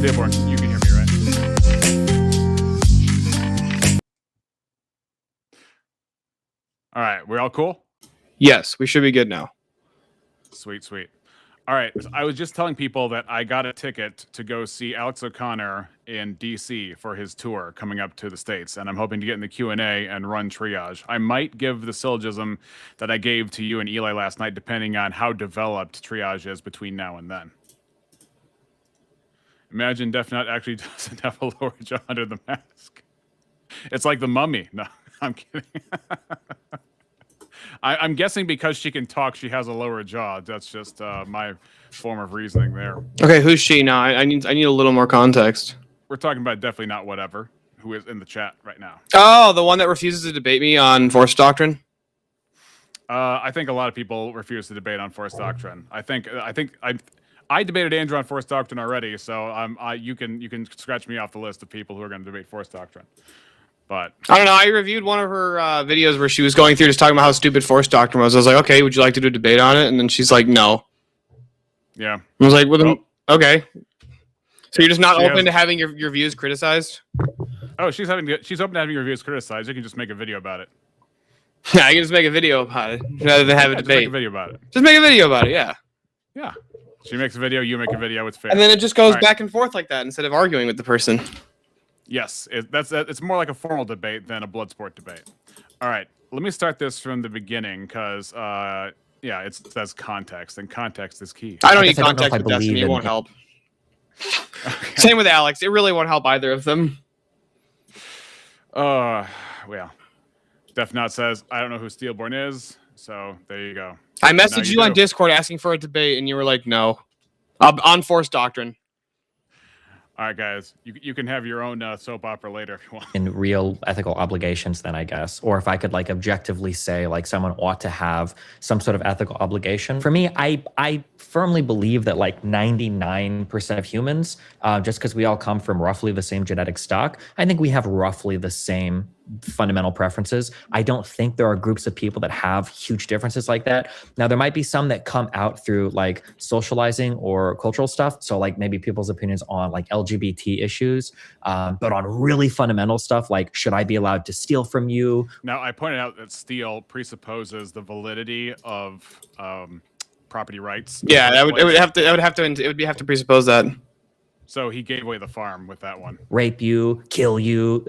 Dearborn, you can hear me, right? All right, we're all cool? Yes, we should be good now. Sweet, sweet. All right, so I was just telling people that I got a ticket to go see Alex O'Connor in DC for his tour coming up to the States, and I'm hoping to get in the Q&A and run triage. I might give the syllogism that I gave to you and Eli last night, depending on how developed triage is between now and then. Imagine Death Note actually doesn't have a lower jaw under the mask. It's like the Mummy. No, I'm kidding. I'm guessing because she can talk, she has a lower jaw. That's just my form of reasoning there. Okay, who's she now? I need a little more context. We're talking about definitely not whatever, who is in the chat right now. Oh, the one that refuses to debate me on Force Doctrine? I think a lot of people refuse to debate on Force Doctrine. I debated Andrew on Force Doctrine already, so you can scratch me off the list of people who are going to debate Force Doctrine. But I don't know. I reviewed one of her videos where she was going through just talking about how stupid Force Doctrine was. I was like, okay, would you like to do a debate on it? And then she's like, no. Yeah. I was like, well, then, okay. So you're just not open to having your views criticized? Oh, she's open to having your views criticized. You can just make a video about it. Yeah, I can just make a video about it rather than have a debate. Just make a video about it. Just make a video about it, yeah. Yeah. She makes a video, you make a video, it's fair. And then it just goes back and forth like that instead of arguing with the person. Yes, it's more like a formal debate than a blood sport debate. All right, let me start this from the beginning because, yeah, it says context, and context is key. I don't need context with Destiny. It won't help. Okay. Same with Alex. It really won't help either of them. Well, Death Note says, I don't know who Steelborn is, so there you go. I messaged you on Discord asking for a debate, and you were like, no. On Force Doctrine. All right, guys, you can have your own soap opera later if you want. In real ethical obligations, then I guess, or if I could like objectively say like someone ought to have some sort of ethical obligation. For me, I firmly believe that like 99% of humans, just because we all come from roughly the same genetic stock, I think we have roughly the same fundamental preferences. I don't think there are groups of people that have huge differences like that. Now, there might be some that come out through like socializing or cultural stuff. So like maybe people's opinions on like LGBT issues, but on really fundamental stuff, like should I be allowed to steal from you? Now, I pointed out that steal presupposes the validity of property rights. Yeah, it would have to presuppose that. So he gave away the farm with that one. Rape you, kill you,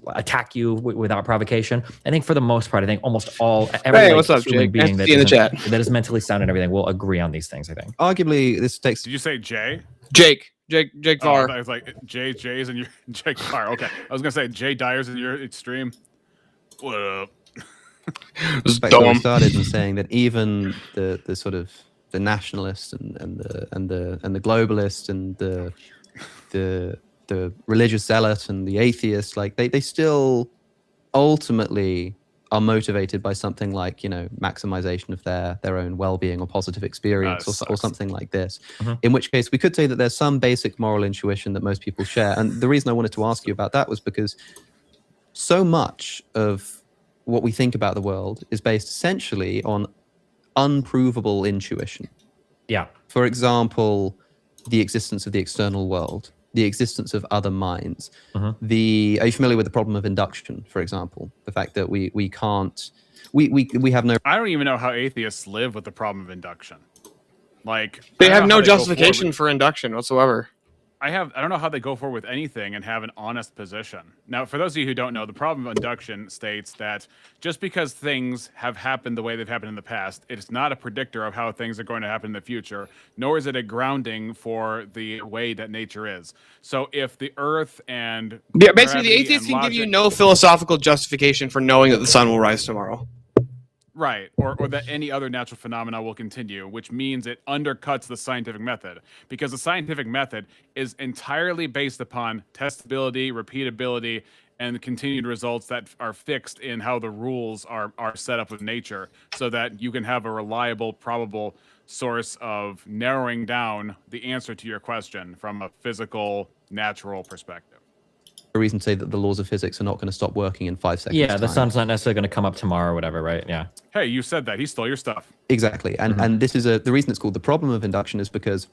attack you without provocation. I think for the most part, I think almost every what's up, human Jake? being in the chat. that is mentally sound and everything will agree on these things, I think. Arguably, this takes... Did you say Jay? Jake Oh, Farr. I was like, Jay's in your... Jake Farr, okay. I was going to say, Jay Dyer's in your stream. What up? We started in saying that even the sort of the nationalists and the globalists and the religious zealot and the atheist, like they still ultimately are motivated by something like, maximization of their own well-being or positive experience or something like this. In which case we could say that there's some basic moral intuition that most people share. And the reason I wanted to ask you about that was because so much of what we think about the world is based essentially on unprovable intuition. Yeah. For example, the existence of the external world, the existence of other minds. Are you familiar with the problem of induction, for example? The fact that we have no... I don't even know how atheists live with the problem of induction. Like, they have no justification for induction whatsoever. I don't know how they go forward with anything and have an honest position. Now, for those of you who don't know, the problem of induction states that just because things have happened the way they've happened in the past, it's not a predictor of how things are going to happen in the future, nor is it a grounding for the way that nature is. So if the earth and... Yeah, basically the atheist can give you no philosophical justification for knowing that the sun will rise tomorrow. Right, or that any other natural phenomena will continue, which means it undercuts the scientific method, because the scientific method is entirely based upon testability, repeatability, and the continued results that are fixed in how the rules are set up with nature, so that you can have a reliable, probable source of narrowing down the answer to your question from a physical, natural perspective. A reason to say that the laws of physics are not going to stop working in 5 seconds. Yeah, the sun's not necessarily going to come up tomorrow or whatever, right? Yeah. Hey, you said that. He stole your stuff. Exactly. And this is the reason it's called the problem of induction is because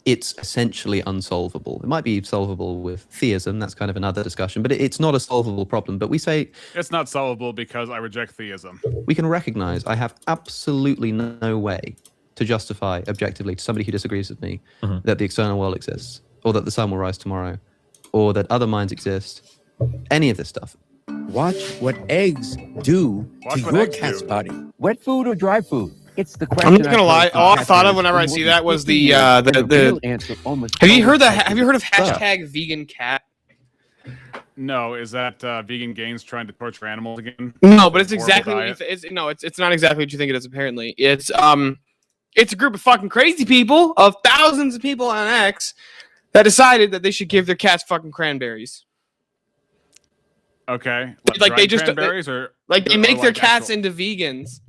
it's essentially unsolvable. It might be solvable with theism. That's kind of another discussion, but it's not a solvable problem. But we say It's not solvable because I reject theism. we can recognize I have absolutely no way to justify objectively to somebody who disagrees with me that the external world exists, or that the sun will rise tomorrow, or that other minds exist. Any of this stuff. Watch what eggs do Watch to what your eggs cat's do. body. Wet food or dry food? It's the question. I'm not gonna I've lie. heard from All I cat thought of owners whenever for I more see than that was 50 the years, and the real answer almost Have you heard always that? Have you heard of Stop. hashtag vegan cat? No, is that vegan gains trying to torture animals again? No, but it's Horrible exactly what you diet. it's not exactly what you think it is. Apparently, it's a group of fucking crazy people of thousands of people on X that decided that they should give their cats fucking cranberries. Okay, Like, dried they just- cranberries or Like they or make their like cats actual- into vegans,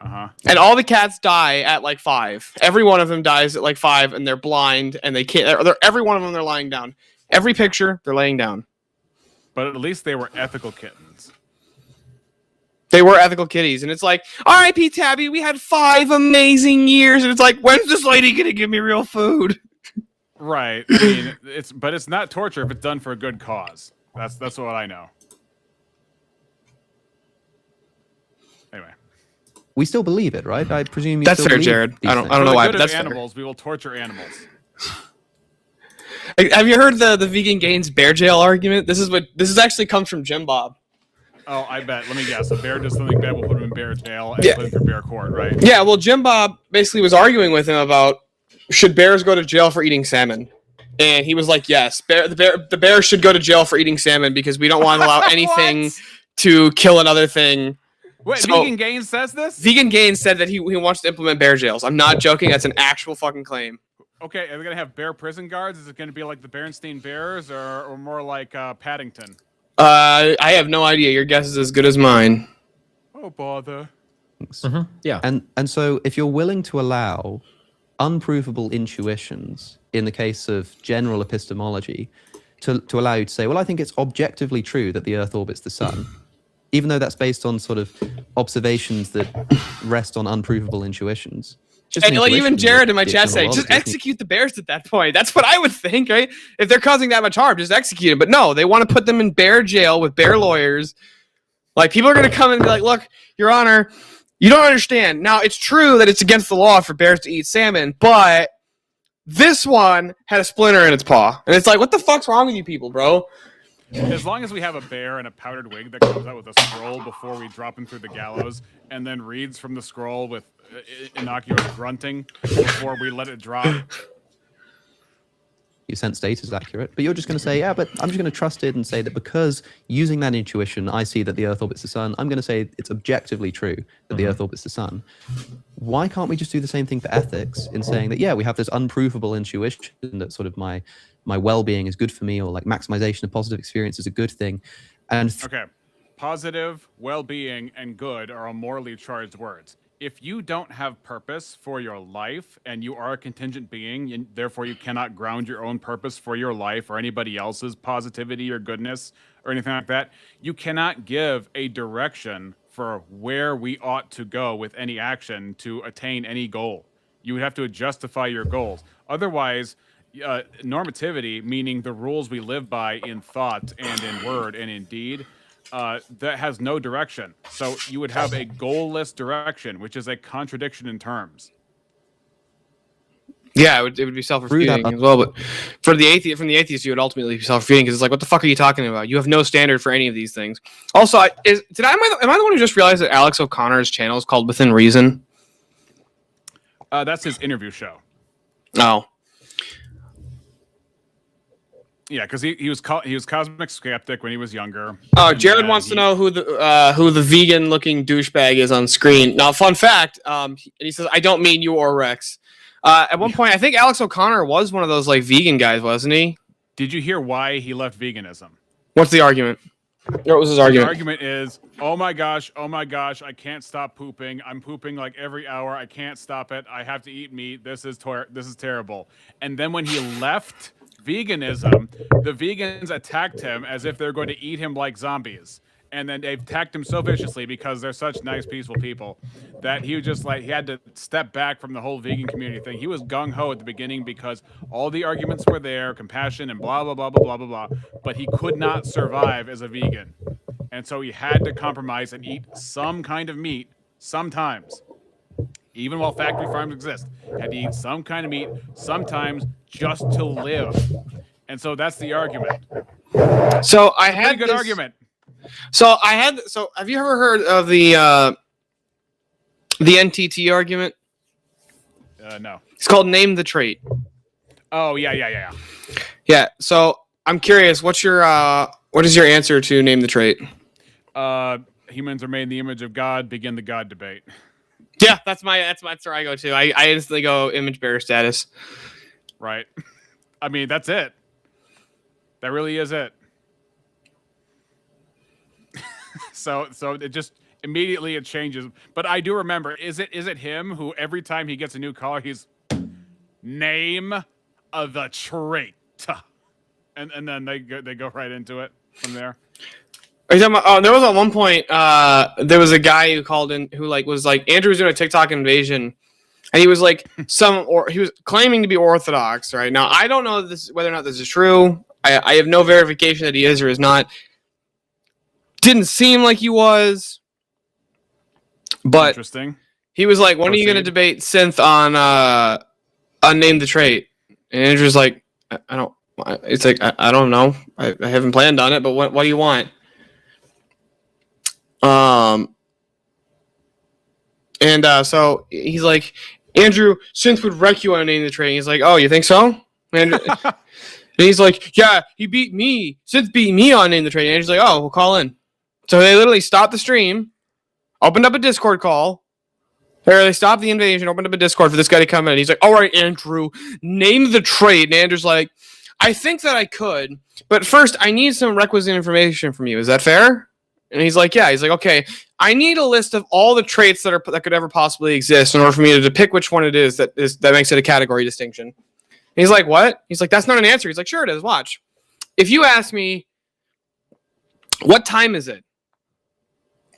Uh-huh. and all the cats die at like 5. Every one of them dies at like 5, and they're blind, and they can't. Every one of them, they're lying down. Every picture, they're laying down. But at least they were ethical kittens. They were ethical kitties, and it's like, R.I.P. Tabby, we had 5 amazing years, and it's like, when's this lady gonna give me real food? Right. I mean, it's not torture if it's done for a good cause. That's what I know. Anyway, We still believe it, right? I presume you That's still fair, believe Jared. these I don't things. know for the why, good but of that's fair. animals, we will torture animals. Have you heard the vegan gains bear jail argument? This is actually comes from Jim Bob. Oh, I bet. Let me guess. A bear does something bad, we'll put him in bear jail and Yeah. put him through bear court, right? Yeah, well, Jim Bob basically was arguing with him about should bears go to jail for eating salmon, and he was like, yes, the bear should go to jail for eating salmon because we don't want to allow anything to kill another thing. Wait, So- Vegan Gains says this? Vegan Gains said that he wants to implement bear jails. I'm not joking. That's an actual fucking claim. Okay, are they gonna have bear prison guards? Is it gonna be like the Berenstain Bears, or more like Paddington? I have no idea. Your guess is as good as mine. Oh bother! Yeah. And so if you're willing to allow unprovable intuitions in the case of general epistemology to allow you to say, well, I think it's objectively true that the Earth orbits the sun, even though that's based on sort of observations that rest on unprovable intuitions. Just And an like even intuition Jared that in my the chat external saying, world just exists. execute the bears at that point. That's what I would think, right? If they're causing that much harm, just execute them. But no, they want to put them in bear jail with bear lawyers. Like people are going to come and be like, look, Your Honor, you don't understand. Now, it's true that it's against the law for bears to eat salmon, but this one had a splinter in its paw. And it's like, what the fuck's wrong with you people, bro? As long as we have a bear in a powdered wig that comes out with a scroll before we drop him through the gallows, and then reads from the scroll with innocuous grunting before we let it drop. Your sense state is accurate, but you're just going to say, yeah, but I'm just going to trust it and say that because using that intuition, I see that the Earth orbits the sun. I'm going to say it's objectively true that the Earth orbits the sun. Why can't we just do the same thing for ethics in saying that, yeah, we have this unprovable intuition that sort of my well-being is good for me, or like maximization of positive experience is a good thing. And Okay. Positive, well-being, and good are all morally charged words. If you don't have purpose for your life and you are a contingent being, and therefore you cannot ground your own purpose for your life or anybody else's positivity or goodness or anything like that, you cannot give a direction for where we ought to go with any action to attain any goal. You would have to justify your goals. Otherwise, normativity, meaning the rules we live by in thought and in word and in deed, that has no direction. So you would have a goalless direction, which is a contradiction in terms. Yeah, it would be self-refuting as well. But from the atheist, you would ultimately be self-refuting because it's like, what the fuck are you talking about? You have no standard for any of these things. Also, am I the one who just realized that Alex O'Connor's channel is called Within Reason? That's his interview show. Oh. Yeah, because he was Cosmic Skeptic when he was younger. Oh, And Jared then wants to know who the vegan-looking douchebag is on screen. Now, fun fact, he says, I don't mean you or Rex. At one point, I think Alex O'Connor was one of those like vegan guys, wasn't he? Did you hear why he left veganism? What's the argument? What was his The argument? argument is, oh my gosh, I can't stop pooping. I'm pooping like every hour. I can't stop it. I have to eat meat. This is terrible. And then when he left veganism, the vegans attacked him as if they're going to eat him like zombies. And then they attacked him so viciously because they're such nice, peaceful people that he was just like, he had to step back from the whole vegan community thing. He was gung-ho at the beginning because all the arguments were there, compassion and blah, blah, blah, blah, blah, blah, blah. But he could not survive as a vegan. And so he had to compromise and eat some kind of meat sometimes. Even while factory farms exist, had to eat some kind of meat sometimes just to live. And so that's the argument. So I had a good argument. So have you ever heard of the NTT argument? No. It's called name the trait. Oh, yeah. Yeah. So I'm curious, what is your answer to name the trait? Humans are made in the image of God. Begin the God debate. Yeah, that's where I go to. I instantly go image bearer status. Right. I mean, that's it. That really is it. So it just immediately it changes. But I do remember, is it him who every time he gets a new caller, he's name of the trait, and then they go right into it from there. Are you talking about, there was at one point there was a guy who called in who was like Andrew was doing a TikTok invasion, and he was like he was claiming to be Orthodox. Right now, I don't know whether or not this is true. I have no verification that he is or is not. Didn't seem like he was, but Interesting. He was like, "When are you going to debate Synth on name the trait?" And Andrew's like, "I don't." It's like I don't know. I haven't planned on it, but what do you want? So he's like, Andrew, Synth would wreck you on name the trait. He's like, "Oh, you think so?" And he's like, "Yeah, he beat me. Synth beat me on name the trait." And Andrew's like, "Oh, we'll call in." So they literally stopped the stream, opened up a Discord call. Or they stopped the invasion, opened up a Discord for this guy to come in. He's like, "All right, Andrew, name the trait." And Andrew's like, "I think that I could, but first I need some requisite information from you. Is that fair?" And he's like, "Yeah." He's like, "Okay, I need a list of all the traits that could ever possibly exist in order for me to pick which one it is that makes it a category distinction." And he's like, "What?" He's like, "That's not an answer." He's like, "Sure it is. Watch. If you ask me, what time is it?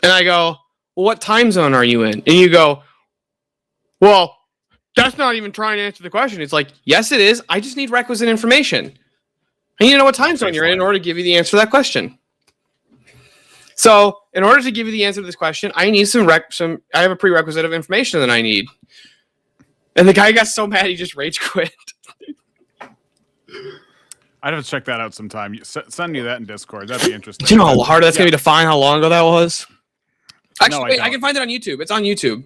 And I go, well, what time zone are you in? And you go, well, that's not even trying to answer the question. It's like, yes, it is. I just need requisite information. I need to know what time zone you're in order to give you the answer to that question. So in order to give you the answer to this question, I need I have a prerequisite of information that I need. And the guy got so mad, he just rage quit. I'd have to check that out sometime. Send me that in Discord. That'd be interesting. Do you know how hard that's going to be to find how long ago that was? Actually, No, wait, I can find it on YouTube. It's on YouTube.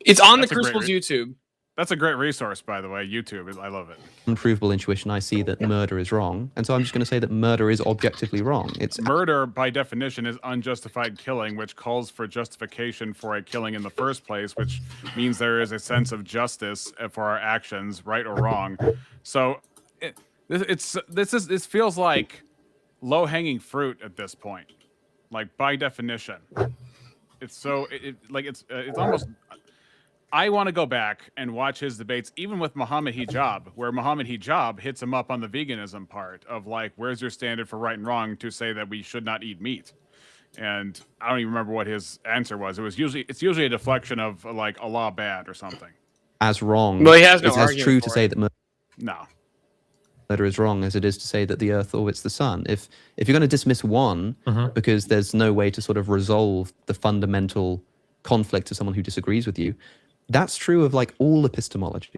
It's on That's the Crucible's YouTube. That's a great resource, by the way. YouTube. I love it. Unprovable intuition, I see that murder is wrong. And so I'm just going to say that murder is objectively wrong. It's Murder, by definition, is unjustified killing, which calls for justification for a killing in the first place, which means there is a sense of justice for our actions, right or wrong. So this feels like low-hanging fruit at this point, like by definition. It's so it's almost. I want to go back and watch his debates, even with Muhammad Hijab, where Muhammad Hijab hits him up on the veganism part of like, where's your standard for right and wrong to say that we should not eat meat? And I don't even remember what his answer was. It's usually a deflection of like Allah bad or something. as wrong. Well, he has no it's as argument true for to say it. that No. murder is wrong as it is to say that the earth orbits the sun. If you're going to dismiss one because there's no way to sort of resolve the fundamental conflict to someone who disagrees with you, that's true of like all epistemology.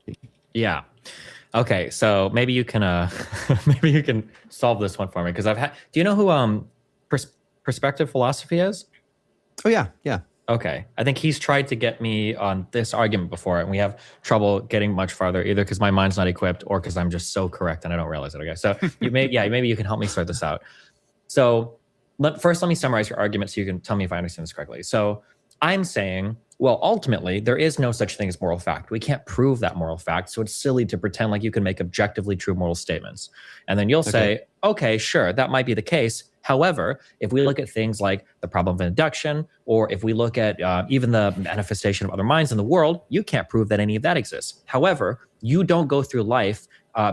Yeah. Okay, so maybe you can maybe you can solve this one for me, because I've had. Do you know who Perspective Philosophy is? Oh yeah, yeah. Okay, I think he's tried to get me on this argument before, and we have trouble getting much farther, either because my mind's not equipped or because I'm just so correct and I don't realize it. Okay, so maybe you can help me sort this out. So first, let me summarize your argument so you can tell me if I understand this correctly. So I'm saying, well, ultimately, there is no such thing as moral fact. We can't prove that moral fact, so it's silly to pretend like you can make objectively true moral statements. And then you'll say, okay, sure, that might be the case. However, if we look at things like the problem of induction, or if we look at even the manifestation of other minds in the world, you can't prove that any of that exists. However, you don't go through life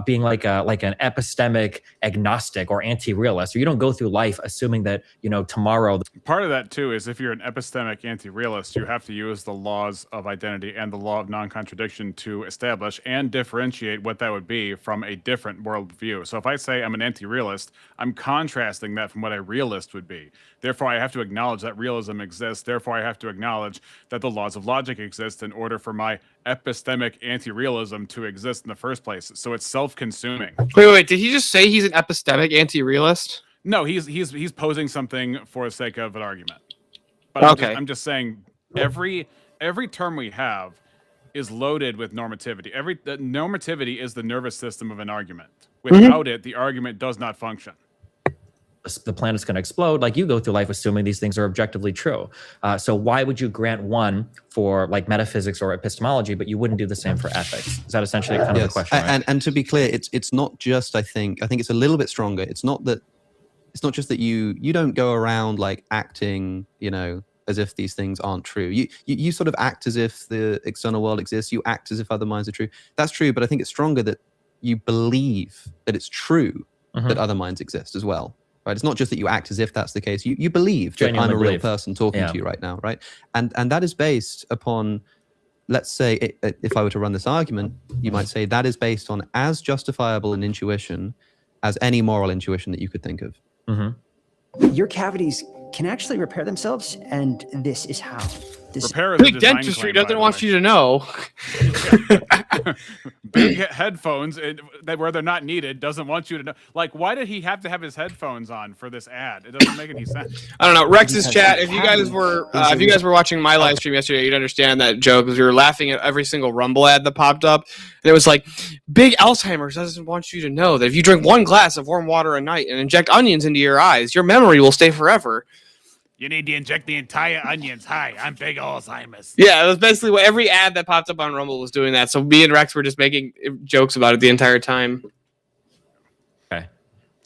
being like an epistemic agnostic or anti-realist, or you don't go through life assuming that tomorrow. Part of that too is if you're an epistemic anti-realist, you have to use the laws of identity and the law of non-contradiction to establish and differentiate what that would be from a different worldview. So if I say I'm an anti-realist, I'm contrasting that from what a realist would be. Therefore, I have to acknowledge that realism exists. Therefore, I have to acknowledge that the laws of logic exist in order for my epistemic anti-realism to exist in the first place. So it's self-consuming. Wait. Did he just say he's an epistemic anti-realist? No, he's posing something for the sake of an argument. But Okay. I'm just saying every term we have is loaded with normativity. The normativity is the nervous system of an argument. Without it, the argument does not function. The planet's going to explode. Like, you go through life assuming these things are objectively true. So why would you grant one for like metaphysics or epistemology, but you wouldn't do the same for ethics? Is that essentially kind of the question? Right? And to be clear, it's not just, I think it's a little bit stronger. It's not just that you don't go around like acting, as if these things aren't true. You sort of act as if the external world exists. You act as if other minds are true. That's true, but I think it's stronger that you believe that it's true that other minds exist as well. Right? It's not just that you act as if that's the case. You believe that I'm a real person talking to you right now, right? And that is based upon, let's say, if I were to run this argument, you might say that is based on as justifiable an intuition as any moral intuition that you could think of. Your cavities can actually repair themselves, and this is how. Repair is a Big design dentistry claim, doesn't want you to know. Big headphones where they're not needed doesn't want you to know. Like, why did he have to have his headphones on for this ad? It doesn't make any sense. I don't know. Rex's chat. If you guys were watching my live stream yesterday, you'd understand that joke because we were laughing at every single Rumble ad that popped up, and it was like, Big Alzheimer's doesn't want you to know that if you drink 1 glass of warm water a night and inject onions into your eyes, your memory will stay forever. You need to inject the entire onions. Hi, I'm Big Alzheimer's. Yeah, it was basically what every ad that popped up on Rumble was doing that. So me and Rex were just making jokes about it the entire time. Okay.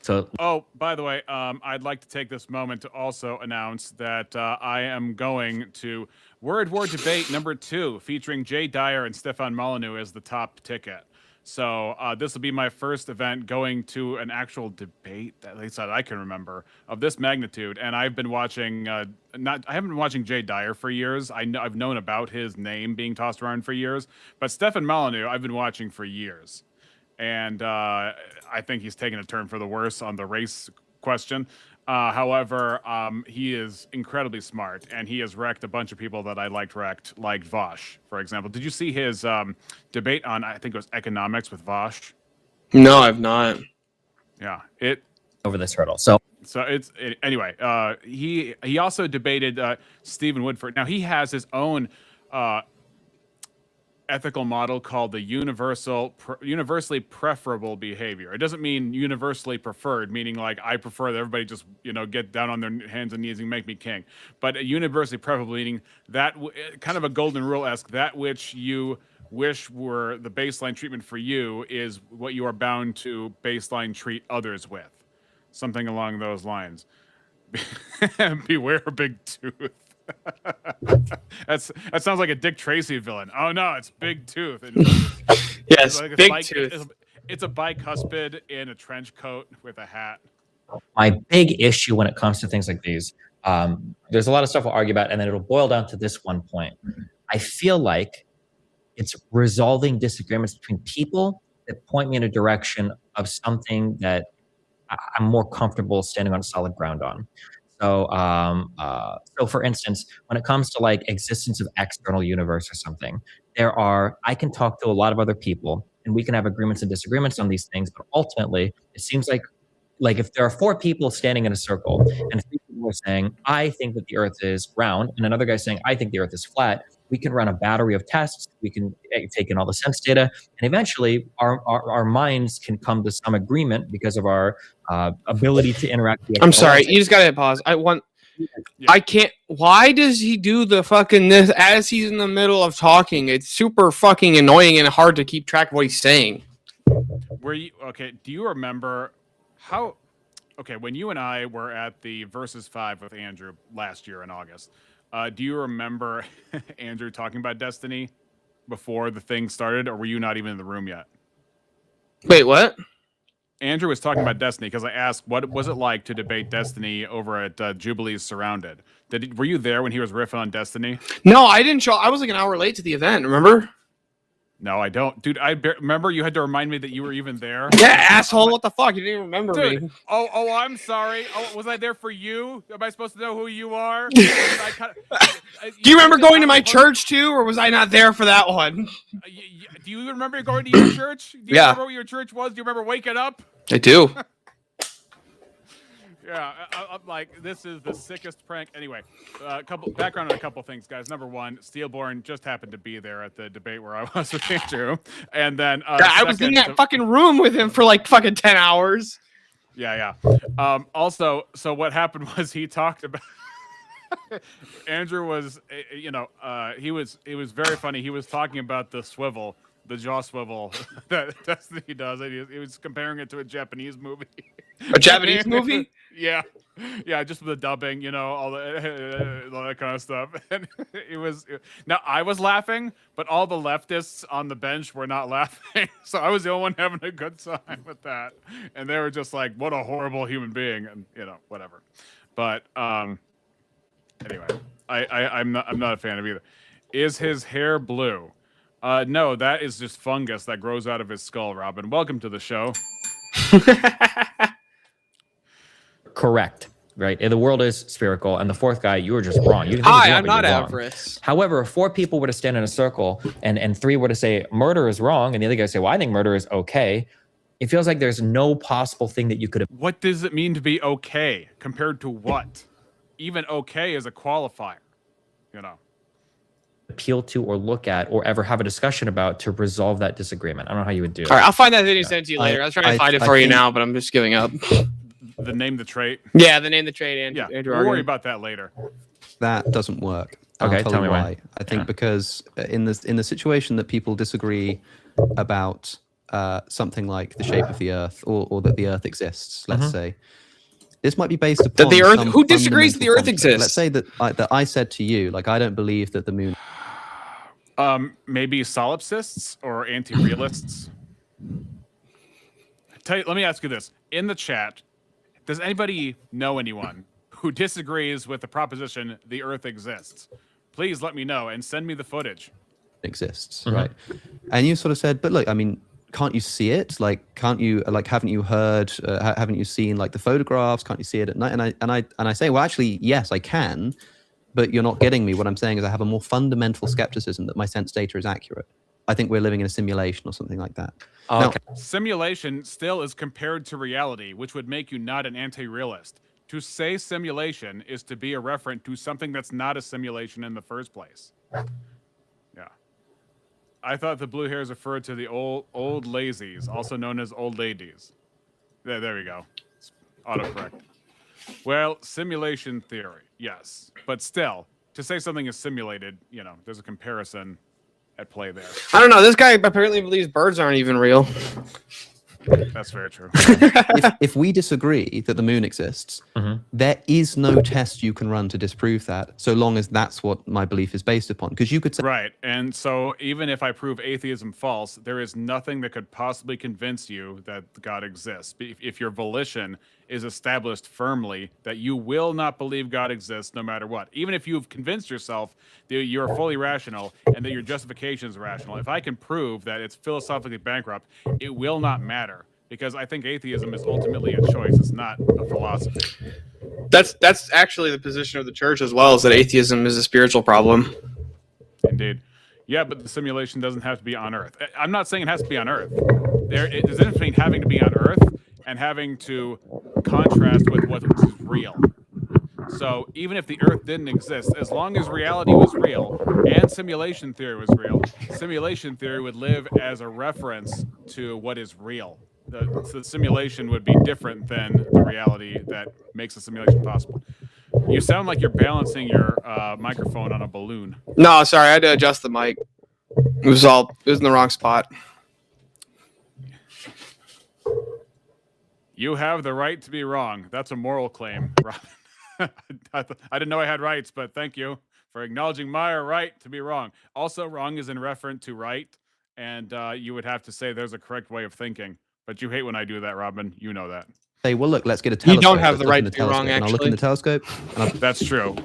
So, oh, by the way, I'd like to take this moment to also announce that I am going to Word War Debate number 2, featuring Jay Dyer and Stefan Molyneux as the top ticket. So this will be my first event going to an actual debate, at least that I can remember, of this magnitude. And I've been watching, I haven't been watching Jay Dyer for years. I've known about his name being tossed around for years, but Stefan Molyneux I've been watching for years. And I think he's taken a turn for the worse on the race question. However, he is incredibly smart, and he has wrecked a bunch of people that I liked wrecked, like Vosh, for example. Did you see his debate on, I think it was economics with Vosh? No, I've not. Yeah, over this hurdle. So anyway, he also debated Stephen Woodford. Now, he has his own ethical model called the universally preferable behavior. It doesn't mean universally preferred, meaning like I prefer that everybody just get down on their hands and knees and make me king. But universally preferable, meaning that kind of a golden rule-esque, that which you wish were the baseline treatment for you is what you are bound to baseline treat others with. Something along those lines. Beware Big Tooth. That sounds like a Dick Tracy villain. Oh no, it's Big Tooth. Yes, like Big Tooth. It's a bicuspid in a trench coat with a hat. My big issue when it comes to things like these, there's a lot of stuff we'll argue about, and then it'll boil down to this one point. I feel like it's resolving disagreements between people that point me in a direction of something that I'm more comfortable standing on solid ground on. So, so for instance, when it comes to like existence of external universe or something, I can talk to a lot of other people and we can have agreements and disagreements on these things, but ultimately it seems like if there are 4 people standing in a circle and 3 people are saying, I think that the earth is round, and another guy saying, I think the earth is flat, we can run a battery of tests, we can take in all the sense data, and eventually our minds can come to some agreement because of our ability to interact with. I'm sorry, you just gotta hit pause. I can't. Why does he do the fucking this as he's in the middle of talking? It's super fucking annoying and hard to keep track of what he's saying. Do you remember how? Okay, when you and I were at the Versus 5 with Andrew last year in August, do you remember Andrew talking about Destiny before the thing started, or were you not even in the room yet? Wait, what? Andrew was talking about Destiny because I asked, what was it like to debate Destiny over at Jubilee's Surrounded? Were you there when he was riffing on Destiny? No, I didn't show. I was like an hour late to the event. Remember? No, I don't. Dude, remember you had to remind me that you were even there? Yeah, asshole. What the fuck? You didn't even remember Dude, me. oh, I'm sorry. Oh, was I there for you? Am I supposed to know who you are? Do you remember going to my church too, or was I not there for that one? Do you remember going to your church? Do you Yeah. remember what your church was? Do you remember waking up? I do. Yeah, I'm like, this is the sickest prank. Anyway, background on a couple things, guys. Number one, Steelborn just happened to be there at the debate where I was with Andrew, and then I was in that fucking room with him for like fucking 10 hours. Yeah. Also, so what happened was he talked about. Andrew was, he was very funny. He was talking about the swivel, the jaw swivel that Destiny does. And he was comparing it to a Japanese movie. A Japanese movie? Yeah, just the dubbing, all that kind of stuff. And it was now I was laughing, but all the leftists on the bench were not laughing, so I was the only one having a good time with that, and they were just like, "What a horrible human being," and whatever. But anyway, I'm not a fan of either. Is his hair blue? No, that is just fungus that grows out of his skull. Robin, welcome to the show. Correct. Right. And the world is spherical. And the fourth guy, you were just wrong. You can think Hi, it's I'm wrong, but not you're wrong. avarice. However, if 4 people were to stand in a circle and 3 were to say murder is wrong, and the other guy say, well, I think murder is okay, it feels like there's no possible thing that you could have. What does it mean to be okay compared to what? Even okay is a qualifier, appeal to or look at or ever have a discussion about to resolve that disagreement. I don't know how you would do it. All right, I'll find that video sent to you later. I was trying to find it for you now, but I'm just giving up. The name, the trait. Yeah, the name, the trade, Andrew. Yeah, Andrew we'll worry Argan. about that later. That doesn't work. Okay, I'll tell me you why. I think Yeah. because in the situation that people disagree about something like the shape of the Earth or that the Earth exists, let's say, this might be based upon the Earth- some who disagrees that the Earth fundamental concept. exists? Let's say that I said to you, like, I don't believe that the moon. Maybe solipsists or anti-realists. Let me ask you this: in the chat, does anybody know anyone who disagrees with the proposition the Earth exists? Please let me know and send me the footage. Exists, right? And you sort of said, but look, I mean, can't you see it? Like, can't you? Like, haven't you heard? Haven't you seen like the photographs? Can't you see it at night? And I say, well, actually, yes, I can, but you're not getting me. What I'm saying is, I have a more fundamental skepticism that my sense data is accurate. I think we're living in a simulation or something like that. Oh, okay. Simulation still is compared to reality, which would make you not an anti-realist. To say simulation is to be a referent to something that's not a simulation in the first place. Yeah. I thought the blue hairs referred to the old lazies, also known as old ladies. There we go. Autocorrect. Well, simulation theory, yes. But still, to say something is simulated, there's a comparison at play there. I don't know. This guy apparently believes birds aren't even real. That's very true. If we disagree that the moon exists, there is no test you can run to disprove that, so long as that's what my belief is based upon. Because you could say, Right. And so even if I prove atheism false, there is nothing that could possibly convince you that God exists. If your volition is established firmly that you will not believe God exists no matter what, even if you've convinced yourself that you're fully rational and that your justification is rational, if I can prove that it's philosophically bankrupt, it will not matter, because I think atheism is ultimately a choice. It's not a philosophy. That's actually the position of the church as well, is that atheism is a spiritual problem. Indeed. Yeah, but the simulation doesn't have to be on Earth. I'm not saying it has to be on Earth. There's a difference between having to be on Earth and having to contrast with what is real. So even if the Earth didn't exist, as long as reality was real and simulation theory was real, simulation theory would live as a reference to what is real. The simulation would be different than the reality that makes the simulation possible. You sound like you're balancing your microphone on a balloon. No, sorry, I had to adjust the mic. It was in the wrong spot. You have the right to be wrong. That's a moral claim, Robin. I didn't know I had rights, but thank you for acknowledging my right to be wrong. Also, wrong is in reference to right, and you would have to say there's a correct way of thinking. But you hate when I do that, Robin. You know that. Say, well, look, let's get a You telescope. don't have Let's the look in right to be wrong, telescope. And I'll look in the actually. telescope. And I'll That's true.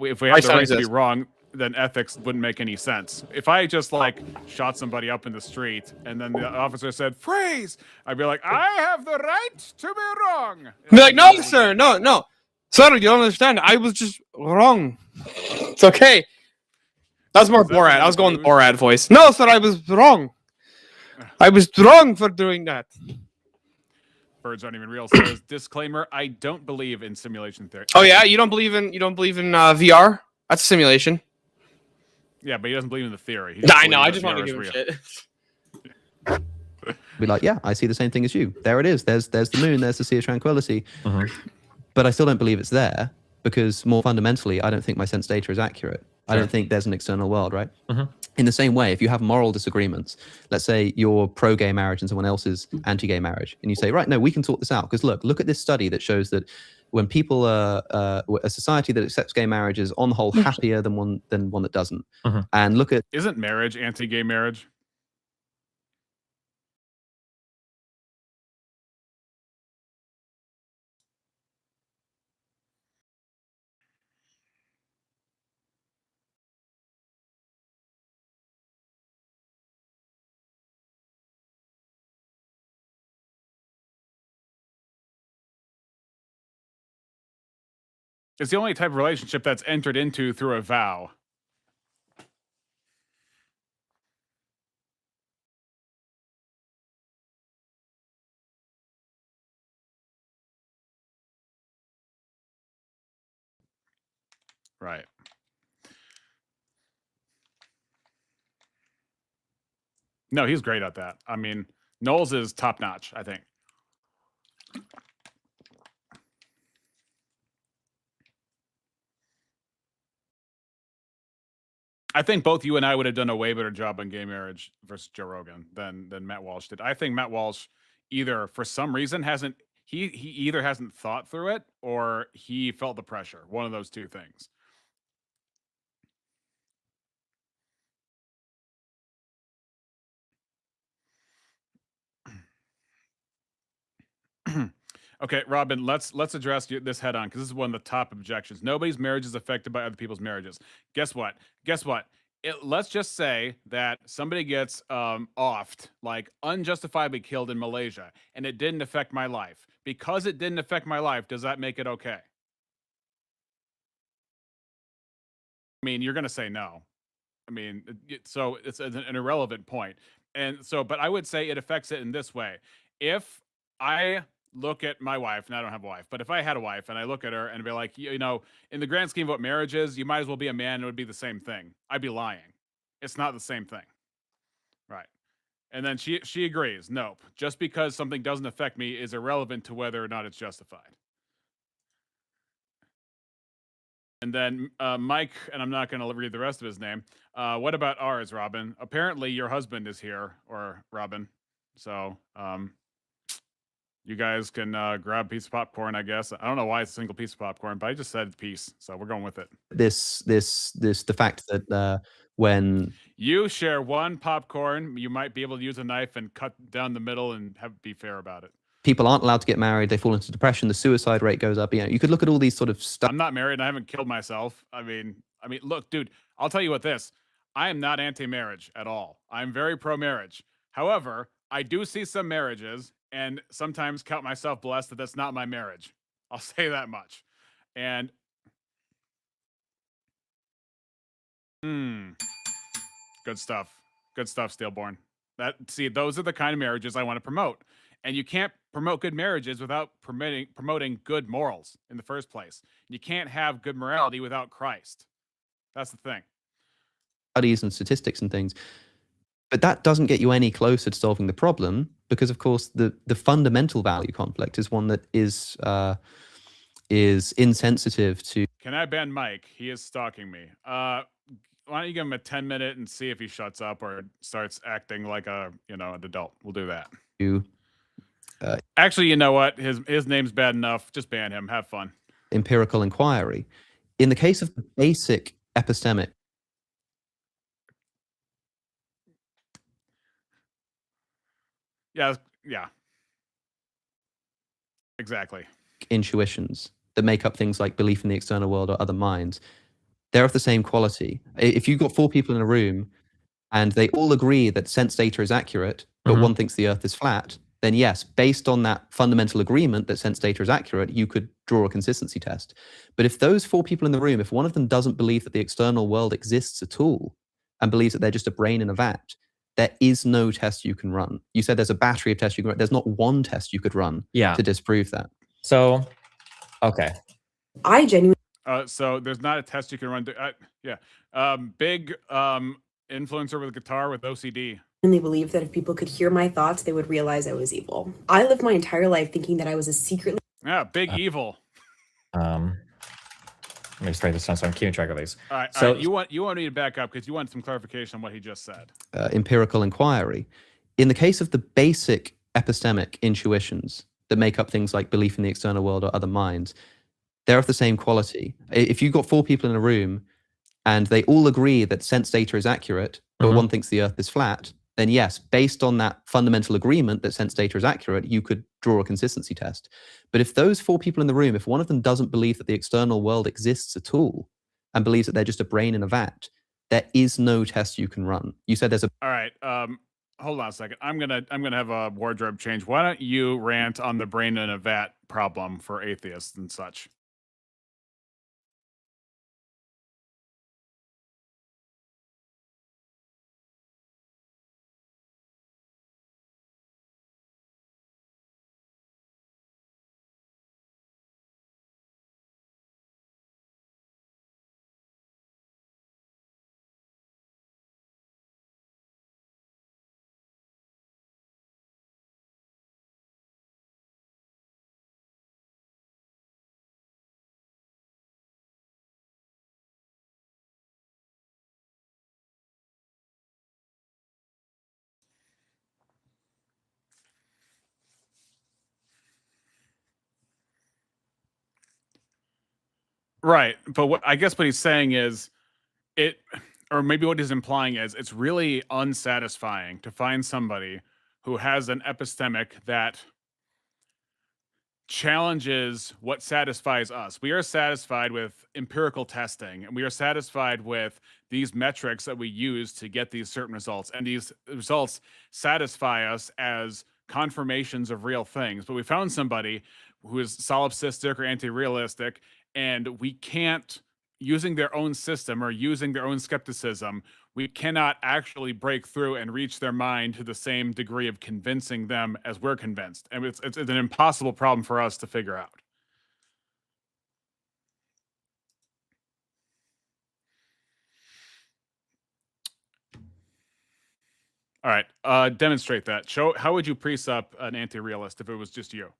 If we My had the son right to be exists. wrong, then ethics wouldn't make any sense. If I just like shot somebody up in the street and then the officer said freeze, I'd be like, I have the right to be wrong. Be like, no, sir, no. Sir, you don't understand. I was just wrong. It's okay. That was more Is that Borat. the I was going the news? Borat voice. No, sir, I was wrong. I was wrong for doing that. Birds aren't even real. Says disclaimer: I don't believe in simulation theory. Oh yeah, you don't believe in VR? That's a simulation. Yeah, but he doesn't believe in the theory. He just I know. believes I that just want to VR give him is shit. be like, yeah, I see the same thing as you. There it is. There's the moon. There's the Sea of Tranquility. Mhm. But I still don't believe it's there because more fundamentally, I don't think my sense data is accurate. I Sure. don't think there's an external world, right? Mhm. In the same way, if you have moral disagreements, let's say you're pro-gay marriage and someone else is anti-gay marriage, and you say, right, no, we can sort this out because look at this study that shows that when people are a society that accepts gay marriage is on the whole happier than one that doesn't. Mhm. And look at Isn't marriage anti-gay marriage? It's the only type of relationship that's entered into through a vow. Right. No, he's great at that. I mean, Knowles is top notch, I think. I think both you and I would have done a way better job on gay marriage versus Joe Rogan than Matt Walsh did. I think Matt Walsh either for some reason hasn't he either hasn't thought through it or he felt the pressure. One of those two things. Okay, Robin, let's address this head on because this is one of the top objections. Nobody's marriage is affected by other people's marriages. Guess what? Let's just say that somebody gets offed, like unjustifiably killed in Malaysia, and it didn't affect my life. Because it didn't affect my life, does that make it okay? I mean, you're going to say no. I mean, so it's an irrelevant point. And so, but I would say it affects it in this way. If I look at my wife, and I don't have a wife, but if I had a wife and I look at her and be like, you know, in the grand scheme of what marriage is, you might as well be a man and it would be the same thing. I'd be lying. It's not the same thing. Right. And then she agrees. Nope. Just because something doesn't affect me is irrelevant to whether or not it's justified. And then Mike, and I'm not going to read the rest of his name. What about ours, Robin? Apparently, your husband is here, or Robin. So you guys can grab a piece of popcorn, I guess. I don't know why it's a single piece of popcorn, but I just said piece, so we're going with it. the fact that when you share one popcorn, you might be able to use a knife and cut down the middle and be fair about it. people aren't allowed to get married, they fall into depression, the suicide rate goes up. You know, you could look at all these sort of stuff. I'm not married and I haven't killed myself. I mean, look, dude, I'll tell you what this. I am not anti-marriage at all. I'm very pro-marriage. However, I do see some marriages and sometimes count myself blessed that that's not my marriage. I'll say that much. And good stuff. Good stuff, Steelborn. Those are the kind of marriages I want to promote. And you can't promote good marriages without promoting good morals in the first place. You can't have good morality without Christ. That's the thing. Studies and statistics and things. But that doesn't get you any closer to solving the problem because, of course, the fundamental value conflict is one that is insensitive to. Can I ban Mike? He is stalking me. Why don't you give him a 10-minute and see if he shuts up or starts acting like an adult? We'll do that. Actually, you know what? His name's bad enough. Just ban him. Have fun. Empirical inquiry. In the case of the basic epistemic. Yeah. Exactly. intuitions that make up things like belief in the external world or other minds, they're of the same quality. If you've got 4 people in a room and they all agree that sense data is accurate, but one thinks the Earth is flat, then yes, based on that fundamental agreement that sense data is accurate, you could draw a consistency test. But if those 4 people in the room, if one of them doesn't believe that the external world exists at all and believes that they're just a brain in a vat, there is no test you can run. You said there's a battery of tests you can run. There's not one test you could run to disprove that. So, okay. I genuinely So there's not a test you can run. Big influencer with a guitar with OCD. believe that if people could hear my thoughts, they would realize I was evil. I lived my entire life thinking that I was a secretly Yeah, big evil. Let me just write this down so I'm keeping track of these. All right. So- You want me to back up because you want some clarification on what he just said. Empirical inquiry. In the case of the basic epistemic intuitions that make up things like belief in the external world or other minds, they're of the same quality. If you've got 4 people in a room and they all agree that sense data is accurate, but one thinks the Earth is flat, then yes, based on that fundamental agreement that sense data is accurate, you could draw a consistency test. But if those 4 people in the room, if one of them doesn't believe that the external world exists at all and believes that they're just a brain in a vat, there is no test you can run. You said there's a All right. Hold on a second. I'm gonna have a wardrobe change. Why don't you rant on the brain in a vat problem for atheists and such? Right, but what I guess what he's saying is or maybe what he's implying is it's really unsatisfying to find somebody who has an epistemic that challenges what satisfies us. We are satisfied with empirical testing, and we are satisfied with these metrics that we use to get these certain results, and these results satisfy us as confirmations of real things. But we found somebody who is solipsistic or anti-realistic, and we can't, using their own system or using their own skepticism, we cannot actually break through and reach their mind to the same degree of convincing them as we're convinced. And it's an impossible problem for us to figure out. All right, demonstrate that. Show, how would you pre-sup an anti-realist if it was just you?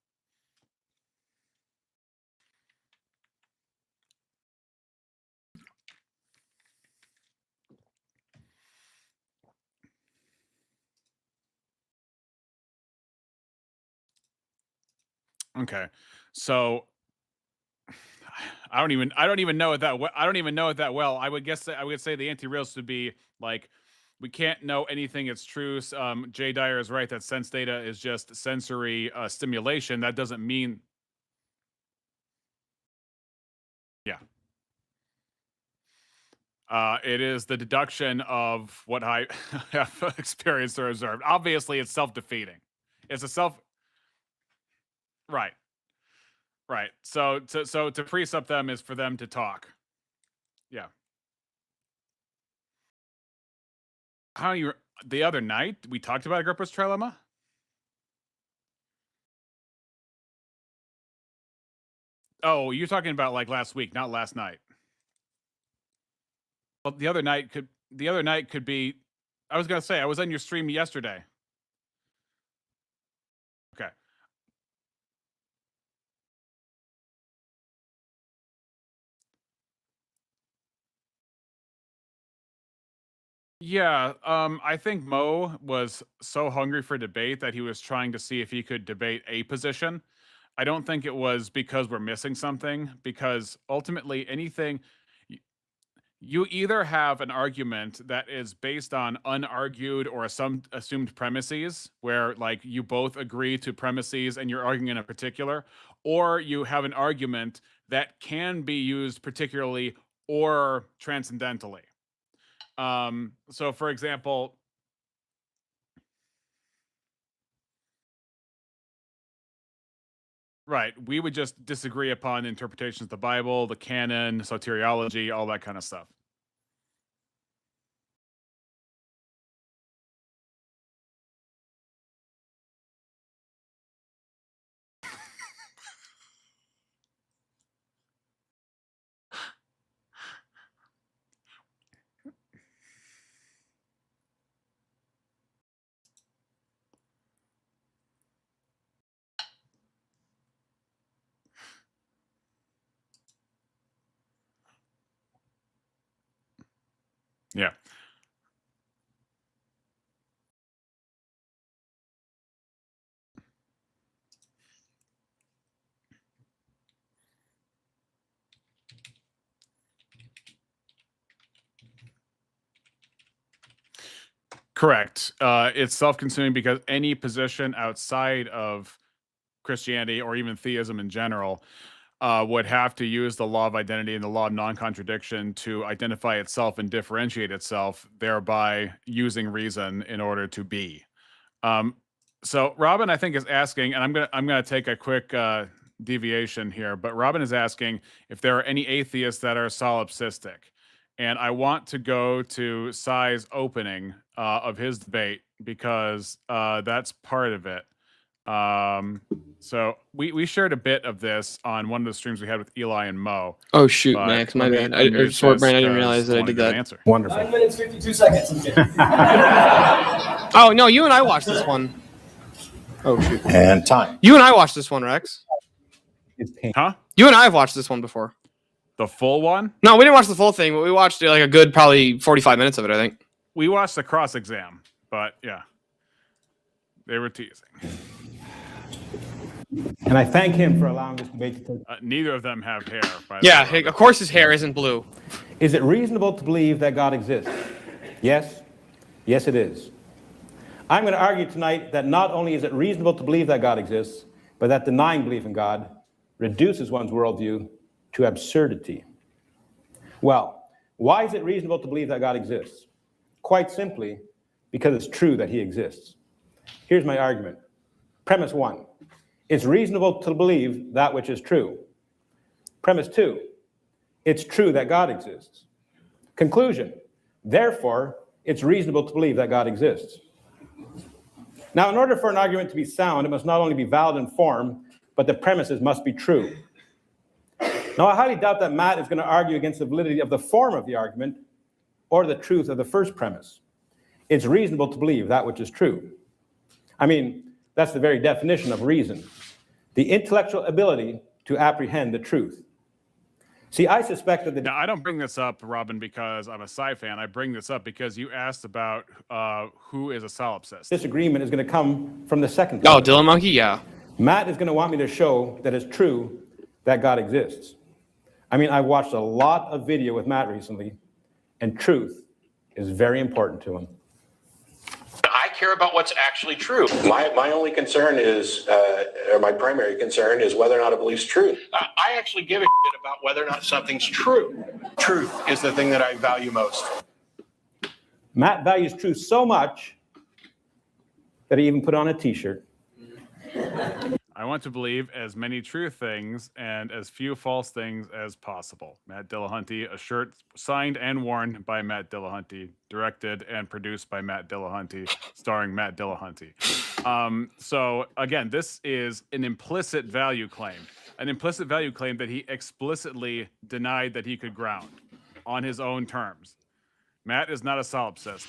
Okay, so I don't even know it that well. I don't even know it that well. I would guess that I would say the anti-realist would be like, we can't know anything. It's true. Jay Dyer is right that sense data is just sensory stimulation. That doesn't mean. Yeah. It is the deduction of what I have experienced or observed. Obviously, it's self-defeating. It's a self. Right. Right. So to pre-sup them is for them to talk. Yeah. How you the other night we talked about Agrippa's trilemma? Oh, you're talking about like last week, not last night. Well, the other night could be, I was gonna say I was on your stream yesterday. Okay. Yeah, I think Mo was so hungry for debate that he was trying to see if he could debate a position. I don't think it was because we're missing something, because ultimately anything You either have an argument that is based on unargued or assumed premises, where like you both agree to premises and you're arguing in a particular, or you have an argument that can be used particularly or transcendentally. So, for example, right, we would just disagree upon interpretations of the Bible, the canon, soteriology, all that kind of stuff. Yeah. Correct. It's self-consuming because any position outside of Christianity or even theism in general would have to use the law of identity and the law of non-contradiction to identify itself and differentiate itself, thereby using reason in order to be. So Robin, I think, is asking, and I'm gonna take a quick deviation here, but Robin is asking if there are any atheists that are solipsistic. And I want to go to Sai's opening of his debate because that's part of it. So we shared a bit of this on one of the streams we had with Eli and Mo. Oh shoot, but Max, my let me bad. I didn't realize that I did that. Answer. Wonderful. 9 minutes, 52 seconds. Oh no, you and I watched this one. Oh shoot. And time. You and I watched this one, Rex. Huh? You and I have watched this one before. The full one? No, we didn't watch the full thing, but we watched like a good probably 45 minutes of it, I think. We watched the cross exam, but yeah, they were teasing. And I thank him for allowing this debate to take. Neither of them have hair. By the Yeah, way. of course his hair isn't blue. Is it reasonable to believe that God exists? Yes? Yes, it is. I'm going to argue tonight that not only is it reasonable to believe that God exists, but that denying belief in God reduces one's worldview to absurdity. Well, why is it reasonable to believe that God exists? Quite simply, because it's true that he exists. Here's my argument. Premise 1, it's reasonable to believe that which is true. Premise 2, it's true that God exists. Conclusion, therefore, it's reasonable to believe that God exists. Now, in order for an argument to be sound, it must not only be valid in form, but the premises must be true. Now, I highly doubt that Matt is going to argue against the validity of the form of the argument or the truth of the first premise. It's reasonable to believe that which is true. I mean, that's the very definition of reason, the intellectual ability to apprehend the truth. See, I suspect that Now, I don't bring this up, Robin, because I'm a Psy fan. I bring this up because you asked about who is a solipsist. disagreement is going to come from the second Oh, premise. Dylan Monkey, yeah. Matt is going to want me to show that it's true that God exists. I mean, I've watched a lot of video with Matt recently, and truth is very important to him. I care about what's actually true. My only concern is, or my primary concern is whether or not it believes truth. I actually give a shit about whether or not something's true. Truth is the thing that I value most. Matt values truth so much that he even put on a t-shirt. I want to believe as many true things and as few false things as possible. Matt Dillahunty, a shirt signed and worn by Matt Dillahunty, directed and produced by Matt Dillahunty, starring Matt Dillahunty. So again, this is an implicit value claim that he explicitly denied that he could ground on his own terms. Matt is not a solipsist.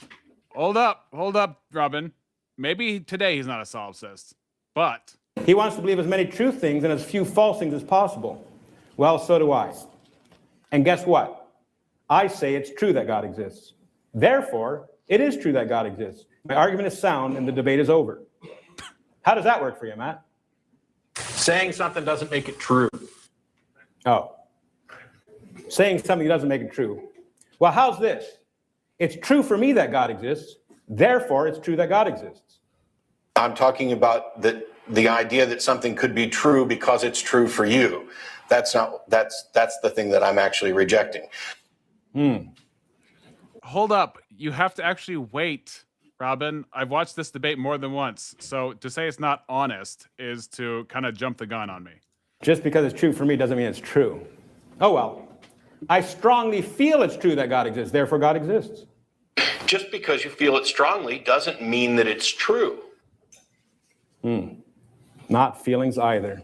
Hold up, Robin. Maybe today he's not a solipsist, but He wants to believe as many true things and as few false things as possible. Well, so do I. And guess what? I say it's true that God exists. Therefore, it is true that God exists. My argument is sound and the debate is over. How does that work for you, Matt? Saying something doesn't make it true. Oh. Saying something doesn't make it true. Well, how's this? It's true for me that God exists, therefore it's true that God exists. I'm talking about the idea that something could be true because it's true for you. That's the thing that I'm actually rejecting. Hold up. You have to actually wait, Robin. I've watched this debate more than once. So to say it's not honest is to kind of jump the gun on me. Just because it's true for me doesn't mean it's true. Oh well. I strongly feel it's true that God exists, therefore God exists. Just because you feel it strongly doesn't mean that it's true. Not feelings either.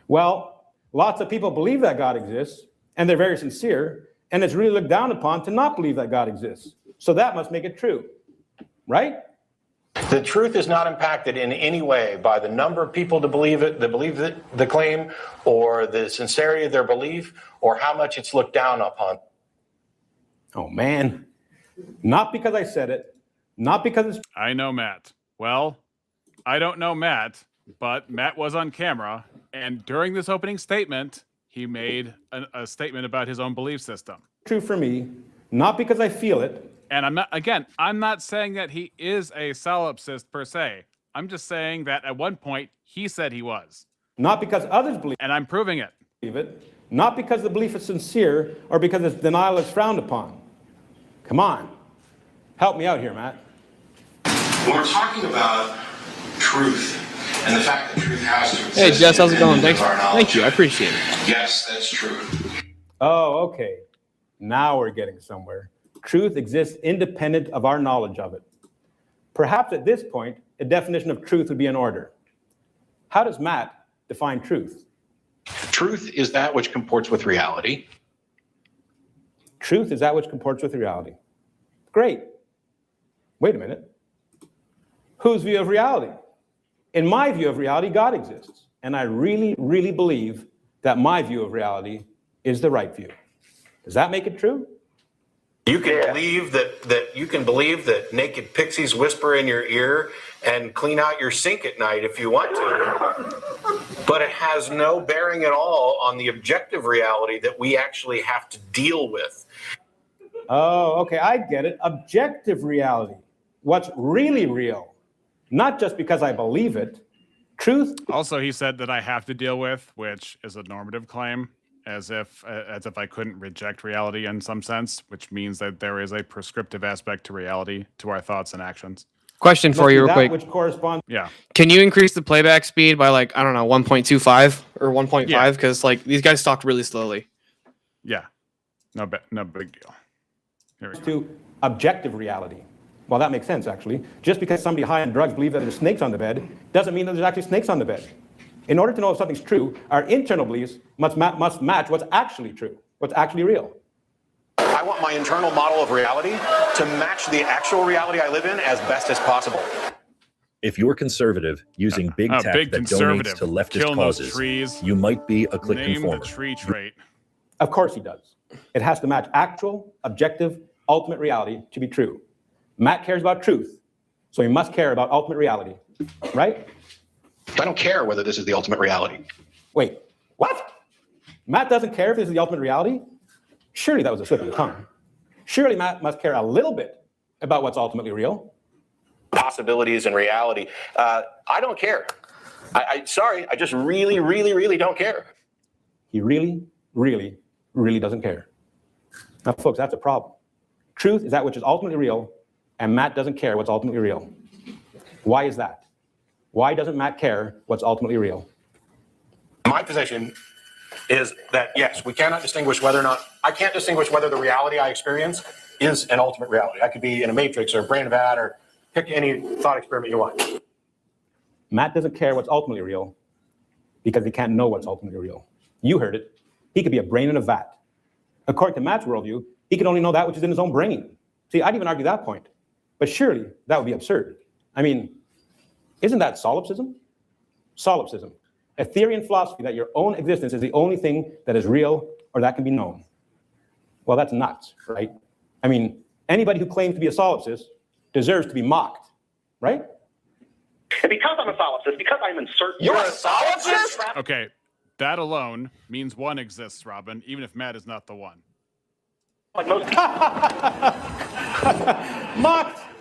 Well, lots of people believe that God exists, and they're very sincere, and it's really looked down upon to not believe that God exists. So that must make it true, right? The truth is not impacted in any way by the number of people that believe the claim, or the sincerity of their belief, or how much it's looked down upon. Oh man, not because I said it, not because it's I know Matt. Well, I don't know Matt, but Matt was on camera, and during this opening statement, he made a statement about his own belief system. true for me, not because I feel it. And I'm not saying that he is a solipsist per se. I'm just saying that at one point he said he was. Not because others believe And I'm proving it. it, not because the belief is sincere or because its denial is frowned upon. Come on, help me out here, Matt. When we're talking about truth and the fact that truth has to exist. Hey, Jess, how's it going? independent of our knowledge Thank you. I of it. appreciate it. Yes, that's true. Oh, okay. Now we're getting somewhere. Truth exists independent of our knowledge of it. Perhaps at this point, a definition of truth would be in order. How does Matt define truth? Truth is that which comports with reality. Truth is that which comports with reality. Great. Wait a minute. Whose view of reality? In my view of reality, God exists. And I really, really believe that my view of reality is the right view. Does that make it true? You can believe that naked pixies whisper in your ear and clean out your sink at night if you want to. But it has no bearing at all on the objective reality that we actually have to deal with. Oh, okay, I get it. Objective reality. What's really real. Not just because I believe it. Truth. Also, he said that I have to deal with, which is a normative claim, as if I couldn't reject reality in some sense, which means that there is a prescriptive aspect to reality, to our thoughts and actions. Question for you real that quick. Which corresponds. Yeah. Can you increase the playback speed by like, I don't know, 1.25 or 1.5? Yeah. Because like these guys talk really slowly. Yeah. No big deal. Here we go. To objective reality. Well, that makes sense, actually. Just because somebody high on drugs believes that there's snakes on the bed doesn't mean that there's actually snakes on the bed. In order to know if something's true, our internal beliefs must match what's actually true, what's actually real. I want my internal model of reality to match the actual reality I live in as best as possible. If you're conservative using big tech big that conservative. donates to leftist Killing those causes, trees. you might be a click Name conformer. the tree trait. Of course he does. It has to match actual, objective, ultimate reality to be true. Matt cares about truth, so he must care about ultimate reality, right? I don't care whether this is the ultimate reality. Wait, what? Matt doesn't care if this is the ultimate reality? Surely that was a slip of the tongue. Surely Matt must care a little bit about what's ultimately real. Possibilities and reality. I don't care. Sorry, I just really, really, really don't care. He really, really, really doesn't care. Now, folks, that's a problem. Truth is that which is ultimately real, and Matt doesn't care what's ultimately real. Why is that? Why doesn't Matt care what's ultimately real? My position is that, yes, we cannot distinguish I can't distinguish whether the reality I experience is an ultimate reality. I could be in a matrix or a brain of vat or pick any thought experiment you want. Matt doesn't care what's ultimately real because he can't know what's ultimately real. You heard it. He could be a brain in a vat. According to Matt's worldview, he can only know that which is in his own brain. See, I'd even argue that point. But surely that would be absurd. I mean, isn't that solipsism? Solipsism, a theory and philosophy that your own existence is the only thing that is real or that can be known. Well, that's nuts, right? I mean, anybody who claims to be a solipsist deserves to be mocked, right? And because I'm a solipsist, because I'm uncertain. You're a solipsist? Okay, that alone means one exists, Robin, even if Matt is not the one. like most people.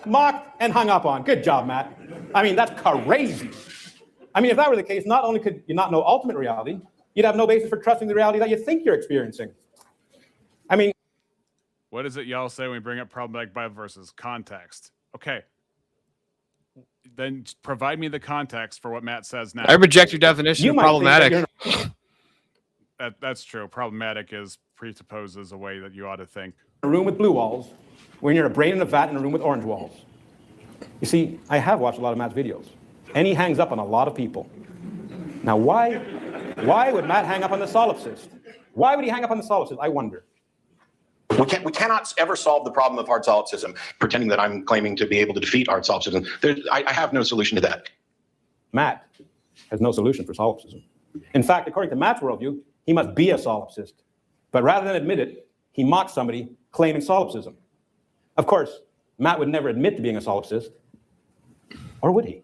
mocked, and hung up on. Good job, Matt. I mean, that's crazy. I mean, if that were the case, not only could you not know ultimate reality, you'd have no basis for trusting the reality that you think you're experiencing. I mean, what is it y'all say when we bring up problematic Bible verses? Context. Okay. Then provide me the context for what Matt says now. I reject your definition of problematic. That's true. Problematic presupposes a way that you ought to think. A room with blue walls, when you're a brain in a vat in a room with orange walls. You see, I have watched a lot of Matt's videos, and he hangs up on a lot of people. Now, why would Matt hang up on the solipsist? Why would he hang up on the solipsist? I wonder. We cannot ever solve the problem of hard solipsism, pretending that I'm claiming to be able to defeat hard solipsism. I have no solution to that. Matt has no solution for solipsism. In fact, according to Matt's worldview, he must be a solipsist. But rather than admit it, he mocks somebody claiming solipsism. Of course, Matt would never admit to being a solipsist, or would he?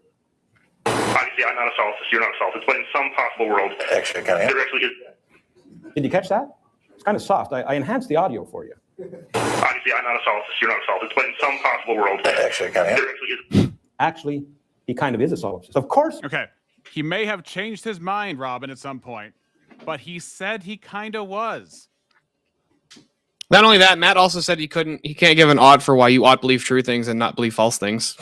Obviously, I'm not a solipsist. You're not a solipsist. But in some possible world, Actually, there actually is. Did you catch that? It's kind of soft. I enhanced the audio for you. Obviously, I'm not a solipsist. You're not a solipsist. But in some possible world, there actually is. Actually, he kind of is a solipsist. Of course. Okay. He may have changed his mind, Robin, at some point, but he said he kind of was. Not only that, Matt also said he can't give an odd for why you ought to believe true things and not believe false things.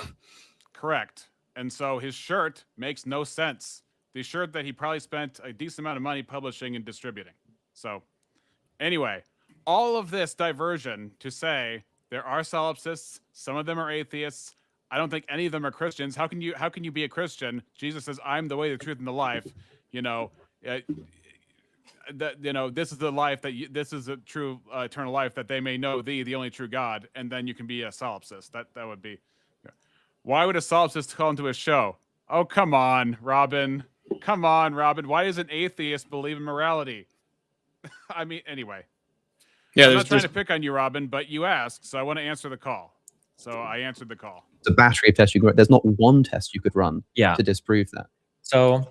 Correct. And so his shirt makes no sense. The shirt that he probably spent a decent amount of money publishing and distributing. So anyway, all of this diversion to say there are solipsists, some of them are atheists. I don't think any of them are Christians. How can you be a Christian? Jesus says, "I'm the way, the truth, and the life." This is the life this is a true eternal life, that they may know thee, the only true God, and then you can be a solipsist. That would be. Why would a solipsist call into a show? Oh, come on, Robin. Come on, Robin. Why does an atheist believe in morality? I mean, anyway. Yeah, I'm not trying to pick on you, Robin, but you asked, so I want to answer the call. So I answered the call. The battery of tests you could run. There's not one test you could run to disprove that. So,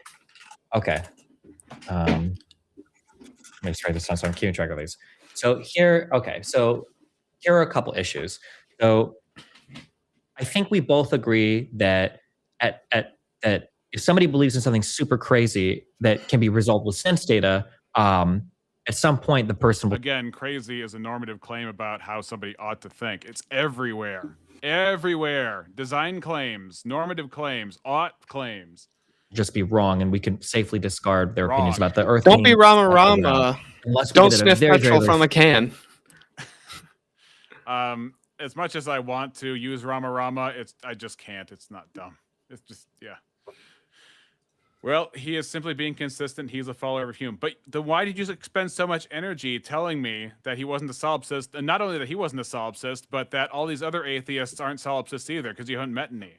okay. Let me just write this down so I'm keeping track of these. So here are a couple issues. So I think we both agree that that if somebody believes in something super crazy that can be resolved with sense data, at some point the person will... Again, crazy is a normative claim about how somebody ought to think. It's everywhere. Everywhere. Design claims, normative claims, ought claims. Just be wrong, and we can safely discard their opinions about the Earth. Don't be Rama. Don't sniff petrol from a can. As much as I want to use Rama, I just can't. It's not dumb. It's just, yeah. Well, he is simply being consistent. He's a follower of Hume. But then why did you expend so much energy telling me that he wasn't a solipsist? And not only that he wasn't a solipsist, but that all these other atheists aren't solipsists either, because you haven't met any.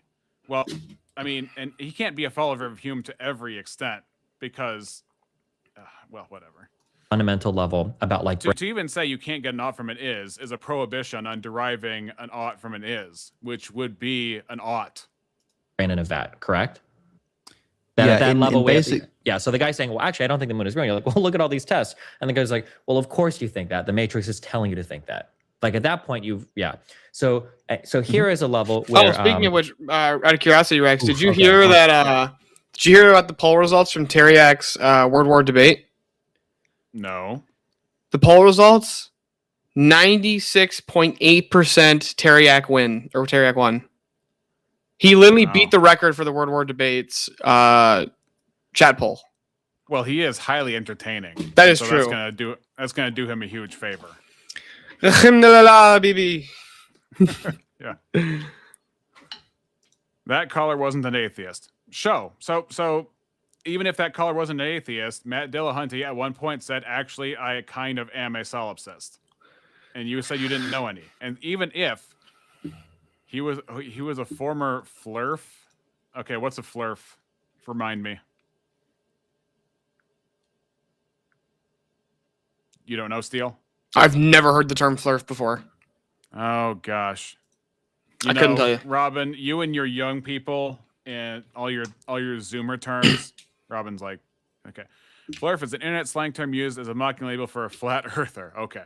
Well, I mean, and he can't be a follower of Hume to every extent because, well, whatever. Fundamental level about like... To even say you can't get an ought from an is a prohibition on deriving an ought from an is, which would be an ought. In a vat, correct? Then at that level, so the guy's saying, well, actually, I don't think the moon is real. You're like, well, look at all these tests. And the guy's like, well, of course you think that. The Matrix is telling you to think that. Like at that point, So here is a level where... speaking of which, out of curiosity, Rex, did you hear that? Did you hear about the poll results from Teriak's Word War debate? No. The poll results, 96.8% Teriak win, or Teriak won. He literally beat the record for the Word War debates chat poll. Well, he is highly entertaining. That is true. That's gonna do him a huge favor. Bibi. Yeah. That caller wasn't an atheist. So even if that caller wasn't an atheist, Matt Dillahunty at one point said, actually, I kind of am a solipsist. And you said you didn't know any. And even if he was a former flurf. Okay, what's a flurf? Remind me. You don't know, Steele? I've never heard the term flurf before. Oh gosh. I couldn't tell you. Robin, you and your young people and all your Zoomer terms. Robin's like, okay. Flurf is an internet slang term used as a mocking label for a flat earther. Okay.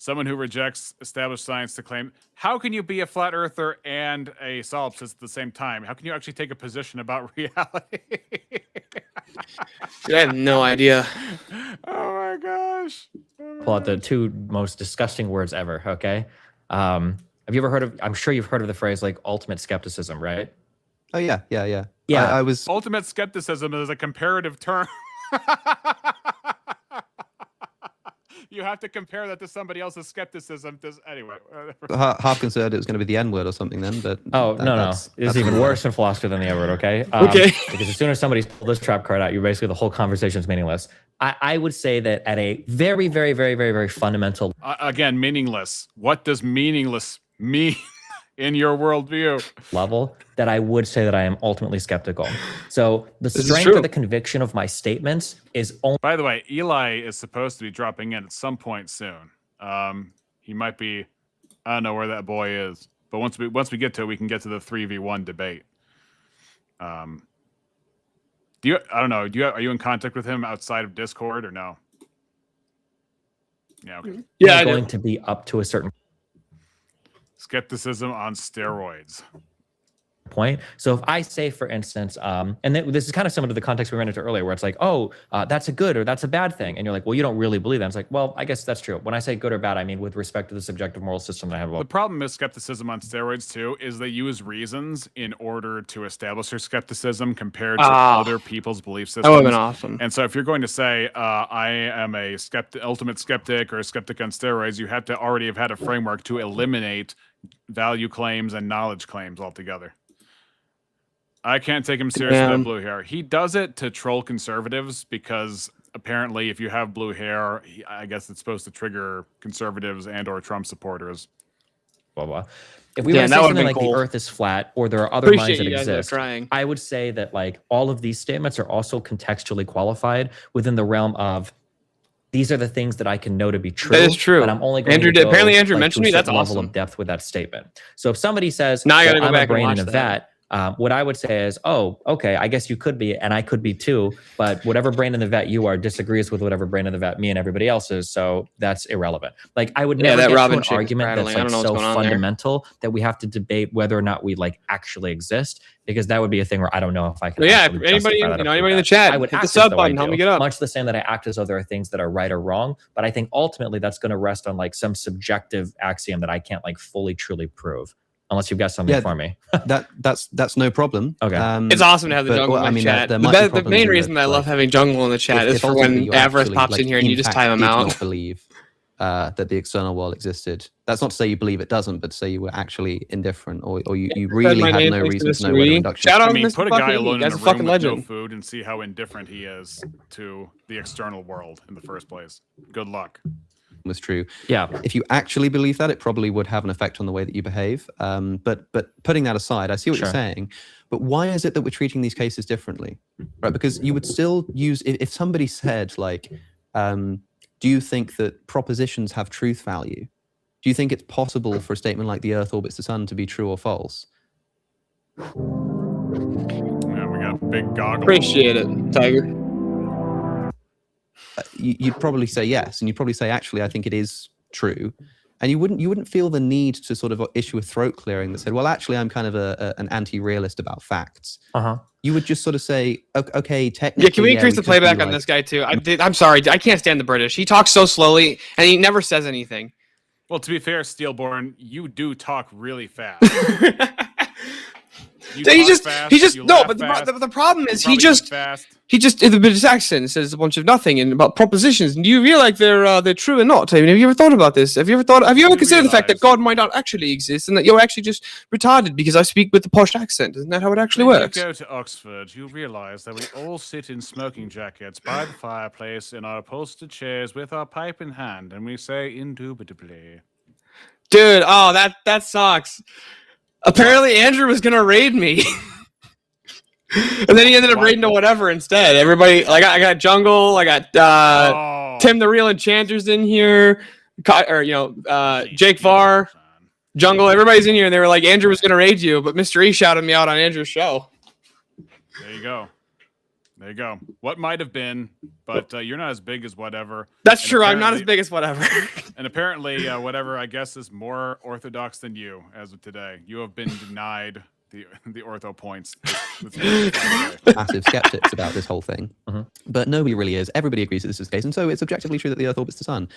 Someone who rejects established science to claim, how can you be a flat earther and a solipsist at the same time? How can you actually take a position about reality? I have no idea. Oh my gosh. Pull out the two most disgusting words ever. Okay. Have you ever heard of? I'm sure you've heard of the phrase like ultimate skepticism, right? Oh yeah. Yeah. I was. Ultimate skepticism is a comparative term. You have to compare that to somebody else's skepticism. Anyway. Half concerned it was going to be the N word or something then, but Oh, no. It's even worse in philosophy than the N word, okay? Okay. Because as soon as somebody's pulled this trap card out, basically the whole conversation is meaningless. I would say that at a very, very, very, very, very fundamental Again, meaningless. What does meaningless mean in your worldview? level, that I would say that I am ultimately skeptical. So the is strength true. or the conviction of my statements is only By the way, Eli is supposed to be dropping in at some point soon. He might be, I don't know where that boy is, but once we get to it, we can get to the 3v1 debate. I don't know. Are you in contact with him outside of Discord or no? Yeah, okay. Yeah, I going do. to be up to a certain Skepticism on steroids. point. So if I say, for instance, and this is kind of similar to the context we ran into earlier, where it's like, oh, that's a good or that's a bad thing. And you're like, well, you don't really believe that. It's like, well, I guess that's true. When I say good or bad, I mean with respect to the subjective moral system that I have The about. problem with skepticism on steroids too is they use reasons in order to establish their skepticism compared to other people's belief systems. That would have been awesome. And so if you're going to say, I am a ultimate skeptic or a skeptic on steroids, you have to already have had a framework to eliminate value claims and knowledge claims altogether. I can't take him seriously with blue hair. He does it to troll conservatives because apparently if you have blue hair, I guess it's supposed to trigger conservatives and or Trump supporters. Blah, blah. If we were to say something like the earth is flat or there are other minds that exist, I would say that like all of these statements are also contextually qualified within the realm of these are the things that I can know to be true. That is true. But I'm only going Andrew to go, apparently Andrew like, mentioned to a me. That's certain level awesome. of depth with that statement. So if somebody says, now I gotta well, go I'm back a brain and in watch a that. vat, what I would say is, oh, okay, I guess you could be, and I could be too, but whatever brain in the vat you are disagrees with whatever brain in the vat me and everybody else is, so that's irrelevant. Like, I would never that get Robin to an chick is argument that's prattling. I like don't know what's so going on there. fundamental that we have to debate whether or not we like actually exist, because that would be a thing where I don't know if I can. But yeah, actually anybody, justify that or anybody in the prove that. chat, I would hit the act as sub though button, I help do, me get up. much the same that I act as though there are things that are right or wrong, but I think ultimately that's going to rest on like some subjective axiom that I can't like fully truly prove. Unless you've got something for me. that's no problem. Okay. It's awesome to have the jungle in the chat. The main reason that I love having jungle in the chat is for when Avarice pops in here and you just time him out. Not believe that the external world existed. That's not to say you believe it doesn't, but to say you were actually indifferent, or you really had no reason to know whether induction. Shout out I mean, Mr. put a guy alone in a That's room fucking with no legend. food and see how indifferent he is to the external world in the first place. Good luck. Was true. Yeah. If you actually believe that, it probably would have an effect on the way that you behave. But putting that aside, I see what you're saying. But why is it that we're treating these cases differently? Right? Because you would still use if somebody said like, do you think that propositions have truth value? Do you think it's possible for a statement like the Earth orbits the sun to be true or false? Yeah, we got big goggles. Appreciate it, Tiger. You'd probably say yes, and you'd probably say, actually, I think it is true. And you wouldn't feel the need to sort of issue a throat clearing that said, well, actually, I'm kind of an anti-realist about facts. You would just sort of say, okay, technically. Yeah, can we increase the playback on this guy too? I'm sorry, I can't stand the British. He talks so slowly and he never says anything. Well, to be fair, Steelborn, you do talk really fast. He just no, but the problem is he just in the British accent says a bunch of nothing and about propositions. And do you realize they're true or not? I mean, have you ever thought about this? Have you ever considered the fact that God might not actually exist and that you're actually just retarded because I speak with the posh accent? Isn't that how it actually works? When you go to Oxford, you realize that we all sit in smoking jackets by the fireplace in our upholstered chairs with our pipe in hand, and we say indubitably. Dude, oh, that sucks. Apparently, Andrew was gonna raid me, and then he ended up raiding to whatever instead. Everybody, like, I got Jungle, I got Tim the Real Enchanter's in here, or Jake Varr, Jungle. Everybody's in here, and they were like, Andrew was gonna raid you, but Mr. E shouted me out on Andrew's show. There you go. There you go. What might have been, but you're not as big as whatever. That's And true. I'm not as apparently- big as whatever. And apparently, whatever, I guess, is more orthodox than you as of today. You have been denied the ortho points. Massive skeptics about this whole thing. But nobody really is. Everybody agrees that this is the case. And so it's objectively true that the Earth orbits the sun.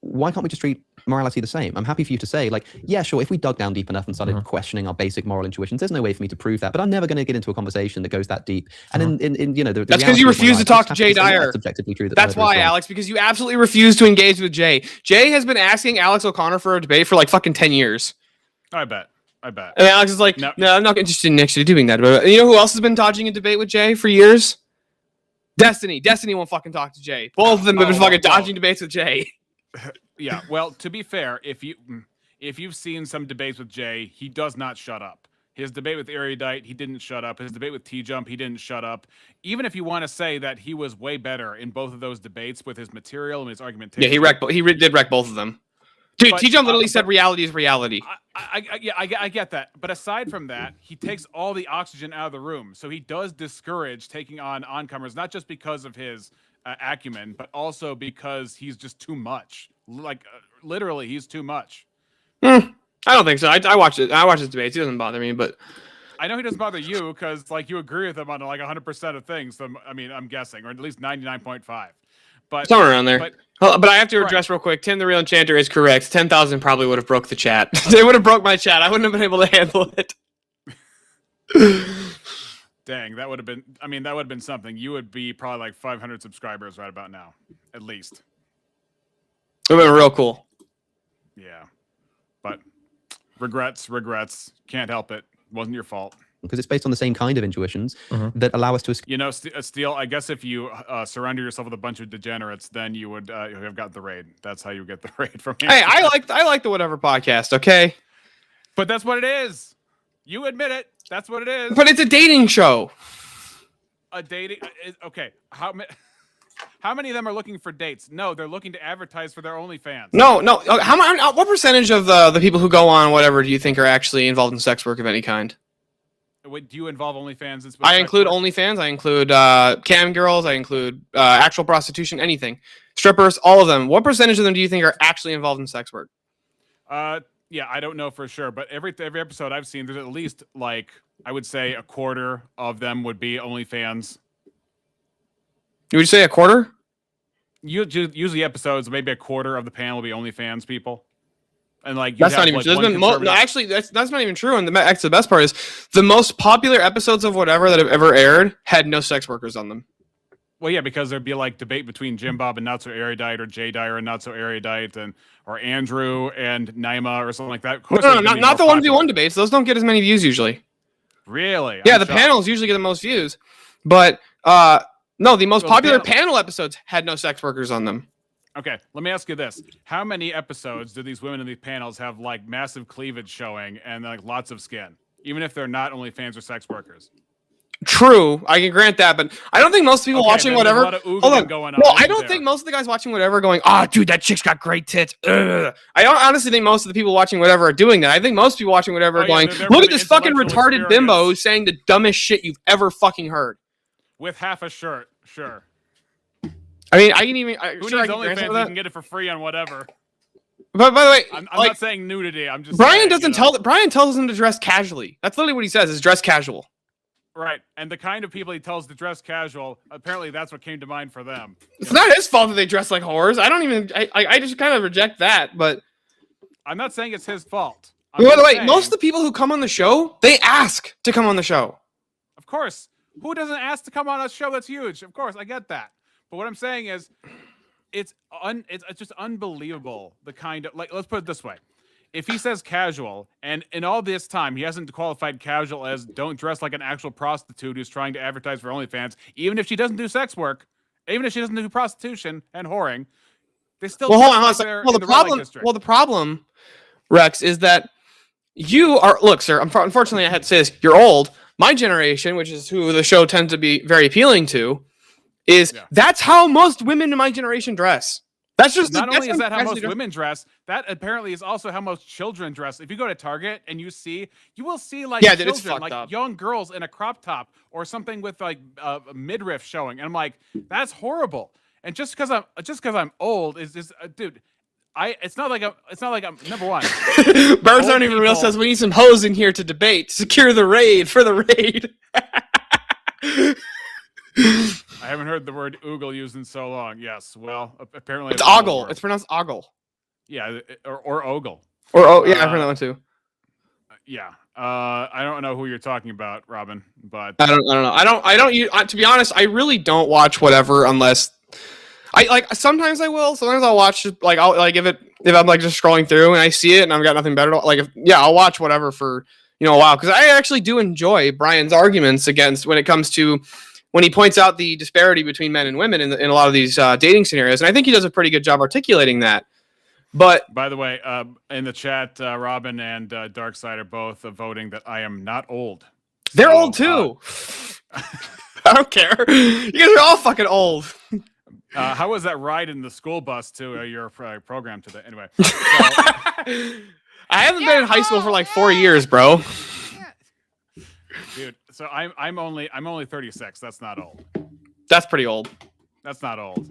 Why can't we just treat morality the same? I'm happy for you to say, like, yeah, sure, if we dug down deep enough and started questioning our basic moral intuitions, there's no way for me to prove that. But I'm never going to get into a conversation that goes that deep. And in you know, the That's because you reality of my refuse to life, talk I to just Jay have say, yeah, Dyer. it's objectively true that That's the murder is why, wrong. Alex, because you absolutely refuse to engage with Jay. Jay has been asking Alex O'Connor for a debate for like fucking 10 years. I bet. And Alex is like, No. no, I'm not interested in actually doing that. But you know who else has been dodging a debate with Jay for years? Destiny. Destiny won't fucking talk to Jay. Both of them have been fucking dodging debates with Jay. Yeah, well, to be fair, if you've seen some debates with Jay, he does not shut up. His debate with Erudite, he didn't shut up. His debate with T-Jump, he didn't shut up. Even if you want to say that he was way better in both of those debates with his material and his argumentation. Yeah, he did wreck both of them. Dude, But- T-Jump literally said reality is reality. I get that. But aside from that, he takes all the oxygen out of the room. So he does discourage taking on oncomers, not just because of his acumen, but also because he's just too much. Like, literally, he's too much. I don't think so. I watch it. I watch his debates. It doesn't bother me, but I know he doesn't bother you because, like, you agree with him on like 100% of things. So, I mean, I'm guessing, or at least 99.5. But somewhere around there. But I have to Right. address real quick. Tim, the real enchanter, is correct. 10,000 probably would have broke the chat. They would have broke my chat. I wouldn't have been able to handle it. Dang, that would have been. I mean, that would have been something. You would be probably like 500 subscribers right about now, at least. It would have been real cool. Yeah, but regrets. Can't help it. Wasn't your fault. Because it's based on the same kind of intuitions that allow us to escape. You know, Steele, I guess if you surrounded yourself with a bunch of degenerates, then you would have got the raid. That's how you get the raid from me. Hey, I like the Whatever podcast, okay? But that's what it is. You admit it. That's what it is. But it's a dating show. A dating. Okay. How many of them are looking for dates? No, they're looking to advertise for their OnlyFans. No. What percentage of the people who go on Whatever do you think are actually involved in sex work of any kind? Wait, do you involve OnlyFans? In I include OnlyFans. I include cam girls. I include actual prostitution. Anything, strippers, all of them. What percentage of them do you think are actually involved in sex work? Yeah, I don't know for sure, but every episode I've seen, there's at least like I would say a quarter of them would be OnlyFans. You would say a quarter? Usually episodes, maybe a quarter of the panel will be OnlyFans people. And like That's not even true. No, actually, that's not even true. And the best part is the most popular episodes of Whatever that have ever aired had no sex workers on them. Well, yeah, because there'd be like debate between Jim Bob and Not So Erudite, or Jay Dyer and Not So Erudite, or Andrew and Naima or something like that. Of course No, those are gonna be not the more 1v1 debates. Those don't get as many views usually. Really? Yeah, I'm the shocked. panels usually get the most views, but no, the most Well, popular panel- panel episodes had no sex workers on them. Okay, let me ask you this: how many episodes do these women in these panels have like massive cleavage showing and like lots of skin, even if they're not OnlyFans or sex workers? True, I can grant that, but I don't think most people Okay, watching then there's a Whatever. lot of oogling Hold on. going on Well, I right don't there. think most of the guys watching Whatever are going, "Ah, dude, that chick's got great tits." Ugh. I don't honestly think most of the people watching Whatever are doing that. I think most people watching Whatever Oh, are yeah, going, they're there "Look for at the this fucking intellectual retarded bimbo experience. who's saying the dumbest shit you've ever fucking heard." With half a shirt, sure. I mean, I can even Who sure I needs can grant OnlyFans? some You of that. can get it for free on Whatever. But by the way, I'm like, not saying nudity. I'm just Brian saying, doesn't you know. Brian tells him to dress casually. That's literally what he says: is dress casual. Right, and the kind of people he tells to dress casual, apparently that's what came to mind for them. It's not his fault that they dress like whores. I don't even. I just kind of reject that. But I'm not saying it's his fault. I'm by the just way, saying- most of the people who come on the show, they ask to come on the show. Of course. Who doesn't ask to come on a show that's huge? Of course, I get that. But what I'm saying is, it's just unbelievable the kind of, like, let's put it this way. If he says casual, and in all this time he hasn't qualified casual as don't dress like an actual prostitute who's trying to advertise for OnlyFans, even if she doesn't do sex work, even if she doesn't do prostitution and whoring, they still Well, hold on. dress like Hold on. they're Well, in the red light problem. district. Well, the problem, Rex, is that you are. Look, sir. Unfortunately, I had to say this. You're old. My generation, which is who the show tends to be very appealing to, is that's how most women in my generation dress. That's just not only is that how that's most just- women dress, that apparently is also how most children dress. If you go to Target and you will see like Yeah, dude, it's children, fucked like up. young girls in a crop top or something with like a midriff showing, and I'm like, that's horrible. And just because I'm old is dude. It's not like I'm number one. Birds Old aren't even real. people- Says we need some hoes in here to debate. Secure the raid for the raid. I haven't heard the word oogle used in so long. Yes, well, apparently It's an old ogle. word. It's pronounced ogle. Yeah, or ogle. Or yeah, I've heard that one too. Yeah. I don't know who you're talking about, Robin, but I don't know. I don't. To be honest, I really don't watch whatever unless I like. Sometimes I will. Sometimes I'll watch like I'll like if I'm like just scrolling through and I see it and I've got nothing better to like. I'll watch whatever for a while because I actually do enjoy Brian's arguments against when it comes to when he points out the disparity between men and women in a lot of these dating scenarios, and I think he does a pretty good job articulating that. But by the way, in the chat, Robin and Darkside are both voting that I am not old. they're old too. I don't care. You guys are all fucking old. How was that ride in the school bus to your program today? Anyway, I haven't been in high school for like 4 years, bro. dude. So I'm only 36. That's not old. That's pretty old. That's not old.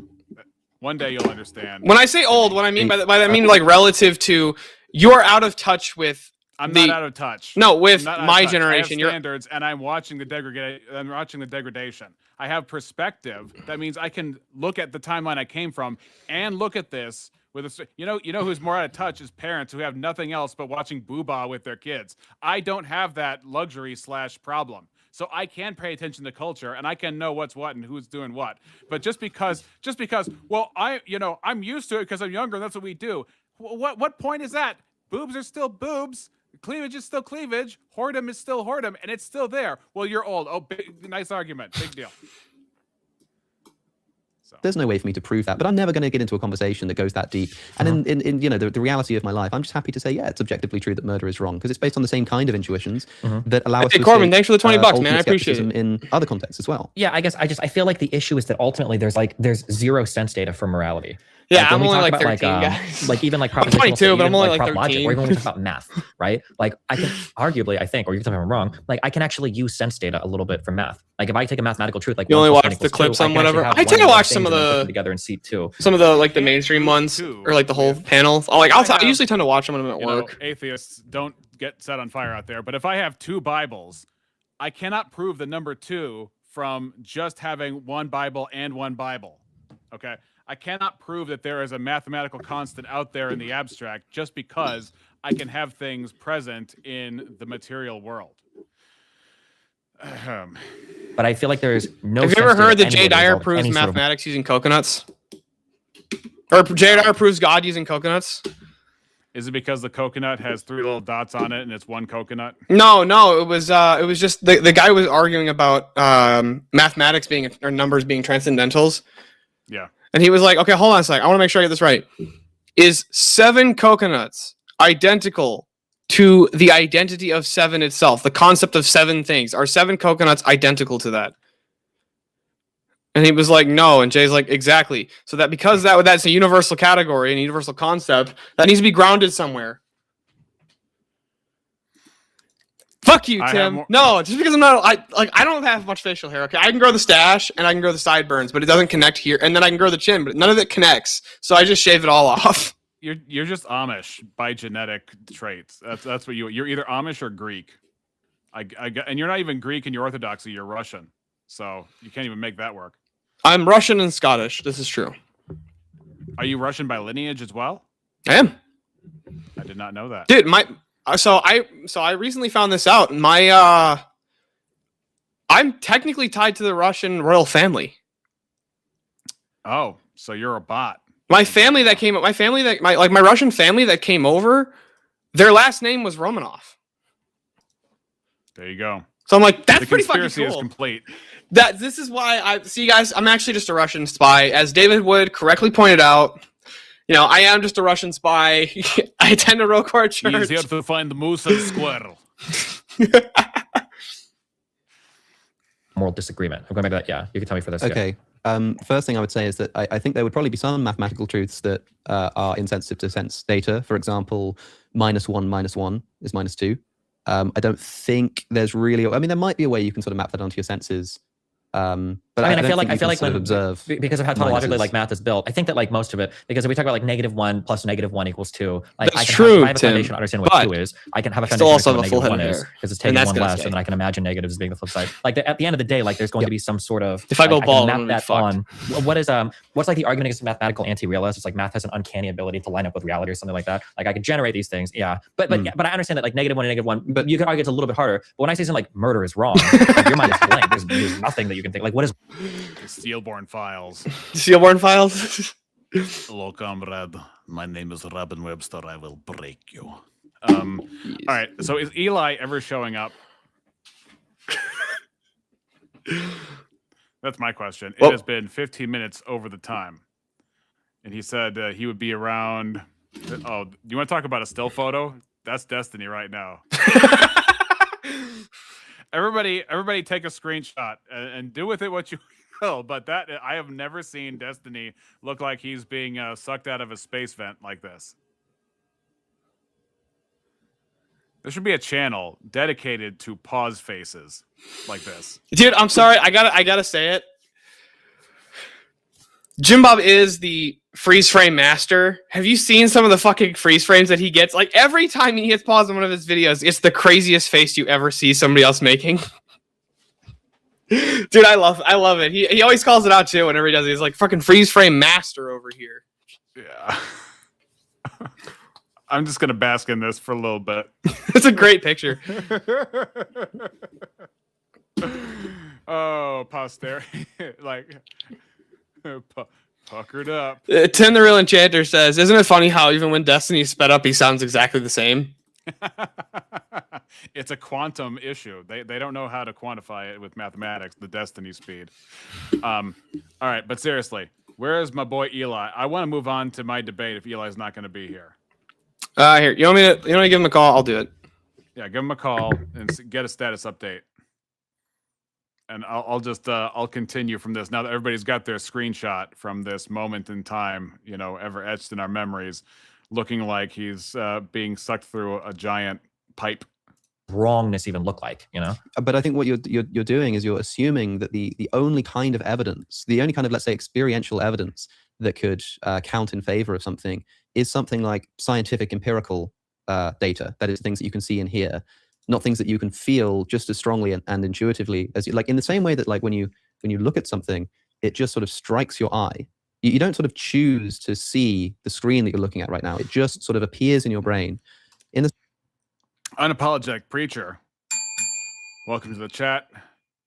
One day you'll understand. When I say old, what I mean by that, I mean like relative to you're out of touch with. I'm not out of touch. No, with I'm not out of my touch. generation, I you're have standards, and I'm watching the degradation. I have perspective. That means I can look at the timeline I came from and look at this with a. You know who's more out of touch is parents who have nothing else but watching Booba with their kids. I don't have that luxury / problem. So I can pay attention to culture and I can know what's what and who's doing what. But just because, well, I'm used to it because I'm younger. And that's what we do. What point is that? Boobs are still boobs. Cleavage is still cleavage. Whoredom is still whoredom, and it's still there. Well, you're old. Oh, nice argument. Big deal. There's no way for me to prove that, but I'm never going to get into a conversation that goes that deep. And in the reality of my life, I'm just happy to say, yeah, it's objectively true that murder is wrong because it's based on the same kind of intuitions that allow us to Corbin, escape, thanks for the $20, man. ultimate I appreciate skepticism it. in other contexts as well. Yeah, I guess I feel like the issue is that ultimately there's zero sense data for morality. Yeah, Like, when I'm we only talk like about, 13, guys. like even like I'm 22, but I'm only like prop logic, 13. or even when we talk about math, right? Like I can arguably, I think, or you can tell me if I'm wrong, like I can actually use sense data a little bit from math. Like if I take a mathematical truth, like You only 1 + 1 watch the = 2, clips on can actually whatever. have I tend one to of watch those some of things and then put the- them together and see 2. Some of the like the mainstream ones or like the whole panel. Oh, like I usually tend to watch them when I'm at work. Atheists don't get set on fire out there. But if I have 2 Bibles, I cannot prove the number 2 from just having one Bible and one Bible. Okay. I cannot prove that there is a mathematical constant out there in the abstract just because I can have things present in the material world. But I feel like there's no. Have you sense ever heard data that Jay anywhere Dyer result in proves any sort of- mathematics using coconuts? Or Jay Dyer proves God using coconuts? Is it because the coconut has 3 little dots on it and it's one coconut? No, it was just the guy was arguing about mathematics being or numbers being transcendentals. Yeah. And he was like, okay, hold on a sec. I want to make sure I get this right. Is 7 coconuts identical to the identity of 7 itself? The concept of 7 things. Are 7 coconuts identical to that? And he was like, no. And Jay's like, exactly. So that because that's a universal category and a universal concept, that needs to be grounded somewhere. Fuck you, Tim. No, just because I'm not, I don't have much facial hair. Okay, I can grow the stash and I can grow the sideburns, but it doesn't connect here. And then I can grow the chin, but none of it connects. So I just shave it all off. You're just Amish by genetic traits. That's what you're either Amish or Greek. And you're not even Greek in your orthodoxy. You're Russian, so you can't even make that work. I'm Russian and Scottish. This is true. Are you Russian by lineage as well? I am. I did not know that, dude. So I recently found this out. I'm technically tied to the Russian royal family. Oh, so you're a bot. My Russian family that came over, their last name was Romanov. There you go. So I'm like, that's the pretty fucking conspiracy cool. is complete. This is why I see, guys. I'm actually just a Russian spy, as David Wood correctly pointed out. I am just a Russian spy. I attend a Rokor church. He's here to find the moose and squirrel. moral disagreement. I'm going back to that. Yeah, you can tell me for this. yeah. Okay. First thing I would say is that I think there would probably be some mathematical truths that are insensitive to sense data. For example, -1 is -2. I don't think there's really. I mean, there might be a way you can sort of map that onto your senses. But I mean, I don't feel like think you can sort when of observe because of how tautologically minuses. like math is built, I think that like most of it, because if we talk about like -1 plus -1 equals 2, like That's I can true, if I have a Tim, foundation to understand what but 2 is, I can have a still foundation also to have a full understand head what of 1 is hair. because it's And taking that's 1 gonna less, stay. and then I can imagine negatives as being the flip side. Like at the end of the day, like there's going to be some sort of If I go like, bald, can I'm map gonna be that on what is what's like the argument against mathematical anti-realist? It's like math has an uncanny ability to line up with reality or something like that. Like I could generate these things, yeah. But I understand that like -1 and -1, but you could argue it's a little bit harder. But when I say something like murder is wrong, like, your mind is blank. There's nothing that you can think. Like what is Steelborn Files. Steelborn Files. Hello, comrade. My name is Robin Webster. I will break you. All right. So is Eli ever showing up? That's my question. It has been 15 minutes over the time. And he said he would be around. Oh, do you want to talk about a still photo? That's Destiny right now. Everybody take a screenshot and do with it what you will. But that I have never seen Destiny look like he's being sucked out of a space vent like this. There should be a channel dedicated to pause faces like this. Dude, I'm sorry. I gotta say it. Jim Bob is the freeze frame master. Have you seen some of the fucking freeze frames that he gets? Like every time he hits pause on one of his videos, it's the craziest face you ever see somebody else making. Dude, I love it. He always calls it out too whenever he does it. He's like fucking freeze frame master over here. Yeah. I'm just gonna bask in this for a little bit. It's a great picture. Oh, posterity. Like puckered up. Tim the Real Enchanter says, isn't it funny how even when Destiny's sped up, he sounds exactly the same? It's a quantum issue. They don't know how to quantify it with mathematics, the Destiny speed. All right, but seriously, where is my boy Eli? I want to move on to my debate if Eli's not going to be here. Here, you want me to give him a call? I'll do it. Yeah, give him a call and get a status update. And I'll continue from this now that everybody's got their screenshot from this moment in time, you know, ever etched in our memories, looking like he's being sucked through a giant pipe. wrongness even look like, you know? But I think what you're doing is you're assuming that the only kind of evidence, the only kind of, let's say, experiential evidence that could count in favor of something is something like scientific empirical data. That is things that you can see and hear, not things that you can feel just as strongly and intuitively as you, like in the same way that like when you look at something, it just sort of strikes your eye. You don't sort of choose to see the screen that you're looking at right now. It just sort of appears in your brain. In the Unapologetic Preacher, welcome to the chat.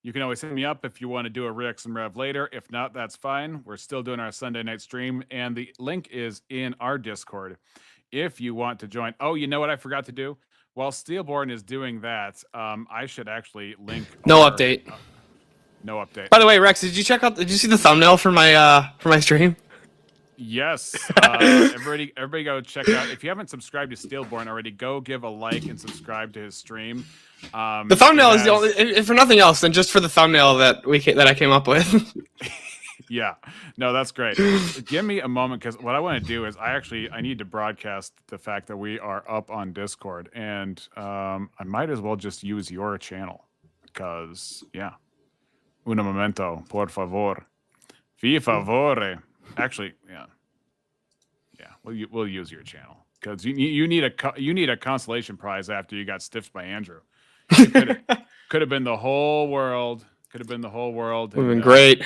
You can always hit me up if you want to do a Rex and Rev later. If not, that's fine. We're still doing our Sunday night stream, and the link is in our Discord if you want to join. Oh, you know what I forgot to do? While Steelborn is doing that, I should actually link. No update. No update. By the way, Rex, did you see the thumbnail for my stream? Yes. Everybody go check out. If you haven't subscribed to Steelborn already, go give a like and subscribe to his stream. The thumbnail is the only, if for nothing else than just for the thumbnail that I came up with. Yeah, no, that's great. Give me a moment, because what I want to do is I need to broadcast the fact that we are up on Discord, and I might as well just use your channel, because yeah, un momento, por favor, vi favore. Actually, yeah, we'll use your channel, because you need a consolation prize after you got stiffed by Andrew. Could have been the whole world. Could have been the whole world. Would have been great.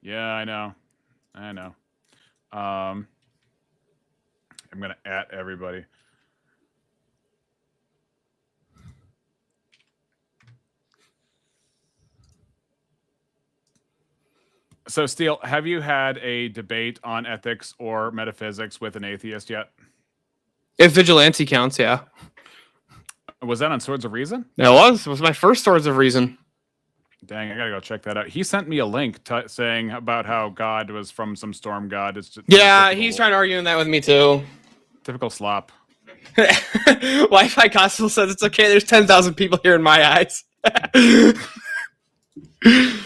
Yeah, I know. I'm gonna @ everybody. So, Steel, have you had a debate on ethics or metaphysics with an atheist yet? If vigilante counts, yeah. Was that on Swords of Reason? It was my first Swords of Reason. Dang, I gotta go check that out. He sent me a link saying about how God was from some storm god. It's just, yeah, he's trying to argue that with me too. Typical slop. Wi-Fi Gospel says it's okay. There's 10,000 people here in my eyes.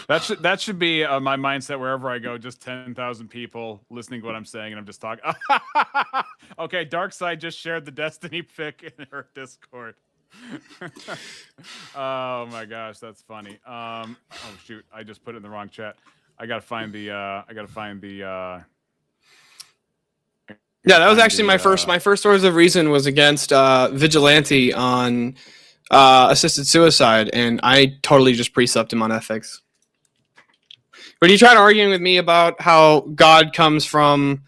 That should be my mindset wherever I go. Just 10,000 people listening to what I'm saying, and I'm just talking. Okay, Darkseid just shared the Destiny pic in her Discord. Oh my gosh, that's funny. Oh shoot, I just put it in the wrong chat. I gotta find the. Yeah, that was actually my first source of reason was against Vigilante on assisted suicide, and I totally just precepted him on ethics. When you tried arguing with me about how God comes from,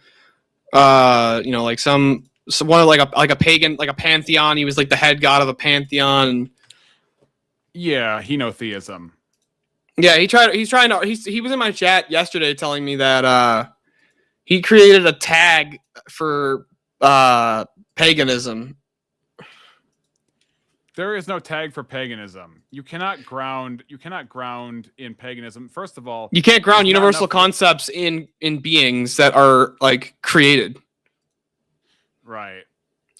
like one of like a pagan, like a pantheon, he was like the head god of a pantheon. Yeah, henotheism. Yeah, he was in my chat yesterday telling me that he created a tag for paganism. There is no tag for paganism. You cannot ground in paganism. First of all, you can't ground universal concepts in beings that are like created. Right.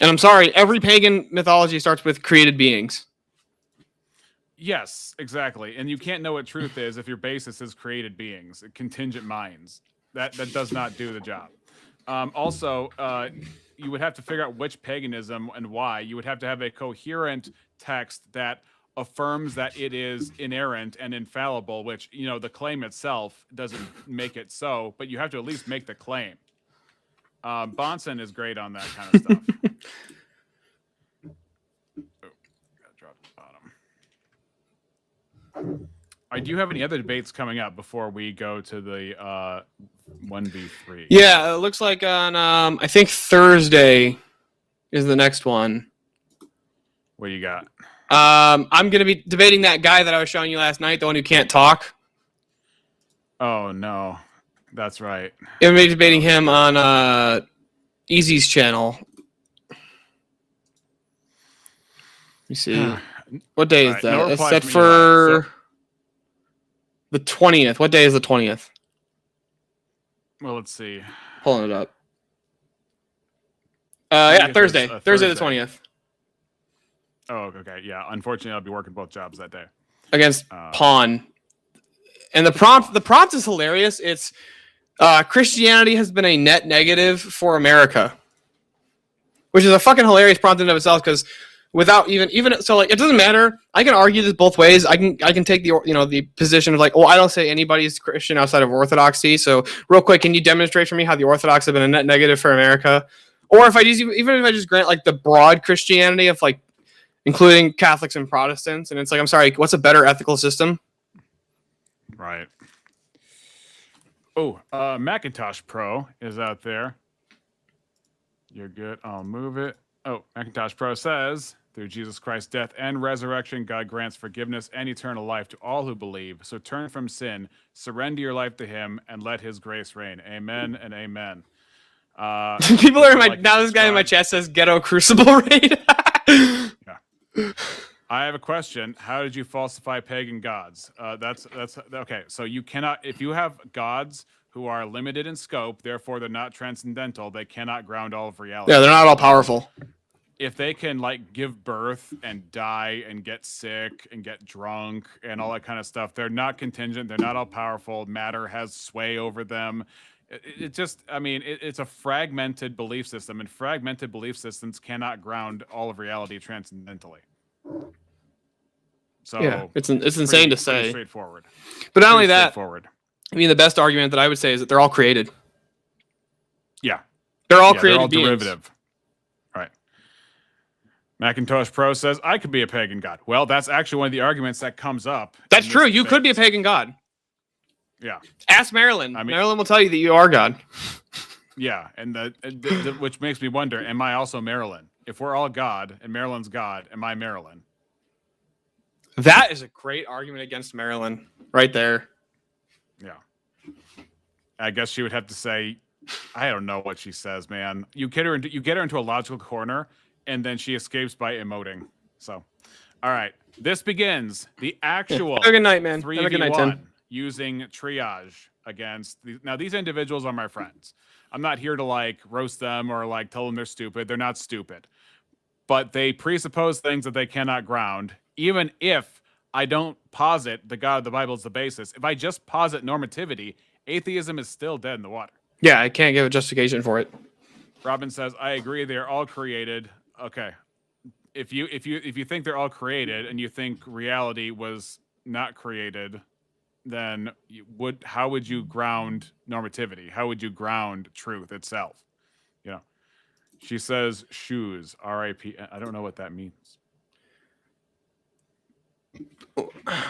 And I'm sorry, every pagan mythology starts with created beings. Yes, exactly. And you can't know what truth is if your basis is created beings, contingent minds. That does not do the job. Also, you would have to figure out which paganism and why. You would have to have a coherent text that affirms that it is inerrant and infallible, which, the claim itself doesn't make it so, but you have to at least make the claim. Bonson is great on that kind of stuff. Gotta drop the bottom. Do you have any other debates coming up before we go to the 1v3? Yeah, it looks like on I think Thursday is the next one. What do you got? I'm gonna be debating that guy that I was showing you last night, the one who can't talk. Oh no, that's right. I'm gonna be debating him on Easy's channel. Let me see. What day is that? It's set for the 20th. What day is the 20th? Well, let's see. Pulling it up. Yeah, Thursday. Thursday the 20th. Oh, okay. Yeah. Unfortunately, I'll be working both jobs that day. Against Pawn. And the prompt is hilarious. It's Christianity has been a net negative for America, which is a fucking hilarious prompt in and of itself, because without even so, like, it doesn't matter. I can argue this both ways. I can take the position of like, I don't say anybody's Christian outside of Orthodoxy. So real quick, can you demonstrate for me how the Orthodox have been a net negative for America? Or if I just grant like the broad Christianity of like including Catholics and Protestants, and it's like, I'm sorry, what's a better ethical system? Right. Oh, Macintosh Pro is out there. You're good. I'll move it. Oh, Macintosh Pro says, through Jesus Christ's death and resurrection, God grants forgiveness and eternal life to all who believe. So turn from sin, surrender your life to him, and let his grace reign. Amen and amen. People are now this guy in my chat says ghetto crucible raid. Yeah. I have a question. How did you falsify pagan gods? That's okay. So you cannot, if you have gods who are limited in scope, therefore they're not transcendental, they cannot ground all of reality. Yeah, they're not all powerful. If they can like give birth and die and get sick and get drunk and all that kind of stuff, they're not contingent. They're not all powerful. Matter has sway over them. It just, I mean, it's a fragmented belief system, and fragmented belief systems cannot ground all of reality transcendentally. So yeah, it's insane to say. Straightforward. But not only that, I mean, the best argument that I would say is that they're all created. Yeah, they're all created. They're all beings. derivative. Right. Macintosh Pro says I could be a pagan god. Well, that's actually one of the arguments that comes up. That's true. You could be a pagan god. Yeah. Ask Marilyn. Marilyn will tell you that you are God. Yeah, and which makes me wonder, am I also Marilyn? If we're all God and Marilyn's God, am I Marilyn? That is a great argument against Marilyn right there. Yeah. I guess she would have to say, I don't know what she says, man. You get her into a logical corner, and then she escapes by emoting. So, all right. This begins the actual Have a good night, man. 3v1. Have a good night, Tim. Using triage against now these individuals are my friends. I'm not here to like roast them or like tell them they're stupid. They're not stupid, but they presuppose things that they cannot ground, even if I don't posit the God of the Bible is the basis. If I just posit normativity, atheism is still dead in the water. Yeah, I can't give a justification for it. Robin says, I agree, they're all created. Okay. If you think they're all created and you think reality was not created, then how would you ground normativity? How would you ground truth itself? You know. She says shoes, R.I.P. I don't know what that means.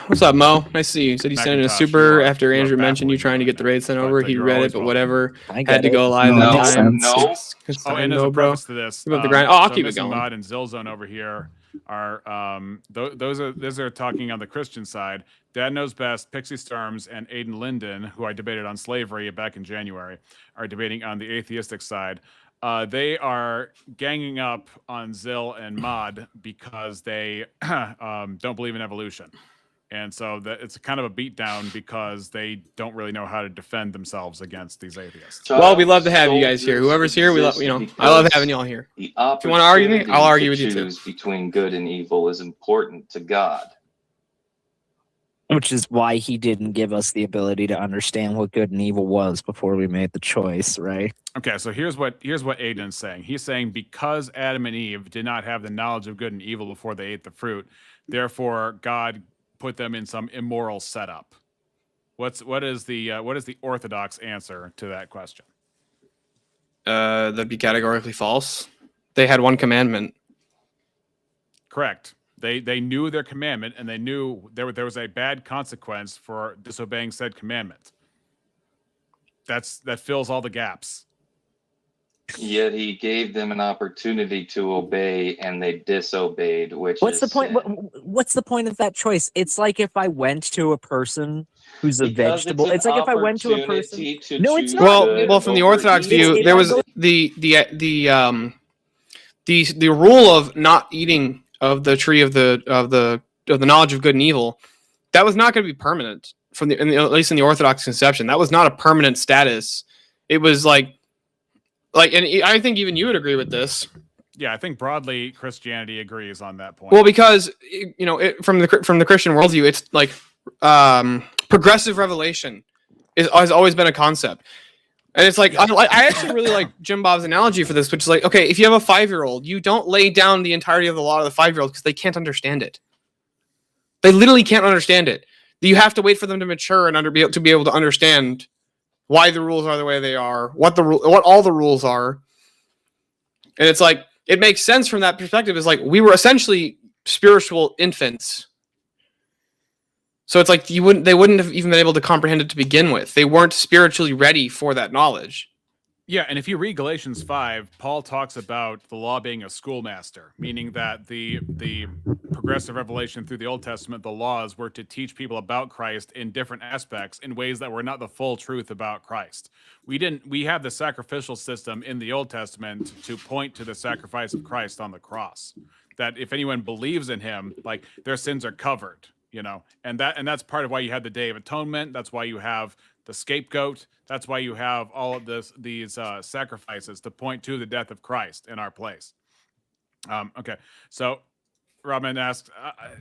What's up, Mo? Nice to see you. Said you sent in a Macintosh, super you are- after you are Andrew mentioned you baffling trying to get the raid sent over. He you're read always it, but welcome. whatever. I Had to get go it. live No, that time. no. Oh, and as a preface to this, Give up the grind. Oh, I'll so keep it Missing going. Mod and Zillzone over here are those are talking on the Christian side. Dad Knows Best, Pixie Storms, and Aiden Linden, who I debated on slavery back in January, are debating on the atheistic side. They are ganging up on Zill and Mod because they don't believe in evolution. And so it's kind of a beatdown because they don't really know how to defend themselves against these atheists. Well, we love to have you guys here. Whoever's here, we love. I love having y'all here. If you want to argue with me, I'll argue with you too. Between good and evil is important to God. Which is why he didn't give us the ability to understand what good and evil was before we made the choice, right? Okay, so here's what Aiden's saying. He's saying because Adam and Eve did not have the knowledge of good and evil before they ate the fruit, therefore God put them in some immoral setup. What is the orthodox answer to that question? That'd be categorically false. They had one commandment. Correct. They knew their commandment, and they knew there was a bad consequence for disobeying said commandment. That fills all the gaps. Yet he gave them an opportunity to obey, and they disobeyed. What's the point? What's the point of that choice? It's like if I went to a person who's a vegetable. It's like if I went to a person. No, it's not. Well, from the Orthodox view, there was the rule of not eating of the tree of the knowledge of good and evil. That was not going to be permanent at least in the Orthodox conception. That was not a permanent status. It was like, and I think even you would agree with this. Yeah, I think broadly Christianity agrees on that point. Well, because from the Christian worldview, it's like progressive revelation has always been a concept, and it's like I actually really like Jim Bob's analogy for this, which is like, okay, if you have a 5-year-old, you don't lay down the entirety of the law to the 5-year-old because they can't understand it. They literally can't understand it. You have to wait for them to mature and be able to understand why the rules are the way they are, what all the rules are. And it's like, it makes sense from that perspective. It's like, we were essentially spiritual infants. So it's like, they wouldn't have even been able to comprehend it to begin with. They weren't spiritually ready for that knowledge. Yeah, and if you read Galatians 5, Paul talks about the law being a schoolmaster, meaning that the progressive revelation through the Old Testament, the laws were to teach people about Christ in different aspects in ways that were not the full truth about Christ. We have the sacrificial system in the Old Testament to point to the sacrifice of Christ on the cross. That if anyone believes in him, like their sins are covered, and that's part of why you have the Day of Atonement. That's why you have the scapegoat. That's why you have all of these sacrifices to point to the death of Christ in our place. Okay, so Robin asked,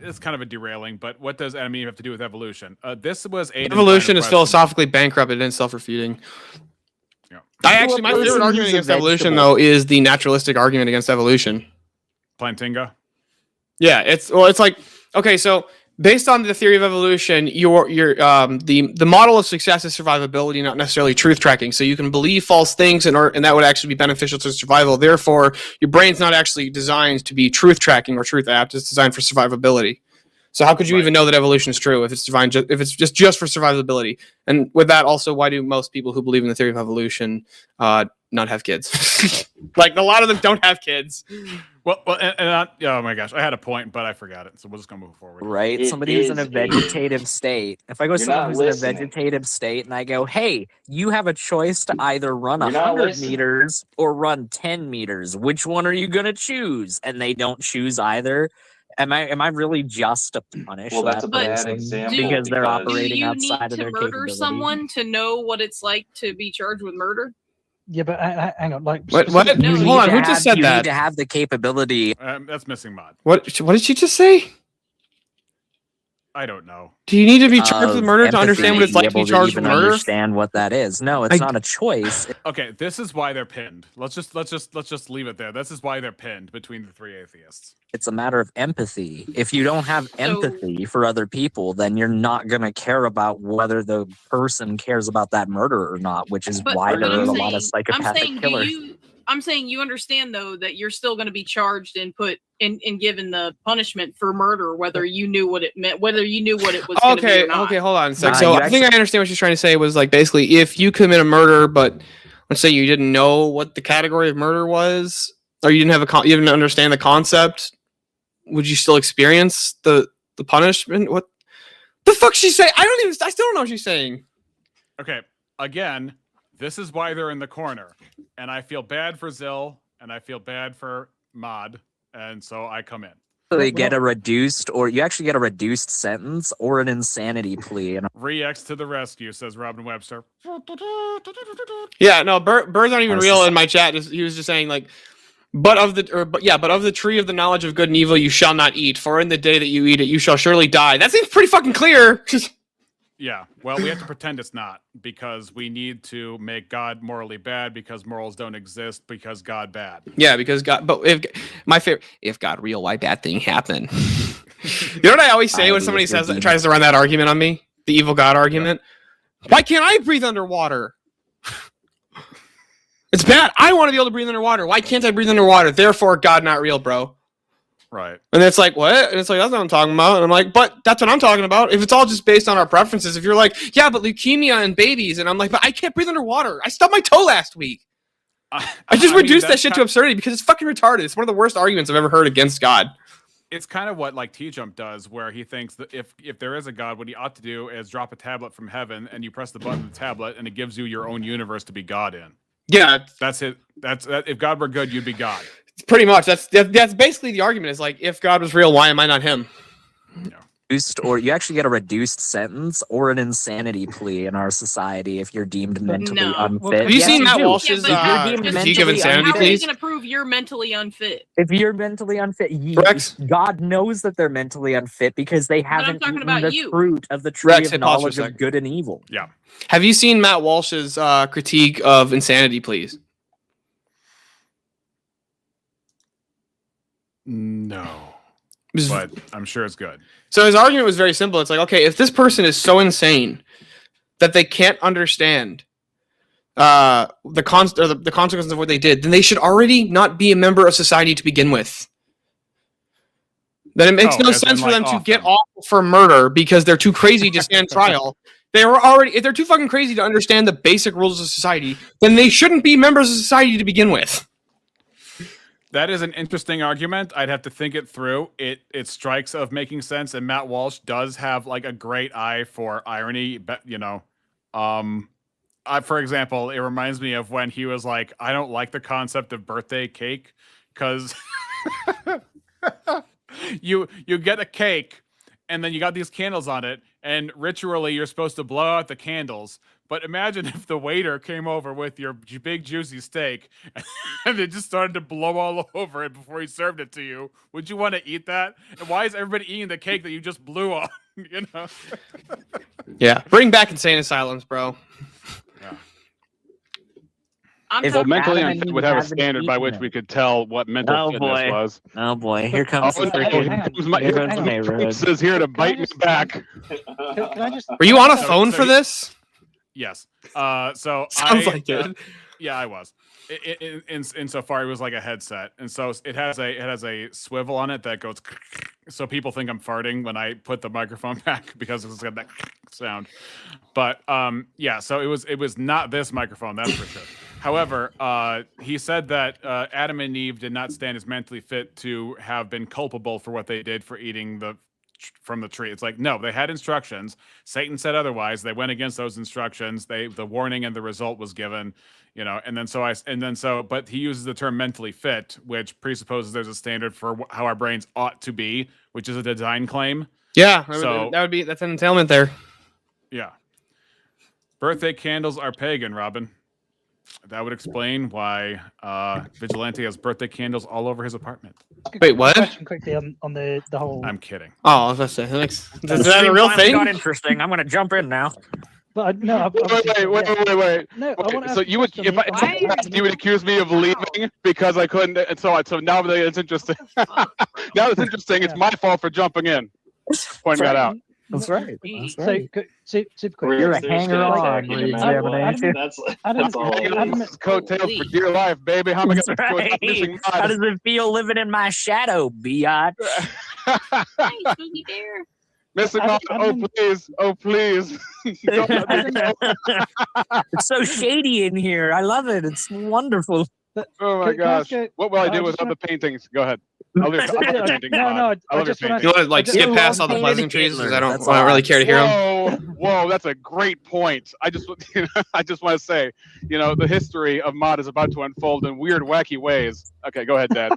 it's kind of a derailing, but what does Adam and Eve have to do with evolution? This was evolution is philosophically bankrupt and self-refuting. Yeah. My favorite argument against evolution, though, is the naturalistic argument against evolution. Plantinga? Yeah, it's like, okay, so based on the theory of evolution, the model of success is survivability, not necessarily truth tracking. So you can believe false things, and that would actually be beneficial to survival. Therefore, your brain's not actually designed to be truth tracking or truth apt. It's designed for survivability. So how could you even know that evolution is true if it's just for survivability? And with that, also, why do most people who believe in the theory of evolution not have kids? Like a lot of them don't have kids. Well, oh my gosh, I had a point, but I forgot it. So we're just gonna move forward. Right? Somebody who's in a vegetative state. If I go to someone who's in a vegetative state and I go, hey, you have a choice to either run 100 meters or run 10 meters. Which one are you gonna choose? And they don't choose either. Am I really just to punish that's a bad person example because they're operating outside of their Do you need to murder someone to know what it's like to be charged with murder? Yeah, but hang on. Like, what? Hold on. Who just said you that? You need to have the capability. That's Missing Mod. What did she just say? I don't know. Do you need to be charged with murder to understand what it's like to be charged with murder? Understand what that is? No, it's not a choice. Okay, this is why they're pinned. Let's just leave it there. This is why they're pinned between the three atheists. It's a matter of empathy. If you don't have empathy for other people, then you're not going to care about whether the person cares about that murder or not, which is why there are a lot of psychopathic killers. I'm saying you understand though that you're still going to be charged and put and given the punishment for murder, whether you knew what it meant, whether you knew what it was. Okay, okay, hold on a sec. So I think I understand what she's trying to say was like basically if you commit a murder, but let's say you didn't know what the category of murder was, or you didn't have you didn't understand the concept, would you still experience the punishment? What the fuck she say? I still don't know what she's saying. Okay, again, this is why they're in the corner, and I feel bad for Zill, and I feel bad for Mod, and so I come in. They get a reduced, or you actually get a reduced sentence or an insanity plea. And Re-X to the rescue, says Robin Webster. Yeah, no, Bird's not even real in my chat. He was just saying like, but of the tree of the knowledge of good and evil you shall not eat, for in the day that you eat it you shall surely die. That seems pretty fucking clear. Yeah, well, we have to pretend it's not, because we need to make God morally bad, because morals don't exist, because God bad. Yeah, because God. But if God real, why bad thing happen? You know what I always say when somebody tries to run that argument on me, the evil God argument. Why can't I breathe underwater? It's bad. I want to be able to breathe underwater. Why can't I breathe underwater? Therefore, God not real, bro. Right. And it's like, what? And it's like, that's not what I'm talking about. And I'm like, but that's what I'm talking about. If it's all just based on our preferences, if you're like, yeah, but leukemia and babies, and I'm like, but I can't breathe underwater. I stubbed my toe last week. I just reduced that shit to absurdity because it's fucking retarded. It's one of the worst arguments I've ever heard against God. It's kind of what like T-Jump does, where he thinks that if there is a God, what he ought to do is drop a tablet from heaven, and you press the button of the tablet, and it gives you your own universe to be God in. Yeah, that's it. That's if God were good, you'd be God. Pretty much. That's basically the argument. Is like, if God was real, why am I not him? Or you actually get a reduced sentence or an insanity plea in our society if you're deemed mentally unfit. Have you seen Matt Walsh's critique of insanity pleas? How are you going to prove you're mentally unfit? If you're mentally unfit, God knows that they're mentally unfit because they haven't eaten the fruit of the tree of knowledge of good and evil. Yeah. Have you seen Matt Walsh's critique of insanity pleas? No. But I'm sure it's good. So his argument was very simple. It's like, okay, if this person is so insane that they can't understand the consequences of what they did, then they should already not be a member of society to begin with. Then it makes no sense for them to get off for murder because they're too crazy to stand trial. If they're too fucking crazy to understand the basic rules of society, then they shouldn't be members of society to begin with. That is an interesting argument. I'd have to think it through. It strikes of making sense, and Matt Walsh does have like a great eye for irony. But you know, for example, it reminds me of when he was like, "I don't like the concept of birthday cake because you get a cake, and then you got these candles on it, and ritually you're supposed to blow out the candles." But imagine if the waiter came over with your big juicy steak and they just started to blow all over it before he served it to you. Would you want to eat that? And why is everybody eating the cake that you just blew on? You know? Yeah. Bring back insane asylums, bro. Yeah. Well, mentally unfit would have a standard by which we could tell what mental fitness was. Oh boy, here comes the freaking says here to bite me back. Were you on a phone for this? Yes. So sounds like it. Yeah, I was. Insofar, it was like a headset, and so it has a swivel on it that goes. So people think I'm farting when I put the microphone back because it's got that sound. But yeah, so it was not this microphone, that's for sure. However, he said that Adam and Eve did not stand as mentally fit to have been culpable for what they did for eating from the tree. It's like, no, they had instructions. Satan said otherwise. They went against those instructions. The warning and the result was given, you know, but he uses the term mentally fit, which presupposes there's a standard for how our brains ought to be, which is a design claim. Yeah. So that's an entailment there. Yeah. Birthday candles are pagan, Robin. That would explain why Vigilante has birthday candles all over his apartment. Wait, what? Question quickly on the whole. I'm kidding. Oh, I was about to say, is The that a stream real finally thing? got interesting. I'm gonna jump in now. But no, Wait. No, I want to. So you would, if I you would accuse me of leaving because I couldn't, and so on. So now that it's interesting. Now it's interesting. It's my fault for jumping in. Pointing that out. That's right. That's right. So, super quick. You're a hanger-on re-examination. That's all. Coattails for dear life, baby. How am I going to That's right. missing How mine? does it feel living in my shadow, biatch? Missing mine. Oh please, oh please. Don't let me go. It's so shady in here. I love it. It's wonderful. Oh my gosh. What will I do without the paintings? Go ahead. I love your paintings. No, no, I love your paintings. You want to like skip past all the pleasantries because I don't really care to hear them. Whoa, that's a great point. I just want to say, the history of mod is about to unfold in weird, wacky ways. Okay, go ahead, Dad.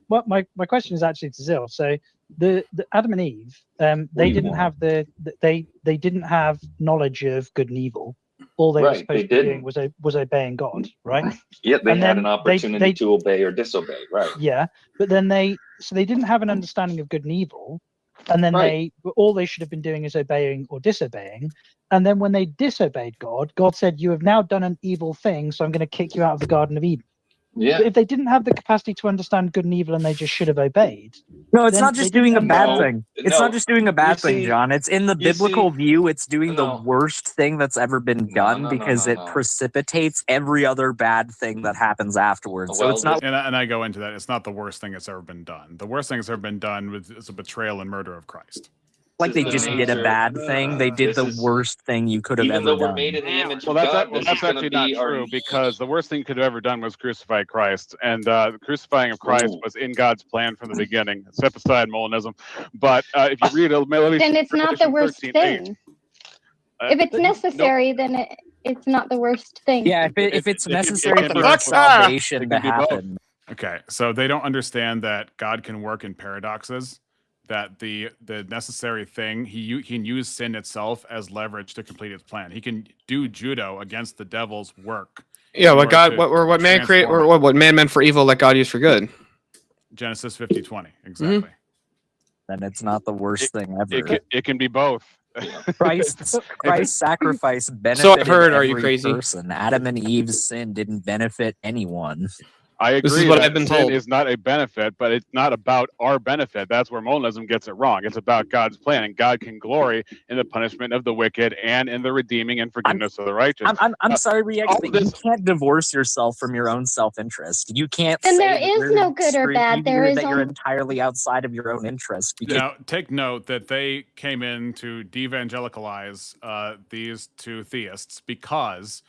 Well, my question is actually to Zil. So the Adam and Eve, they didn't have they didn't have knowledge of good and evil. All they were supposed to be doing was obeying God, right? Yeah, they And had then an opportunity to obey or disobey, right? Yeah, but then they didn't have an understanding of good and evil, and then all they should have been doing is obeying or disobeying. And then when they disobeyed God, God said, "You have now done an evil thing, so I'm going to kick you out of the Garden of Eden." Yeah. But if they didn't have the capacity to understand good and evil and they just should have obeyed. No, it's then not they just didn't doing a have- bad thing. It's not just doing a bad thing, see- John. It's in the you biblical see- view, it's doing the worst thing that's ever been done because it precipitates every other bad thing that happens afterwards. So it's not. And I go into that. It's not the worst thing that's ever been done. The worst thing that's ever been done is a betrayal and murder of Christ. Like they just did a bad thing. They did the worst thing you could have Even ever though we're done. made in the image Well, of that's, God, this that's is gonna actually not be our true because the worst thing you could have ever done was crucify Christ. And the crucifying of Christ was in God's plan from the beginning. Step aside Molinism. But if you read then it's not the worst 13:8, thing. If it's necessary, then it's not the worst thing. Yeah, if it's necessary it for can be salvation It to can be both. happen. Okay, so they don't understand that God can work in paradoxes. That the necessary thing he can use sin itself as leverage to complete his plan. He can do judo against the devil's work. Yeah, in what order God, to what man create, transform or it. what man meant for evil, let God use for good. Genesis 50:20, exactly. Then it's not the worst thing ever. It can be both. Christ's sacrifice benefited So I've heard, are you every crazy? person. Adam and Eve's sin didn't benefit anyone. I agree. This is what that I've been sin told. is not a benefit, but it's not about our benefit. That's where Molinism gets it wrong. It's about God's plan, and God can glory in the punishment of the wicked and in the redeeming and forgiveness of the righteous. I'm sorry, Rex, all but this- you can't divorce yourself from your own self-interest. You can't. Then say there that is you're no good or bad. There is that you're only- entirely outside of your own interest. Because Now, take note that they came in to devangelicalize these two theists because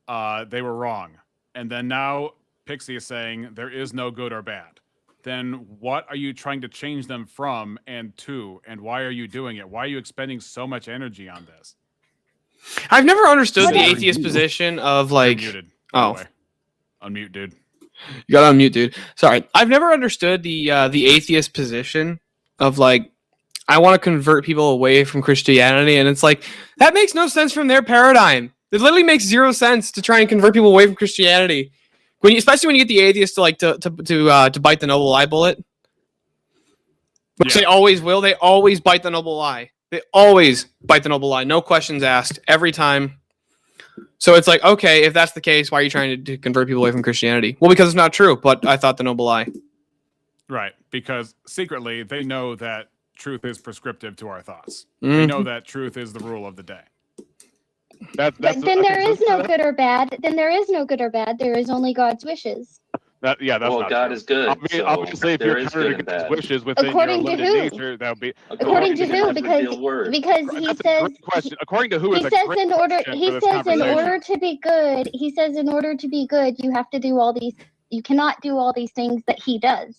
they were wrong. And then now Pixie is saying there is no good or bad. Then what are you trying to change them from and to? And why are you doing it? Why are you expending so much energy on this? I've never understood What the are atheist you? position of like. You're muted, by the Oh, way. Unmute, dude. you got to unmute, dude. Sorry, I've never understood the atheist position of like, I want to convert people away from Christianity, and it's like that makes no sense from their paradigm. It literally makes zero sense to try and convert people away from Christianity. Especially when you get the atheists to bite the noble lie bullet, which they always will. They always bite the noble lie. They always bite the noble lie. No questions asked every time. So it's like, okay, if that's the case, why are you trying to convert people away from Christianity? Well, because it's not true. But I thought the noble lie. Right, because secretly they know that truth is prescriptive to our thoughts. They know that truth is the rule of the day. But then there is no good or bad. Then there is no good or bad. There is only God's wishes. That's Well, not God true. is good, so Obviously, if there you're is trying to good and get His bad. wishes within According your to limited who? nature, that would be According to who? God's revealed word. Because he That's a says great question. According to who he is a says great in order question he for this says in conversation. order to be good. He says in order to be good, you have to do all these. You cannot do all these things that he does.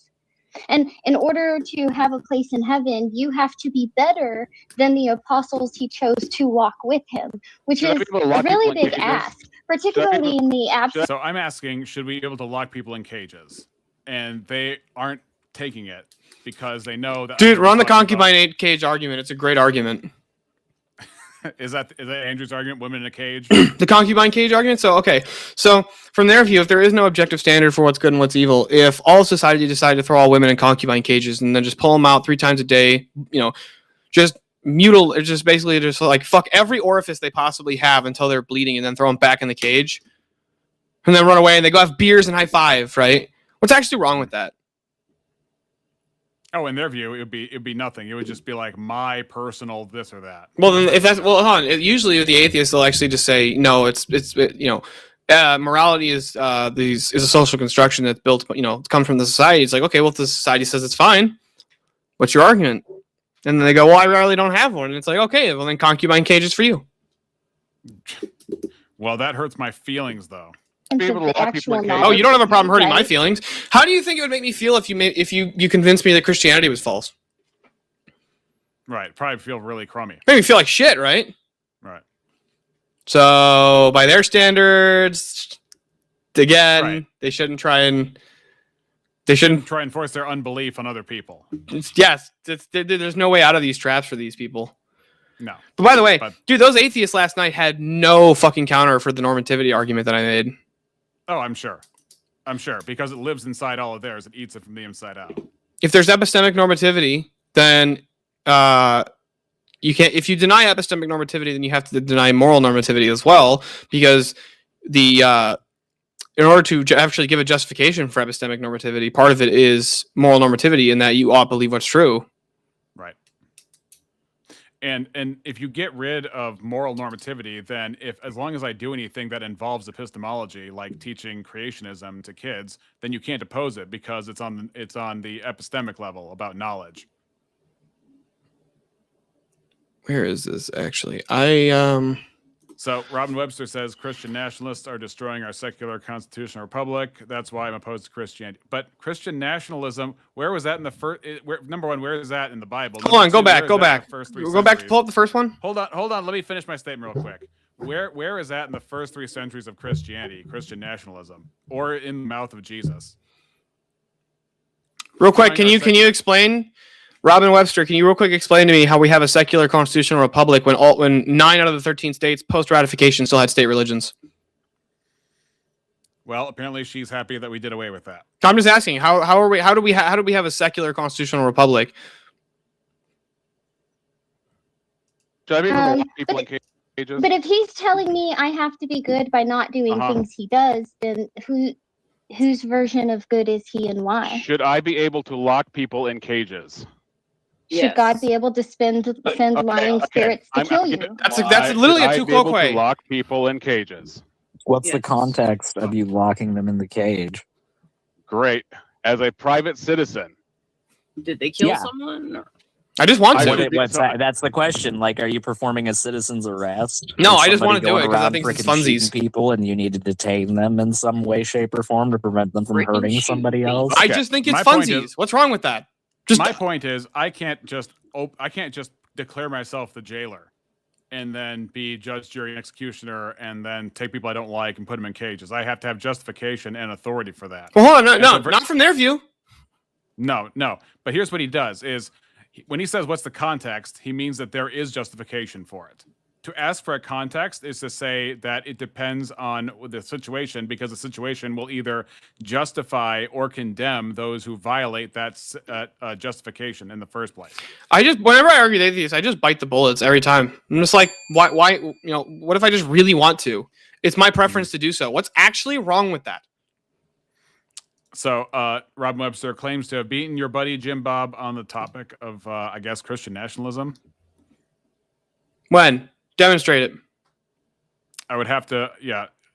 And in order to have a place in heaven, you have to be better than the apostles he chose to walk with him, which Should I is be able to a lock really people in big cages? ask, particularly in the absence. So I'm asking, should we be able to lock people in cages? And they aren't taking it because they know that. Dude, run the concubine 8 cage argument. It's a great argument. Is that Andrew's argument? Women in a cage? The concubine cage argument. So so from their view, if there is no objective standard for what's good and what's evil, if all of society decided to throw all women in concubine cages and then just pull them out 3 times a day, just mutilate, just basically just like fuck every orifice they possibly have until they're bleeding, and then throw them back in the cage, and then run away and they go have beers and high five, right? What's actually wrong with that? Oh, in their view, it'd be nothing. It would just be like my personal this or that. Well, then if that's hold on. Usually with the atheists, they'll actually just say no. Morality is a social construction that's built. It comes from the society. It's like, okay, well, if the society says it's fine, what's your argument? And then they go, well, I really don't have one. And it's like, okay, well then concubine cages for you. Well, that hurts my feelings, though. Instead of the actual knowledge Oh, you don't have a problem hurting my right? feelings. How do you think it would make me feel if you convinced me that Christianity was false? Right. Probably feel really crummy. Made me feel like shit, right? Right. So by their standards, again, Right. they shouldn't try and try and force their unbelief on other people. Yes, there's no way out of these traps for these people. No. But by the way, dude, those atheists last night had no fucking counter for the normativity argument that I made. Oh, I'm sure, because it lives inside all of theirs. It eats it from the inside out. If there's epistemic normativity, then you can't. If you deny epistemic normativity, then you have to deny moral normativity as well, because in order to actually give a justification for epistemic normativity, part of it is moral normativity, in that you ought to believe what's true. Right. And if you get rid of moral normativity, then as long as I do anything that involves epistemology, like teaching creationism to kids, then you can't oppose it because it's on the epistemic level about knowledge. Where is this actually? So Robin Webster says Christian nationalists are destroying our secular constitutional republic. That's why I'm opposed to Christianity. But Christian nationalism, where was that in the first? Number one, where is that in the Bible? Hold on, go back. Go back. Pull up the first one. Hold on. Let me finish my statement real quick. Where is that in the first 3 centuries of Christianity, Christian nationalism, or in the mouth of Jesus? Real quick, can you explain, Robin Webster? Can you real quick explain to me how we have a secular constitutional republic when 9 out of the 13 states post ratification still had state religions? Well, apparently she's happy that we did away with that. I'm just asking, how do we have a secular constitutional republic? Should I be able to lock people in cages? But if he's telling me I have to be good by not doing things he does, then whose version of good is he and why? Should I be able to lock people in cages? Should God be able to send lying spirits to kill you? That's literally a two-quote. Lock people in cages. What's the context of you locking them in the cage? Great. As a private citizen. Did they kill someone? Or? I just want to. That's the question. Like, are you performing a citizen's arrest? No, I just want to do it because I think it's funsies. People, and you need to detain them in some way, shape, or form to prevent them from hurting somebody else. I just think it's funsies. What's wrong with that? My point is, I can't just declare myself the jailer, and then be judge, jury, and executioner, and then take people I don't like and put them in cages. I have to have justification and authority for that. Well, hold on, not from their view. No. But here's what he does: is when he says what's the context, he means that there is justification for it. To ask for a context is to say that it depends on the situation, because the situation will either justify or condemn those who violate that justification in the first place. Whenever I argue with atheists, I just bite the bullets every time. I'm just like, why? What if I just really want to? It's my preference to do so. What's actually wrong with that? So, Robin Webster claims to have beaten your buddy Jim Bob on the topic of, I guess, Christian nationalism. When? Demonstrate it. I would have to,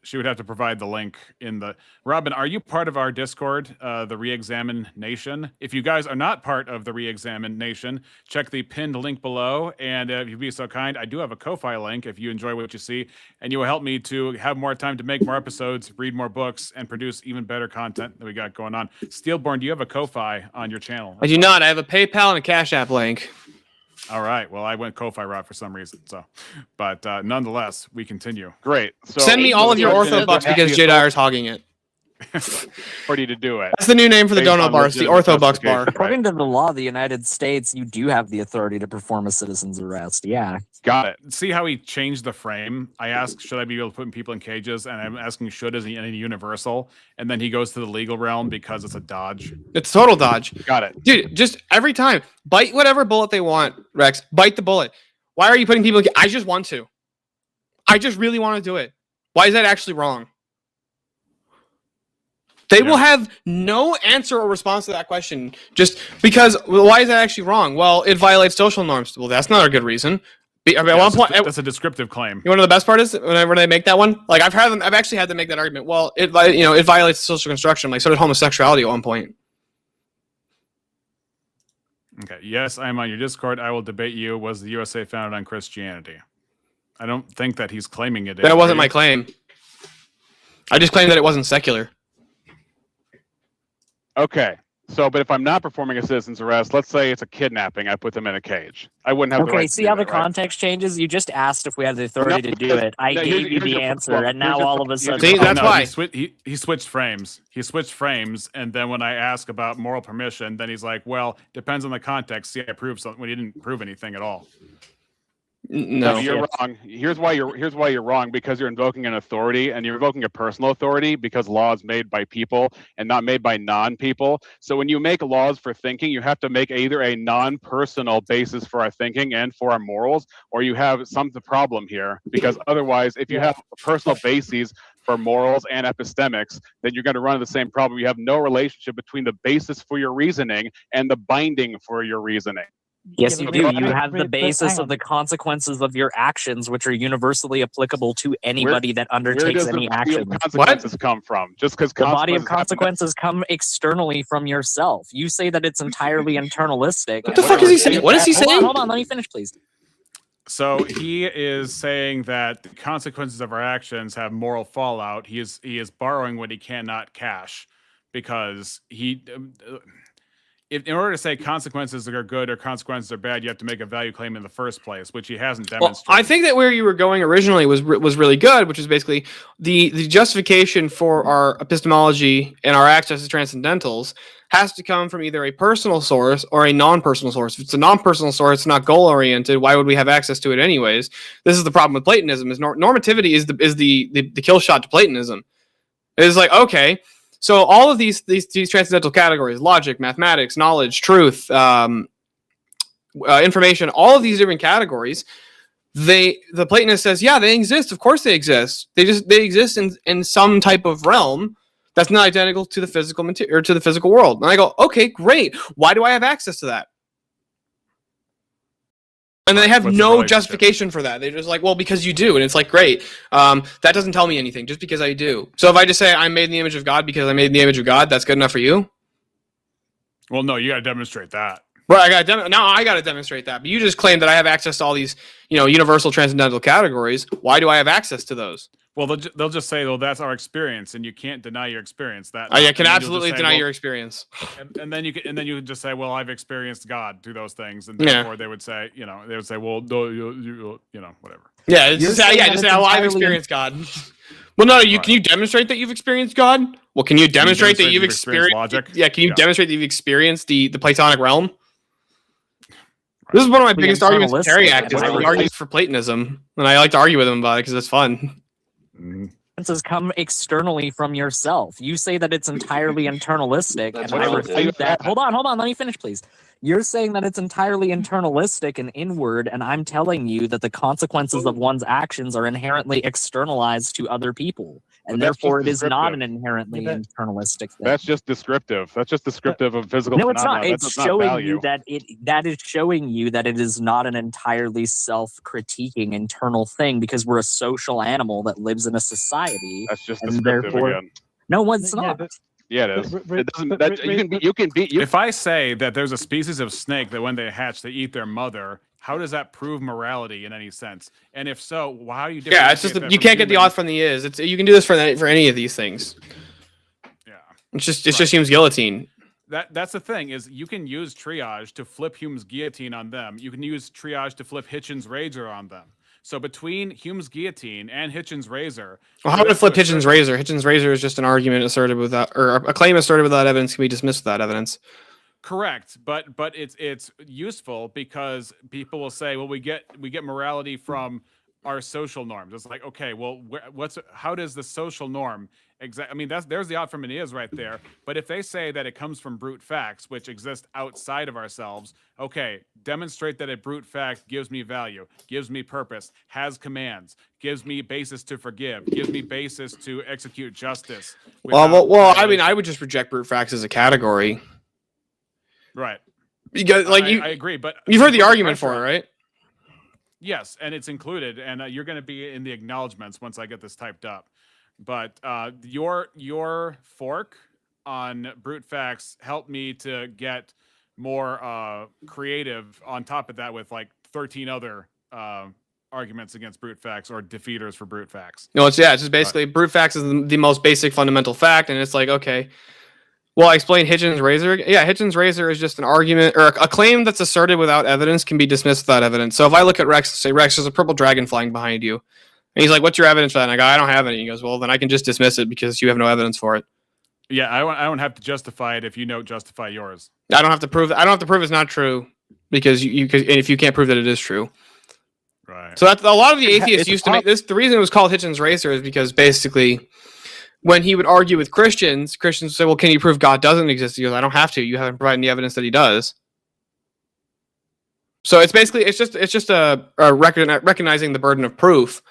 she would have to provide the link in the... Robin, are you part of our Discord, the Reexamine Nation? If you guys are not part of the Reexamine Nation, check the pinned link below. And if you'd be so kind, I do have a Ko-Fi link if you enjoy what you see. And you will help me to have more time to make more episodes, read more books, and produce even better content that we got going on. Steelborn, do you have a Ko-Fi on your channel? I do not. I have a PayPal and a Cash App link. All right. Well, I went Ko-Fi route for some reason. So, but nonetheless, we continue. Great. So send me all of your ortho bucks because J Dyer is hogging it. authority to do it. That's the new name for the Based donut on bar. It's the legitimate Orthobucks bar. justification, According to the law of the United States, you do have the authority to perform a citizen's arrest. Yeah. Got it. See how he changed the frame? I asked, should I be able to put people in cages? And I'm asking, should is any universal? And then he goes to the legal realm because it's a dodge. It's total dodge. Got it. Dude, just every time, bite whatever bullet they want, Rex. Bite the bullet. Why are you putting people in I just want to. I just really want to do it. Why is that actually wrong? They will have no answer or response to that question just because, well, why is that actually wrong? Well, it violates social norms. Well, that's not a good reason. At one point, That's a descriptive claim. you want to know the best part is whenever they make that one? Like I've actually had to make that argument. Well, it violates social construction. Like so did homosexuality at one point. Okay. Yes, I'm on your Discord. I will debate you. Was the USA founded on Christianity? I don't think that he's claiming it is. That wasn't do you? my claim. I just claimed that it wasn't secular. Okay. So, but if I'm not performing a citizen's arrest, let's say it's a kidnapping, I put them in a cage. I wouldn't have the Okay, right see to how do the that, right? context changes? You just asked if we had the authority to do it. I No, gave you here's the your- answer, well, and now here's your- all of a sudden... See, that's why. He switched frames. He switched frames, and then when I ask about moral permission, then he's like, well, depends on the context. See, I proved something when he didn't prove anything at all. No, you're wrong. Here's why you're wrong, because you're invoking an authority, and you're invoking a personal authority because law is made by people and not made by non-people. So when you make laws for thinking, you have to make either a non-personal basis for our thinking and for our morals, or you have the problem here. Because otherwise, if you have personal bases for morals and epistemics, then you're going to run into the same problem. You have no relationship between the basis for your reasoning and the binding for your reasoning. Yes, you Yeah, do. but- You have the but basis hang of the consequences of your actions, which are universally applicable to anybody that Where undertakes does any the body of action. consequences come from? Just because The body of consequences come externally from yourself. You say that it's entirely internalistic. What the fuck is he saying? What is he saying? Hold on, let me finish, please. So he is saying that the consequences of our actions have moral fallout. He is borrowing what he cannot cash, because in order to say consequences are good or consequences are bad, you have to make a value claim in the first place, which he hasn't Well, demonstrated. I think that where you were going originally was really good, which is basically the justification for our epistemology and our access to transcendentals has to come from either a personal source or a non-personal source. If it's a non-personal source, not goal-oriented, why would we have access to it anyways? This is the problem with Platonism: is normativity is the kill shot to Platonism. It's like, okay, so all of these transcendental categories, logic, mathematics, knowledge, truth, information, all of these different categories, the Platonist says, yeah, they exist. Of course they exist. They exist in some type of realm that's not identical to the physical material or to the physical world. And I go, okay, great. Why do I have access to that? And they have What's the no relationship? justification for that. They're just like, well, because you do. And it's like, great. That doesn't tell me anything just because I do. So if I just say I'm made in the image of God because I made in the image of God, that's good enough for you? Well, no, you got to demonstrate that. Right, I got to demonstrate that. But you just claim that I have access to all these, universal transcendental categories. Why do I have access to those? Well, they'll just say, well, that's our experience, and you can't deny your experience. That I can and then you'll just absolutely say, deny well, your experience. and then you can just say, well, I've experienced God through those things, and Yeah. therefore they would say, well, no, you whatever. Yeah, it's You're just say, saying yeah, that just it's say, oh, I've entirely- experienced God. Well, no, can you demonstrate that you've experienced God? Well, can you demonstrate that you've experienced logic? Yeah, can you Yeah. demonstrate that you've experienced the Platonic realm? This is one of my The biggest arguments with internalistic, Terry Act is and he argues for Platonism, and I like to argue with him about it because it's fun. Consequences come externally from yourself. You say that it's entirely internalistic, That's and I relative. refute that. Hold on, let me finish, please. You're saying that it's entirely internalistic and inward, and I'm telling you that the consequences of one's actions are inherently externalized to other people, and But that's therefore just it is not an descriptive. inherently Yeah, internalistic thing. That's just descriptive. That's just descriptive of physical No, it's not. phenomena. It's That's not showing value. you that is showing you that it is not an entirely self-critiquing internal thing, because we're a social animal that lives in a society. That's just and descriptive therefore- again. No, it's Yeah, not. but- Yeah, it is. But- It doesn't. but- That, but- you can be. If I say that there's a species of snake that when they hatch they eat their mother, how does that prove morality in any sense? And if so, how do you? Yeah, it's just differentiate that you from can't get the humans? ought from the is. You can do this for any of these things. Yeah. It just seems guillotine. That's the thing is you can use triage to flip Hume's guillotine on them. You can use triage to flip Hitchens' Rager on them. So between Hume's guillotine and Hitchens' razor, Well, how would it flip Hitchens' razor? Hitchens' razor is just an argument asserted without, or a claim asserted without evidence can be dismissed without evidence. Correct, but it's useful because people will say, well, we get morality from our social norms. It's like, okay, well, how does the social norm exactly? I mean, there's the out from an is right there. But if they say that it comes from brute facts, which exist outside of ourselves, okay, demonstrate that a brute fact gives me value, gives me purpose, has commands, gives me basis to forgive, gives me basis to execute justice. Well, I mean, I would just reject brute facts as a category. Right. Because, like, I agree, but you've heard the argument for it, right? Yes, and it's included, and you're going to be in the acknowledgments once I get this typed up. But your fork on brute facts helped me to get more creative on top of that with like 13 other arguments against brute facts or defeaters for brute facts. No, it's just basically brute facts is the most basic fundamental fact, and it's like, okay. Well, I explained Hitchens' razor. Yeah, Hitchens' razor is just an argument or a claim that's asserted without evidence can be dismissed without evidence. So if I look at Rex and say, Rex, there's a purple dragon flying behind you. And he's like, what's your evidence for that? And I go, I don't have any. He goes, well, then I can just dismiss it because you have no evidence for it. Yeah, I don't have to justify it if you don't justify yours. I don't have to prove it's not true because if you can't prove that it is true. Right. So that's a lot of the atheists used to make this. The reason it was called Hitchens' razor is because basically when he would argue with Christians would say, well, can you prove God doesn't exist? He goes, I don't have to. You haven't provided any evidence that he does. So it's just a recognizing the burden of proof.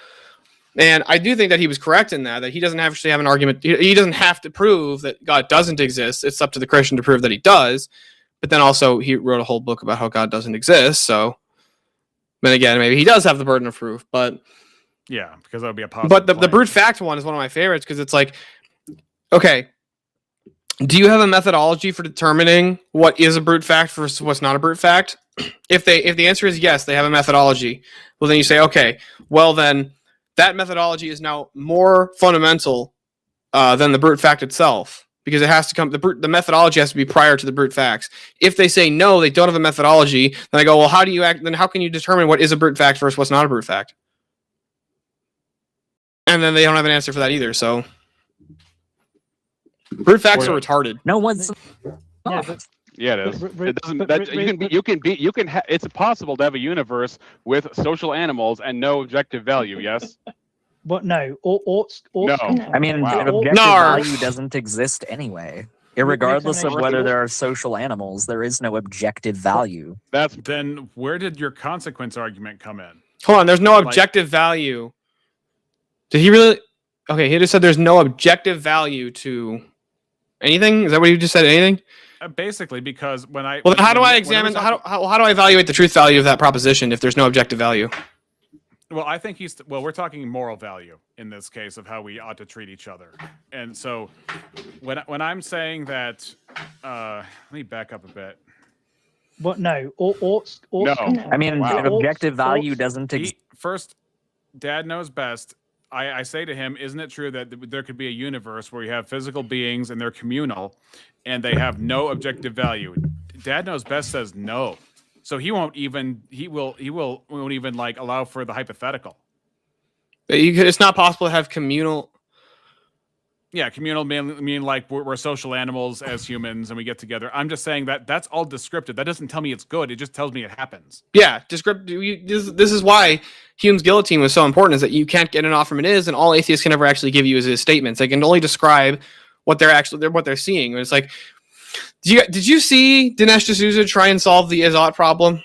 And I do think that he was correct in that he doesn't actually have an argument. He doesn't have to prove that God doesn't exist. It's up to the Christian to prove that he does. But then also he wrote a whole book about how God doesn't exist. So, but again, maybe he does have the burden of proof, but yeah, because that would be a positive. But the brute fact one is one of my favorites because it's like, okay, do you have a methodology for determining what is a brute fact versus what's not a brute fact? If the answer is yes, they have a methodology. Well, then you say, okay, well then that methodology is now more fundamental than the brute fact itself because it has to come. The methodology has to be prior to the brute facts. If they say no, they don't have a methodology. Then I go, well, how do you act? Then how can you determine what is a brute fact versus what's not a brute fact? And then they don't have an answer for that either. So brute facts are retarded. No one's. Yeah, it is. It doesn't. It's possible to have a universe with social animals and no objective value. Yes. But no, no. I mean, objective value doesn't exist anyway. Irregardless of whether there are social animals, there is no objective value. Then where did your consequence argument come in? Hold on, there's no objective value. Did he really? Okay, he just said there's no objective value to anything. Is that what you just said? Anything? Basically, because when I well, then how do I examine? How do I evaluate the truth value of that proposition if there's no objective value? Well, I think we're talking moral value in this case of how we ought to treat each other. And so when I'm saying that, let me back up a bit. But no, no. I mean, objective value doesn't exist. First, Dad knows best. I say to him, isn't it true that there could be a universe where you have physical beings and they're communal and they have no objective value? Dad knows best says no. So he won't even like allow for the hypothetical. It's not possible to have communal. Yeah, communal mean like we're social animals as humans and we get together. I'm just saying that that's all descriptive. That doesn't tell me it's good. It just tells me it happens. Yeah, descriptive. This is why Hume's guillotine was so important, is that you can't get an off from an is, and all atheists can ever actually give you is his statements. They can only describe what they're seeing. It's like, did you see Dinesh D'Souza try and solve the is-ought problem?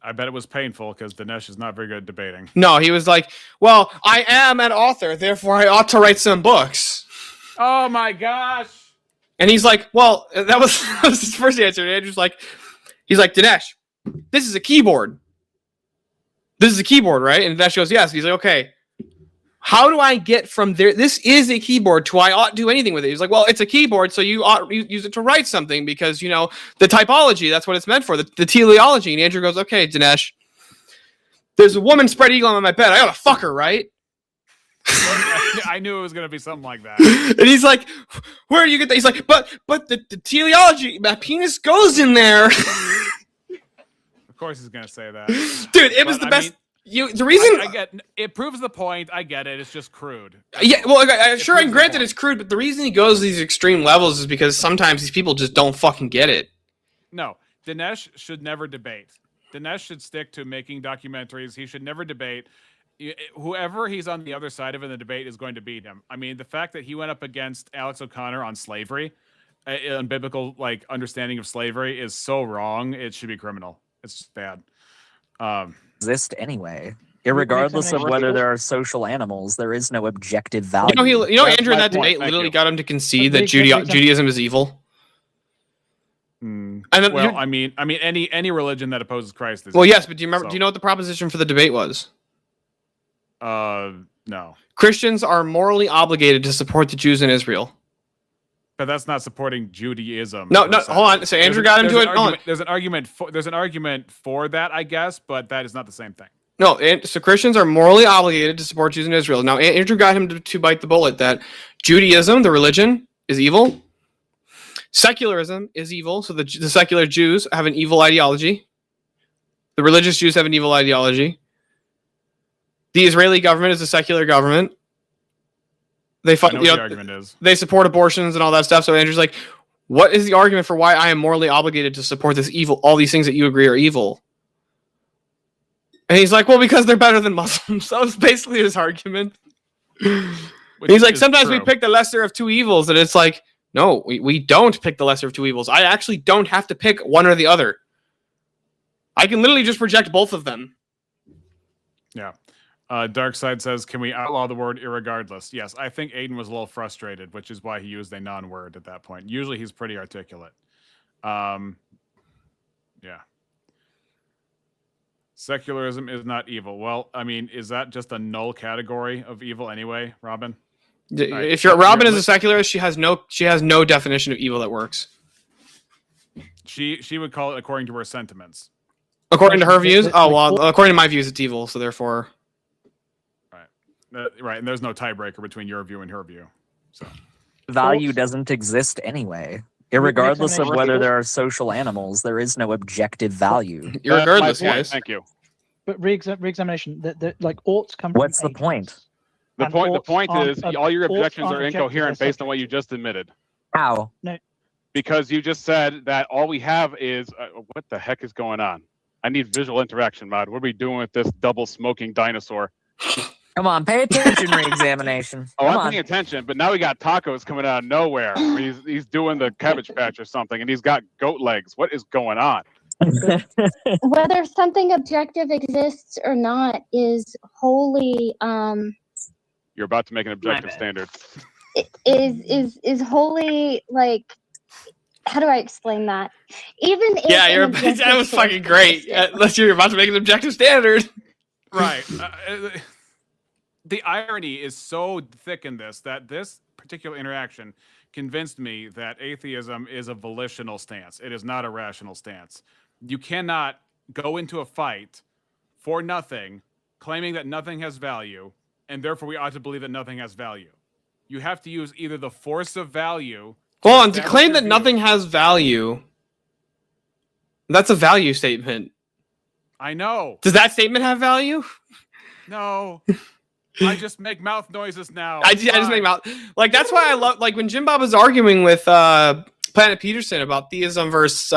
I bet it was painful because Dinesh is not very good at debating. No, he was like, well, I am an author, therefore I ought to write some books. Oh my gosh. And he's like, well, that was his first answer. And Andrew's like, he's like, Dinesh, this is a keyboard. This is a keyboard, right? And Dinesh goes, yes. He's like, okay, how do I get from there? This is a keyboard to I ought to do anything with it. He's like, well, it's a keyboard, so you ought use it to write something because, you know, the typology, that's what it's meant for, the teleology. And Andrew goes, okay, Dinesh, there's a woman spread eagle on my bed. I ought to fuck her, right? I knew it was going to be something like that. And he's like, where do you get that? He's like, but the teleology, my penis goes in there. Of course he's going to say that. Dude, it was the best. The reason I get it proves the point. I get it. It's just crude. Yeah, well, sure, and proves the granted, point. it's crude, but the reason he goes to these extreme levels is because sometimes these people just don't fucking get it. No, Dinesh should never debate. Dinesh should stick to making documentaries. He should never debate. Whoever he's on the other side of in the debate is going to beat him. I mean, the fact that he went up against Alex O'Connor on slavery, on biblical understanding of slavery, is so wrong. It should be criminal. It's just bad. Exist anyway. Irregardless of whether there are social animals, there is no objective value. Andrew in that debate literally got him to concede that Judaism is evil. And then well, I mean, any religion that opposes Christ is. Well, yes, but do you remember? Do you know what the proposition for the debate was? No. Christians are morally obligated to support the Jews in Israel. But that's not supporting Judaism. No, hold on. So Andrew got him to it. There's an argument for that, I guess, but that is not the same thing. No, so Christians are morally obligated to support Jews in Israel. Now, Andrew got him to bite the bullet that Judaism, the religion, is evil. Secularism is evil, so the secular Jews have an evil ideology. The religious Jews have an evil ideology. The Israeli government is a secular government. They the argument is. They support abortions and all that stuff. So Andrew's like, what is the argument for why I am morally obligated to support this evil, all these things that you agree are evil? And he's like, well, because they're better than Muslims. That was basically his argument. He's like, sometimes we pick the lesser of two evils, and it's like, no, we don't pick the lesser of two evils. I actually don't have to pick one or the other. I can literally just project both of them. Yeah. Darkside says, can we outlaw the word irregardless? Yes, I think Aiden was a little frustrated, which is why he used a non-word at that point. Usually he's pretty articulate. Yeah. Secularism is not evil. Well, I mean, is that just a null category of evil anyway, Robin? If Robin is a secularist, she has no definition of evil that works. She would call it according to her sentiments. According to her views? Oh, well, according to my views, it's evil, so therefore... Right, and there's no tiebreaker between your view and her view. So value doesn't exist anyway. Irregardless of whether there are social animals, there is no objective value. Irregardless, guys. Thank you. But re-examination, like oughts come. What's the point? The point is all your objections are incoherent based on what you just admitted. How? No. Because you just said that all we have is what the heck is going on? I need visual interaction, Mod. What are we doing with this double smoking dinosaur? Come on, pay attention, re-examination. I'm paying attention, but now we got tacos coming out of nowhere. He's doing the Cabbage Patch or something, and he's got goat legs. What is going on? Whether something objective exists or not is wholly You're about to make an objective standard. is wholly like, how do I explain that? Even if that was fucking great. Unless you're about to make an objective standard. Right. The irony is so thick in this that this particular interaction convinced me that atheism is a volitional stance. It is not a rational stance. You cannot go into a fight for nothing, claiming that nothing has value, and therefore we ought to believe that nothing has value. You have to use either the force of value. Hold on, to claim that nothing has value, that's a value statement. I know. Does that statement have value? No. I just make mouth noises now. I just make mouth. Like, that's why I love, like, when Jim Bob was arguing with Planet Peterson about theism versus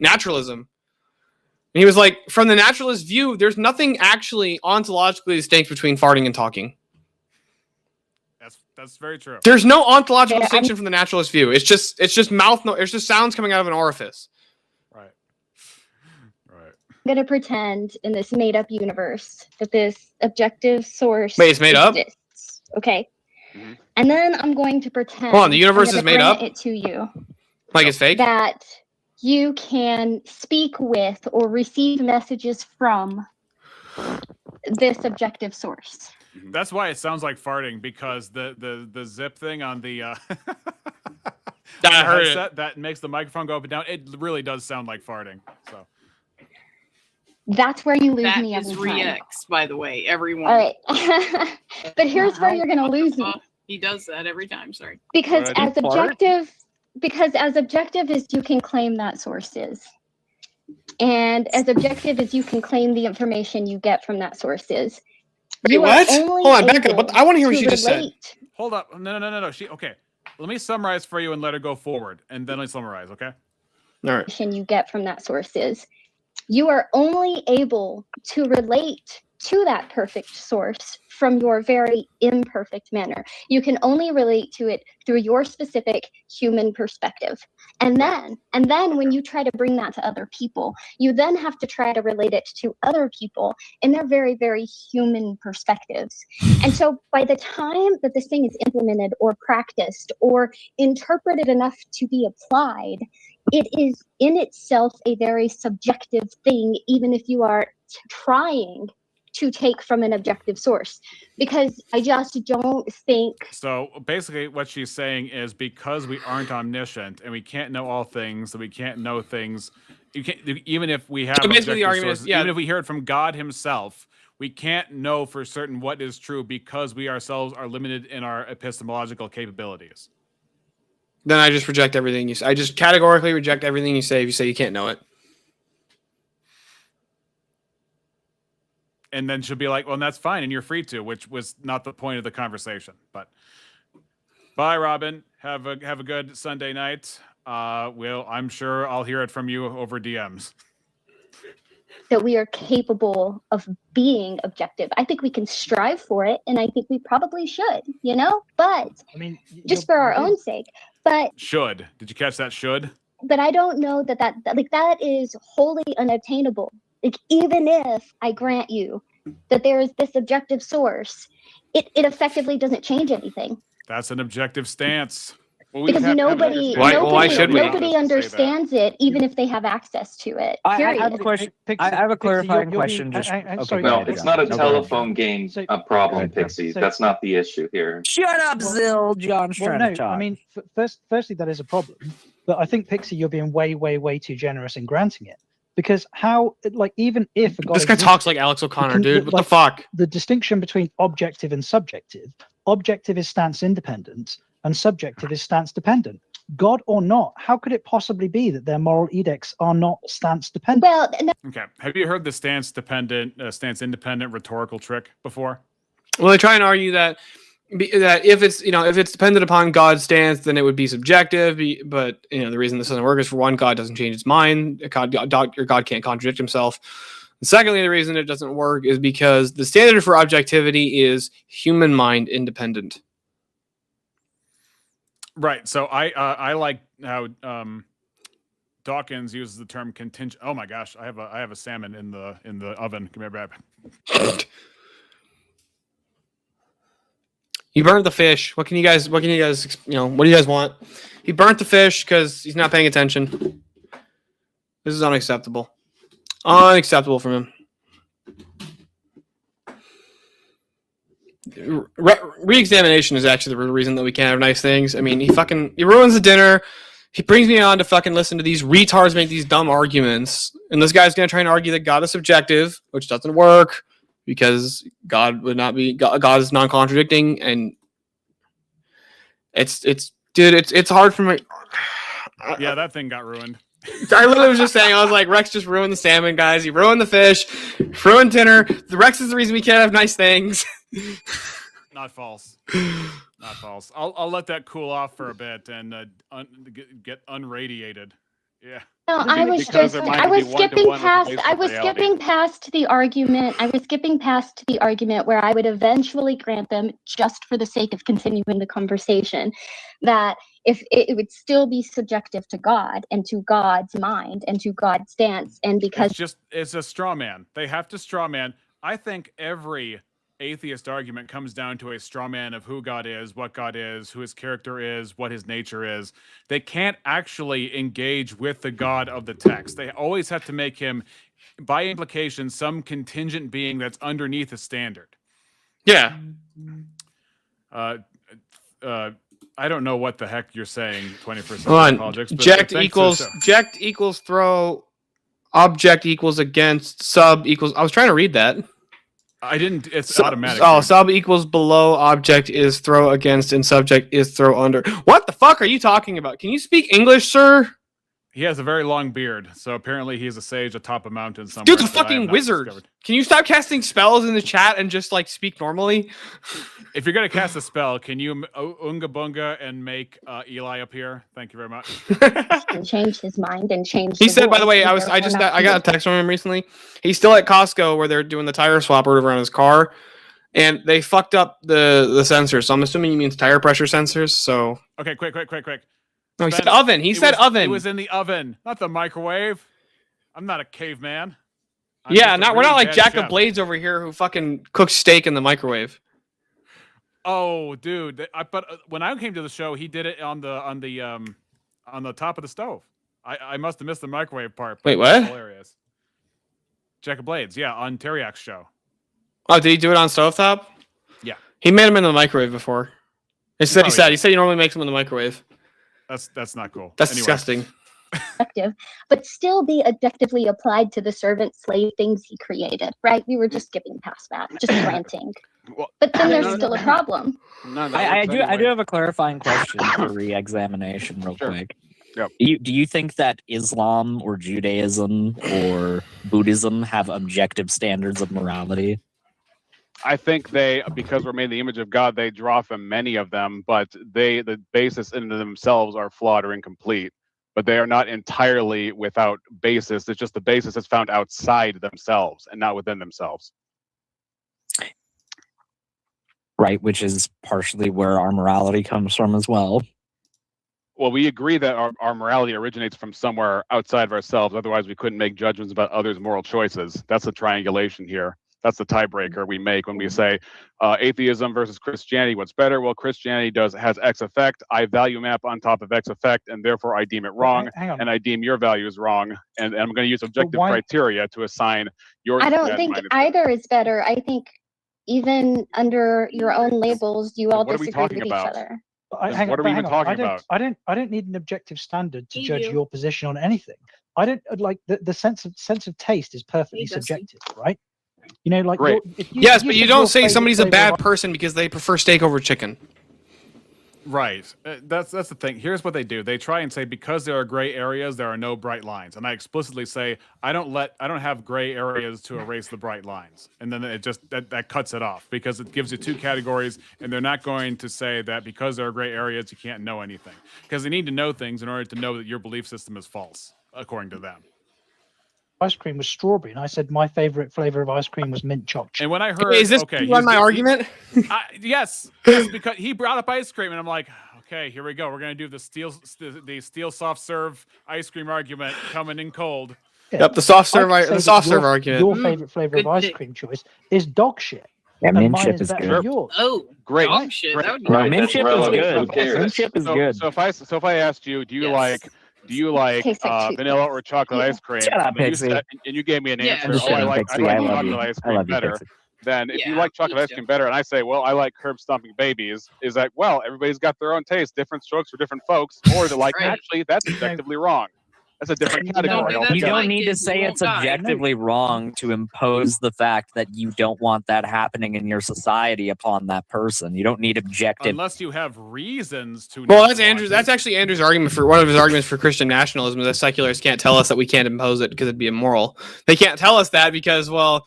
naturalism. And he was like, from the naturalist view, there's nothing actually ontologically distinct between farting and talking. That's very true. There's no ontological distinction from the naturalist view. It's just mouth it's just sounds coming out of an orifice. Right. I'm gonna pretend in this made-up universe that this objective source it's made up? exists. Okay. Mm-hmm. And then I'm going to pretend. Hold on, the universe is made up? It to you. Like it's fake? That you can speak with or receive messages from this objective source. That's why it sounds like farting, because the zip thing on the I heard headset that makes the microphone go up and down. It really does sound like farting. So that's where you lose that me every is time. Re-X, by the way, everyone. All right. But here's where you're going to lose me. He does that every time, sorry. Because as objective as you can claim that source is. and as objective as you can claim the information you get from that source is. Wait, what? Hold on, back up. I want to hear what she just said. Hold up. No. Okay. Let me summarize for you and let her go forward, and then I summarize, okay? All right. You get from that source is. You are only able to relate to that perfect source from your very imperfect manner. You can only relate to it through your specific human perspective. And then when you try to bring that to other people, you then have to try to relate it to other people in their very, very human perspectives. And so by the time that this thing is implemented or practiced or interpreted enough to be applied, it is in itself a very subjective thing, even if you are trying to take from an objective source, because I just don't think. So basically what she's saying is because we aren't omniscient and we can't know all things, so we can't know things, you can't, even if we have basically the argument sources, is, yeah, even if we hear it from God himself, we can't know for certain what is true because we ourselves are limited in our epistemological capabilities. Then I just reject everything you say. I just categorically reject everything you say if you say you can't know it. And then she'll be like, well, that's fine, and you're free to, which was not the point of the conversation. But bye, Robin. Have a good Sunday night. I'm sure I'll hear it from you over DMs. That we are capable of being objective. I think we can strive for it, and I think we probably should, but I mean, just for our own sake. But should. Did you catch that should? But I don't know that is wholly unattainable. Like, even if I grant you that there is this objective source, it effectively doesn't change anything. That's an objective stance. Well, because nobody understands it, even if they have access to it. I have a question. I have a clarifying question. No, it's not a telephone game problem, Pixie. That's not the issue here. Shut up, Zill. John's trying to talk. I mean, firstly, that is a problem. But I think, Pixie, you're being way, way, way too generous in granting it. Because even if this guy talks like Alex O'Connor, dude, what the fuck? The distinction between objective and subjective: objective is stance independent, and subjective is stance dependent. God or not, how could it possibly be that their moral edicts are not stance dependent? Well, no. Okay. Have you heard the stance independent rhetorical trick before? Well, they try and argue that if it's dependent upon God's stance, then it would be subjective. But the reason this doesn't work is, for one, God doesn't change his mind. God can't contradict himself. And secondly, the reason it doesn't work is because the standard for objectivity is human mind independent. Right. So I like how Dawkins uses the term contingent. Oh my gosh, I have a salmon in the oven. Give me a grab. He burnt the fish. What do you guys want? He burnt the fish because he's not paying attention. This is unacceptable. Unacceptable from him. Re-examination is actually the reason that we can't have nice things. I mean, he ruins the dinner. He brings me on to fucking listen to these retards make these dumb arguments. And this guy's going to try and argue that God is subjective, which doesn't work. Because God is non-contradicting, and it's hard for me. Yeah, that thing got ruined. I literally was just saying, I was like, Rex just ruined the salmon, guys. He ruined the fish, ruined dinner. The Rex is the reason we can't have nice things. Not false. Not false. I'll let that cool off for a bit and get unradiated. Yeah. No, I was skipping past the argument where I would eventually grant them, just for the sake of continuing the conversation, that if it would still be subjective to God and to God's mind and to God's stance, and because it's a straw man. They have to straw man. I think every atheist argument comes down to a straw man of who God is, what God is, who his character is, what his nature is. They can't actually engage with the God of the text. They always have to make him, by implication, some contingent being that's underneath a standard. Yeah. I don't know what the heck you're saying, 21st century politics. Ject equals throw, object equals against, sub equals. I was trying to read that. I didn't. It's automatic. Oh, sub equals below, object is throw against, and subject is throw under. What the fuck are you talking about? Can you speak English, sir? He has a very long beard, so apparently he's a sage atop a mountain somewhere. Dude's a that I have fucking not wizard. discovered. Can you stop casting spells in the chat and just like speak normally? If you're gonna cast a spell, can you Unga Bunga and make Eli appear? Thank you very much. And change his mind and change. He the said, by the voice, way, and I therefore not got a text from him recently. He's still at Costco where they're doing the tire swap or whatever on his car, and they fucked up the sensors. So I'm assuming he means tire pressure sensors. So Okay, quick. no, he said oven. He said oven. It was in the oven, not the microwave. I'm not a caveman. Yeah, just a we're not really like bad Jack of chef. Blades over here who fucking cooks steak in the microwave. Oh, dude! But when I came to the show, he did it on the top of the stove. I must have missed the microwave part. but Wait, it was what? Hilarious. Jack of Blades, yeah, on Teriak's show. Oh, did he do it on stovetop? Yeah. He made them in the microwave before. He said probably he said he normally makes them in the microwave. That's not cool. That's Anyway. disgusting. objective, but still be objectively applied to the servant slave things he created, right? We were just skipping past that, just ranting. But then there's still a problem. I do have a clarifying question for re-examination real quick. Yep. Do you think that Islam or Judaism or Buddhism have objective standards of morality? I think because we're made in the image of God, they draw from many of them, but the basis in themselves are flawed or incomplete. But they are not entirely without basis. It's just the basis is found outside themselves and not within themselves. Right, which is partially where our morality comes from as well. Well, we agree that our morality originates from somewhere outside of ourselves. Otherwise, we couldn't make judgments about others' moral choices. That's the triangulation here. That's the tiebreaker we make when we say atheism versus Christianity. What's better? Well, Christianity has X effect. I value map on top of X effect, and therefore I deem it wrong, hang on. and I deem your values wrong. And I'm going to use objective why- criteria to assign your. I don't think bad-minded- either is better. I think even under your own labels, you all What are we disagree talking with each about? other. What are we even talking about? I don't need an objective standard to You judge do. your position on anything. I don't like the sense of taste is perfectly He does. subjective, right? You know, like Great. if you- Yes, if but you said don't your say favorite somebody's a flavor bad of- person because they prefer steak over chicken. Right. That's the thing. Here's what they do. They try and say because there are gray areas, there are no bright lines. And I explicitly say I don't have gray areas to erase the bright lines. And then it just that cuts it off because it gives you two categories, and they're not going to say that because there are gray areas you can't know anything. Because they need to know things in order to know that your belief system is false, according to them. Ice cream was strawberry, and I said my favorite flavor of ice cream was mint chocolate. And when I heard, Is this okay, you on my argument? Yes, because he brought up ice cream, and I'm like, okay, here we go. We're gonna do the steel soft serve ice cream argument coming in cold. Yep, the soft I serve, could say the that soft serve argument. Your favorite flavor of Good ice pick. cream choice is dog shit. Yeah, and mint mine chip is is better good. than yours. Oh, Great. dog shit. Great. That would be No, nice. mint chip is relevant. good. Who cares? Mint chip is good. So if I asked you, do you Yes. like Tastes like cheese. vanilla or chocolate ice cream? Shut up, and you Pixie. said- and you gave me an Yeah. answer. I'm just Oh, I kidding, like Pixie. I love chocolate you. ice I cream love you, better. Pixie. Then if you Yeah, like chocolate me ice too. cream better, and I say, well, I like curb stomping babies, is that, well, everybody's got their own taste, different strokes for different folks, or they're like, Right. actually, that's objectively wrong. That's a different Don't do category. that. altogether. You don't like need to it, say you it's won't die. objectively wrong to impose the fact that you don't want that happening in your society upon that person. You don't need objective. Unless you have reasons to. Well, not that's want Andrews. it. That's actually Andrew's argument for one of his arguments for Christian nationalism is that secularists can't tell us that we can't impose it because it'd be immoral. They can't tell us that because, well,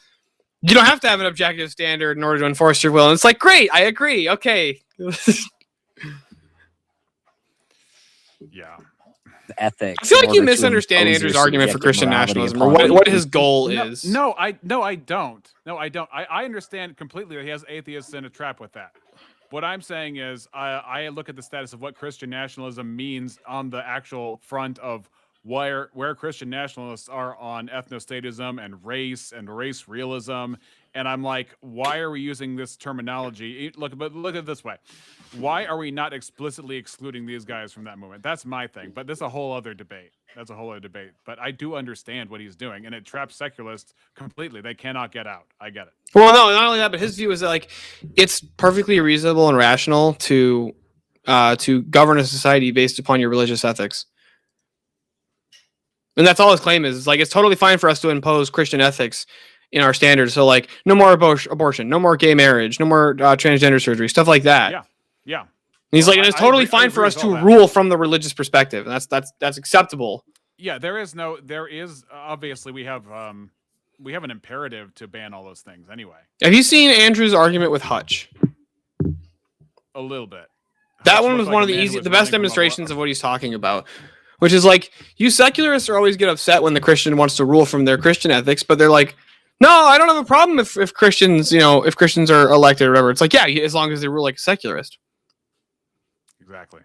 you don't have to have an objective standard in order to enforce your will. And it's like, great, I agree. Okay. Yeah. Ethics. I feel like in you order to misunderstand impose Andrew's your argument for subjective Christian morality nationalism or upon what people. his goal is. No, I don't. No, I don't. I understand completely that he has atheists in a trap with that. What I'm saying is, I look at the status of what Christian nationalism means on the actual front of where Christian nationalists are on ethnostatism and race realism, and I'm like, why are we using this terminology? Look at it this way. Why are we not explicitly excluding these guys from that movement? That's my thing. But that's a whole other debate. But I do understand what he's doing, and it traps secularists completely. They cannot get out. I get it. Well, no, not only that, but his view is that like it's perfectly reasonable and rational to govern a society based upon your religious ethics. And that's all his claim is. It's like it's totally fine for us to impose Christian ethics in our standards. So like no more abortion, no more gay marriage, no more transgender surgery, stuff like that. Yeah. And he's Well, like, and it's I totally agree- I fine for agree us with to all that. rule from the religious perspective. And that's acceptable. Yeah, there is obviously we have an imperative to ban all those things anyway. Have you seen Andrew's argument with Hutch? A little bit. That one was one of the best demonstrations of what he's talking about, which is like, you secularists are always get upset when the Christian wants to rule from their Christian ethics, but they're like, no, I don't have a problem if Christians, if Christians are elected or whatever. It's like, yeah, as long as they rule like a secularist. Exactly.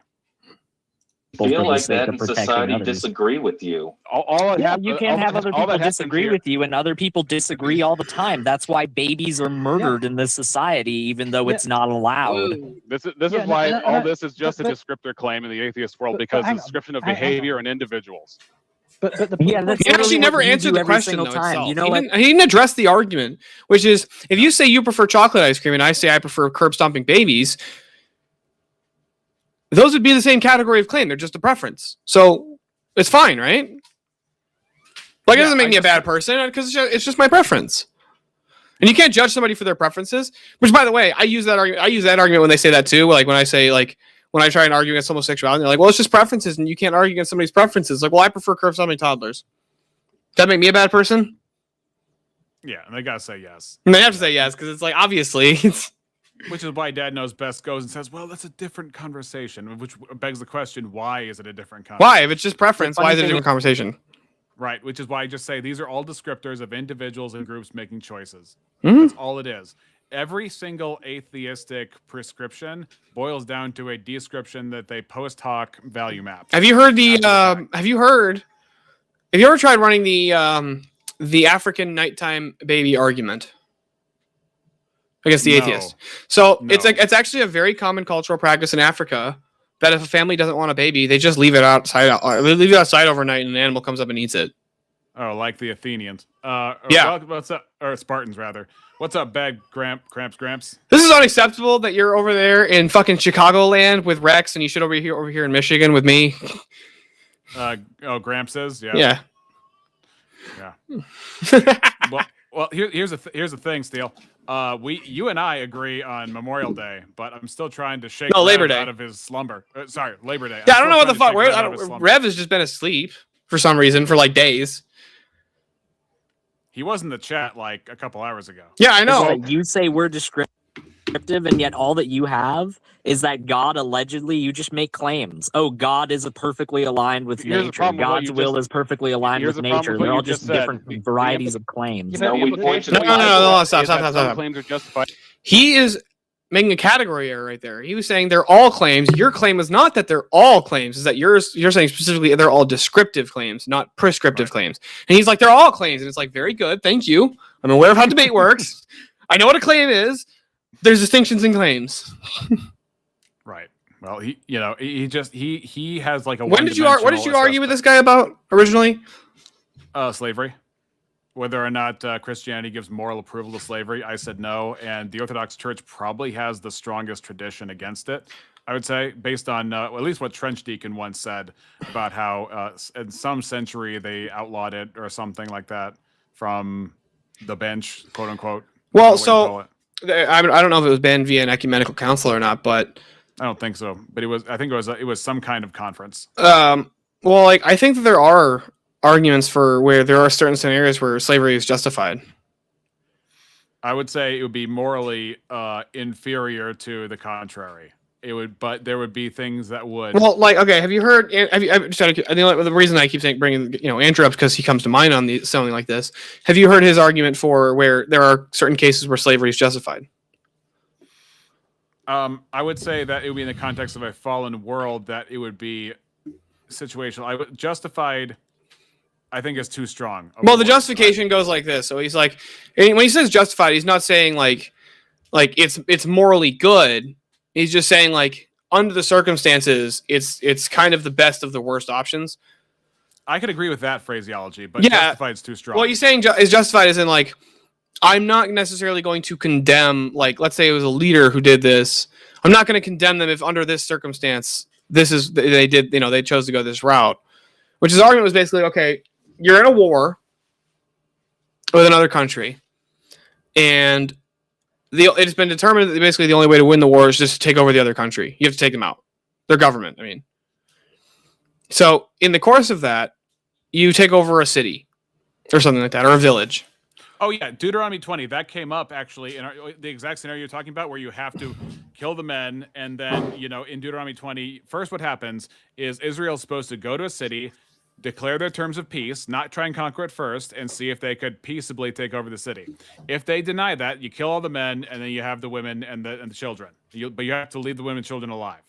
I feel like that in society disagree with you. You can't have other people disagree with you, and other people disagree all the time. That's why babies are murdered in this society, even though it's not allowed. This is why all this is just a descriptor claim in the atheist world, because it's a description of behavior and individuals. But he actually never answered the question though itself. He didn't address the argument, which is, if you say you prefer chocolate ice cream and I say I prefer curb stomping babies, those would be the same category of claim. They're just a preference. So it's fine, right? Like, it doesn't make me a bad person because it's just my preference. And you can't judge somebody for their preferences. Which, by the way, I use that argument when they say that too. Like when I try and argue against homosexuality, they're like, well, it's just preferences, and you can't argue against somebody's preferences. Like, well, I prefer curb stomping toddlers. Does that make me a bad person? Yeah, and they gotta say yes. And they have to say yes because it's like, obviously. Which is why Dad Knows Best goes and says, well, that's a different conversation, which begs the question, why is it a different conversation? Why? If it's just preference, why is it a different conversation? Right, which is why I just say these are all descriptors of individuals and groups making choices. Mm-hmm. That's all it is. Every single atheistic prescription boils down to a description that they post hoc value map. Have you heard have you ever tried running the African nighttime baby argument against the atheist? So it's actually a very common cultural practice in Africa that if a family doesn't want a baby, they just leave it outside overnight, and an animal comes up and eats it. Oh, like the Athenians. Yeah. What's up? Or Spartans, rather. What's up, Bad Gramps? This is unacceptable that you're over there in fucking Chicagoland with Rex, and you should over here in Michigan with me. Gramps is? Yeah. Yeah. Yeah. well, here's the thing, Steele. You and I agree on Memorial Day, but I'm still trying to shake Labor Rev Day out of his slumber. Sorry, Labor Day. Yeah, I don't know what the fuck. Rev has just been asleep for some reason for like days. He was in the chat like a couple hours ago. Yeah, I know. You say we're descriptive, and yet all that you have is that God allegedly, you just make claims. Oh, God is perfectly aligned with nature. God's will is perfectly aligned with nature. They're all just different varieties of claims. No, stop. Claims are justified. He is making a category error right there. He was saying they're all claims. Your claim is not that they're all claims, is that you're saying specifically they're all descriptive claims, not prescriptive claims. And he's like, they're all claims. And it's like, very good. Thank you. I'm aware of how debate works. I know what a claim is. There's distinctions in claims. Right. Well, he has like a. What did you argue with this guy about originally? Slavery. Whether or not Christianity gives moral approval to slavery, I said no, and the Orthodox Church probably has the strongest tradition against it. I would say, based on at least what Trench Deacon once said about how in some century they outlawed it or something like that from the bench, quote unquote. Well, so I don't know if it was banned via an ecumenical council or not, but I don't think so. But I think it was some kind of conference. Well, like I think that there are arguments for where there are certain scenarios where slavery is justified. I would say it would be morally inferior to the contrary. It would, but there would be things that would. Well, like, okay, have you heard? The reason I keep bringing Andrew up because he comes to mind on something like this. Have you heard his argument for where there are certain cases where slavery is justified? I would say that it would be in the context of a fallen world that it would be situational. Justified, I think, is too strong. Well, the justification goes like this. So he's like, when he says justified, he's not saying like it's morally good. He's just saying like under the circumstances, it's kind of the best of the worst options. I could agree with that phraseology, but yeah, justified is too strong. What he's saying is justified as in like, I'm not necessarily going to condemn, like, let's say it was a leader who did this. I'm not going to condemn them if under this circumstance, they chose to go this route. Which his argument was basically, okay, you're in a war with another country, and it's been determined that basically the only way to win the war is just to take over the other country. You have to take them out. Their government, I mean. So in the course of that, you take over a city or something like that, or a village. Oh yeah, Deuteronomy 20, that came up actually in the exact scenario you're talking about, where you have to kill the men, and then, you know, in Deuteronomy 20, first what happens is Israel's supposed to go to a city, declare their terms of peace, not try and conquer it first, and see if they could peaceably take over the city. If they deny that, you kill all the men, and then you have the women and the children. But you have to leave the women and children alive.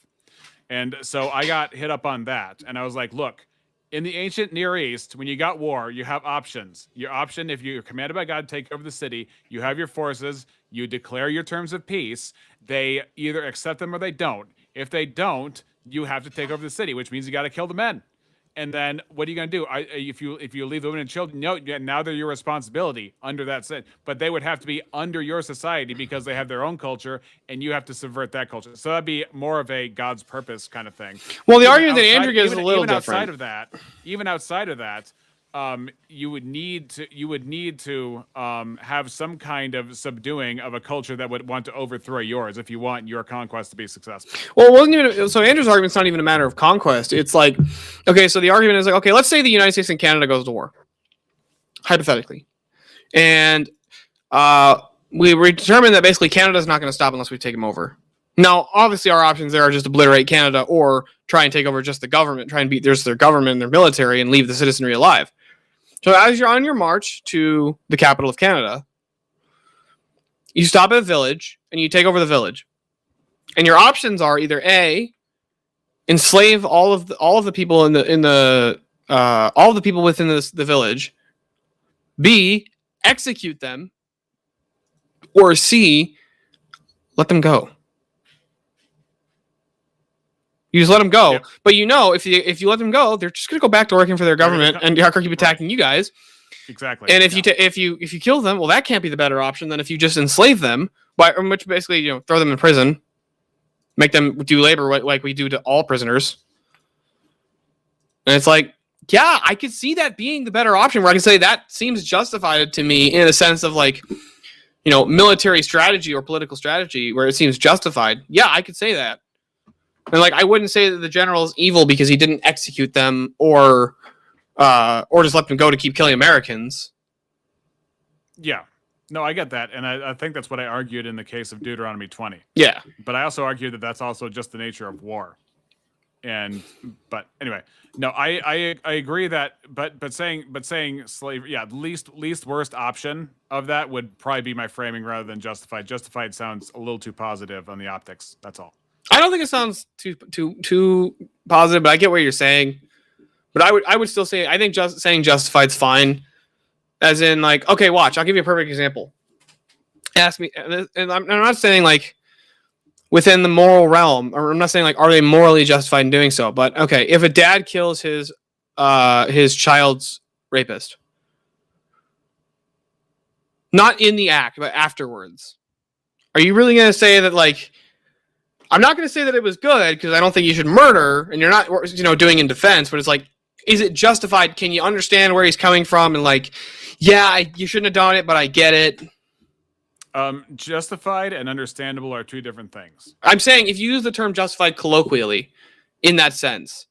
And so I got hit up on that, and I was like, look, in the ancient Near East, when you got war, you have options. Your option, if you're commanded by God to take over the city, you have your forces, you declare your terms of peace. They either accept them or they don't. If they don't, you have to take over the city, which means you got to kill the men. And then what are you going to do? If you leave the women and children, no, now they're your responsibility under that set. But they would have to be under your society because they have their own culture, and you have to subvert that culture. So that'd be more of a God's purpose kind of thing. Well, the argument that Andrew gives is a little different. Even outside of that, you would need to have some kind of subduing of a culture that would want to overthrow yours if you want your conquest to be successful. Well, it wasn't even so. Andrew's argument's not even a matter of conquest. It's like, okay, so the argument is like, okay, let's say the United States and Canada goes to war, hypothetically, and we determine that basically Canada's not going to stop unless we take them over. Now, obviously, our options there are just obliterate Canada or try and take over just the government, try and beat their government and their military and leave the citizenry alive. So as you're on your march to the capital of Canada, you stop at a village and you take over the village. And your options are either A, enslave all of the people all of the people within the village, B, execute them, or C, let them go. You just let them go, but you know if you let them go, they're just gonna go back to working for their government and keep attacking you guys. Exactly. And if you kill them, well, that can't be the better option than if you just enslave them, which basically throw them in prison, make them do labor like we do to all prisoners. And it's like, yeah, I could see that being the better option. Where I can say that seems justified to me in a sense of like, military strategy or political strategy, where it seems justified. Yeah, I could say that. And like, I wouldn't say that the general is evil because he didn't execute them or just let them go to keep killing Americans. Yeah, no, I get that, and I think that's what I argued in the case of Deuteronomy 20. Yeah, but I also argued that that's also just the nature of war. But anyway, no, I agree that, but saying slavery, yeah, least worst option of that would probably be my framing rather than justified. Justified sounds a little too positive on the optics. That's all. I don't think it sounds too positive, but I get what you're saying. But I would still say I think saying justified's fine. As in, like, okay, watch. I'll give you a perfect example. Ask me, and I'm not saying like within the moral realm, or I'm not saying like are they morally justified in doing so. But okay, if a dad kills his child's rapist, not in the act, but afterwards, are you really going to say that like? I'm not going to say that it was good because I don't think you should murder, and you're not, doing in defense. But it's like, is it justified? Can you understand where he's coming from? And like, yeah, you shouldn't have done it, but I get it. Justified and understandable are two different things. I'm saying if you use the term justified colloquially, in that sense,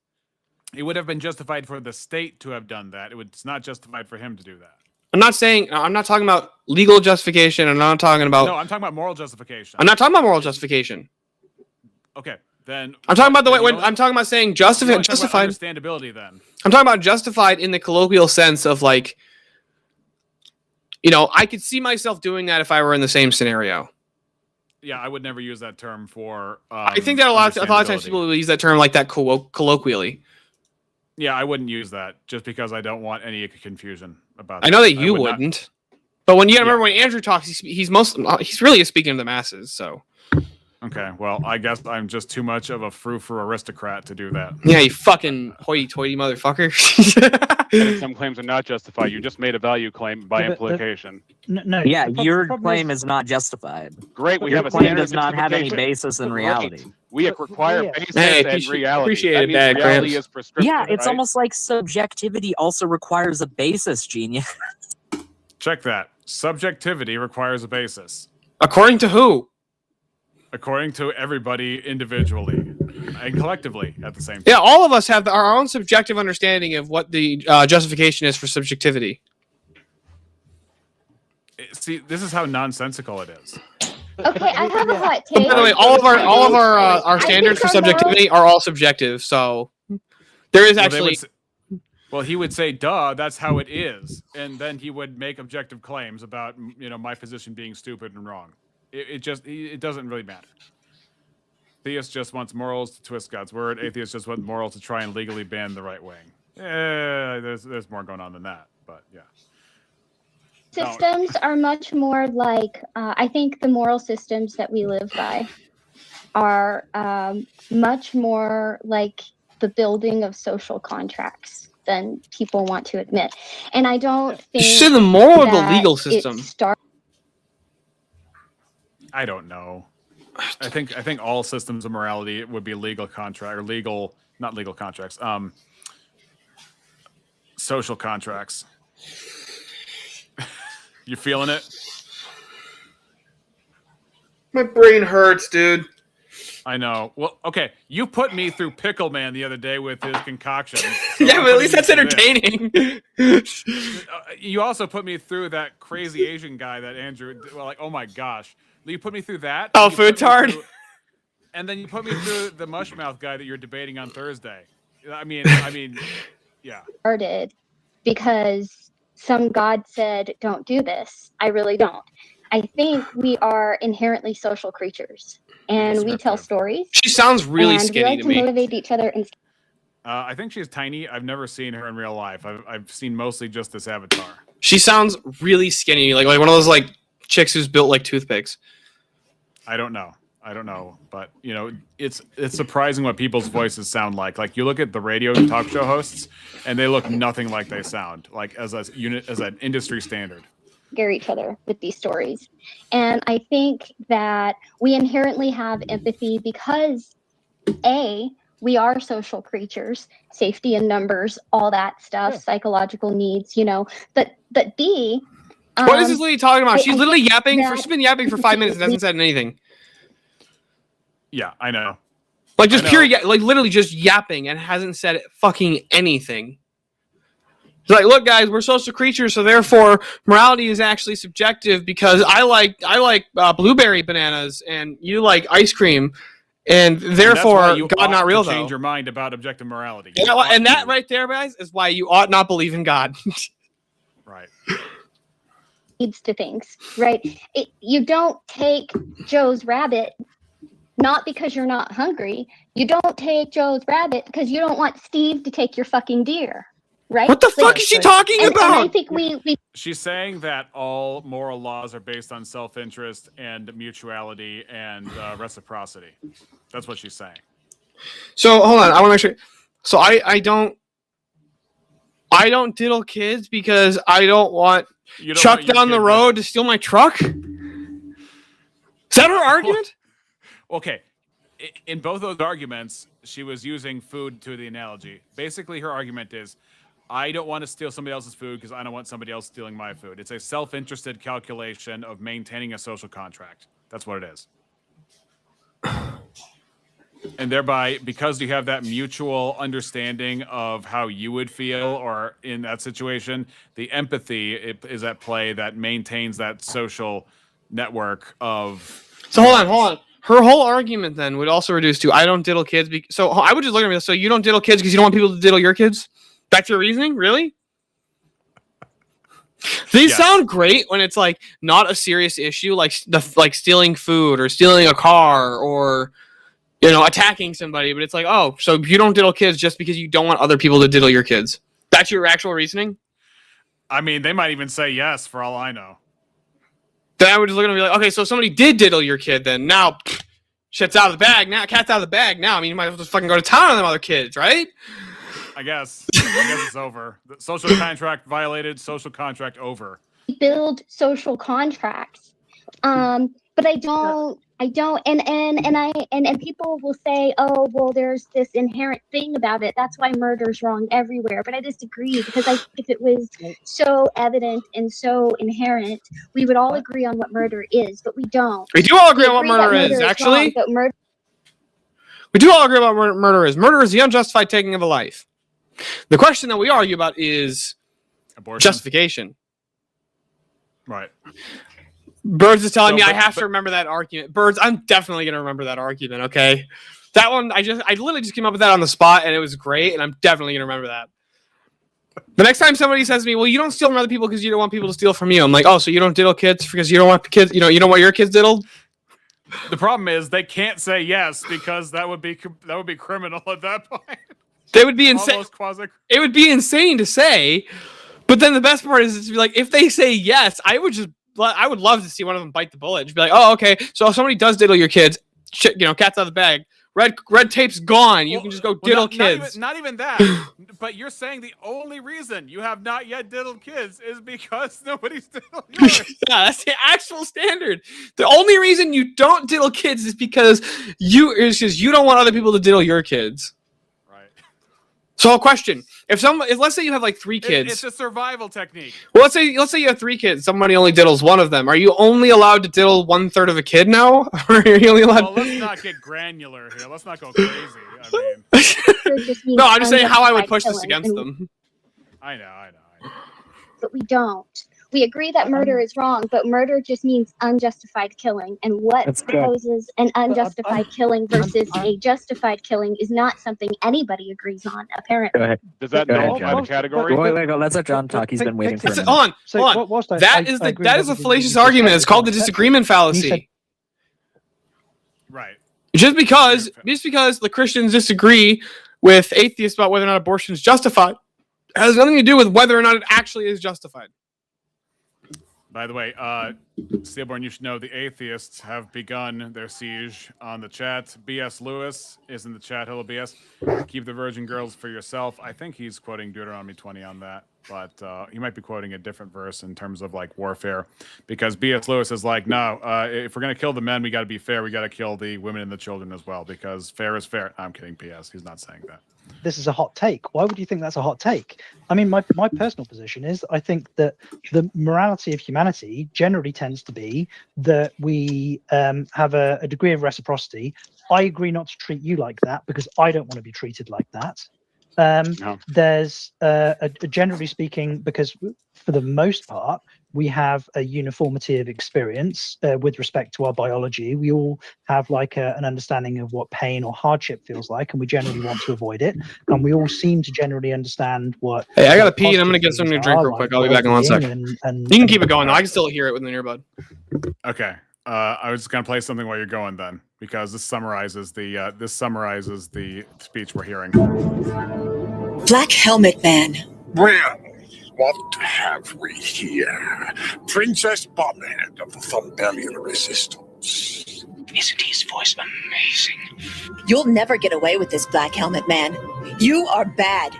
it would have been justified for the state to have done that. It's not justified for him to do that. I'm not talking about legal justification. I'm not talking about. No, I'm talking about moral justification. I'm not talking about moral justification. Okay, then I'm talking about the way when I'm talking about saying justified. Understandability, then I'm talking about justified in the colloquial sense of like, I could see myself doing that if I were in the same scenario. Yeah, I would never use that term for. I think that a lot of times people will use that term like that colloquially. Yeah, I wouldn't use that just because I don't want any confusion about. I know that you wouldn't, but when you remember when Andrew talks, he's really speaking to the masses. So. Okay, well, I guess I'm just too much of a frou-frou aristocrat to do that. Yeah, you fucking hoity-toity motherfucker. And some claims are not justified. You just made a value claim by implication. No. Yeah, your claim is not justified. Great, we your have a claim standard does not have any justification. basis in reality. We require basis and reality. Appreciate that it, means Bad reality Gramps. is prescriptive, Yeah, it's right? almost like subjectivity also requires a basis, genius. Check that. Subjectivity requires a basis. According to who? According to everybody individually. and collectively at the same time. Yeah, all of us have our own subjective understanding of what the justification is for subjectivity. See, this is how nonsensical it is. Okay, I have a hot take. By the way, all of our standards for subjectivity are all subjective. So there is actually. Well, he would say, "Duh, that's how it is," and then he would make objective claims about my position being stupid and wrong. It doesn't really matter. Theist just wants morals to twist God's word. Atheist just wants morals to try and legally ban the right wing. There's more going on than that, but yeah. Systems are much more like, I think the moral systems that we live by are much more like the building of social contracts than people want to admit. And I don't think you said the moral or the legal system? I don't know. I think all systems of morality would be legal contract or legal, not legal contracts. Social contracts. You feeling it? My brain hurts, dude. I know. Well, okay. You put me through Pickle Man the other day with his concoctions. So yeah, but at least that's entertaining. You also put me through that crazy Asian guy that Andrew. Well, like, oh my gosh, you put me through that. Oh, Foodtard. And then you put me through the Mushmouth guy that you're debating on Thursday. I mean, yeah. Started because some God said, "Don't do this." I really don't. I think we are inherently social creatures, and we tell stories. She sounds really skinny we like to me. Motivate each other. And I think she's tiny. I've never seen her in real life. I've seen mostly just this avatar. She sounds really skinny, like one of those like chicks who's built like toothpicks. I don't know, but it's surprising what people's voices sound like. Like you look at the radio talk show hosts, and they look nothing like they sound like as an industry standard. Each other with these stories, and I think that we inherently have empathy because we are social creatures, safety in numbers, all that stuff, psychological needs, but B, what is this lady talking about? She's literally yapping she's been yapping for 5 minutes and hasn't said anything. Yeah, I know. Like just pure like literally just yapping and hasn't said fucking anything. It's like, look, guys, we're social creatures, so therefore morality is actually subjective because I like blueberry bananas and you like ice cream, and therefore God not real though. Change your mind about objective morality. And that right there, guys, is why you ought not believe in God. Right. Needs to things, right? You don't take Joe's rabbit not because you're not hungry. You don't take Joe's rabbit because you don't want Steve to take your fucking deer. Right? What the fuck is she talking about? And I think we She's saying that all moral laws are based on self-interest and mutuality and reciprocity. That's what she's saying. So hold on, I want to make sure. So I don't diddle kids because I don't want Chuck down the road to steal my truck. Is that her argument? Okay. In both those arguments, she was using food to the analogy. Basically, her argument is, I don't want to steal somebody else's food because I don't want somebody else stealing my food. It's a self-interested calculation of maintaining a social contract. That's what it is. And thereby, because you have that mutual understanding of how you would feel or in that situation, the empathy is at play that maintains that social network of... So hold on. Her whole argument then would also reduce to, I don't diddle kids. So I would just look at me, so you don't diddle kids because you don't want people to diddle your kids? That's your reasoning? Really? These sound great when it's like not a serious issue, like stealing food or stealing a car or attacking somebody. But it's like, oh, so you don't diddle kids just because you don't want other people to diddle your kids. That's your actual reasoning? I mean, they might even say yes for all I know. Then I would just look at them and be like, okay, so somebody did diddle your kid. Then now, shit's out of the bag. Now, cat's out of the bag. Now, I mean, you might as well just fucking go to town on them other kids, right? I guess it's over. The social contract violated. Social contract over. Build social contracts, but I don't, and people will say, oh, well, there's this inherent thing about it. That's why murder's wrong everywhere. But I disagree because if it was so evident and so inherent, we would all agree on what murder is, but we don't. We do all agree on what murder is, actually. Wrong, We do all agree about what murder is. Murder is the unjustified taking of a life. The question that we argue about is abortion. Justification. Right. Birds is telling me I have to remember that argument. Birds, I'm definitely going to remember that argument, okay? That one, I literally just came up with that on the spot, and it was great, and I'm definitely going to remember that. The next time somebody says to me, well, you don't steal from other people because you don't want people to steal from you. I'm like, oh, so you don't diddle kids because you don't want kids, you don't want your kids diddled? The problem is they can't say yes because that would be criminal at that point. They would be insane. It would be insane to say, but then the best part is to be like, if they say yes, I would love to see one of them bite the bullet. Just be like, oh, okay, so if somebody does diddle your kids, shit, cat's out of the bag. Red tape's gone. You can just go diddle kids. Not even that. But you're saying the only reason you have not yet diddled kids is because nobody's diddled yours. Yeah, that's the actual standard. The only reason you don't diddle kids is because you don't want other people to diddle your kids. Right. So a question: if let's say you have like 3 kids, it's a survival technique. Well, let's say you have 3 kids. Somebody only diddles one of them. Are you only allowed to diddle 1/3 of a kid now? Or are you only allowed? Well, let's not get granular here. Let's not go crazy. I mean, no, I'm just saying how I would push this against them. I know. But we don't. We agree that murder is wrong, but murder just means unjustified killing. And what proposes an unjustified killing versus a justified killing is not something anybody agrees on, apparently. Go ahead. Does that nullify the category? Wait, let's let John talk. He's been waiting for a Hold on. That is a fallacious argument. It's called the disagreement fallacy. Right. Just because the Christians disagree with atheists about whether or not abortion is justified has nothing to do with whether or not it actually is justified. By the way, Steelborn, you should know the atheists have begun their siege on the chat. B.S. Lewis is in the chat. Hello, B.S. Keep the virgin girls for yourself. I think he's quoting Deuteronomy 20 on that, but he might be quoting a different verse in terms of like warfare, because B.S. Lewis is like, no, if we're going to kill the men, we got to be fair. We got to kill the women and the children as well, because fair is fair. I'm kidding, P.S. He's not saying that. This is a hot take. Why would you think that's a hot take? I mean, my personal position is I think that the morality of humanity generally tends to be that we have a degree of reciprocity. I agree not to treat you like that because I don't want to be treated like that. No. There's generally speaking, because for the most part, we have a uniformity of experience with respect to our biology. We all have like an understanding of what pain or hardship feels like, and we generally want to avoid it. And we all seem to generally understand what. Hey, I gotta pee, and I'm gonna get something to drink real quick. I'll be back in 1 second. You can keep it going. I can still hear it with the earbud. Okay. I was just gonna play something while you're going then, because this summarizes the speech we're hearing. Black Helmet Man. Well, what have we here? Princess Bombhead of the Thumbellian Resistance. Isn't his voice amazing? You'll never get away with this, Black Helmet Man. You are bad.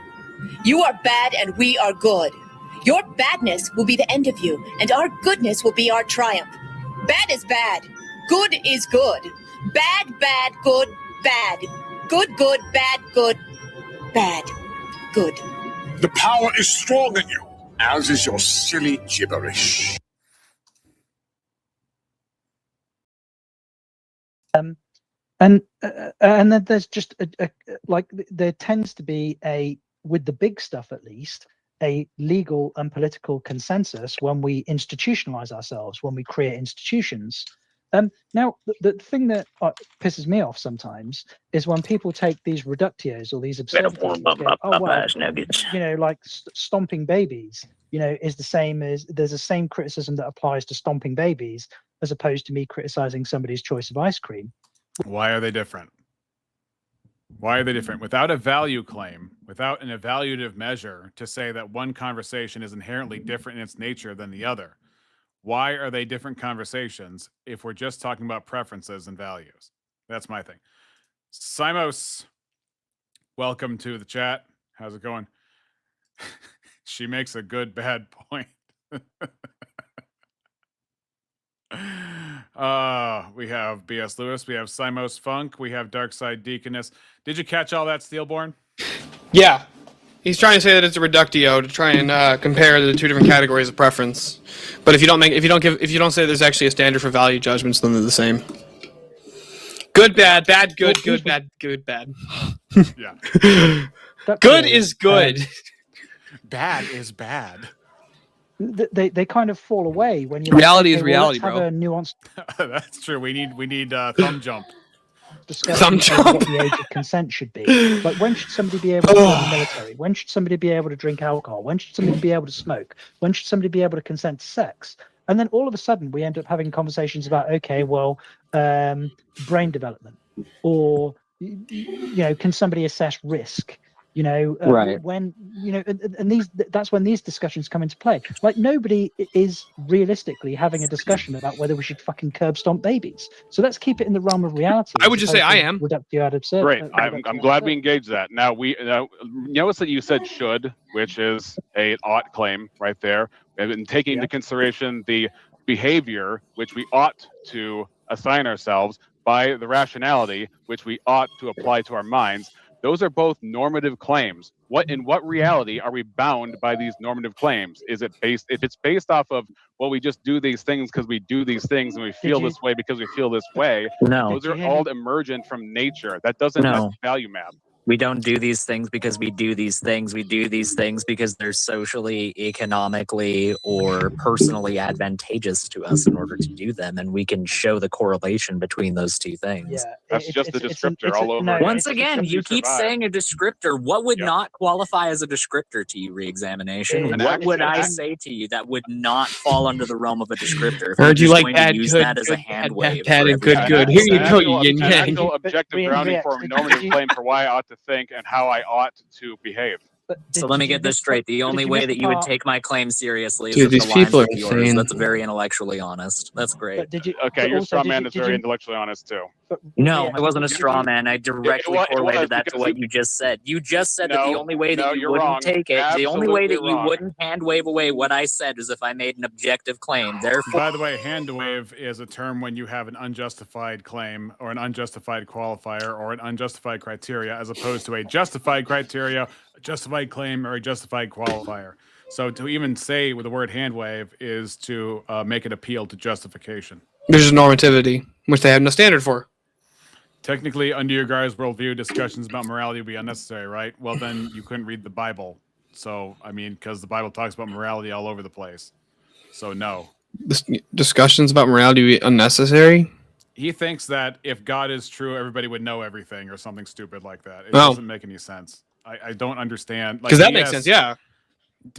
You are bad and we are good. Your badness will be the end of you, and our goodness will be our triumph. Bad is bad. Good is good. Bad, bad, good, bad. Good, good, bad, good, bad, good. The power is strong in you, as is your silly gibberish. And then there's just like there tends to be with the big stuff at least, a legal and political consensus when we institutionalize ourselves, when we create institutions. Now, the thing that pisses me off sometimes is when people take these reductios or these absurd things and go, oh, well, like stomping babies, is the same as there's the same criticism that applies to stomping babies as opposed to me criticizing somebody's choice of ice cream. Why are they different? Why are they different? Without a value claim, without an evaluative measure to say that one conversation is inherently different in its nature than the other, why are they different conversations if we're just talking about preferences and values? That's my thing. Simos, welcome to the chat. How's it going? She makes a good bad point. We have B.S. Lewis, we have Simos Funk, we have Darkside Deaconess. Did you catch all that, Steelborn? Yeah. He's trying to say that it's a reductio to try and compare the two different categories of preference. But if you don't say there's actually a standard for value judgments, then they're the same. Good, bad, bad, good, good, bad, good, bad. Yeah. Good is good. Bad is bad. They kind of fall away when you Reality is reality, let's have bro. a nuanced That's true. We need thumb jump. discussion of what the age of consent should be. Like, when should somebody be able to join the military? When should somebody be able to drink alcohol? When should somebody be able to smoke? When should somebody be able to consent to sex? And then all of a sudden, we end up having conversations about, okay, well, brain development, or can somebody assess risk? Right. When and that's when these discussions come into play. Like, nobody is realistically having a discussion about whether we should fucking curb stomp babies. So let's keep it in the realm of reality. I would just say I am. Reductio ad absurdum. Great. I'm glad we engaged that. Now notice that you said should, which is a ought claim right there, and taking into consideration the behavior which we ought to assign ourselves by the rationality which we ought to apply to our minds. Those are both normative claims. In what reality are we bound by these normative claims? Is it based, if it's based off of, well, we just do these things because we do these things and we feel this way because we feel this way? No. Those are all emergent from nature. That doesn't No. value map. We don't do these things because we do these things. We do these things because they're socially, economically, or personally advantageous to us in order to do them. And we can show the correlation between those two things. Yeah, That's just a descriptor all over. Once again, you keep saying a descriptor. What would not qualify as a descriptor to you, re-examination? What would I say to you that would not fall under the realm of a descriptor? If Heard you're you just like going to bad, use good, that as a good, hand bad, wave. bad, for and good, everything. good. Here you go, you yin An yang. actual objective grounding for a normative claim for why I ought to think and how I ought to behave. So let me get this straight. The only way that you would take my claim seriously is Dude, if these the lines people are with yours. insane. That's very intellectually honest. That's great. Okay, your straw man is very intellectually honest too. No, it wasn't a straw man. I directly it was, correlated that to because what you just said. You just said that the No, only way that no, you you're wouldn't wrong. take it, the only way that Absolutely you wrong. wouldn't hand wave away what I said is if I made an objective claim. Therefore, By the way, hand wave is a term when you have an unjustified claim or an unjustified qualifier or an unjustified criteria, as opposed to a justified criteria, a justified claim, or a justified qualifier. So to even say with the word hand wave is to make an appeal to justification. There's a normativity, which they have no standard for. Technically, under your guys' worldview, discussions about morality would be unnecessary, right? Well, then you couldn't read the Bible. So, I mean, because the Bible talks about morality all over the place. So, no. Discussions about morality would be unnecessary. He thinks that if God is true, everybody would know everything or something stupid like that. It Oh. doesn't make any sense. I don't understand. Because that makes sense, yeah.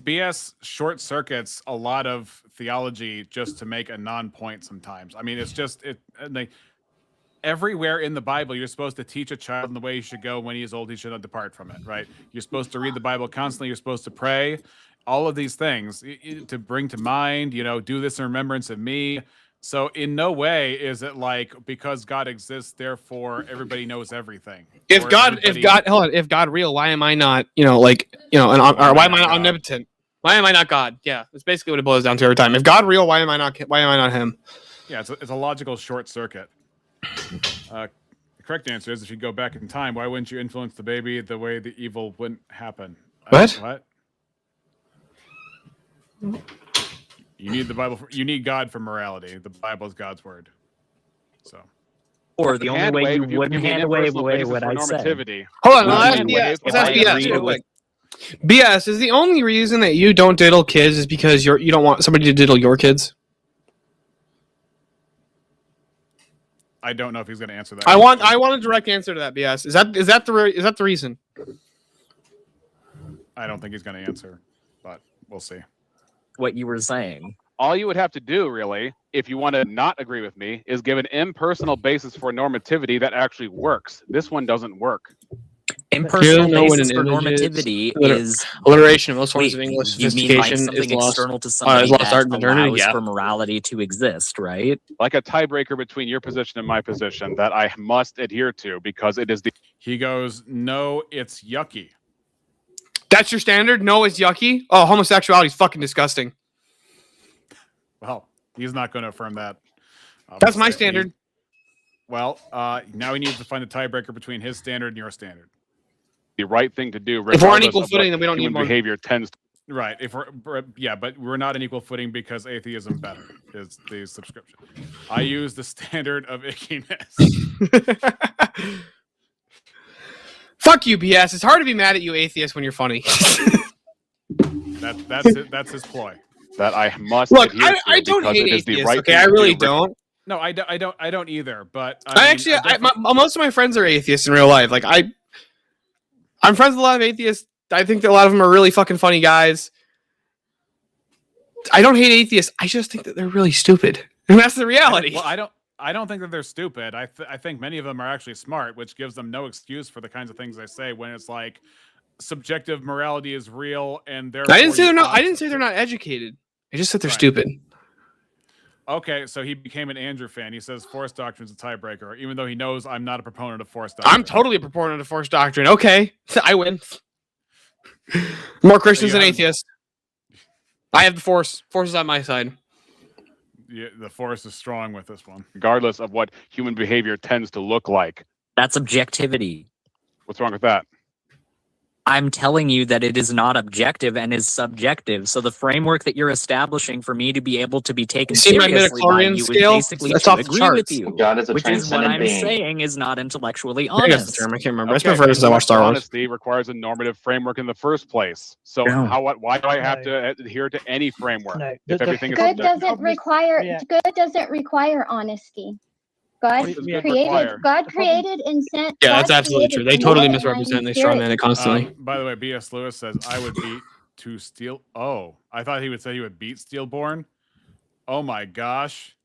BS short circuits a lot of theology just to make a non-point sometimes. I mean, it's just everywhere in the Bible, you're supposed to teach a child in the way he should go. When he is old, he should not depart from it, right? You're supposed to read the Bible constantly. You're supposed to pray. All of these things to bring to mind, do this in remembrance of me. So in no way is it like because God exists, therefore everybody knows everything. If God real, why am I not, or why am I not omnipotent? Why am I not God? Yeah, that's basically what it boils down to every time. If God real, why am I not him? Yeah, it's a logical short circuit. The correct answer is if you go back in time, why wouldn't you influence the baby the way the evil wouldn't happen? What? You need the Bible. You need God for morality. The Bible is God's word. So. Or the only way you wouldn't hand wave away what I said. Hold on, let's ask BS real quick. BS, is the only reason that you don't diddle kids is because you don't want somebody to diddle your kids? I don't know if he's going to answer that. I want a direct answer to that. BS. Is that the reason? I don't think he's going to answer, but we'll see. What you were saying. All you would have to do, really, if you want to not agree with me, is give an impersonal basis for normativity that actually works. This one doesn't work. Impersonal basis for normativity is alliteration of most forms of English you mean like sophistication something is lost. external to somebody Lost that art and modernity. allows Yeah. for morality to exist, right? Like a tiebreaker between your position and my position that I must adhere to because it is the. He goes, no, it's yucky. That's your standard? No, it's yucky? Oh, homosexuality is fucking disgusting. Well, he's not going to affirm that. That's my standard. Well, now he needs to find a tiebreaker between his standard and your standard. The right thing to do. If we're on regardless equal of footing, what then we don't need human one. behavior tends to. Right. If yeah, but we're not on equal footing because atheism better is the subscription. I use the standard of ickiness. Fuck you, BS. It's hard to be mad at you, atheist, when you're funny. That's his ploy. That I must look. adhere to I don't because hate it is the atheists. right Okay, thing I to really do. don't. No, I don't either. But Most of my friends are atheists in real life. Like I'm friends with a lot of atheists. I think that a lot of them are really fucking funny guys. I don't hate atheists. I just think that they're really stupid, and that's the reality. Well, I don't think that they're stupid. I think many of them are actually smart, which gives them no excuse for the kinds of things they say when it's like subjective morality is real and therefore I didn't say they're not educated. I just said they're stupid. Okay, so he became an Andrew fan. He says force doctrine is a tiebreaker, even though he knows I'm not a proponent of force doctrine. I'm totally a proponent of force doctrine. Okay, I win. More Christians than atheists. I have the force. Force is on my side. Yeah, the force is strong with this one. Regardless of what human behavior tends to look like. That's objectivity. What's wrong with that? I'm telling you that it is not objective and is subjective. So the framework that you're establishing for me to be able to be taken see my seriously by midichlorian you scale? is basically That's to off the agree charts. with you, God is a which is what transcendent I'm being. saying is not intellectually I think that's honest. the term. I can't remember. It's Okay, been forever since I watched Star Wars. Honesty requires a normative framework in the first place. So No. why do I have to adhere to any framework No, if everything is Good subjective? doesn't require honesty. God What does good created. require? God created and sent. Yeah, God that's absolutely created true. They and totally sent misrepresent. nine They strawman it spirits. constantly. By the way, B.S. Lewis says I would beat to steal. Oh, I thought he would say he would beat Steelborn. Oh my gosh.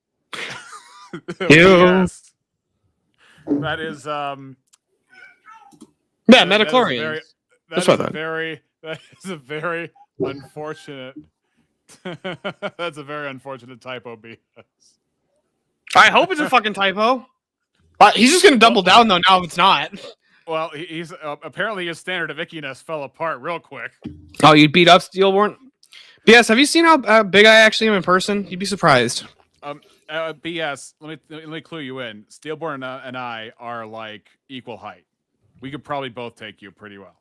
Yes. That is Yeah, that is midichlorians. very- That's that what I is thought. that is a very unfortunate. That's a very unfortunate typo, B.S. I hope it's a fucking typo. He's just gonna double down though. Now if it's not. Well, he's apparently his standard of ickiness fell apart real quick. Oh, you'd beat up Steelborn? BS, have you seen how big I actually am in person? You'd be surprised. BS. Let me clue you in. Steelborn and I are like equal height. We could probably both take you pretty well.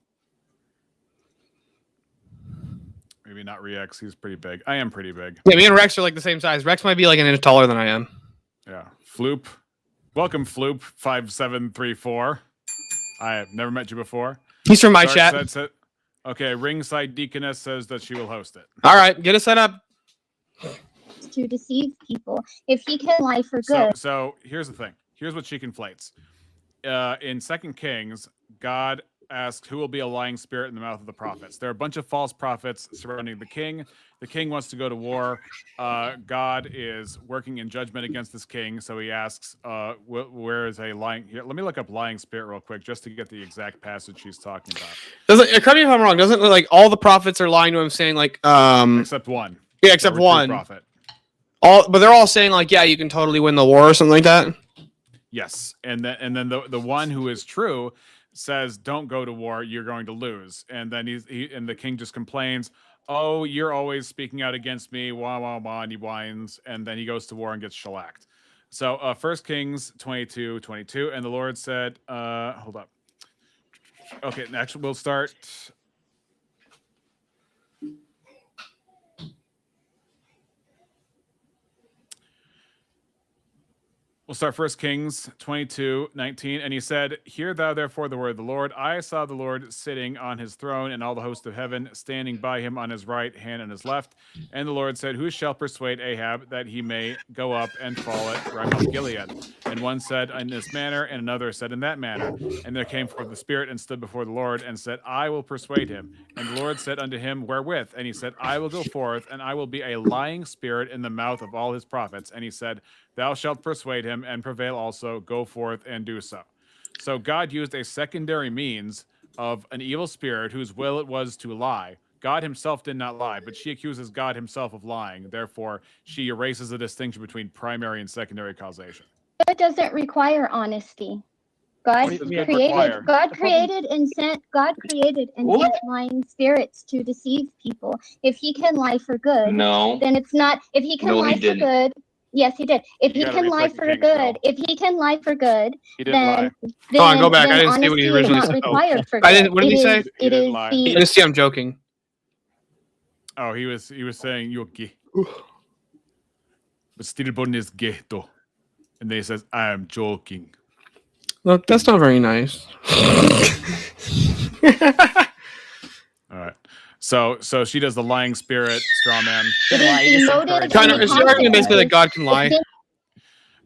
Maybe not Rex. He's pretty big. I am pretty big. Yeah, me and Rex are like the same size. Rex might be like an inch taller than I am. Yeah. Floop. Welcome, Floop 5734. I have never met you before. He's from my Dark chat. Side said- okay, Ringside Deaconess says that she will host it. All right, get it set up. To deceive people. If he can lie for good. So here's the thing. Here's what she conflates. In 2 Kings, God asks who will be a lying spirit in the mouth of the prophets. There are a bunch of false prophets surrounding the king. The king wants to go to war. God is working in judgment against this king, so he asks, where is a lying... Here, let me look up lying spirit real quick just to get the exact passage she's talking about. Correct me if I'm wrong. Doesn't like all the prophets are lying to him, saying like except one. Yeah, except There were two one. prophet. But they're all saying like, yeah, you can totally win the war or something like that. Yes, and then the one who is true says, "Don't go to war; you're going to lose." And then and the king just complains, "Oh, you're always speaking out against me." Wah wah wah, and he whines, and then he goes to war and gets shellacked. So 1 Kings 22:22, and the Lord said, "Hold up." Okay, next we'll start. We'll start 1 Kings 22:19. And he said, "Hear thou therefore the word of the Lord. I saw the Lord sitting on his throne, and all the host of heaven standing by him on his right hand and his left. And the Lord said, Who shall persuade Ahab that he may go up and fall at Ramoth Gilead? And one said in this manner, and another said in that manner. And there came forth the Spirit and stood before the Lord and said, I will persuade him. And the Lord said unto him, Wherewith? And he said, I will go forth, and I will be a lying spirit in the mouth of all his prophets. And he said, Thou shalt persuade him and prevail also. Go forth and do so." So God used a secondary means of an evil spirit whose will it was to lie. God himself did not lie, but she accuses God himself of lying. Therefore, she erases the distinction between primary and secondary causation. It doesn't require honesty. God What does good created. require? God created and sent. God created and sent lying spirits to deceive people. If he can lie for good, No. then it's not. If he can No, lie he for didn't. good, yes, he did. If You he gotta can read lie 2 for Kings, good, if he can lie for good, He didn't then lie. then, Hold on, go back. I then didn't see what he honesty is originally not said. required for I good. didn't. What did It he say? is- It is I the didn't see. I'm joking. Oh, he was saying you're gay. But Stillborn is gay though. And then he says, I am joking. Look, that's not very nice. All right. So she does the lying spirit straw man. It is the motive and Kind of, the is the argument basically that God can lie?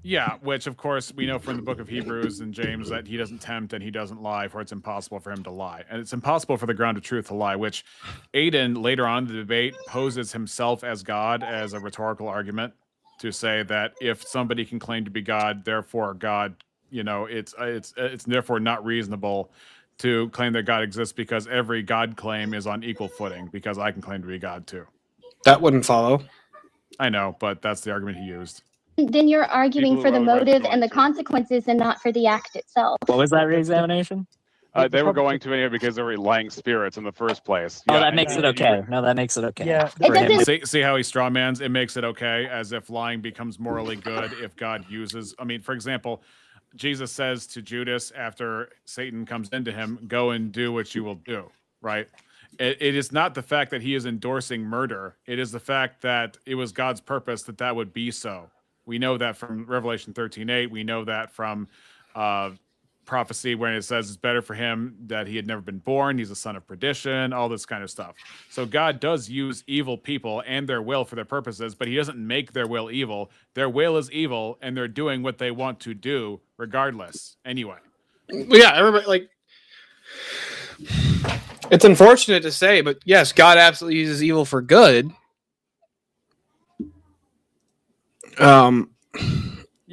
Yeah, which of course we know from the book of Hebrews and James that he doesn't tempt and he doesn't lie, for it's impossible for him to lie. And it's impossible for the ground of truth to lie, which Aiden later on in the debate poses himself as God as a rhetorical argument to say that if somebody can claim to be God, therefore God, it's therefore not reasonable to claim that God exists because every God claim is on equal footing because I can claim to be God too. That wouldn't follow. I know, but that's the argument he used. Then you're arguing for the motive and the consequences and not for the act itself. What was that reexamination? They were going to anyway because they were lying spirits in the first place. Oh, that makes it okay. No, that makes it okay. Yeah. For him. See how he strawmans? It makes it okay, as if lying becomes morally good if God uses. I mean, for example, Jesus says to Judas after Satan comes into him, "Go and do what you will do." Right? It is not the fact that he is endorsing murder. It is the fact that it was God's purpose that would be so. We know that from Revelation 13:8. We know that from prophecy when it says it's better for him that he had never been born. He's a son of perdition, all this kind of stuff. So God does use evil people and their will for their purposes, but he doesn't make their will evil. Their will is evil, and they're doing what they want to do regardless anyway. Yeah, everybody, it's unfortunate to say, but yes, God absolutely uses evil for good.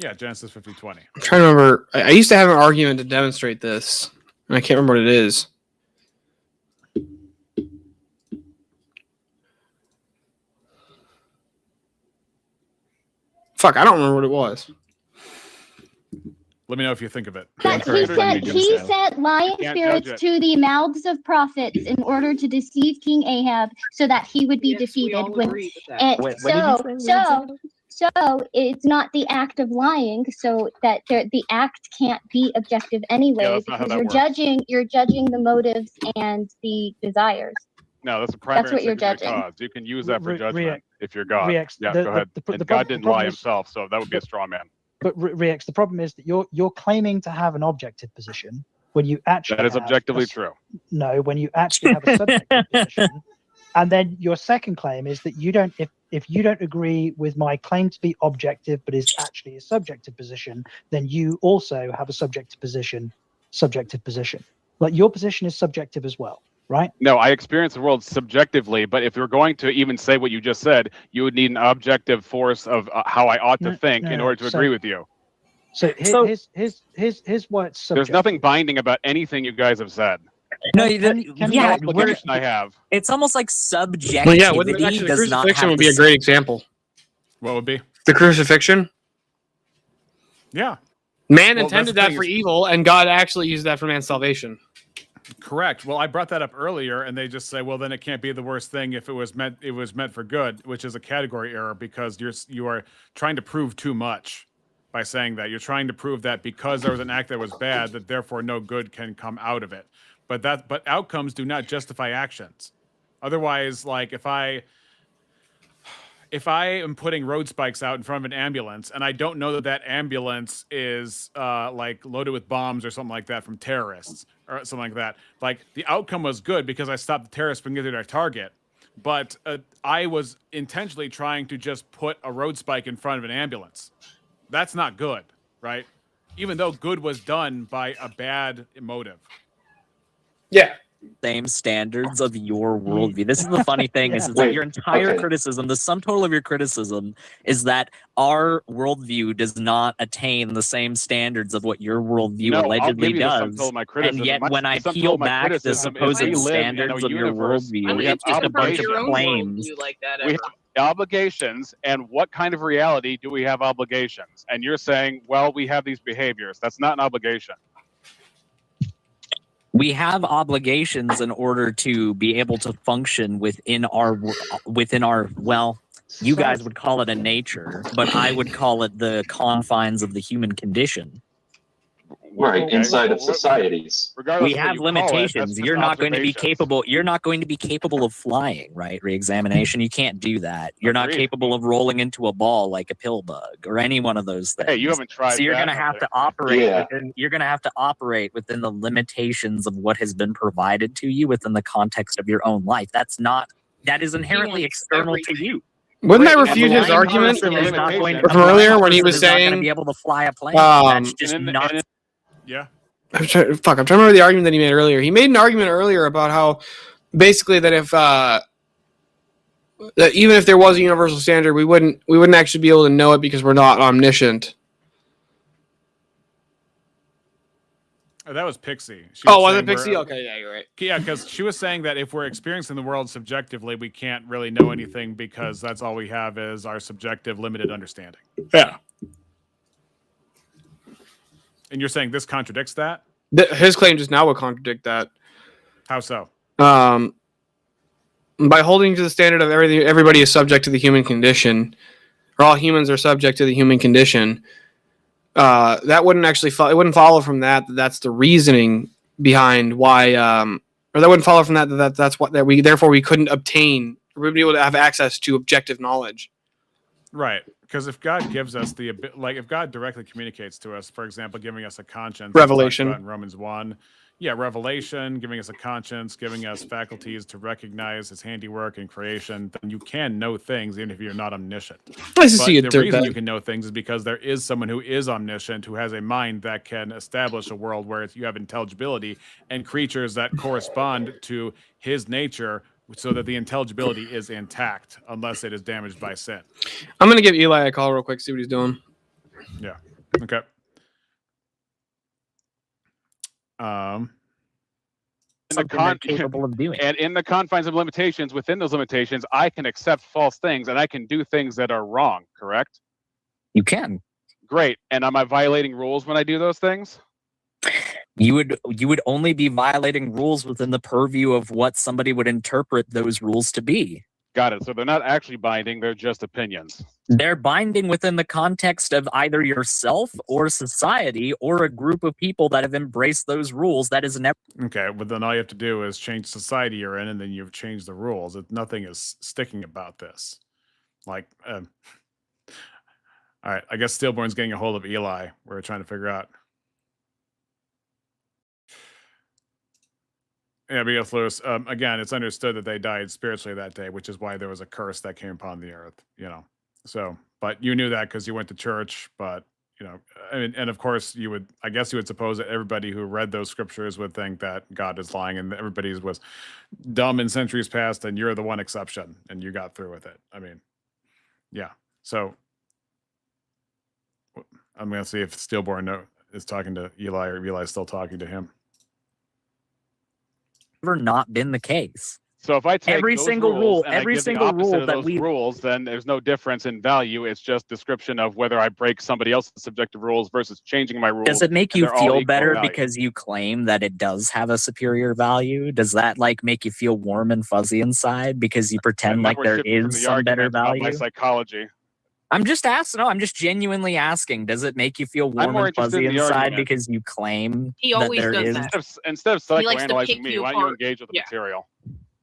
Yeah, Genesis 50:20. I'm trying to remember. I used to have an argument to demonstrate this, and I can't remember what it is. Fuck, I don't remember what it was. Let me know if you think of it. But he sent lying Can't spirits judge it. to the mouths of prophets in order to deceive King Ahab so that he would be defeated. So it's not the act of lying, so that the act can't be objective anyway, Yeah, that's not how because that you're judging the motives and the desires. No, that's a primary That's what you're and secondary judging. cause. You can use that for Re- judgment react- if you're God. reacts- Yeah, the- go ahead. the- the And pro- God the didn't problem lie is- himself, so that would be a straw man. But Rex, the problem is that you're claiming to have an objective position when you actually That is have objectively a- true. No, when you actually have a subjective position, and then your second claim is that you don't. If you don't agree with my claim to be objective, but is actually a subjective position, then you also have a subjective position. Like your position is subjective as well, right? No, I experience the world subjectively, but if you're going to even say what you just said, you would need an objective force of how I ought to think in order to agree with you. So here's why it's subjective. There's nothing binding about anything you guys have said. No, No obligation I have. It's almost like subjectivity Well, yeah, actually, the does not crucifixion have would be the a great example. What would be? The crucifixion. Yeah. Man Well, intended that's the that thing for is- evil, and God actually used that for man's salvation. Correct. Well, I brought that up earlier, and they just say, "Well, then it can't be the worst thing if it was meant for good," which is a category error because you are trying to prove too much by saying that. You're trying to prove that because there was an act that was bad, that therefore no good can come out of it. But outcomes do not justify actions. Otherwise, like if I am putting road spikes out in front of an ambulance and I don't know that ambulance is like loaded with bombs or something like that from terrorists or something like that, like the outcome was good because I stopped the terrorists from getting to their target. But I was intentionally trying to just put a road spike in front of an ambulance. That's not good, right? Even though good was done by a bad motive. Yeah. Same standards of your worldview. This is the funny thing is that your entire criticism, the sum total of your criticism is that our worldview does not attain the same standards of what your worldview No, I'll allegedly give you the sum does. total of my And criticism. yet My- when I the sum peel total of my back the criticism is supposed we live in standards a of your universe worldview, where we have it's just a bunch of obligations. claims. We have obligations, and what kind of reality do we have obligations? And you're saying, well, we have these behaviors. That's not an obligation. We have obligations in order to be able to function within our well, you guys would call it a nature, but I would call it the confines of the human condition. Right, inside of societies. We have limitations. You're not going to be capable. You're not going to be capable of flying, right? Reexamination. You can't do that. You're not capable of rolling into a ball like a pill bug or any one of those things. Hey, you haven't tried. So you're that, going to have to operate. You're going to have to operate within the limitations of what has been provided to you within the context of your own life. That is inherently external to you. Wouldn't I refute his argument from earlier when he was saying, to be able to fly a plane? That's just not. Yeah. I'm trying to remember the argument that he made earlier. He made an argument earlier about how basically that if that even if there was a universal standard, we wouldn't actually be able to know it because we're not omniscient. Oh, that was Pixie. Was it Pixie? Okay, yeah, you're right. Yeah, because she was saying that if we're experiencing the world subjectively, we can't really know anything because that's all we have is our subjective limited understanding. Yeah. And you're saying this contradicts that? His claim just now would contradict that. How so? By holding to the standard of everybody is subject to the human condition, or all humans are subject to the human condition. That wouldn't actually it wouldn't follow from that. That's the reasoning behind why, or that wouldn't follow from that. That's what therefore we couldn't obtain. We wouldn't be able to have access to objective knowledge. Right. Because if God gives us if God directly communicates to us, for example, giving us a conscience, revelation in Romans 1, revelation, giving us a conscience, giving us faculties to recognize His handiwork in creation, then you can know things even if you're not omniscient. The reason you can know things is because there is someone who is omniscient, who has a mind that can establish a world where you have intelligibility and creatures that correspond to His nature, so that the intelligibility is intact unless it is damaged by sin. I'm going to give Eli a call real quick, see what he's doing. Yeah. Okay. Capable of doing. And in the confines of limitations, within those limitations, I can accept false things and I can do things that are wrong, correct? You can. Great. And am I violating rules when I do those things? You would only be violating rules within the purview of what somebody would interpret those rules to be. Got it. So they're not actually binding, they're just opinions. They're binding within the context of either yourself or society or a group of people that have embraced those rules. That is never. Okay, but then all you have to do is change society you're in, and then you've changed the rules. Nothing is sticking about this. All right, I guess Stillborn's getting a hold of Eli. We're trying to figure out. Yeah, B.S. Lewis. Again, it's understood that they died spiritually that day, which is why there was a curse that came upon the earth. So, but you knew that because you went to church. But and of course, I guess you would suppose that everybody who read those scriptures would think that God is lying, and everybody was dumb in centuries past, and you're the one exception, and you got through with it. Yeah. So I'm gonna see if Stillborn is talking to Eli, or Eli's still talking to him. Not been the case. So if I take every single rule that we rules, then there's no difference in value. It's just description of whether I break somebody else's subjective rules versus changing my rules. Does it make you feel better because you claim that it does have a superior value? Does that make you feel warm and fuzzy inside because you pretend like there is some better value? My psychology. I'm just asking. No, I'm just genuinely asking. Does it make you feel warm and fuzzy inside because you claim that there is? Instead of psychoanalyzing me, why don't you engage with the material?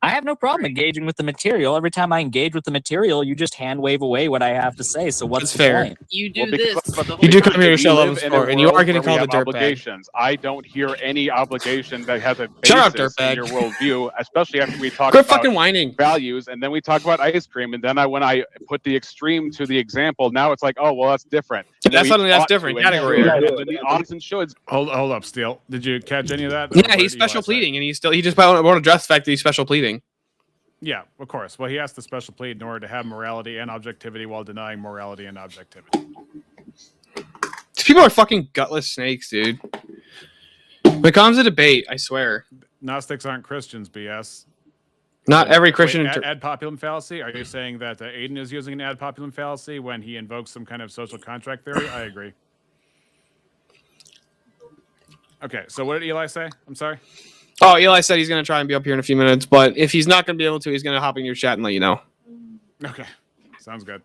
I have no problem engaging with the material. Every time I engage with the material, you just hand wave away what I have to say. So what's the point? You do this. You do come here to show love and support, and you are getting called a dirtbag. Obligations. I don't hear any obligation that has a basis in your worldview, especially after we talk about fucking whining values, and then we talk about ice cream, and then when I put the extreme to the example, now it's like, oh well, that's different. That's different category. The odds and shoulds. Hold up, Steele. Did you catch any of that? Yeah, he's special pleading, and he just won't address the fact that he's special pleading. Yeah, of course. Well, he has to special plead in order to have morality and objectivity while denying morality and objectivity. These people are fucking gutless snakes, dude. When it comes to debate, I swear. Gnostics aren't Christians, BS. Not every Christian. Ad populum fallacy? Are you saying that Aiden is using an ad populum fallacy when he invokes some kind of social contract theory? I agree. Okay, so what did Eli say? I'm sorry? Oh, Eli said he's going to try and be up here in a few minutes, but if he's not going to be able to, he's going to hop in your chat and let you know. Okay, sounds good.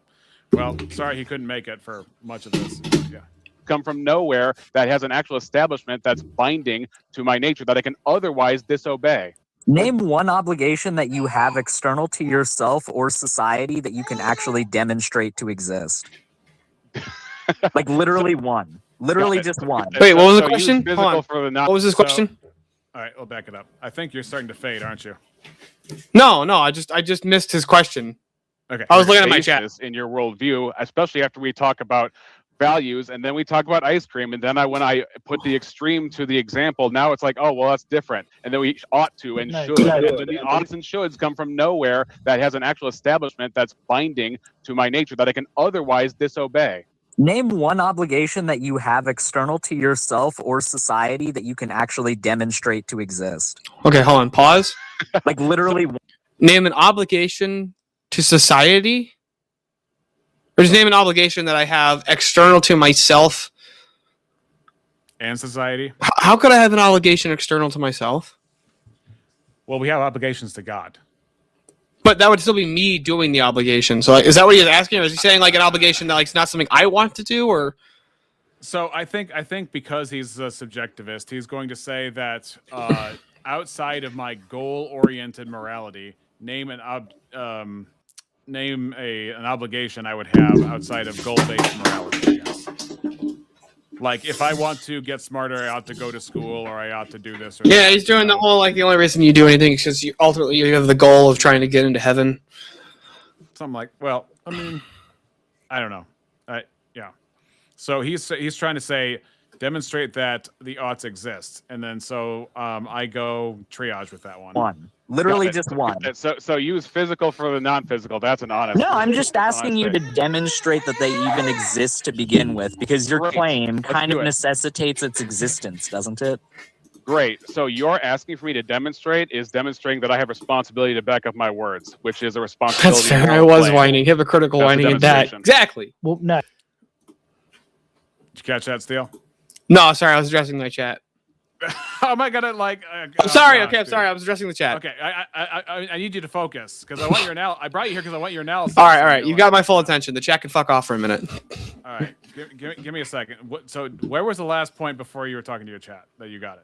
Well, sorry he couldn't make it for much of this. Yeah. come from nowhere that has an actual establishment that's binding to my nature that I can otherwise disobey. Name one obligation that you have external to yourself or society that you can actually demonstrate to exist. Like literally one. Literally just one. Wait, what was the So use question? physical Hold on. for the non- What was his so- question? All right, we'll back it up. I think you're starting to fade, aren't you? No, I just missed his question. Okay. I was looking at my chat. basis in your worldview, especially after we talk about values and then we talk about ice cream, and then when I put the extreme to the example, now it's like, oh well, that's different, and then we ought to and No, should, no, and no, then the oughts and shoulds come from nowhere that has an actual establishment that's binding to my nature that I can otherwise disobey. Name one obligation that you have external to yourself or society that you can actually demonstrate to exist. Okay, hold on. Pause. Like literally. Name an obligation to society, or just name an obligation that I have external to myself And society. How could I have an obligation external to myself? Well, we have obligations to God. But that would still be me doing the obligation. So, like, is that what he's asking? Or is he saying like an obligation that like it's not something I want to do, or? So I think because he's a subjectivist, he's going to say that outside of my goal-oriented morality, name an obligation I would have outside of goal-based morality. I guess. Like if I want to get smarter, I ought to go to school, or I ought to do this. Or Yeah, that. he's doing the whole like the only reason you do anything is because you ultimately you have the goal of trying to get into heaven. So I'm like, well, I mean, I don't know. Yeah. So he's trying to say, demonstrate that the oughts exist, and then so I go triage with that one. One. Literally just one. So use physical for the non-physical. That's an honest. No, I'm just asking you to thing. demonstrate that they even exist to begin with, because your Great. claim Let's kind do of it. necessitates its existence, doesn't it? Great. So you're asking for me to demonstrate is demonstrating that I have responsibility to back up my words, which is a responsibility. That's fair. to I was claim. whining, hypocritical That's a whining at that. demonstration. Exactly. Well, no. Did you catch that, Steele? No, sorry, I was addressing my chat. Am I gonna like? I'm sorry. gosh, Okay, I'm dude. sorry. I was addressing the chat. Okay, I need you to focus because I want your I brought you here because I want your analysis. All right. You got my full attention. The chat can fuck off for a minute. All right, give me a second. So where was the last point before you were talking to your chat that you got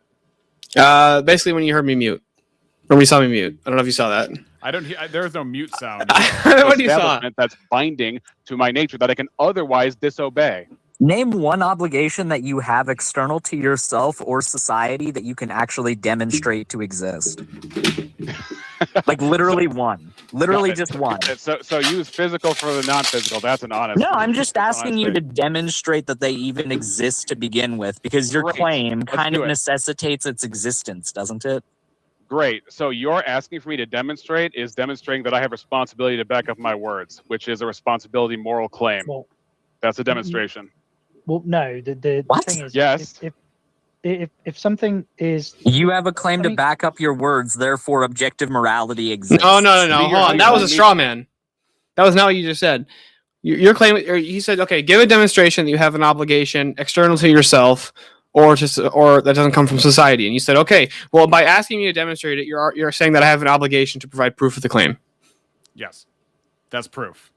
it? Basically, when you heard me mute, or when you saw me mute. I don't know if you saw that. I don't hear. There's no mute sound. What do you saw? Establishment that's binding to my nature that I can otherwise disobey. Name one obligation that you have external to yourself or society that you can actually demonstrate to exist. Like literally one. Literally just one. So use physical for the non-physical. That's an honest. No, I'm just asking you to thing. demonstrate that they even exist to begin with, because your Great. claim Let's kind do of it. necessitates its existence, doesn't it? Great. So you're asking for me to demonstrate is demonstrating that I have responsibility to back up my words, which is a responsibility moral claim. Well, That's a demonstration. Well, no. The thing is, Yes. if something is, You have a claim to back up your words, therefore objective morality exists. No. Hold on. That was a straw man. That was not what you just said. Your claim, or he said, okay, give a demonstration that you have an obligation external to yourself, or that doesn't come from society. And you said, okay, well, by asking me to demonstrate it, you're saying that I have an obligation to provide proof of the claim. Yes, that's proof.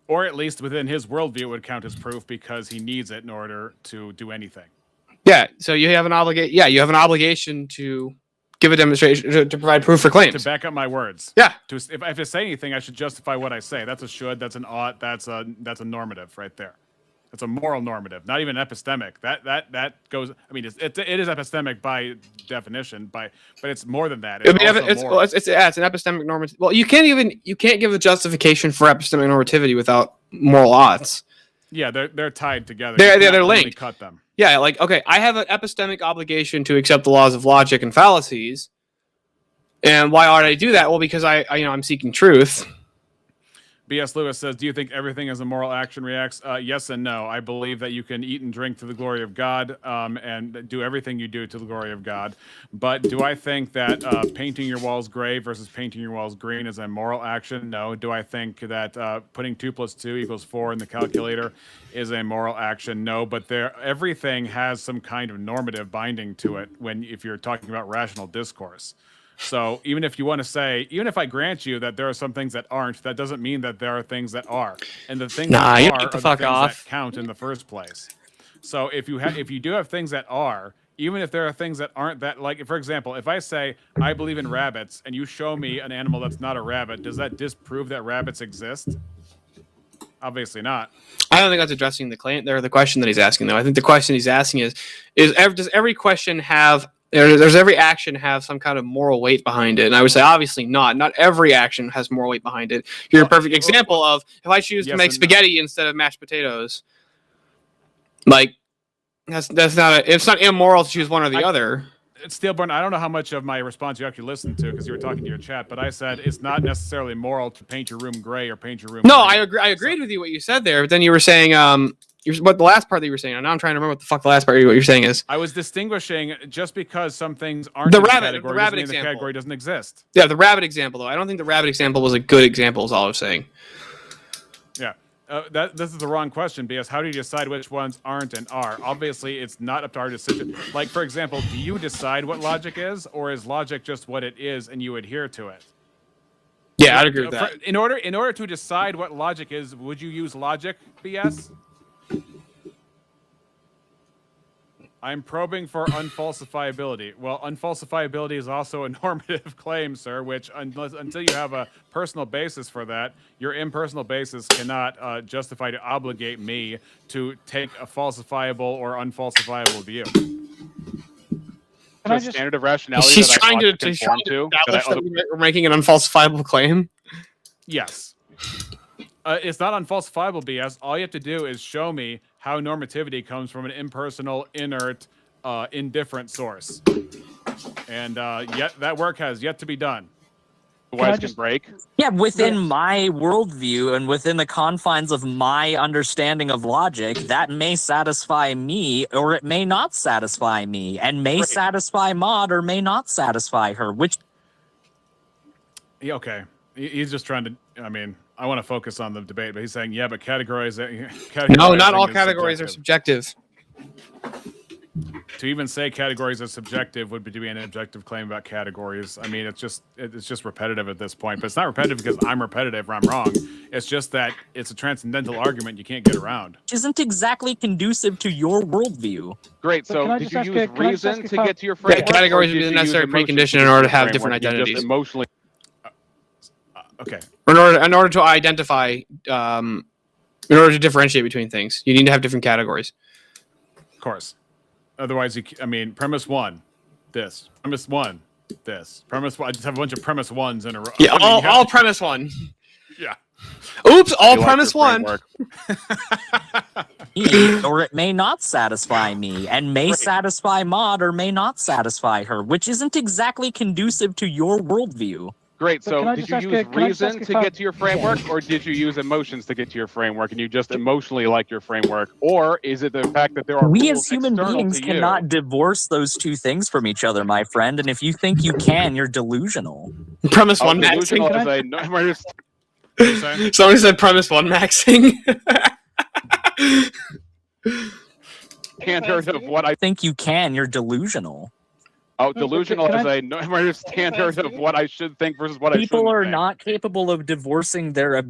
Or at least within his worldview, it would count as proof because he needs it in order to do anything. Yeah. So you have an obligation. Yeah, you have an obligation to give a demonstration to provide proof for claims. To back up my words. Yeah. If I have to say anything, I should justify what I say. That's a should. That's an ought. That's a normative right there. That's a moral normative, not even epistemic. That goes. I mean, it is epistemic by definition, but it's more than that. It's an epistemic normative. Well, you can't give a justification for epistemic normativity without moral oughts. Yeah, they're tied together. They're You can't really linked. Cut them. Yeah, like okay, I have an epistemic obligation to accept the laws of logic and fallacies. And why ought I do that? Well, because I'm seeking truth. B.S. Lewis says, do you think everything is a moral action reacts? Yes and no. I believe that you can eat and drink to the glory of God and do everything you do to the glory of God. But do I think that painting your walls gray versus painting your walls green is a moral action? No. Do I think that putting 2 + 2 = 4 in the calculator is a moral action? No. But everything has some kind of normative binding to it if you're talking about rational discourse. So even if you want to say, even if I grant you that there are some things that aren't, that doesn't mean that there are things that are. And the things Nah, you that get are the the fuck things off. that count in the first place. So if you do have things that are, even if there are things that aren't that, like, for example, if I say I believe in rabbits and you show me an animal that's not a rabbit, does that disprove that rabbits exist? Obviously not. I don't think that's addressing the claim or the question that he's asking, though. I think the question he's asking is does every question have, does every action have some kind of moral weight behind it? And I would say obviously not. Not every action has moral weight behind it. You're a perfect example of if I choose to make spaghetti instead of mashed potatoes, like that's not it's not immoral to choose one or the other. Steelborn, I don't know how much of my response you actually listened to because you were talking to your chat, but I said it's not necessarily moral to paint your room gray or paint your room. No, green. I agree. I agreed with you what you said there, but then you were saying what the last part that you were saying. And now I'm trying to remember what the fuck the last part of what you're saying is. I was distinguishing just because some things aren't The in rabbit category, example. doesn't mean the category doesn't exist. Yeah, the rabbit example though. I don't think the rabbit example was a good example. Is all I was saying. Yeah. This is the wrong question because how do you decide which ones aren't and are? Obviously, it's not up to our decision. Like, for example, do you decide what logic is, or is logic just what it is and you adhere to it? Yeah, I'd agree with that. In order to decide what logic is, would you use logic, BS? I'm probing for unfalsifiability. Well, unfalsifiability is also a normative claim, sir, which until you have a personal basis for that, your impersonal basis cannot justify to obligate me to take a falsifiable or unfalsifiable view. The standard of rationality She's that I trying ought to conform to. establish that we're making an unfalsifiable claim. Yes. It's not unfalsifiable, BS. All you have to do is show me how normativity comes from an impersonal, inert, indifferent source. And yet that work has yet to be done. Otherwise can break. Yeah, within my worldview and within the confines of my understanding of logic, that may satisfy me or it may not satisfy me, and may satisfy Maud or may not satisfy her. Which? Yeah, okay. He's just trying to. I mean, I want to focus on the debate, but he's saying, yeah, but No, not all categories are subjective. To even say categories are subjective would be to be an objective claim about categories. I mean, it's just repetitive at this point. But it's not repetitive because I'm repetitive or I'm wrong. It's just that it's a transcendental argument you can't get around. Isn't exactly conducive to your worldview. Great. So did you use reason to get to your framework? Yeah, categories would be the necessary precondition in order to have different identities. Just emotionally. Okay. In order to identify, in order to differentiate between things, you need to have different categories. Of course. Otherwise, I mean, premise one, this. Premise one, this. Premise one. I just have a bunch of premise ones in a row. Yeah, all premise one. Yeah. Oops, all premise one. Or it may not satisfy me, and may satisfy Maud or may not satisfy her, which isn't exactly conducive to your worldview. Great. So did you use reason to get to your framework, or did you use emotions to get to your framework, and you just emotionally like your framework? Or is it the fact that there are We rules as human external beings to you? cannot divorce those two things from each other, my friend. And if you think you can, you're delusional. Premise one delusional maxing. is a Somebody said premise one maxing. Can't heard of what I think you can, you're delusional. Oh, delusional is a standard of what I should think versus what I shouldn't People are think. not capable of divorcing their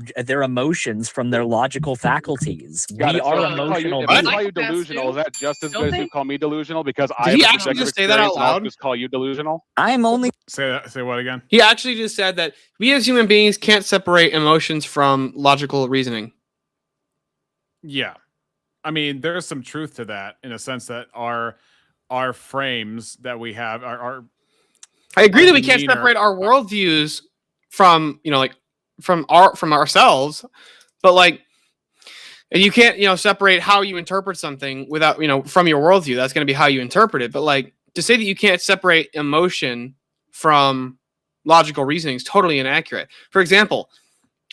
emotions from their logical faculties. Got We it. are So if I call you- emotional If I beings. call you delusional, is that just as good as you call me delusional? Because I Did have he a actually subjective just say that out experience and I'll loud? just call you delusional. I'm only say what again? He actually just said that we as human beings can't separate emotions from logical reasoning. Yeah. I mean, there's some truth to that in a sense that our frames that we have are I agree our that we can't demeanor- separate our worldviews from from ourselves, but like you can't separate how you interpret something without from your worldview. That's going to be how you interpret it. But like to say that you can't separate emotion from logical reasoning is totally inaccurate. For example,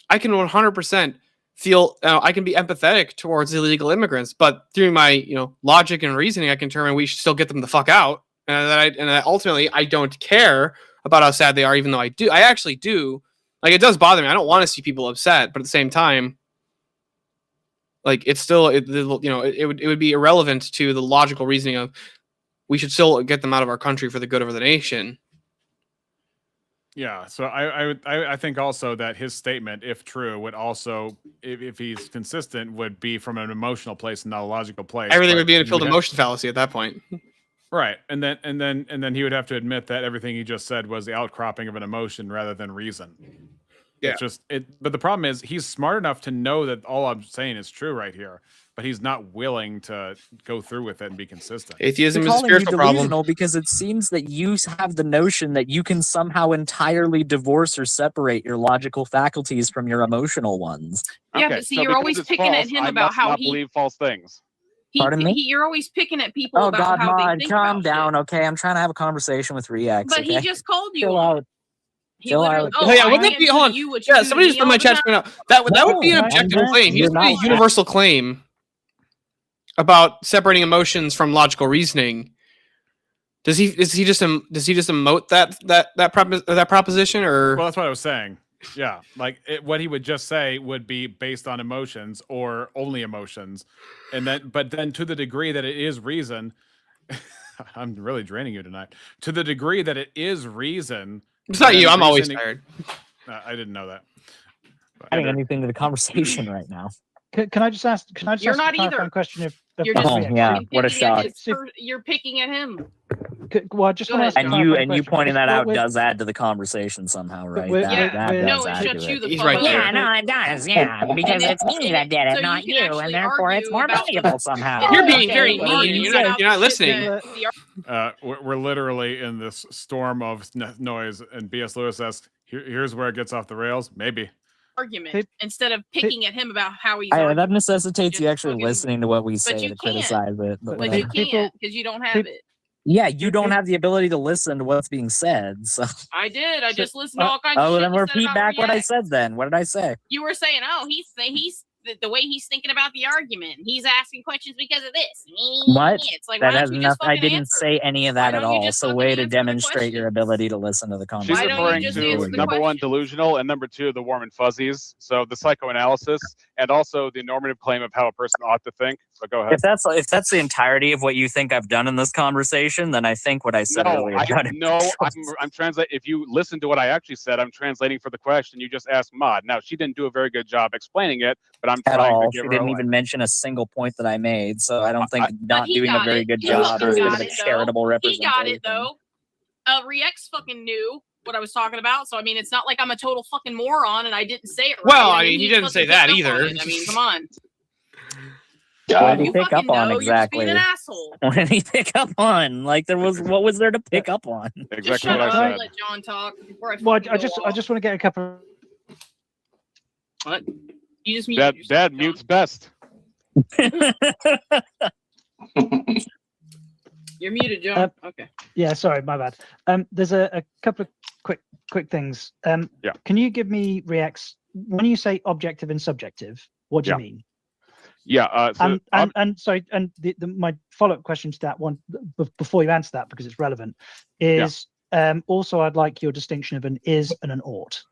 I can 100% feel I can be empathetic towards illegal immigrants, but through my logic and reasoning, I can determine we should still get them the fuck out. And that ultimately, I don't care about how sad they are, even though I actually do. Like, it does bother me. I don't want to see people upset, but at the same time, like, it's still, it would be irrelevant to the logical reasoning of we should still get them out of our country for the good of the nation. Yeah, so I think also that his statement, if true, would also, if he's consistent, would be from an emotional place and not a logical place. Everything but would be in a he field would of motion fallacy at that point. Right, and then he would have to admit that everything he just said was the outcropping of an emotion rather than reason. Yeah. It's just it. But the problem is, he's smart enough to know that all I'm saying is true right here, but he's not willing to go through with it and be consistent. Atheism is a Calling you spiritual problem. delusional because it seems that you have the notion that you can somehow entirely divorce or separate your logical faculties from your emotional ones. Yeah, Okay, but see, so you're because always it's picking at false, him I about must how not he, believe false things. Pardon me? you're always picking at people Oh about God, how they Mod, think calm about down, shit. okay? I'm trying to have a conversation with Reax. But he okay? just called you Chill on it. out. He Chill literally, out. Oh yeah, I wouldn't that can't be? do Hold to on. you what you Yeah, do to somebody just me put all my the chat time. screen up. That would be an No, objective I'm claim. He you're just made a not. universal claim about separating emotions from logical reasoning. Does he just emote that proposition, or? Well, that's what I was saying. Yeah, like what he would just say would be based on emotions or only emotions, but then to the degree that it is reason, I'm really draining you tonight. To the degree that it is reason, It's not you. then I'm always reasoning- tired. I didn't know that. Adding anything to the conversation right now. Can I just ask? Can I just You're ask not a clarifying either. question? If You're just Oh, yeah, fucking what a picking at shock. his you're picking at him. Well, I just Go want to ahead, ask a And you clarifying question, pointing that because out we're- does add to the conversation somehow, right? we're- That we're- does No, it add shuts to you it. the He's fuck right up. there. Yeah, no, it does. Yeah, because it's me that did so it, not you you, can actually and therefore it's argue more about valuable the- somehow. You're being Okay, very well, mean. you You're said- not listening. We're literally in this storm of noise, and B.S. Lewis asks, "Here's where it gets off the rails." Maybe. Argument instead of picking at him about how he's that arguing. necessitates you actually listening to what we But say you to can't. criticize it. But whatever. you can't because you don't have it. Yeah, you don't have the ability to listen to what's being said. So. I did. I just listened to all kinds of Oh, shit. then you said repeat about back what I React. said. Then what did I say? You were saying, "Oh, he's the way he's thinking about the argument. He's asking questions because of this." What? It's like, That why has don't you nothing. just I fucking didn't answer? say any of that Why at don't you all. just So fucking way to answer the demonstrate your ability to listen to the She's conversation. referring just to answer the number one, delusional, and number two, the warm and fuzzies. So the psychoanalysis, and also the normative claim of how a person ought to think. So go ahead. If that's the entirety of what you think I've done in this conversation, then I think what I said earlier about it. I'm translating. If you listen to what I actually said, I'm translating for the question you just asked Mod. Now she didn't do a very good job explaining it, but I'm At trying all. to She give her didn't a even mention a single point that I made, so I don't think But not he doing a got very it. good He job fucking is a bit got of a it, though. charitable He representation. got it though. Rex fucking knew what I was talking about, so I mean, it's not like I'm a total fucking moron and I didn't say it right. Well, I mean, he he didn't fucking say that picked up on either. it. I mean, come on. What did he You pick fucking up on know, exactly? You're just being an asshole. What did he pick up on? Like what was there to pick up on? Just shut up and let John talk before I Well, fucking I go just off. want to get a couple. What? You just muted Dad mutes best. You're muted, John. Okay. Yeah, sorry, my bad. There's a couple of quick things. Yeah. Can you give me Reax when you say objective and subjective? What do you mean? Yeah. And sorry, and my follow-up question to that one before you answer that, because it's relevant, is also I'd like your distinction of an is and an ought.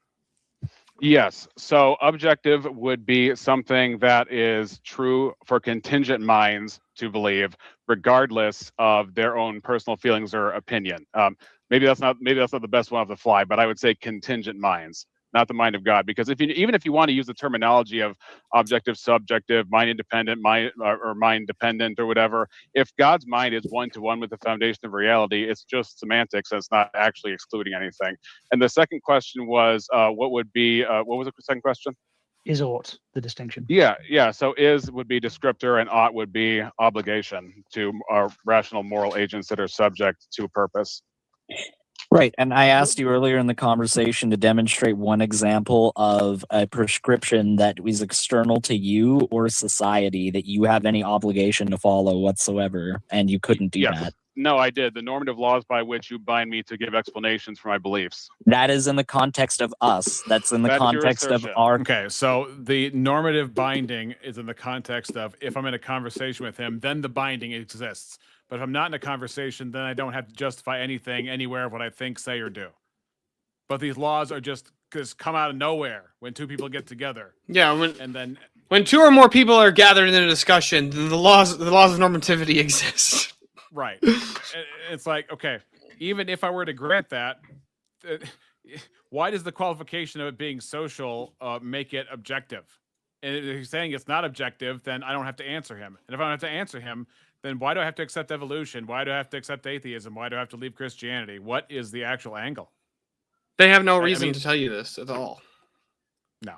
Yes. So objective would be something that is true for contingent minds to believe, regardless of their own personal feelings or opinion. Maybe that's not the best one off the fly, but I would say contingent minds, not the mind of God. Because even if you want to use the terminology of objective, subjective, mind independent, or mind dependent, or whatever, if God's mind is one-to-one with the foundation of reality, it's just semantics. It's not actually excluding anything. And the second question was, what was the second question? Is ought the distinction? Yeah. So is would be descriptor, and ought would be obligation to rational moral agents that are subject to a purpose. Right. And I asked you earlier in the conversation to demonstrate one example of a prescription that was external to you or society that you have any obligation to follow whatsoever, and you couldn't do that. No, I did. The normative laws by which you bind me to give explanations for my beliefs. That is in the context of us. That's in the That's your context of assertion. our. Okay, so the normative binding is in the context of if I'm in a conversation with him, then the binding exists. But if I'm not in a conversation, then I don't have to justify anything anywhere of what I think, say, or do. But these laws are just come out of nowhere when two people get together. Yeah, when two or more people are gathered in a discussion, then the laws of normativity exist. Right. It's like, okay, even if I were to grant that, why does the qualification of it being social make it objective? And if he's saying it's not objective, then I don't have to answer him. And if I don't have to answer him, then why do I have to accept evolution? Why do I have to accept atheism? Why do I have to leave Christianity? What is the actual angle? They have no reason to tell you this at all. No.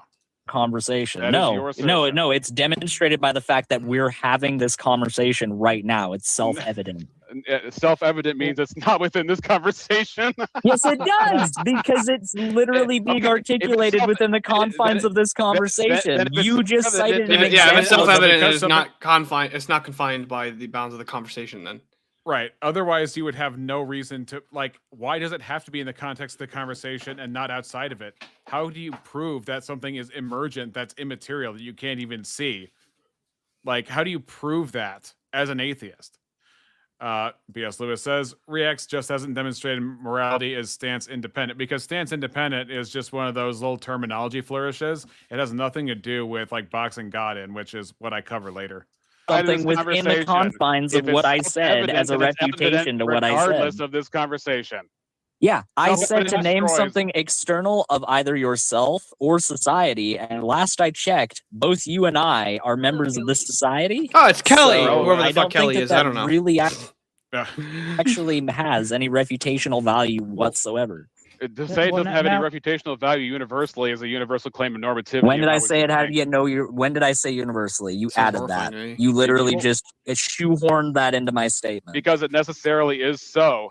Conversation. That is No, your no, assertion. no. It's demonstrated by the fact that we're having this conversation right now. It's self-evident. Self-evident means it's not within this conversation. Yes, it does, because it's literally being articulated within the confines of this conversation. You just cited an Yeah, but example. self-evident because is something- not confined. It's not confined by the bounds of the conversation. Then. Right. Otherwise, you would have no reason to, like, why does it have to be in the context of the conversation and not outside of it? How do you prove that something is emergent, that's immaterial, that you can't even see? How do you prove that as an atheist? B.S. Lewis says, Rex just hasn't demonstrated morality is stance independent, because stance independent is just one of those little terminology flourishes. It has nothing to do with, boxing God in, which is what I cover later. Something within the confines of what I said as a refutation to what I regardless said. of this conversation. Yeah, I said Self-evident to name destroys- something external of either yourself or society, and last I checked, both you and I are members of this society. Oh, it's Kelly, So whoever the I fuck don't Kelly think is. that I don't know. Really actually has any reputational value whatsoever. To say it Well, doesn't have any now- reputational value universally is a universal claim of normativity. When did of I how we say it should had? think. Yeah, no. When did I say universally? You Sounds added that. horrifying to me. You literally Well- just shoehorned that into my statement. Because it necessarily is so.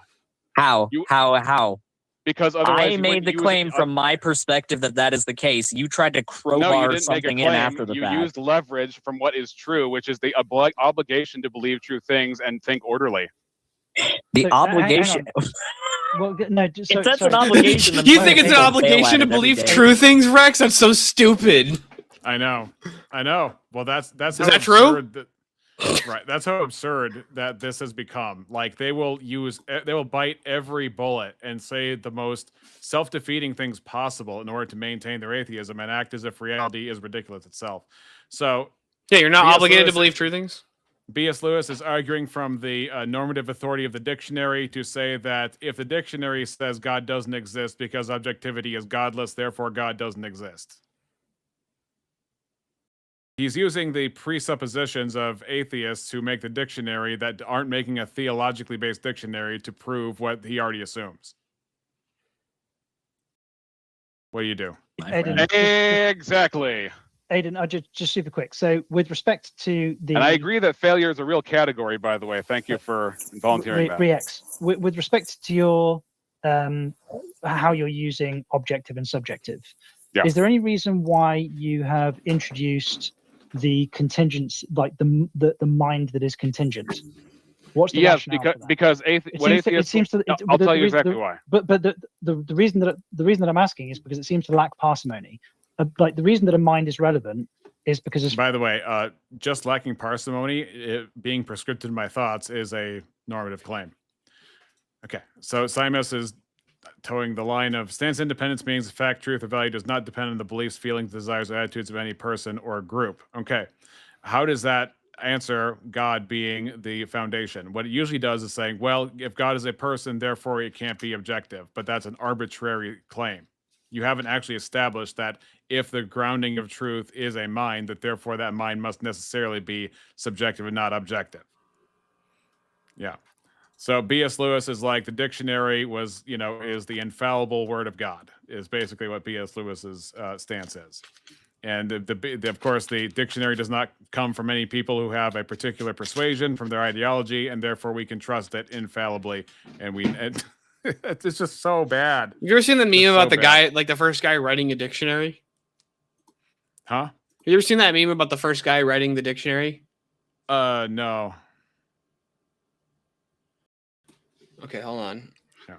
How? How? Because otherwise I you made wouldn't the use claim it- from my perspective that is the case. You tried to No, you crowbar didn't make a something claim. in after the you fact. used leverage from what is true, which is the obligation to believe true things and think orderly. The So, hang obligation. Well, no. So, If that's an sorry. obligation, then You fine, think it's an I'll bail obligation at to it every believe day. true things, Rex? That's so stupid. I know. Well, that's Is how that true? absurd right. That's how absurd that this has become. They will bite every bullet and say the most self-defeating things possible in order to maintain their atheism and act as if reality is ridiculous itself. So Yeah, you're not B.S. obligated to Lewis- believe true things. B.S. Lewis is arguing from the normative authority of the dictionary to say that if the dictionary says God doesn't exist because objectivity is godless, therefore God doesn't exist. He's using the presuppositions of atheists who make the dictionary that aren't making a theologically based dictionary to prove what he already assumes. What do you do? Aiden, Exactly. Aiden, just super quick. So, with respect to the And I agree that failure is a real category, by the way. Thank you for volunteering that. Rex, with respect to your how you're using objective and subjective, Yeah. is there any reason why you have introduced the contingents, like the mind that is contingent? What's the Yes, rationale for that? because It seems to. I'll tell you exactly why. But the reason that I'm asking is because it seems to lack parsimony. The reason that a mind is relevant is because it's By the way, just lacking parsimony, being prescriptive in my thoughts, is a normative claim. Okay, so Simos is towing the line of stance independence means fact, truth, or value does not depend on the beliefs, feelings, desires, or attitudes of any person or group. Okay, how does that answer God being the foundation? What it usually does is saying, well, if God is a person, therefore it can't be objective, but that's an arbitrary claim. You haven't actually established that if the grounding of truth is a mind, that therefore that mind must necessarily be subjective and not objective. Yeah. So B.S. Lewis is like the dictionary was, is the infallible word of God, is basically what B.S. Lewis's stance is. And of course, the dictionary does not come from any people who have a particular persuasion from their ideology, and therefore we can trust it infallibly. And it's just so bad. You ever seen the meme It's about so the bad. guy, the first guy writing a dictionary? Huh? Have you ever seen that meme about the first guy writing the dictionary? No. Okay, hold on. Yeah.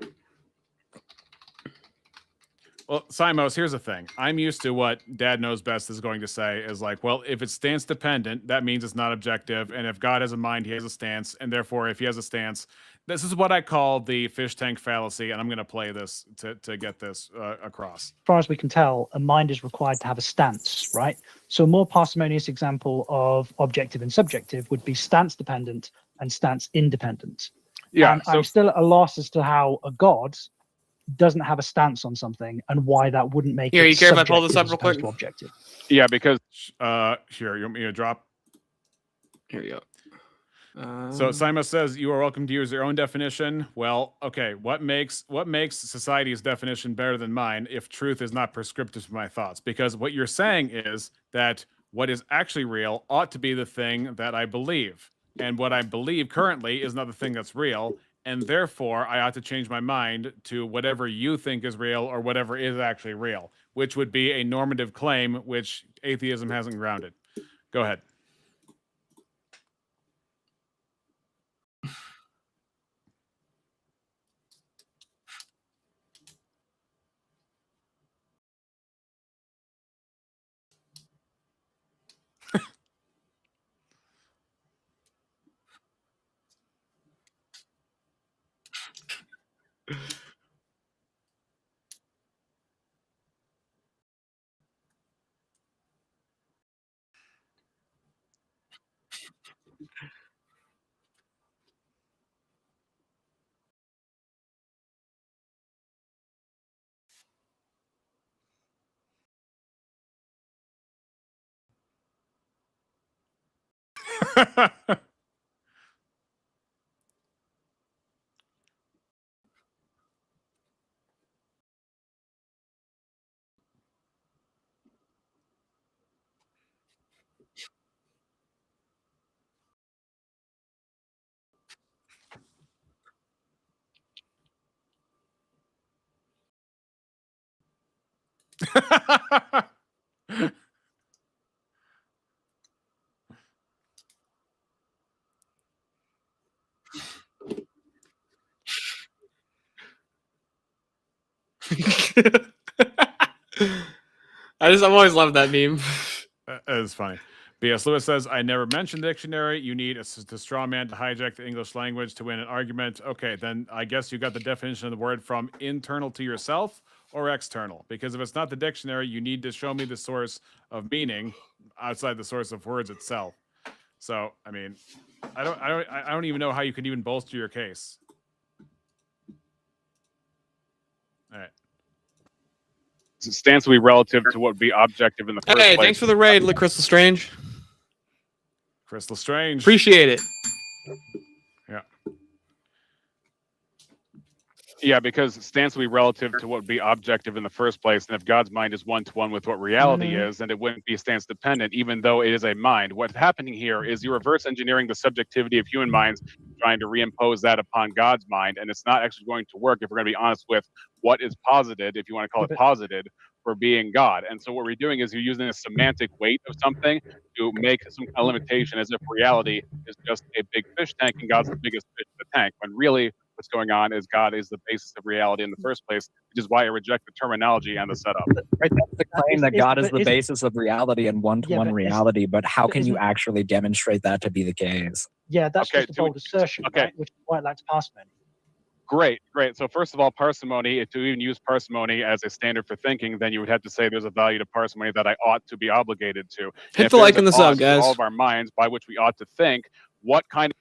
Well, Simos, here's the thing. I'm used to what Dad Knows Best is going to say is like, well, if it's stance dependent, that means it's not objective. And if God has a mind, he has a stance. And therefore, if he has a stance, this is what I call the fish tank fallacy. And I'm going to play this to get this across. as far as we can tell, a mind is required to have a stance, right? So a more parsimonious example of objective and subjective would be stance dependent and stance independent. Yeah. And I'm still at a loss as to how a god doesn't have a stance on something and why that wouldn't make Here, it you care if I pull this subjective up real as opposed quick? to objective. Yeah, because here, you want me to drop? Here you go. So Simon says you are welcome to use your own definition. Well, okay, what makes society's definition better than mine if truth is not prescriptive to my thoughts? Because what you're saying is that what is actually real ought to be the thing that I believe. And what I believe currently is not the thing that's real. And therefore, I ought to change my mind to whatever you think is real or whatever is actually real, which would be a normative claim which atheism hasn't grounded. Go ahead. I've always loved that meme. It's funny. B.S. Lewis says, I never mentioned dictionary. You need a straw man to hijack the English language to win an argument. Okay, then I guess you got the definition of the word from internal to yourself or external. Because if it's not the dictionary, you need to show me the source of meaning outside the source of words itself. So, I mean, I don't even know how you can even bolster your case. All right. Stance will be relative to what would be objective in the first Hey, place. thanks for the raid, Crystal Strange. Crystal Strange. Appreciate it. Yeah. Yeah, because stance will be relative to what would be objective in the first place. And if God's mind is one-to-one with what reality is, then it wouldn't be stance dependent, even though it is a mind. What's happening here is you're reverse engineering the subjectivity of human minds, trying to reimpose that upon God's mind. And it's not actually going to work if we're going to be honest with what is posited, if you want to call it posited, for being God. And so what we're doing is you're using a semantic weight of something to make some kind of limitation as if reality is just a big fish tank and God's the biggest fish in the tank, when really what's going on is God is the basis of reality in the first place, which is why I reject the terminology and the setup. Right, that's the claim that God is the basis of reality and one-to-one but reality, but how can you actually demonstrate that to be the case? Yeah, that's just a bold assertion, right? Which is why it lacks parsimony. Great. So first of all, parsimony, to even use parsimony as a standard for thinking, then you would have to say there's a value to parsimony that I ought to be obligated to. Hit the like and the sub, cause to guys. all of our minds by which we ought to think, what kind of...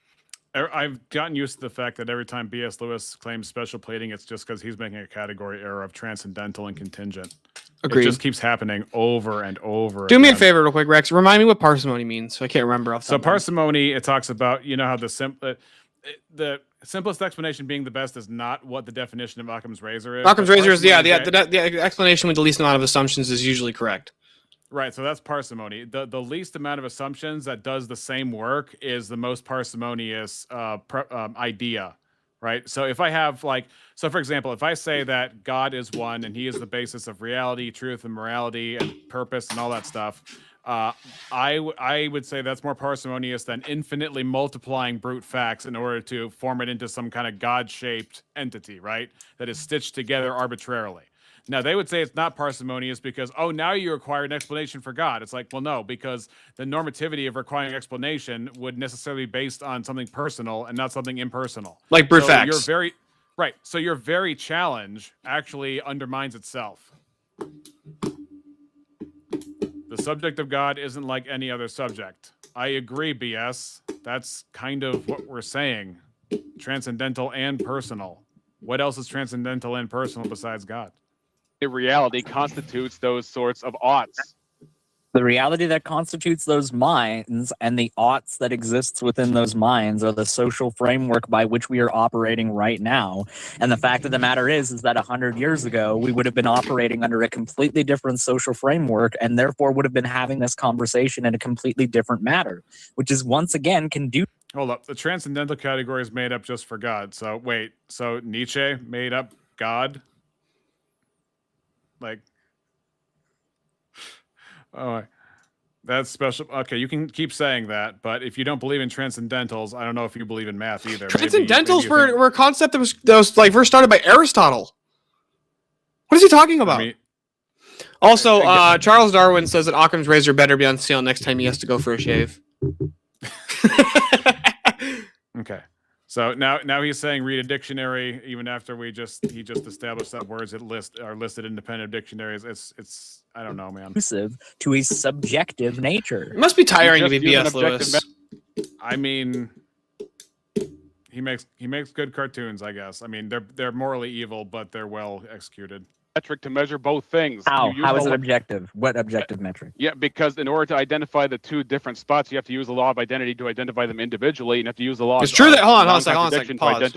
I've gotten used to the fact that every time B.S. Lewis claims special plating, it's just because he's making a category error of transcendental and contingent. Agreed. It just keeps happening over and over. Do me a again. favor real quick, Rex. Remind me what parsimony means. So I can't remember off the So top of my head. parsimony, it talks about, you know, how the simplest explanation being the best is not what the definition of Occam's razor is. Occam's but razor is, parsimony the explanation with the least amount of assumptions is usually correct. Right, so that's parsimony. The least amount of assumptions that does the same work is the most parsimonious idea, right? So if I have so for example, if I say that God is one and he is the basis of reality, truth, and morality, and purpose, and all that stuff, I would say that's more parsimonious than infinitely multiplying brute facts in order to form it into some kind of God-shaped entity, right? That is stitched together arbitrarily. Now, they would say it's not parsimonious because, oh, now you require an explanation for God. It's like, well, no, because the normativity of requiring explanation would necessarily be based on something personal and not something impersonal. Like brute So facts. So your very challenge actually undermines itself. The subject of God isn't like any other subject. I agree, BS. That's kind of what we're saying. Transcendental and personal. What else is transcendental and personal besides God? Reality constitutes those sorts of oughts. The reality that constitutes those minds and the oughts that exists within those minds are the social framework by which we are operating right now. And the fact of the matter is that 100 years ago, we would have been operating under a completely different social framework and therefore would have been having this conversation in a completely different matter, which is once again Hold up. The transcendental category is made up just for God. So wait, so Nietzsche made up God? Like, oh, that's special. Okay, you can keep saying that, but if you don't believe in transcendentals, I don't know if you believe in math either. Transcendentals were a concept that was like first started by Aristotle. What is he talking about? Also, Charles Darwin says that Occam's razor better be on sale next time he has to go for a shave. Okay. So now he's saying read a dictionary even after he just established that words are listed in independent dictionaries. It's I don't know, man. To a subjective nature. It must be tiring to be B.S. Lewis. I mean, he makes good cartoons, I guess. I mean, they're morally evil, but they're well executed. Metric to measure both things. How is it objective? What objective metric? Yeah, because in order to identify the two different spots, you have to use the law of identity to identify them individually, and you have to use the law. It's true that hold on a second. Pause.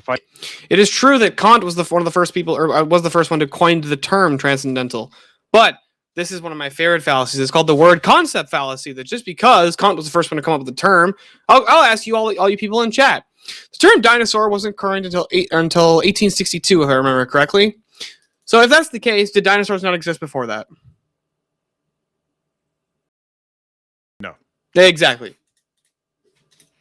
It is true that Kant was one of the first people, or was the first one to coin the term transcendental. But this is one of my favorite fallacies. It's called the word concept fallacy. That just because Kant was the first one to come up with the term, I'll ask you all you people in chat. The term dinosaur wasn't current until 1862, if I remember correctly. So if that's the case, did dinosaurs not exist before that? No. Exactly.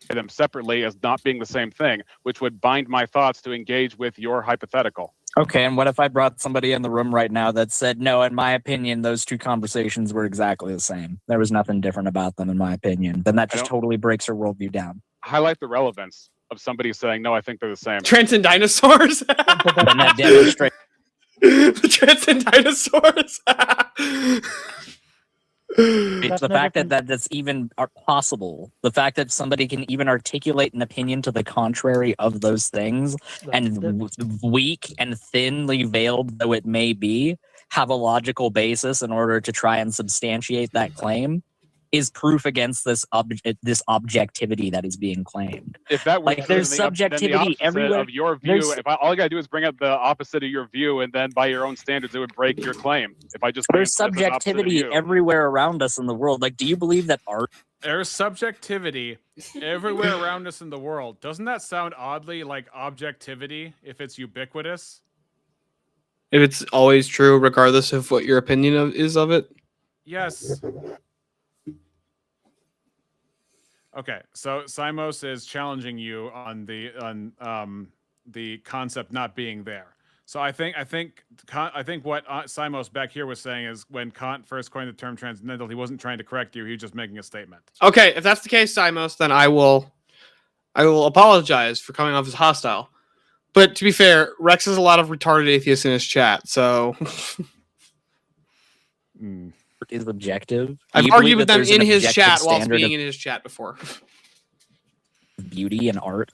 Them separately as not being the same thing, which would bind my thoughts to engage with your hypothetical. Okay, and what if I brought somebody in the room right now that said, no, in my opinion, those two conversations were exactly the same. There was nothing different about them, in my opinion. Then that just totally breaks your worldview down. Highlight the relevance of somebody saying, no, I think they're the same. Transcend dinosaurs? And that demonstrates the transcend dinosaurs. It's the fact that that's even possible. The fact that somebody can even articulate an opinion to the contrary of those things, and weak and thinly veiled though it may be, have a logical basis in order to try and substantiate that claim, is proof against this objectivity that is being claimed. If that were like there's subjectivity everywhere of your view, if all I gotta do is bring up the opposite of your view, and then by your own standards, it would break your claim. If I just there's subjectivity everywhere around us in the world. Like, do you believe that art? There's subjectivity everywhere around us in the world. Doesn't that sound oddly like objectivity if it's ubiquitous? If it's always true, regardless of what your opinion is of it? Yes. Okay, so Simos is challenging you on the concept not being there. So I think what Simos back here was saying is when Kant first coined the term transcendental, he wasn't trying to correct you; he was just making a statement. Okay, if that's the case, Simos, then I will apologize for coming off as hostile. But to be fair, Rex has a lot of retarded atheists in his chat, so is objective. I've argued with them in his chat whilst being in his chat before. Beauty and art.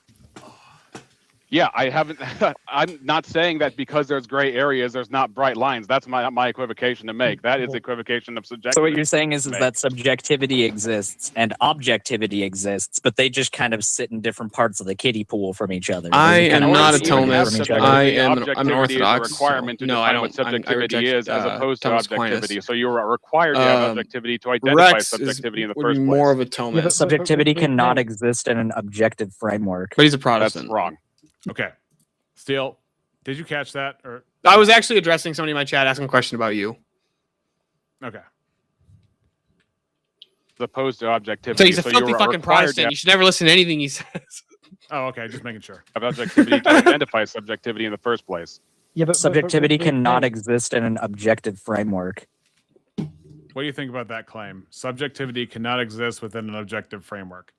Yeah, I haven't. I'm not saying that because there's gray areas, there's not bright lines. That's my equivocation to make. That is the equivocation of subjectivity. So what you're saying is that subjectivity exists and objectivity exists, but they just kind of sit in different parts of the kiddie pool from each other. I am not a Thomist. I'm an Orthodox. Requirement to no, define I don't. what subjectivity I reject, is as opposed to Thomas objectivity. Aquinas. So you are required to have objectivity to identify Rex subjectivity in the would first be place. more of a Thomist. Subjectivity cannot exist in an objective framework. But he's a Protestant. That's wrong. Okay. Steele, did you catch that? Or I was actually addressing somebody in my chat asking a question about you. Okay. As opposed to objectivity. So he's a filthy fucking Protestant. You should never listen to anything he says. Oh, okay. Just making sure. Have objectivity to identify subjectivity in the first place. Yeah, but subjectivity cannot exist in an objective framework. What do you think about that claim? Subjectivity cannot exist within an objective framework.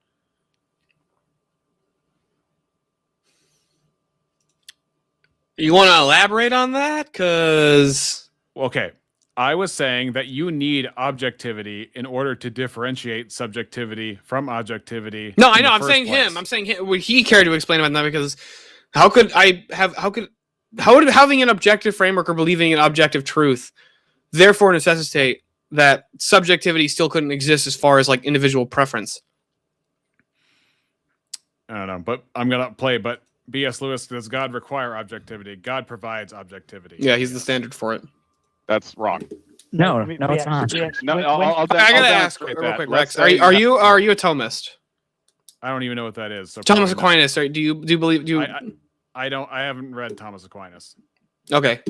You want to elaborate on that? Because okay, I was saying that you need objectivity in order to differentiate subjectivity from objectivity. No, I know. I'm saying him. I'm saying him. Would he care to explain about that? Because how could how would having an objective framework or believing in objective truth therefore necessitate that subjectivity still couldn't exist as far as like individual preference? I don't know, but I'm gonna play. But B.S. Lewis, does God require objectivity? God provides objectivity. Yeah, he's the standard for it. That's wrong. No, it's not. No, I gotta ask real quick, Rex. Are you a Thomist? I don't even know what that is. So Thomas probably not. Aquinas. Do you believe? Do you? I don't. I haven't read Thomas Aquinas. Okay.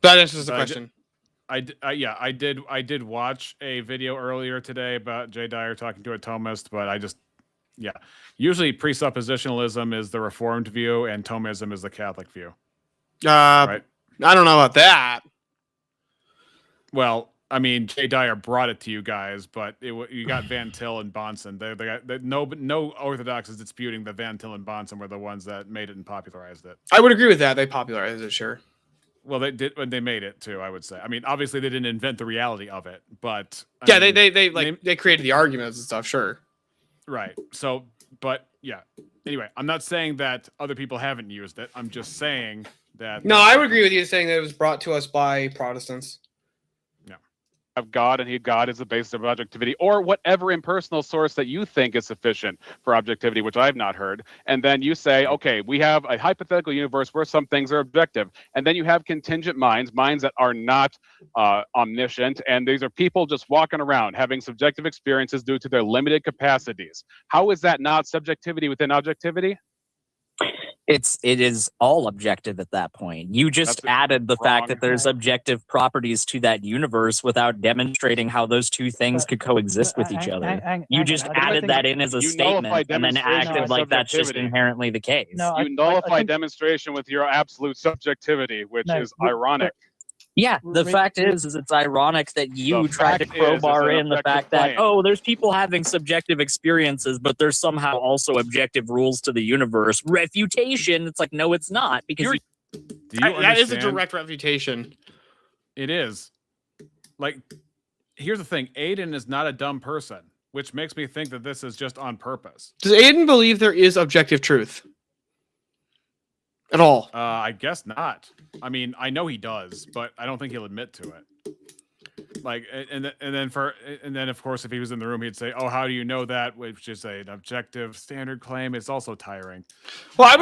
That answers the But question. I did watch a video earlier today about Jay Dyer talking to a Thomist, but usually presuppositionalism is the Reformed view and Thomism is the Catholic view. Right? I don't know about that. Well, I mean, Jay Dyer brought it to you guys, but you got Van Til and Bonson. No Orthodox is disputing that Van Til and Bonson were the ones that made it and popularized it. I would agree with that. They popularized it, sure. Well, they did when they made it too. I would say. I mean, obviously they didn't invent the reality of it, but Yeah, they created the arguments and stuff, sure. Right. So, but yeah. Anyway, I'm not saying that other people haven't used it. I'm just saying that. No, I would agree with you saying that it was brought to us by Protestants. Of God, and God is the basis of objectivity, or whatever impersonal source that you think is sufficient for objectivity, which I've not heard. And then you say, okay, we have a hypothetical universe where some things are objective, and then you have contingent minds that are not omniscient, and these are people just walking around having subjective experiences due to their limited capacities. How is that not subjectivity within objectivity? It is all objective at that point. You just added the fact that there's objective properties to that universe without demonstrating how those two things could coexist with each other. You just added that in as a statement and then acted like that's just inherently the case. You nullify demonstration with your absolute subjectivity, which is ironic. Yeah, the fact is it's ironic that you tried to crowbar in the fact that, there's people having subjective experiences, but there's somehow also objective rules to the universe. Refutation, it's like, no, it's not. Because that is a direct refutation. It is. Like, here's the thing. Aiden is not a dumb person, which makes me think that this is just on purpose. Does Aiden believe there is objective truth? At all? I guess not. I mean, I know he does, but I don't think he'll admit to it. Like, and then of course, if he was in the room, he'd say, "Oh, how do you know that?" Which is an objective standard claim. It's also tiring. Well, I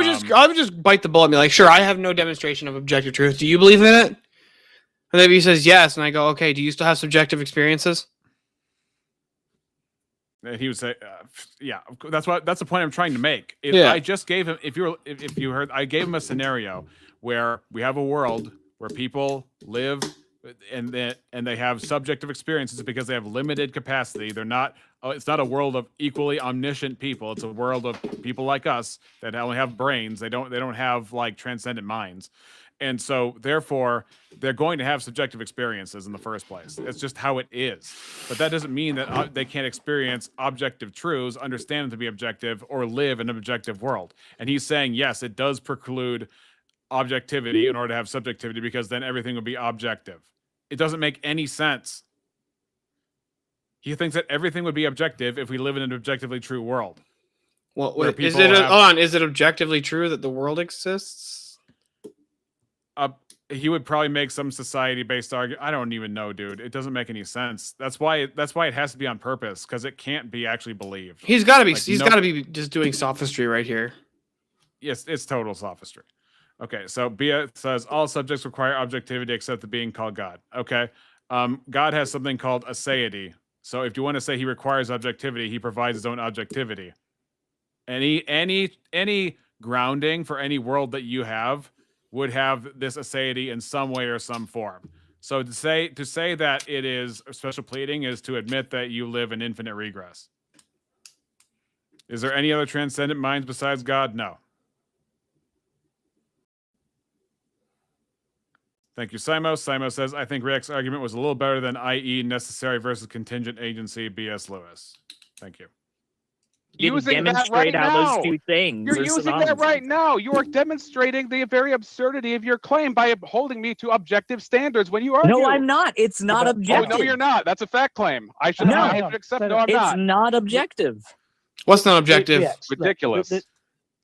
would just bite the bullet and be like, "Sure, I have no demonstration of objective truth. Do you believe in it?" And then if he says yes, and I go, "Okay, do you still have subjective experiences?" And he would say, "Yeah, that's the point I'm trying to make." I just gave him, if you heard, I gave him a scenario where we have a world where people live and they have subjective experiences because they have limited capacity. They're not. It's not a world of equally omniscient people. It's a world of people like us that only have brains. They don't have like transcendent minds. And so, therefore, they're going to have subjective experiences in the first place. It's just how it is. But that doesn't mean that they can't experience objective truths, understand them to be objective, or live in an objective world. And he's saying, yes, it does preclude objectivity in order to have subjectivity, because then everything would be objective. It doesn't make any sense. He thinks that everything would be objective if we live in an objectively true world. Well, is it objectively true that the world exists? He would probably make some society-based argument. I don't even know, dude. It doesn't make any sense. That's why it has to be on purpose, because it can't be actually believed. He's got to be. He's got to be just doing sophistry right here. Yes, it's total sophistry. Okay, so Bia says all subjects require objectivity except the being called God. Okay, God has something called aseity. So if you want to say he requires objectivity, he provides his own objectivity. Any grounding for any world that you have would have this aseity in some way or some form. So to say that it is special pleading is to admit that you live in infinite regress. Is there any other transcendent minds besides God? No. Thank you, Simos. Simos says, I think Rick's argument was a little better than i.e. necessary versus contingent agency, B.S. Lewis. Thank you. Using that right now. Those two things You're using that right now. You are demonstrating the very absurdity of your claim by holding me to objective standards when you argue. No, I'm not. It's not objective. Oh, no, you're not. That's a fact claim. I should accept. No, I'm not. It's not objective. What's not objective? Ridiculous.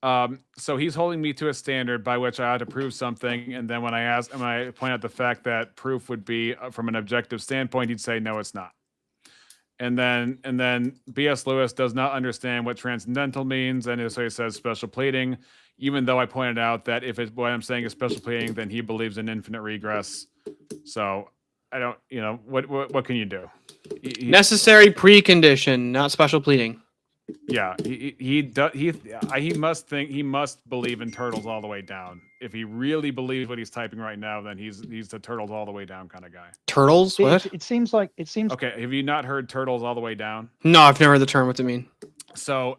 So he's holding me to a standard by which I ought to prove something, and then when I point out the fact that proof would be from an objective standpoint, he'd say no, it's not. And then B.S. Lewis does not understand what transcendental means, and so he says special pleading, even though I pointed out that if what I'm saying is special pleading, then he believes in infinite regress. So I don't, what can you do? Necessary precondition, not special pleading. Yeah, he must believe in turtles all the way down. If he really believes what he's typing right now, then he's the turtles all the way down kind of guy. Turtles? What? It seems like Okay, have you not heard turtles all the way down? No, I've never heard the term. What's it mean? So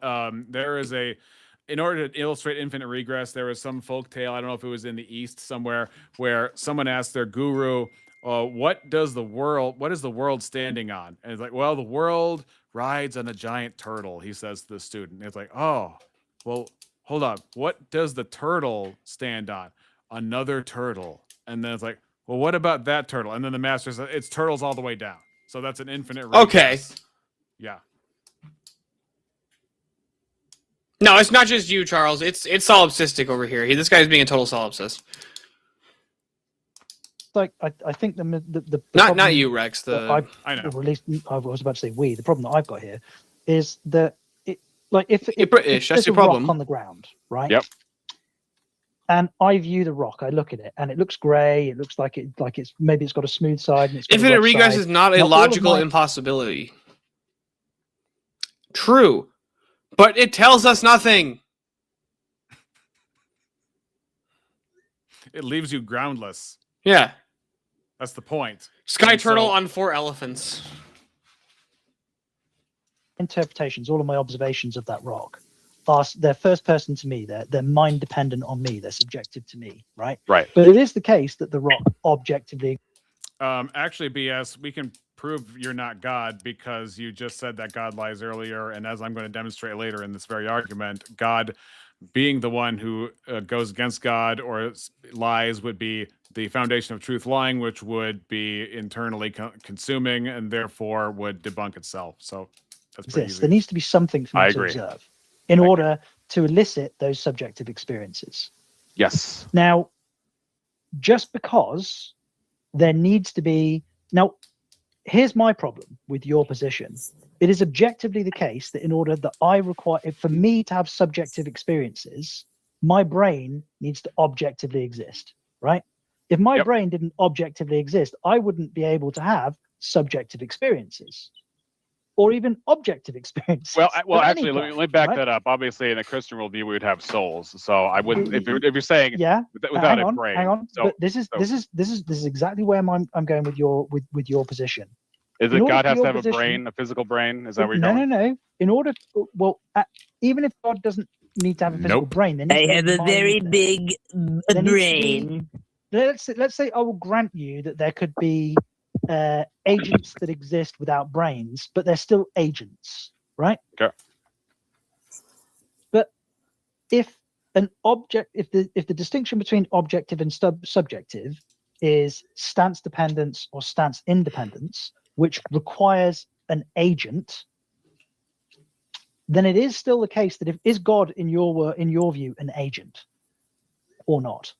there is in order to illustrate infinite regress, there was some folk tale, I don't know if it was in the East somewhere, where someone asked their guru, what is the world standing on? And it's like, well, the world rides on a giant turtle, he says to the student. It's like, oh, well, hold on. What does the turtle stand on? Another turtle. And then it's like, well, what about that turtle? And then the master says, it's turtles all the way down. So that's an infinite regress. Okay. Yeah. No, it's not just you, Charles. It's solipsistic over here. This guy's being a total solipsist. Like I think the not you, Rex. I know. Or at least I was about to say we. The problem that I've got here is that if you're British, that's there's your a rock problem on the ground, right? Yep. And I view the rock. I look at it, and it looks grey. It looks like it's maybe it's got a smooth side. And it's got a infinite rough regress side. is not a Now, all of logical my- impossibility. True, but it tells us nothing. It leaves you groundless. Yeah. That's the point. Sky And turtle so- on 4 elephants. Interpretations, all of my observations of that rock, they're first person to me. They're mind dependent on me. They're subjective to me, right? Right. But it is the case that the rock objectively. Actually, BS, we can prove you're not God because you just said that God lies earlier, and as I'm going to demonstrate later in this very argument, God being the one who goes against God or lies would be the foundation of truth lying, which would be internally consuming and therefore would debunk itself. So that's pretty easy. There needs to be something for me I to agree. observe in order to elicit those subjective experiences. Yes. Now, just because there needs to be now, here's my problem with your position. It is objectively the case that in order that for me to have subjective experiences, my brain needs to objectively exist, right? If my brain didn't objectively exist, I wouldn't be able to have subjective experiences or even objective experiences. Well, of any actually, let kind, me back right? that up. Obviously, in a Christian worldview, we would have souls. So I wouldn't. If you're saying Yeah, without hang a on, brain. hang on. So, But this is exactly where I'm going with your position. is in it order God for has your to have a position- brain, a physical brain? Is that where you're No, going? no. In order, even if God doesn't need to have a physical Nope. brain, then I have a very big brain. Let's say I will grant you that there could be agents that exist without brains, but they're still agents, right? Okay. But if the distinction between objective and subjective is stance dependence or stance independence, which requires an agent, then it is still the case that is God in your view an agent or not?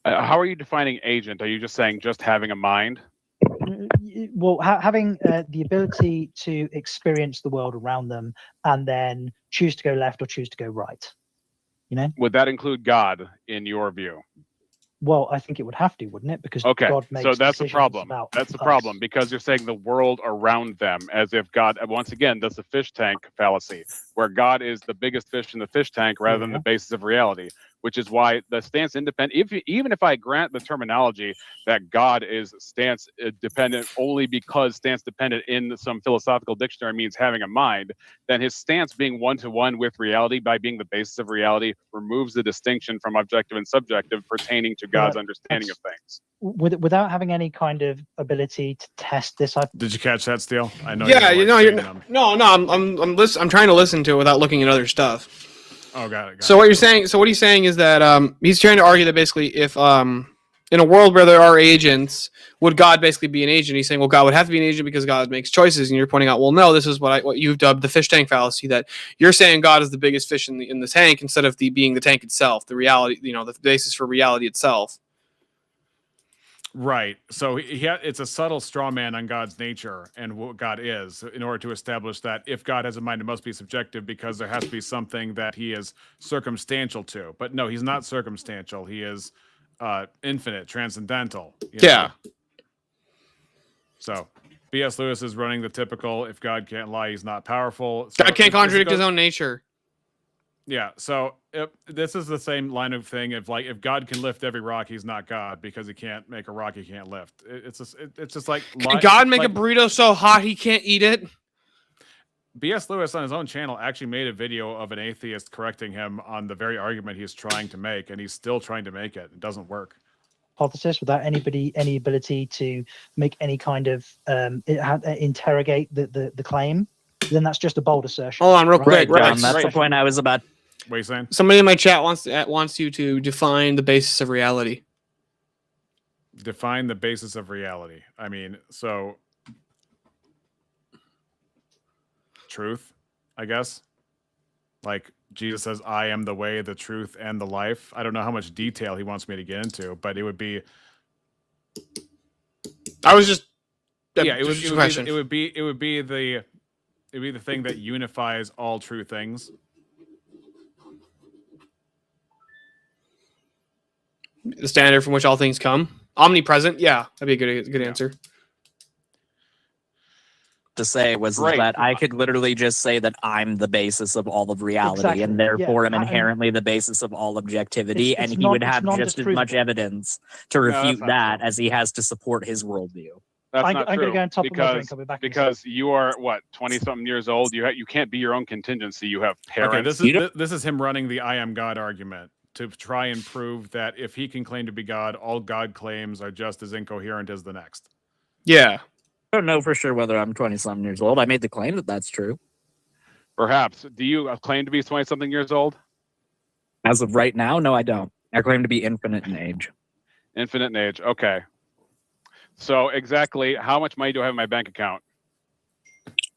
How are you defining agent? Are you just saying just having a mind? Well, having the ability to experience the world around them and then choose to go left or choose to go right, Would that include God in your view? Well, I think it would have to, wouldn't it? Because Okay, God makes so that's the decisions problem. about That's the us. problem because you're saying the world around them as if God, once again, that's the fish tank fallacy, where God is the biggest fish in the fish tank rather than the basis of reality, which is why the stance independent, even if I grant the terminology that God is stance dependent only because stance dependent in some philosophical dictionary means having a mind, then his stance being one-to-one with reality by being the basis of reality removes the distinction from objective and subjective pertaining to God's understanding of things. Without having any kind of ability to test this. Did you catch that, Steele? I know. Yeah, you I'm trying to listen to it without looking at other stuff. Oh, got it. So what you're saying? So what he's saying is that he's trying to argue that basically if in a world where there are agents, would God basically be an agent? He's saying, well, God would have to be an agent because God makes choices, and you're pointing out, well, no, this is what you've dubbed the fish tank fallacy. That you're saying God is the biggest fish in the tank instead of being the tank itself, the reality, the basis for reality itself. Right. So it's a subtle straw man on God's nature and what God is in order to establish that if God has a mind, it must be subjective because there has to be something that he is circumstantial to. But no, he's not circumstantial. He is infinite, transcendental. Yeah. So B.S. Lewis is running the typical, if God can't lie, he's not powerful. So God can't contradict his own nature. Yeah, so this is the same line of thing. If God can lift every rock, he's not God because he can't make a rock he can't lift. It's just like Can God make a burrito so hot he can't eat it? B.S. Lewis on his own channel actually made a video of an atheist correcting him on the very argument he's trying to make, and he's still trying to make it. It doesn't work. Hypothesis without any ability to make any kind of interrogate the claim, then that's just a bold assertion. Hold on, real quick. Right, that's the point I was about. What are you saying? Somebody in my chat wants you to define the basis of reality. Define the basis of reality. I mean, so truth, I guess. Like Jesus says, I am the way, the truth, and the life. I don't know how much detail he wants me to get into, but it would be. I was just. Yeah, it would be the thing that unifies all true things. The standard from which all things come. Omnipresent. Yeah, that'd be a good answer. To say was that I could literally just say that I'm the basis of all of reality, Exactly. and therefore Yeah, am inherently the basis of all objectivity, It's and he would have non- just as much evidence to refute that as he has to support his worldview. That's I'm not gonna true go and top of my drink. I'll be back in a because you are what 20-something years old. You can't be your own contingency. You have parents. Okay, this is him running the I am God argument to try and prove that if he can claim to be God, all God claims are just as incoherent as the next. Yeah. I don't know for sure whether I'm 20-something years old. I made the claim that that's true. Perhaps. Do you claim to be 20-something years old? As of right now, no, I don't. I claim to be infinite in age. Infinite in age. Okay. So exactly how much money do I have in my bank account?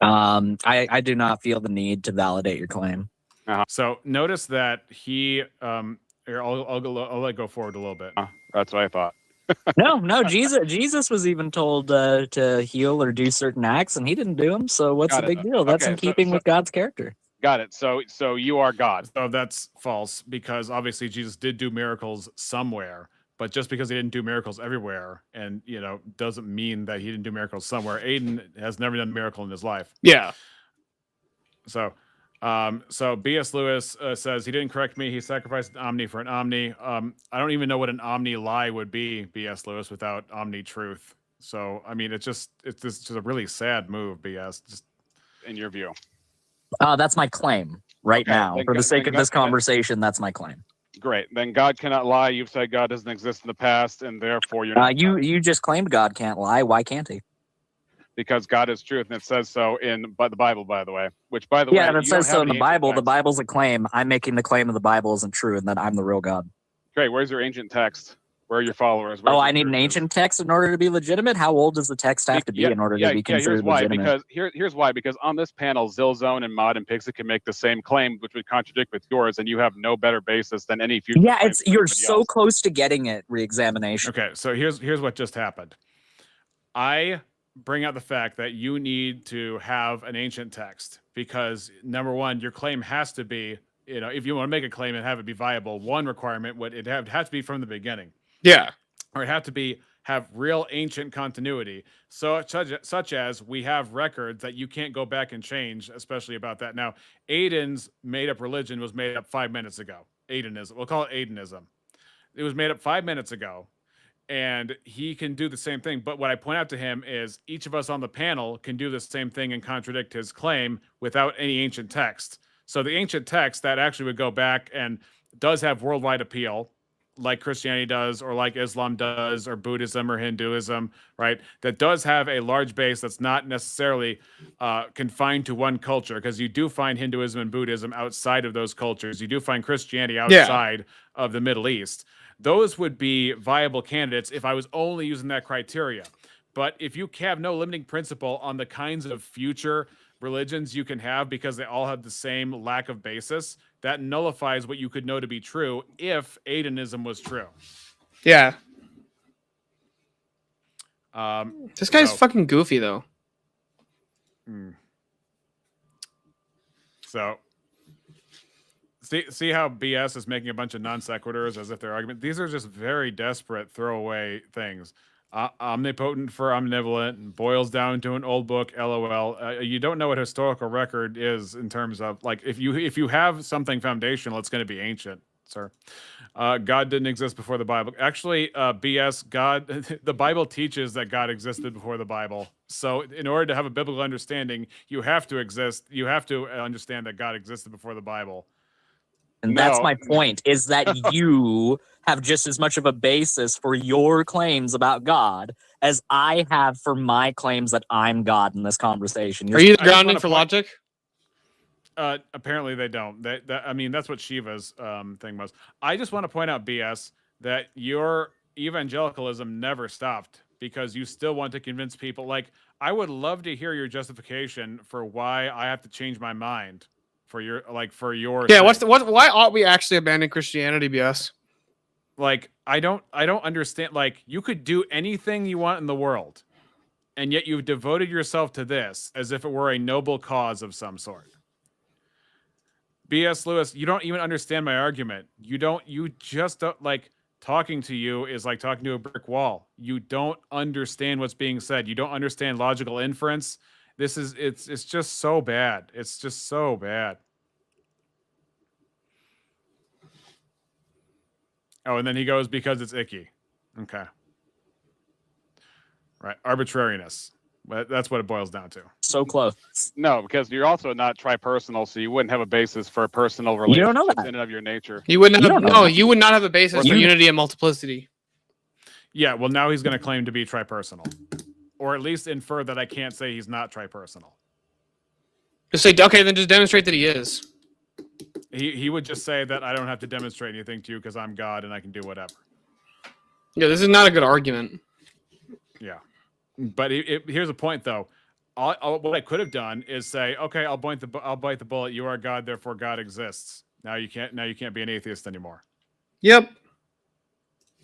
I do not feel the need to validate your claim. So notice that he here, I'll let go forward a little bit. That's what I thought. No, Jesus was even told to heal or do certain acts, and he didn't do them. So what's the big deal? That's in keeping with God's character. Got it. So you are God. So that's false because obviously Jesus did do miracles somewhere, but just because he didn't do miracles everywhere, and doesn't mean that he didn't do miracles somewhere. Aiden has never done a miracle in his life. Yeah. So B.S. Lewis says he didn't correct me. He sacrificed an omni for an omni. I don't even know what an omni lie would be, B.S. Lewis, without omni truth. So I mean, it's just a really sad move, B.S. Just in your view. That's my claim right now. For the sake of this conversation, that's my claim. Great. Then God cannot lie. You've said God doesn't exist in the past, and therefore you're not. You just claimed God can't lie. Why can't he? Because God is truth, and it says so in the Bible, by the way. Which, by the way, yeah, it says so in the Bible. The Bible's a claim. I'm making the claim of the Bible isn't true, and that I'm the real God. Great. Where's your ancient text? Where are your followers? I need an ancient text in order to be legitimate. How old does the text have to be in order to be considered legitimate? Here's why. Because on this panel, Zillzone and Mod and Pixie can make the same claim, which would contradict with yours, and you have no better basis than any future. Yeah, you're so close to getting it. Reexamination. Okay, so here's what just happened. I bring out the fact that you need to have an ancient text because number one, your claim has to be, if you want to make a claim and have it be viable, one requirement would it have to be from the beginning. Yeah. Or it have to have real ancient continuity. So such as we have records that you can't go back and change, especially about that. Now, Aiden's made up religion was made up 5 minutes ago. Aidenism. We'll call it Aidenism. It was made up 5 minutes ago. And he can do the same thing. But what I point out to him is each of us on the panel can do the same thing and contradict his claim without any ancient text. So the ancient text that actually would go back and does have worldwide appeal, like Christianity does, or like Islam does, or Buddhism or Hinduism, right? That does have a large base that's not necessarily confined to one culture, because you do find Hinduism and Buddhism outside of those cultures. You do find Christianity outside of the Middle East. those would be viable candidates if I was only using that criteria. But if you have no limiting principle on the kinds of future religions you can have because they all have the same lack of basis, that nullifies what you could know to be true if Adenism was true. Yeah. This guy's so- fucking goofy though. So see how BS is making a bunch of non sequiturs as if they're argument. These are just very desperate throwaway things. Omnipotent for omnivolent and boils down to an old book. LOL. You don't know what historical record is in terms of like if you have something foundational, it's going to be ancient, sir. God didn't exist before the Bible. Actually, BS. God, the Bible teaches that God existed before the Bible. So, in order to have a biblical understanding, you have to exist. You have to understand that God existed before the Bible. And that's my point, is that you have just as much of a basis for your claims about God as I have for my claims that I'm God in this conversation. Are you grounding for logic? Apparently they don't. I mean, that's what Shiva's thing was. I just want to point out, BS, that your evangelicalism never stopped because you still want to convince people. Like, I would love to hear your justification for why I have to change my mind for your Yeah, why ought we actually abandon Christianity, BS? Like, I don't understand. Like, you could do anything you want in the world, and yet you've devoted yourself to this as if it were a noble cause of some sort. B.S. Lewis, you don't even understand my argument. You just don't, like, talking to you is like talking to a brick wall. You don't understand what's being said. You don't understand logical inference. It's just so bad. It's just so bad. Oh, and then he goes, because it's icky. Okay. Right. Arbitrariness. That's what it boils down to. So close. No, because you're also not tripersonal, so you wouldn't have a basis for a personal relationship don't know that. in and of your nature. You wouldn't have, you would not have a basis for unity and multiplicity. Yeah, well, now he's going to claim to be tripersonal. Or at least infer that I can't say he's not tripersonal. Just say, okay, then just demonstrate that he is. He would just say that I don't have to demonstrate anything to you because I'm God and I can do whatever. Yeah, this is not a good argument. Yeah. But here's a point, though. What I could have done is say, okay, I'll bite the bullet. You are God, therefore God exists. Now you can't be an atheist anymore. Yep.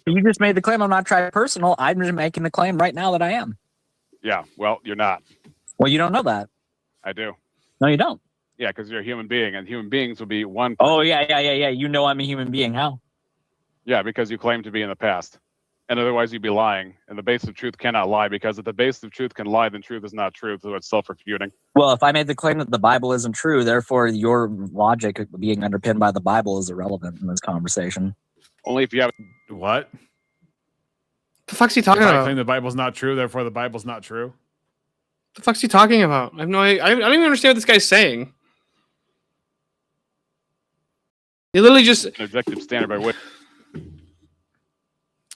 You just made the claim I'm not tripersonal. I'm just making the claim right now that I am. Yeah, well, you're not. Well, you don't know that. I do. No, you don't. Yeah, because you're a human being, and human beings will be one. Oh, yeah. You know I'm a human being. How? Yeah, because you claim to be in the past. And otherwise you'd be lying. And the base of truth cannot lie, because if the base of truth can lie, then truth is not truth, so it's self-refuting. Well, if I made the claim that the Bible isn't true, therefore your logic being underpinned by the Bible is irrelevant in this conversation. Only if you have... What? The fuck's he talking if about? I claim the Bible's not true, therefore the Bible's not true? The fuck's he talking about? I have no idea. I don't even understand what this guy's saying. He literally just... An objective standard by which...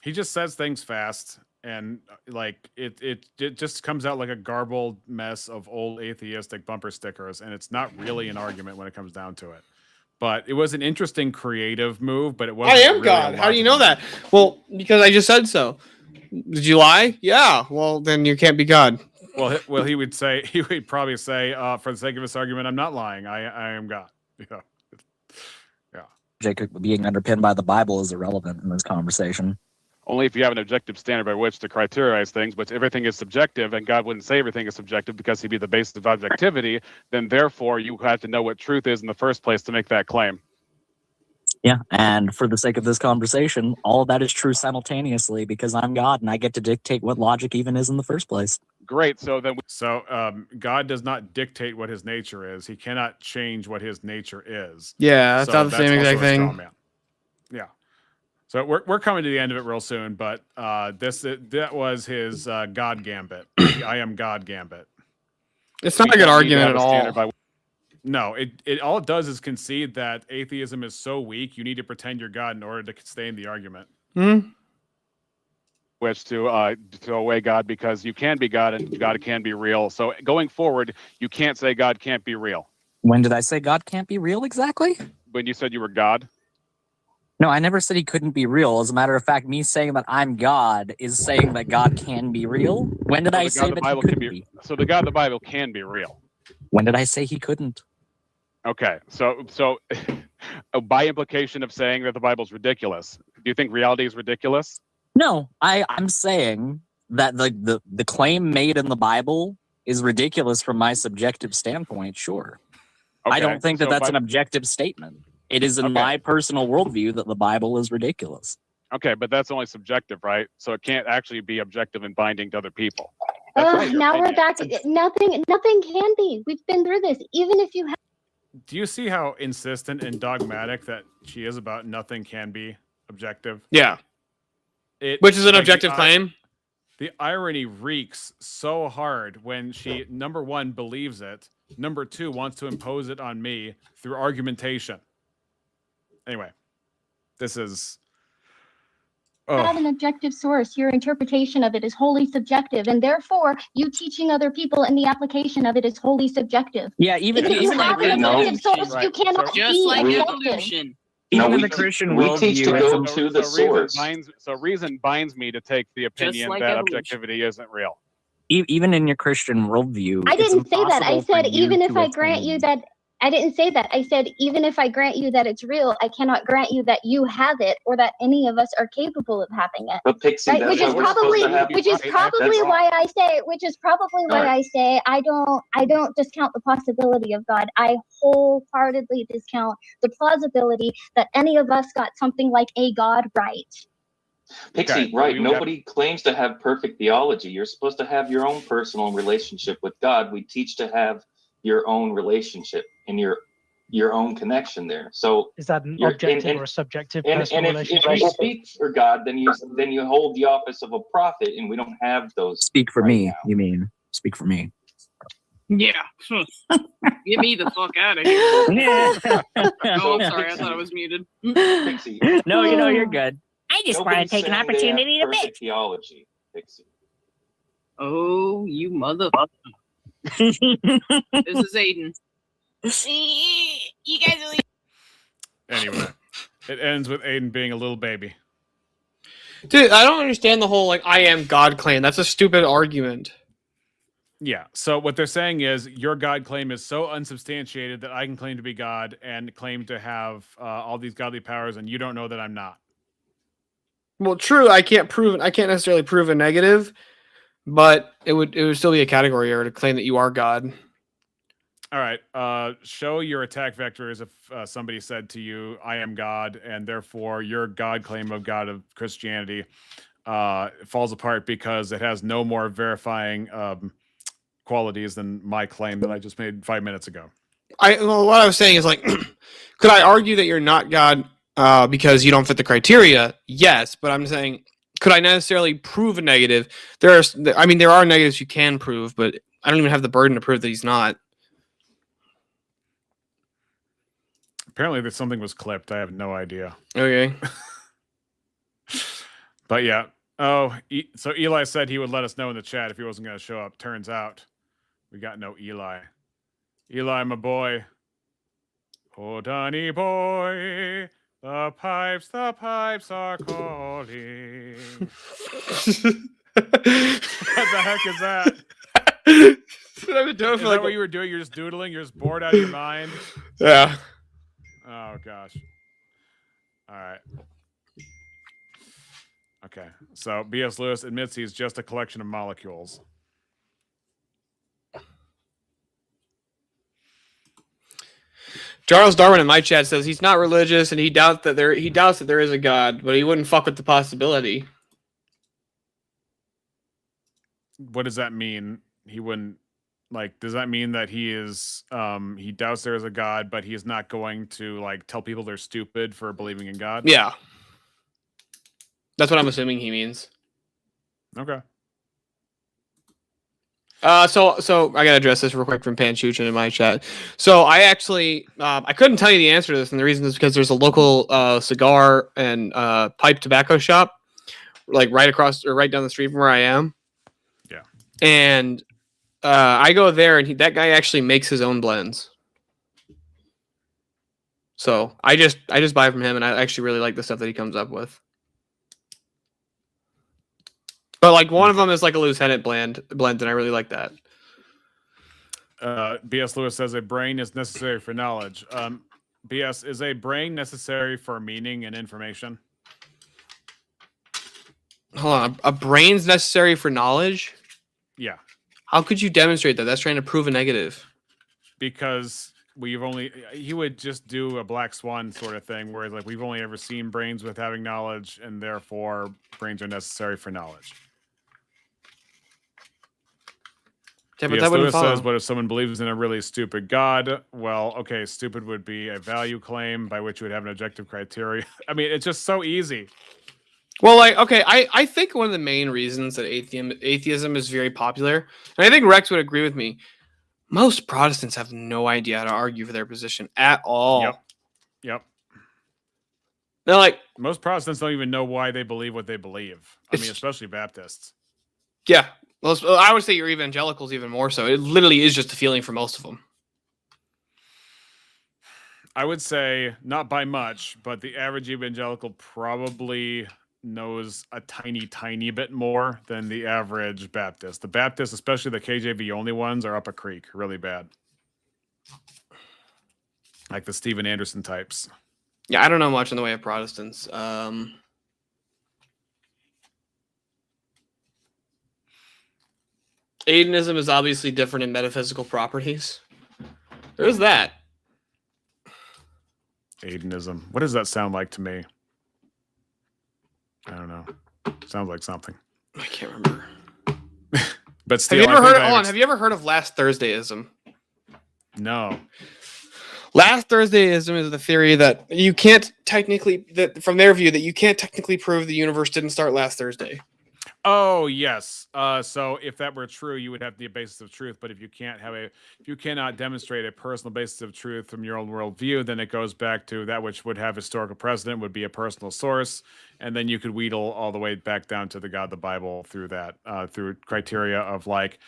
He just says things fast, and like it just comes out like a garbled mess of old atheistic bumper stickers, and it's not really an argument when it comes down to it. But it was an interesting creative move, but it wasn't. I am really God. How do you know that? Well, because I just said so. Did you lie? Yeah. Well, then you can't be God. Well, he would probably say, for the sake of this argument, I'm not lying. I am God. Yeah. Jacob being underpinned by the Bible is irrelevant in this conversation. Only if you have an objective standard by which to criterize things, but everything is subjective, and God wouldn't say everything is subjective because he'd be the basis of objectivity, then therefore you have to know what truth is in the first place to make that claim. Yeah, and for the sake of this conversation, all of that is true simultaneously because I'm God and I get to dictate what logic even is in the first place. Great, so then... God does not dictate what his nature is. He cannot change what his nature is. Yeah, that's not the same exact thing. Yeah. So we're coming to the end of it real soon, but that was his God gambit. I am God gambit. It's not a good argument at all. No, it all it does is concede that atheism is so weak, you need to pretend you're God in order to stay in the argument. Which to away God, because you can be God and God can be real. So going forward, you can't say God can't be real. When did I say God can't be real exactly? When you said you were God. No, I never said he couldn't be real. As a matter of fact, me saying that I'm God is saying that God can be real. When did I say that he couldn't be? So the God of the Bible can be real. When did I say he couldn't? Okay, so by implication of saying that the Bible's ridiculous, do you think reality is ridiculous? No, I'm saying that the claim made in the Bible is ridiculous from my subjective standpoint. Sure, I Okay, don't think that so that's an objective statement. It is in my personal worldview that the Bible is ridiculous. Okay, but that's only subjective, right? So it can't actually be objective and binding to other people. That's Now we're back to nothing. Nothing can be. We've been through this. Even if you have. Do you see how insistent and dogmatic that she is about nothing can be objective? Yeah. Which is an like, objective claim. The irony reeks so hard when she, number one, believes it, number two, wants to impose it on me through argumentation. Anyway, this is... Have an objective source, your interpretation of it is wholly subjective, and therefore you teaching other people and the application of it is wholly subjective. Yeah, even if you have an objective source, Right. you cannot Just be like objective. evolution. Even in the Christian worldview, So reason binds me to take the opinion like that evolution. objectivity isn't real. even in your Christian worldview, I it's didn't say that. I impossible said for you even if to I grant attain- you that. I didn't say that. I said even if I grant you that it's real, I cannot grant you that you have it or that any of us are capable of having it. But Pixie, Right? that's Which is what we're supposed to have. which is probably That's why I say, which is probably why Alright. I say I don't discount the possibility of God. I wholeheartedly discount the plausibility that any of us got something like a God right. Pixie, Okay, right. we Nobody claims to have perfect theology. You're supposed to have your own personal relationship with God. We teach to have your own relationship and your own connection there. So Is that an you're- objective or a subjective and personal if relationship? you speak for God, then you hold the office of a prophet, and we don't have those. Speak for right me, now. you mean? Speak for me. Yeah. Get me the fuck out of here. Oh, I'm sorry. I thought I was muted. Pixie, No, you're good. I just nobody's want to take an saying they have opportunity to perfect bitch. theology, Pixie. Oh, you motherfucker. This is Aiden. You guys really. Anyway, it ends with Aiden being a little baby. Dude, I don't understand the whole like I am God claim. That's a stupid argument. Yeah. So what they're saying is your God claim is so unsubstantiated that I can claim to be God and claim to have all these godly powers, and you don't know that I'm not. Well, true. I can't necessarily prove a negative, but it would still be a category error to claim that you are God. All right. Show your attack vectors if somebody said to you, I am God, and therefore your God claim of God of Christianity falls apart because it has no more verifying qualities than my claim that I just made 5 minutes ago. What I was saying is like, could I argue that you're not God because you don't fit the criteria? Yes, but I'm saying, could I necessarily prove a negative? There are negatives you can prove, but I don't even have the burden to prove that he's not. Apparently that something was clipped. I have no idea. Okay. But yeah. Oh, so Eli said he would let us know in the chat if he wasn't going to show up. Turns out we got no Eli. Eli, my boy. Oh, Donny boy. The pipes are calling. What the heck is that? Is that what you were doing? You're just doodling? You're just bored out of your mind? Yeah. Oh, gosh. All right. Okay. So B.S. Lewis admits he's just a collection of molecules. Charles Darwin in my chat says he's not religious and he doubts that there is a God, but he wouldn't fuck with the possibility. What does that mean? He wouldn't, like, does that mean that he is he doubts there is a God, but he is not going to like tell people they're stupid for believing in God? Yeah. That's what I'm assuming he means. Okay. So I gotta address this real quick from Panchuchin in my chat. So I actually I couldn't tell you the answer to this, and the reason is because there's a local cigar and pipe tobacco shop, like right down the street from where I am. Yeah. And I go there, and that guy actually makes his own blends. So I just buy from him, and I actually really like the stuff that he comes up with. But like one of them is like a lieutenant blend, and I really like that. B.S. Lewis says a brain is necessary for knowledge. B.S. is a brain necessary for meaning and information? Hold on, a brain's necessary for knowledge? Yeah. How could you demonstrate that? That's trying to prove a negative. Because he would just do a black swan sort of thing, where like we've only ever seen brains with having knowledge, and therefore brains are necessary for knowledge. Yeah, but B.S. that wouldn't Lewis follow. says, what if someone believes in a really stupid God? Well, okay, stupid would be a value claim by which you would have an objective criteria. I mean, it's just so easy. Well, like, okay, I think one of the main reasons that atheism is very popular, and I think Rex would agree with me, most Protestants have no idea how to argue for their position at all. Yep. They're like, most Protestants don't even know why they believe what they believe. I mean, especially Baptists. Yeah. Well, I would say your evangelicals even more so. It literally is just a feeling for most of them. I would say not by much, but the average evangelical probably knows a tiny bit more than the average Baptist. The Baptists, especially the KJV only ones, are up a creek really bad. Like the Steven Anderson types. Yeah, I don't know much in the way of Protestants. Adanism is obviously different in metaphysical properties. There's that. Adanism. What does that sound like to me? I don't know. Sounds like something. I can't remember. But still, have you ever heard of Last Thursdayism? No. Last Thursdayism is the theory that you can't technically, that from their view, that you can't technically prove the universe didn't start last Thursday. Oh yes. So if that were true, you would have the basis of truth. But if you cannot demonstrate a personal basis of truth from your own worldview, then it goes back to that which would have historical precedent, would be a personal source, and then you could wheedle all the way back down to the God of the Bible through that, through criteria of like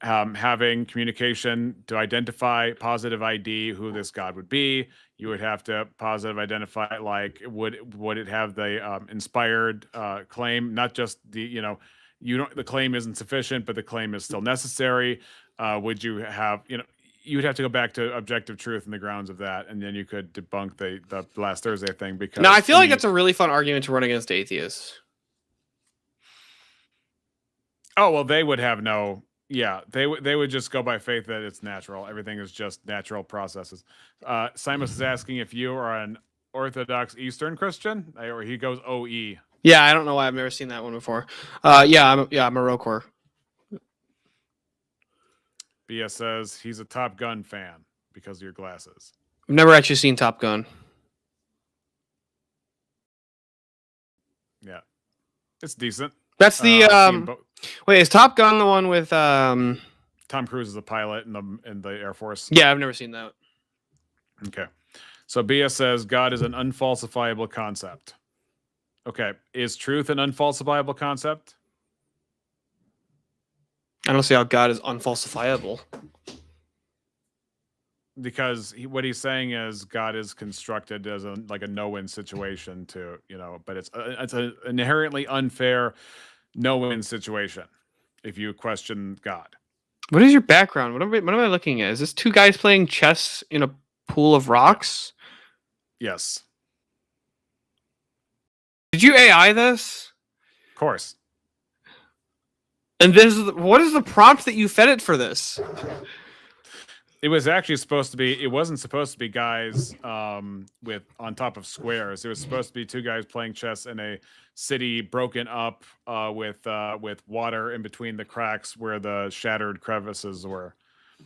having communication to identify positive ID who this God would be. You would have to positive identify, like, would it have the inspired claim, not just the, the claim isn't sufficient, but the claim is still necessary. Would you have, you would have to go back to objective truth and the grounds of that, and then you could debunk the Last Thursday thing. Because now I feel like that's a really fun argument to run against atheists. Oh, well, they would have no. Yeah, they would just go by faith that it's natural. Everything is just natural processes. Simus is asking if you are an Orthodox Eastern Christian, or he goes OE. Yeah, I don't know why I've never seen that one before. I'm a ROCOR. BS says he's a Top Gun fan because of your glasses. I've never actually seen Top Gun. Yeah, it's decent. That's the wait, is Top Gun the one with Tom Cruise is a pilot in the Air Force? Yeah, I've never seen that. Okay. So BS says God is an unfalsifiable concept. Okay. Is truth an unfalsifiable concept? I don't see how God is unfalsifiable. Because what he's saying is God is constructed as a no-win situation but it's an inherently unfair no-win situation if you question God. What is your background? What am I looking at? Is this two guys playing chess in a pool of rocks? Yes. Did you AI this? Of course. And what is the prompt that you fed it for this? It was actually supposed to be. It wasn't supposed to be guys on top of squares. It was supposed to be two guys playing chess in a city broken up with water in between the cracks where the shattered crevices were.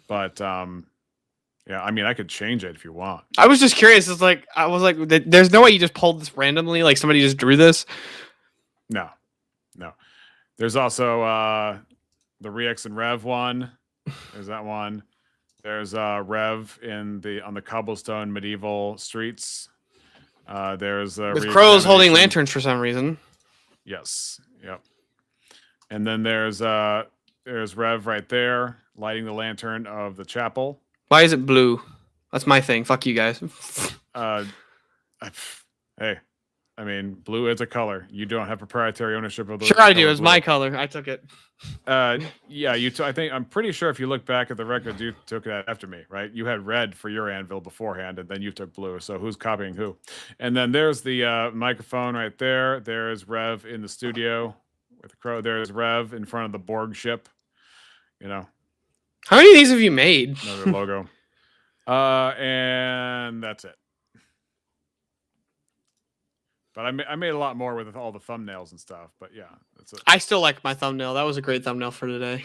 But yeah, I mean, I could change it if you want. I was just curious. I was like, there's no way you just pulled this randomly. Like somebody just drew this. No. There's also the Rex and Rev one. There's that one. There's Rev on the cobblestone medieval streets. There's with crows holding lanterns for some reason. Yes. Yep. And then there's Rev right there lighting the lantern of the chapel. Why is it blue? That's my thing. Fuck you guys. Hey, I mean, blue is a color. You don't have proprietary ownership of the. Sure, I do. color It's blue. my color. I took it. Yeah, I think I'm pretty sure if you look back at the records, you took that after me, right? You had red for your anvil beforehand, and then you took blue. So who's copying who? And then there's the microphone right there. There's Rev in the studio with the crow. There's Rev in front of the Borg ship. You know. How many of these have you made? Another logo. And that's it. But I made a lot more with all the thumbnails and stuff. But yeah, that's it. I still like my thumbnail. That was a great thumbnail for today.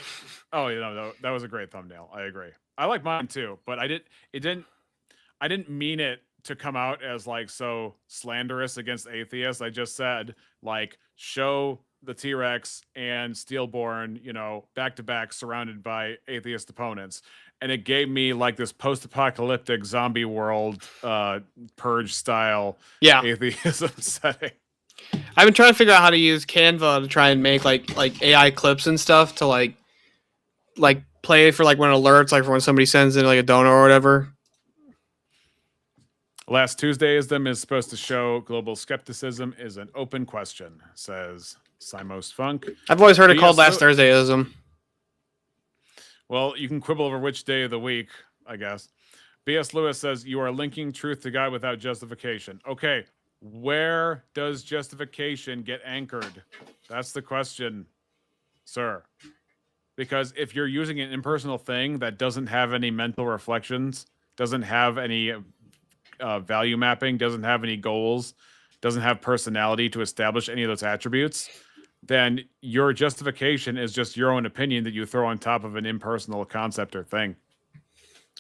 Oh, no, that was a great thumbnail. I agree. I like mine too, but I didn't mean it to come out as like so slanderous against atheists. I just said like show the T-Rex and Steelborn, back to back, surrounded by atheist opponents. And it gave me like this post-apocalyptic zombie world, purge style atheism setting. I've been trying to figure out how to use Canva to try and make like AI clips and stuff to like play for like when alerts, like for when somebody sends in like a donor or whatever. Last Tuesdayism is supposed to show global skepticism is an open question, says Simos Funk. I've always heard it called BS Last Thursdayism. Well, you can quibble over which day of the week, I guess. B.S. Lewis says, you are linking truth to God without justification. Okay, where does justification get anchored? That's the question, sir. Because if you're using an impersonal thing that doesn't have any mental reflections, doesn't have any value mapping, doesn't have any goals, doesn't have personality to establish any of those attributes, then your justification is just your own opinion that you throw on top of an impersonal concept or thing.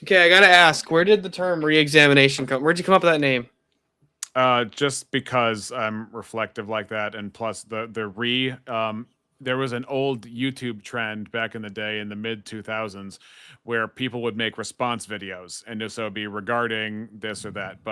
Okay, I gotta ask, where did the term re-examination come? Where'd you come up with that name? Just because I'm reflective like that, and plus there was an old YouTube trend back in the day in the mid 2000s where people would make response videos, and so it'd be regarding this or that.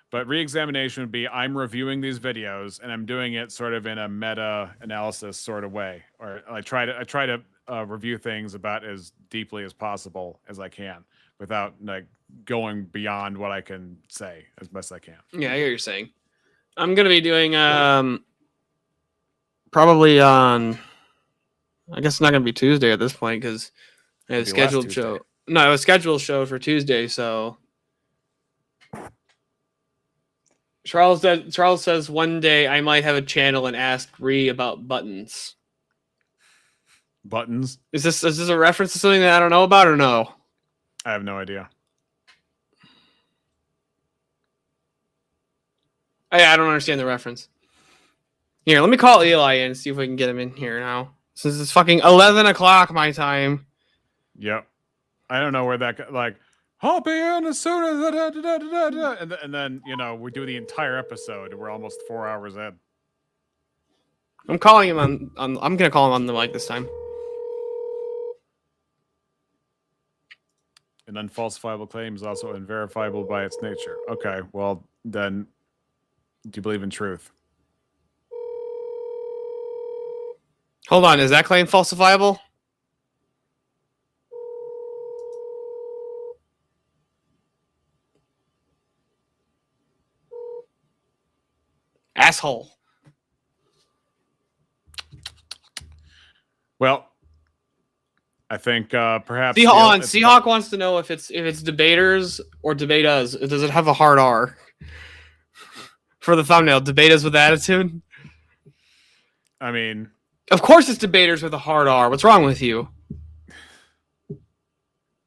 But re-examination would be I'm reviewing these videos and I'm doing it sort of in a meta-analysis sort of way, or I try to review things about as deeply as possible as I can without like going beyond what I can say as best I can. Yeah, I hear you're saying. I'm gonna be doing probably on. I guess it's not gonna be Tuesday at this point because I had a scheduled show. No, I have a scheduled show for Tuesday, so. Charles says one day I might have a channel and ask Ree about buttons. Buttons? Is this a reference to something that I don't know about or no? I have no idea. I don't understand the reference. Here, let me call Eli and see if we can get him in here now. Since it's fucking 11 o'clock my time. Yep. I don't know where that like. I'll be in as soon as and then we do the entire episode. We're almost 4 hours in. I'm calling him on. I'm gonna call him on the mic this time. An unfalsifiable claim is also unverifiable by its nature. Okay, well then, do you believe in truth? Hold on, is that claim falsifiable? Asshole. Well, I think perhaps Seahawk wants to know if it's debaters or debate us. Does it have a hard R for the thumbnail? Debate us with attitude. I mean, of course it's debaters with a hard R. What's wrong with you?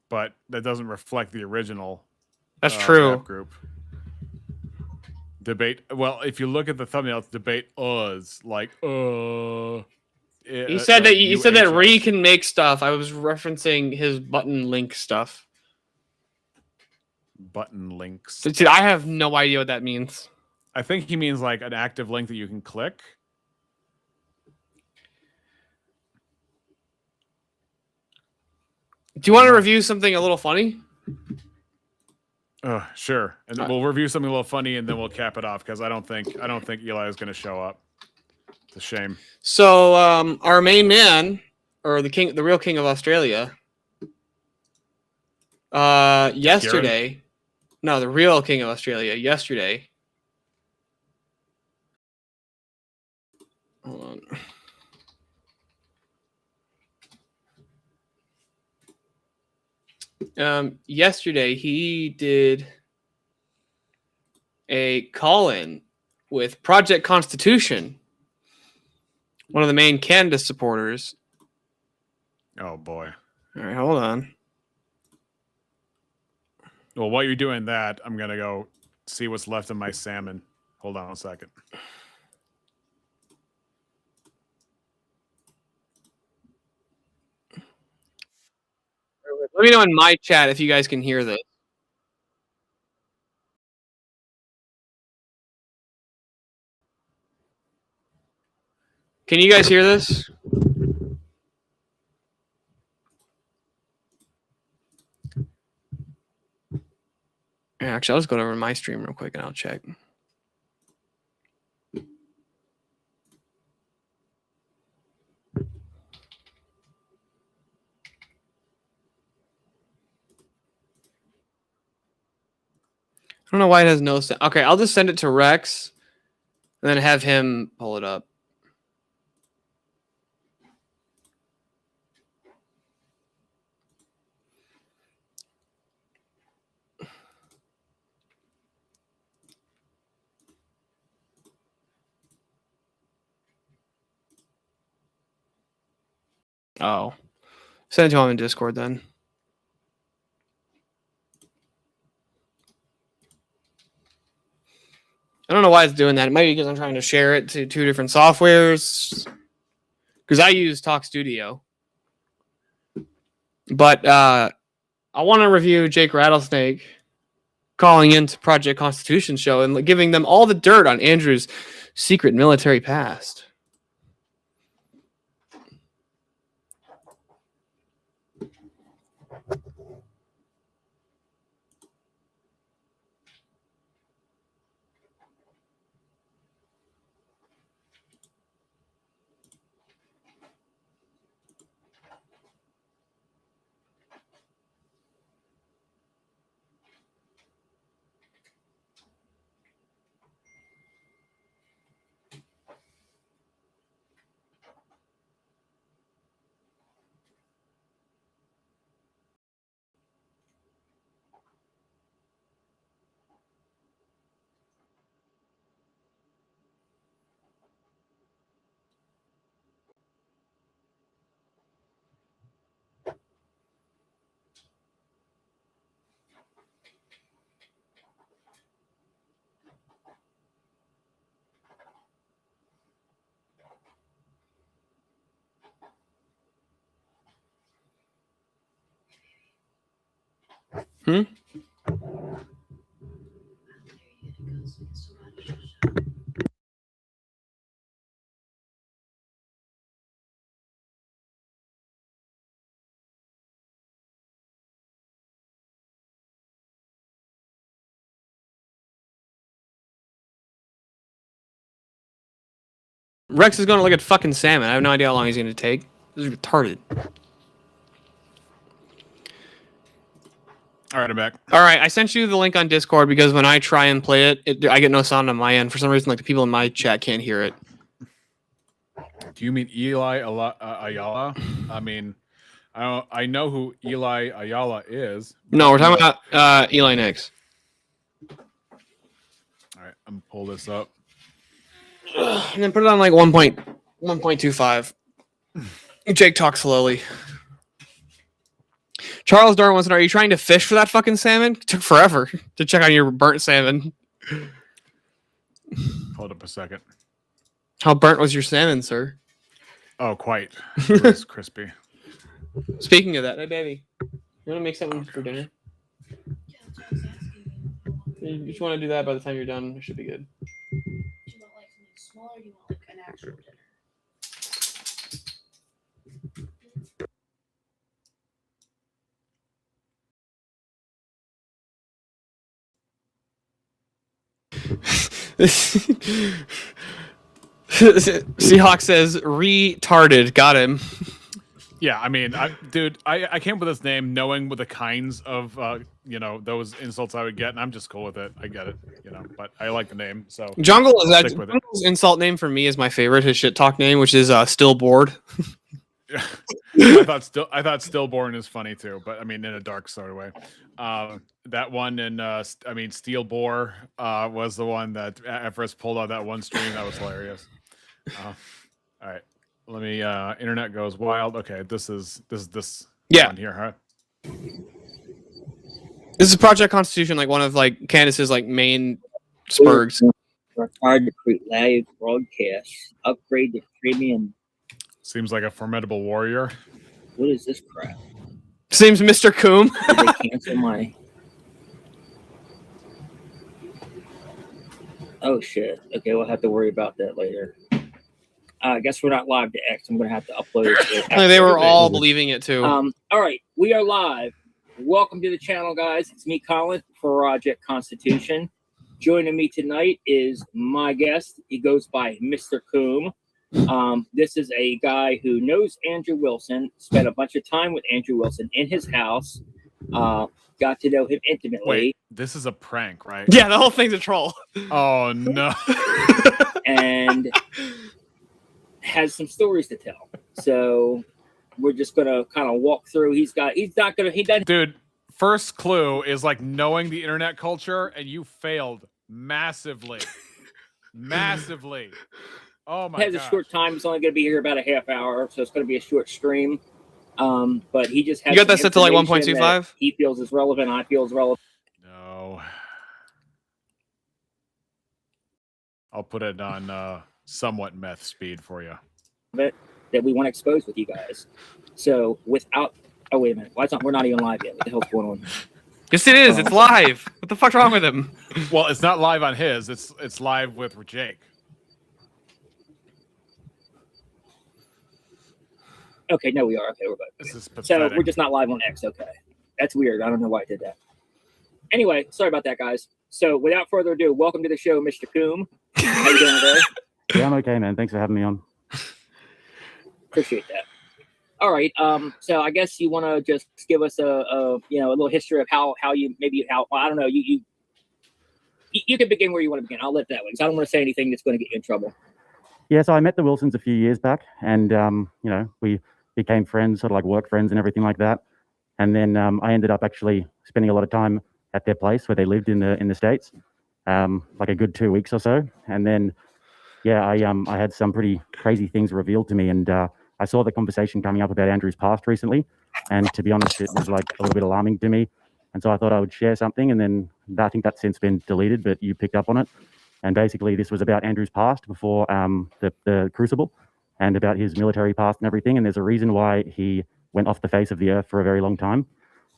But that doesn't reflect the original. That's true. Group. Debate. Well, if you look at the thumbnail, it's debate us like He said that Ree can make stuff. I was referencing his button link stuff. Button links. Dude, I have no idea what that means. I think he means like an active link that you can click. Do you want to review something a little funny? Sure. And we'll review something a little funny and then we'll cap it off because I don't think Eli is going to show up. It's a shame. So our main man, or the real king of Australia, yesterday No, the real king of Australia yesterday. Hold on. Yesterday he did a call-in with Project Constitution, one of the main Canada supporters. Oh boy. All right, hold on. Well, while you're doing that, I'm gonna go see what's left of my salmon. Hold on a second. Let me know in my chat if you guys can hear this. Can you guys hear this? Yeah, actually, I'll just go over to my stream real quick and I'll check. I don't know why it has no sound. Okay, I'll just send it to Rex and then have him pull it up. Oh. Send it to him in Discord then. I don't know why it's doing that. It might be because I'm trying to share it to 2 different softwares. Because I use Talk Studio. But I want to review Jake Rattlesnake calling into Project Constitution show and giving them all the dirt on Andrew's secret military past. Hmm? Rex is going to look at fucking salmon. I have no idea how long he's going to take. This is retarded. All right, I'm back. All right, I sent you the link on Discord because when I try and play it, I get no sound on my end. For some reason, like the people in my chat can't hear it. Do you mean Eli Ayala? I mean, I know who Eli Ayala is. No, we're talking about Eli Nix. All right, I'm gonna pull this up. And then put it on like 1.25. Jake talks slowly. Charles Darwin wants to know, are you trying to fish for that fucking salmon? It took forever to check on your burnt salmon. Hold up a second. How burnt was your salmon, sir? Oh, quite. It was crispy. Speaking of that, hey baby, you want to make something for dinner? You just want to do that by the time you're done. It should be good. Do you want like something smaller? Or do you want like an actual dinner? Seahawk says retarded. Got him. Yeah, I mean, dude, I came up with this name knowing with the kinds of those insults I would get, and I'm just cool with it. I get it, but I like the name, so Jungle is I'll that stick with it. Jungle's insult name for me is my favorite. His shit talk name, which is still bored. I thought stillborn is funny too, but I mean in a dark sort of way. That one and Steel Boar was the one that at first pulled out that one stream. That was hilarious. All right, let me. Internet goes wild. Okay, this is one here, huh? This is Project Constitution, like one of like Candace's like main spurgs. Required to create live broadcasts. Upgrade to premium. Seems like a formidable warrior. What is this crap? Seems Mr. Coom. Did they cancel my? Oh shit. Okay, we'll have to worry about that later. I guess we're not live to X. I'm gonna have to upload it. To X. They were all believing it too. All right, we are live. Welcome to the channel, guys. It's me, Colin, for Project Constitution. Joining me tonight is my guest. He goes by Mr. Coom. This is a guy who knows Andrew Wilson, spent a bunch of time with Andrew Wilson in his house, got to know him intimately. Wait, this is a prank, right? Yeah, the whole thing's a troll. Oh no. And has some stories to tell. So we're just gonna kind of walk through. He doesn't. Dude, first clue is like knowing the internet culture, and you failed massively. Massively. Oh my god. Has a short time. It's only going to be here about a half hour, so it's going to be a short stream. But he just has. You got that set to like information 1.25? that he feels is relevant. I feel is relevant. No. I'll put it on somewhat meth speed for you. That we want to expose with you guys. So without. Oh wait a minute. We're not even live yet. What the hell's going on? Yes, it is. It's live. What the fuck's wrong with him? Well, it's not live on his. It's live with Jake. Okay, no, we are. Okay, we're good. This is pathetic. So we're just not live on X. Okay, that's weird. I don't know why I did that. Anyway, sorry about that, guys. So without further ado, welcome to the show, Mr. Coom. How you doing today? Yeah, I'm okay, man. Thanks for having me on. Appreciate that. All right. So I guess you want to just give us a little history of how you I don't know. You can begin where you want to begin. I'll let that way because I don't want to say anything that's going to get you in trouble. Yeah, so I met the Wilsons a few years back, and we became friends, sort of like work friends and everything like that. And then I ended up actually spending a lot of time at their place where they lived in the States, like a good 2 weeks or so. And then, yeah, I had some pretty crazy things revealed to me, and I saw the conversation coming up about Andrew's past recently, and to be honest, it was like a little bit alarming to me. And so I thought I would share something, and then I think that's since been deleted, but you picked up on it. And basically, this was about Andrew's past before the Crucible, and about his military past and everything. And there's a reason why he went off the face of the earth for a very long time.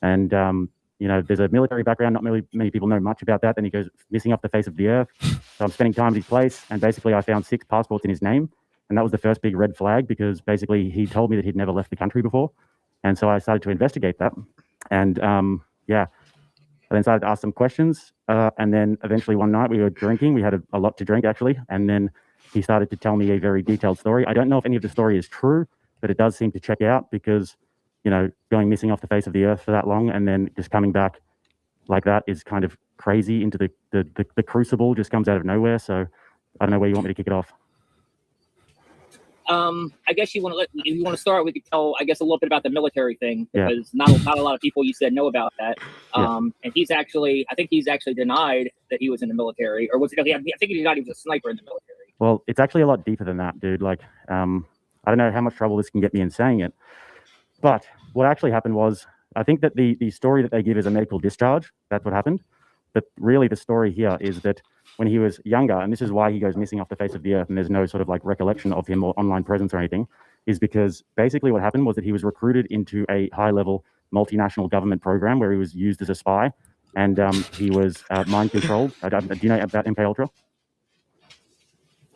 And there's a military background. Not many people know much about that. Then he goes missing off the face of the earth. So I'm spending time at his place, and basically I found 6 passports in his name. And that was the first big red flag, because basically he told me that he'd never left the country before. And so I started to investigate that. And I then started to ask some questions. And then eventually one night we were drinking. We had a lot to drink, actually. And then he started to tell me a very detailed story. I don't know if any of the story is true, but it does seem to check out, because, going missing off the face of the earth for that long and then just coming back like that is kind of crazy. Into the Crucible just comes out of nowhere. So I don't know where you want me to kick it off. I guess if you want to start, we could tell, I guess, a little bit about the military thing, Yeah. because not a lot of people you said know about that. And I think he's actually denied that he was in the military, or was it? I think he denied he was a sniper in the military. Well, it's actually a lot deeper than that, dude. Like, I don't know how much trouble this can get me in saying it, but what actually happened was, I think that the story that they give is a medical discharge. That's what happened. But really the story here is that when he was younger, and this is why he goes missing off the face of the earth, and there's no sort of like recollection of him or online presence or anything, is because basically what happened was that he was recruited into a high-level multinational government program where he was used as a spy, and he was mind controlled. Do you know about MK Ultra?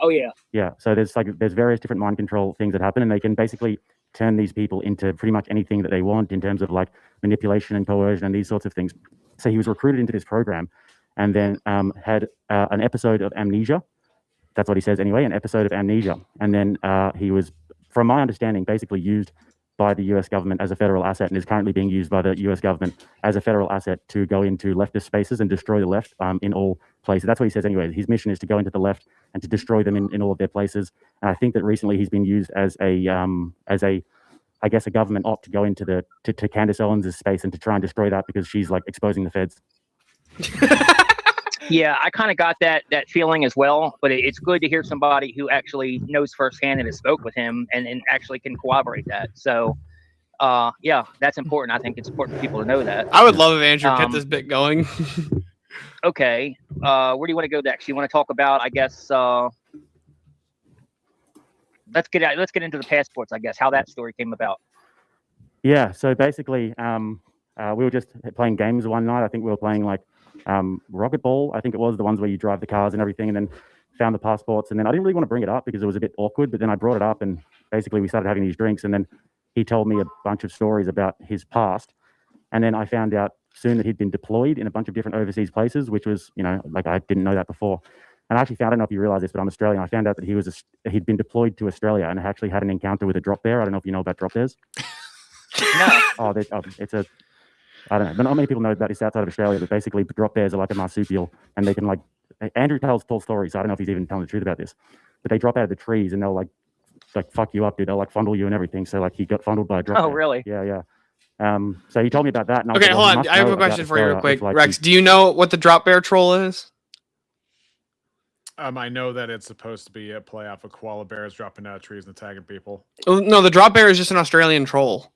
Oh yeah. Yeah. So there's various different mind control things that happen, and they can basically turn these people into pretty much anything that they want in terms of like manipulation and coercion and these sorts of things. So he was recruited into this program, and then had an episode of amnesia. That's what he says anyway, an episode of amnesia. And then he was, from my understanding, basically used by the US government as a federal asset and is currently being used by the US government as a federal asset to go into leftist spaces and destroy the left in all places. That's what he says anyway. His mission is to go into the left and to destroy them in all of their places. And I think that recently he's been used as a I guess a government op to go into to Candace Owens' space and to try and destroy that because she's like exposing the feds. Yeah, I kind of got that feeling as well, but it's good to hear somebody who actually knows firsthand and has spoke with him and actually can corroborate that. So, yeah, that's important. I think it's important for people to know that. I would love if Andrew kept this bit going. Okay, where do you want to go next? You want to talk about, I guess, let's get into the passports, I guess, how that story came about. Yeah, so basically, we were just playing games one night. I think we were playing like Rocket Ball, I think it was, the ones where you drive the cars and everything, and then found the passports. And then I didn't really want to bring it up because it was a bit awkward, but then I brought it up and basically we started having these drinks, and then he told me a bunch of stories about his past. And then I found out soon that he'd been deployed in a bunch of different overseas places, which was, you know, like I didn't know that before. And I actually found, I don't know if you realize this, but I'm Australian. I found out that he'd been deployed to Australia and actually had an encounter with a drop bear. I don't know if you know about drop bears. No. It's a, I don't know, but not many people know about this outside of Australia, but basically drop bears are like a marsupial, and they can like, Andrew tells tall stories, so I don't know if he's even telling the truth about this, but they drop out of the trees and they'll like fuck you up, dude. They'll like fondle you and everything. So like he got fondled by a drop bear. Oh, really? Yeah. So he told me about that. And Okay, hold on. I have a question for you real quick. Rex, do you know what the drop bear troll is? I know that it's supposed to be a play off of koala bears dropping out of trees and attacking people. Oh, no, the drop bear is just an Australian troll.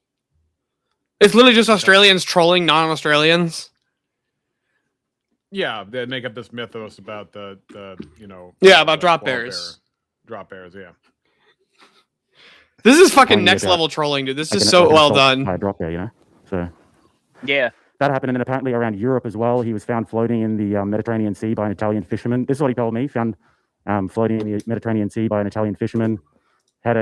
It's literally just Australians trolling non-Australians. Yeah, they make up this mythos about the you know. Yeah, about drop bears. Drop bears, yeah. This is fucking next level trolling, dude. This is so well done. By a drop bear, you know. So. Yeah. That happened, and then apparently around Europe as well. He was found floating in the Mediterranean Sea by an Italian fisherman. This is what he told me. Found floating in the Mediterranean Sea by an Italian fisherman. Had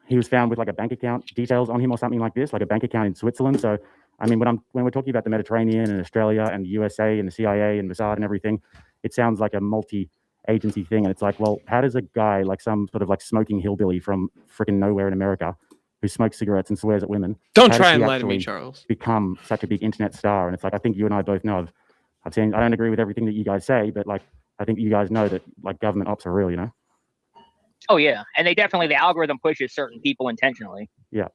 he was found with like a bank account details on him or something like this, like a bank account in Switzerland. So, I mean, when we're talking about the Mediterranean and Australia and the USA and the CIA and Mossad and everything, it sounds like a multi-agency thing. And it's like, well, how does a guy like some sort of like smoking hillbilly from freaking nowhere in America who smokes cigarettes and swears at women, don't try and lie to me, Charles, become such a big internet star? And it's like, I think you and I both know. I've seen. I don't agree with everything that you guys say, but like, I think you guys know that like government ops are real, you know. Oh yeah, and the algorithm pushes certain people intentionally. Yeah,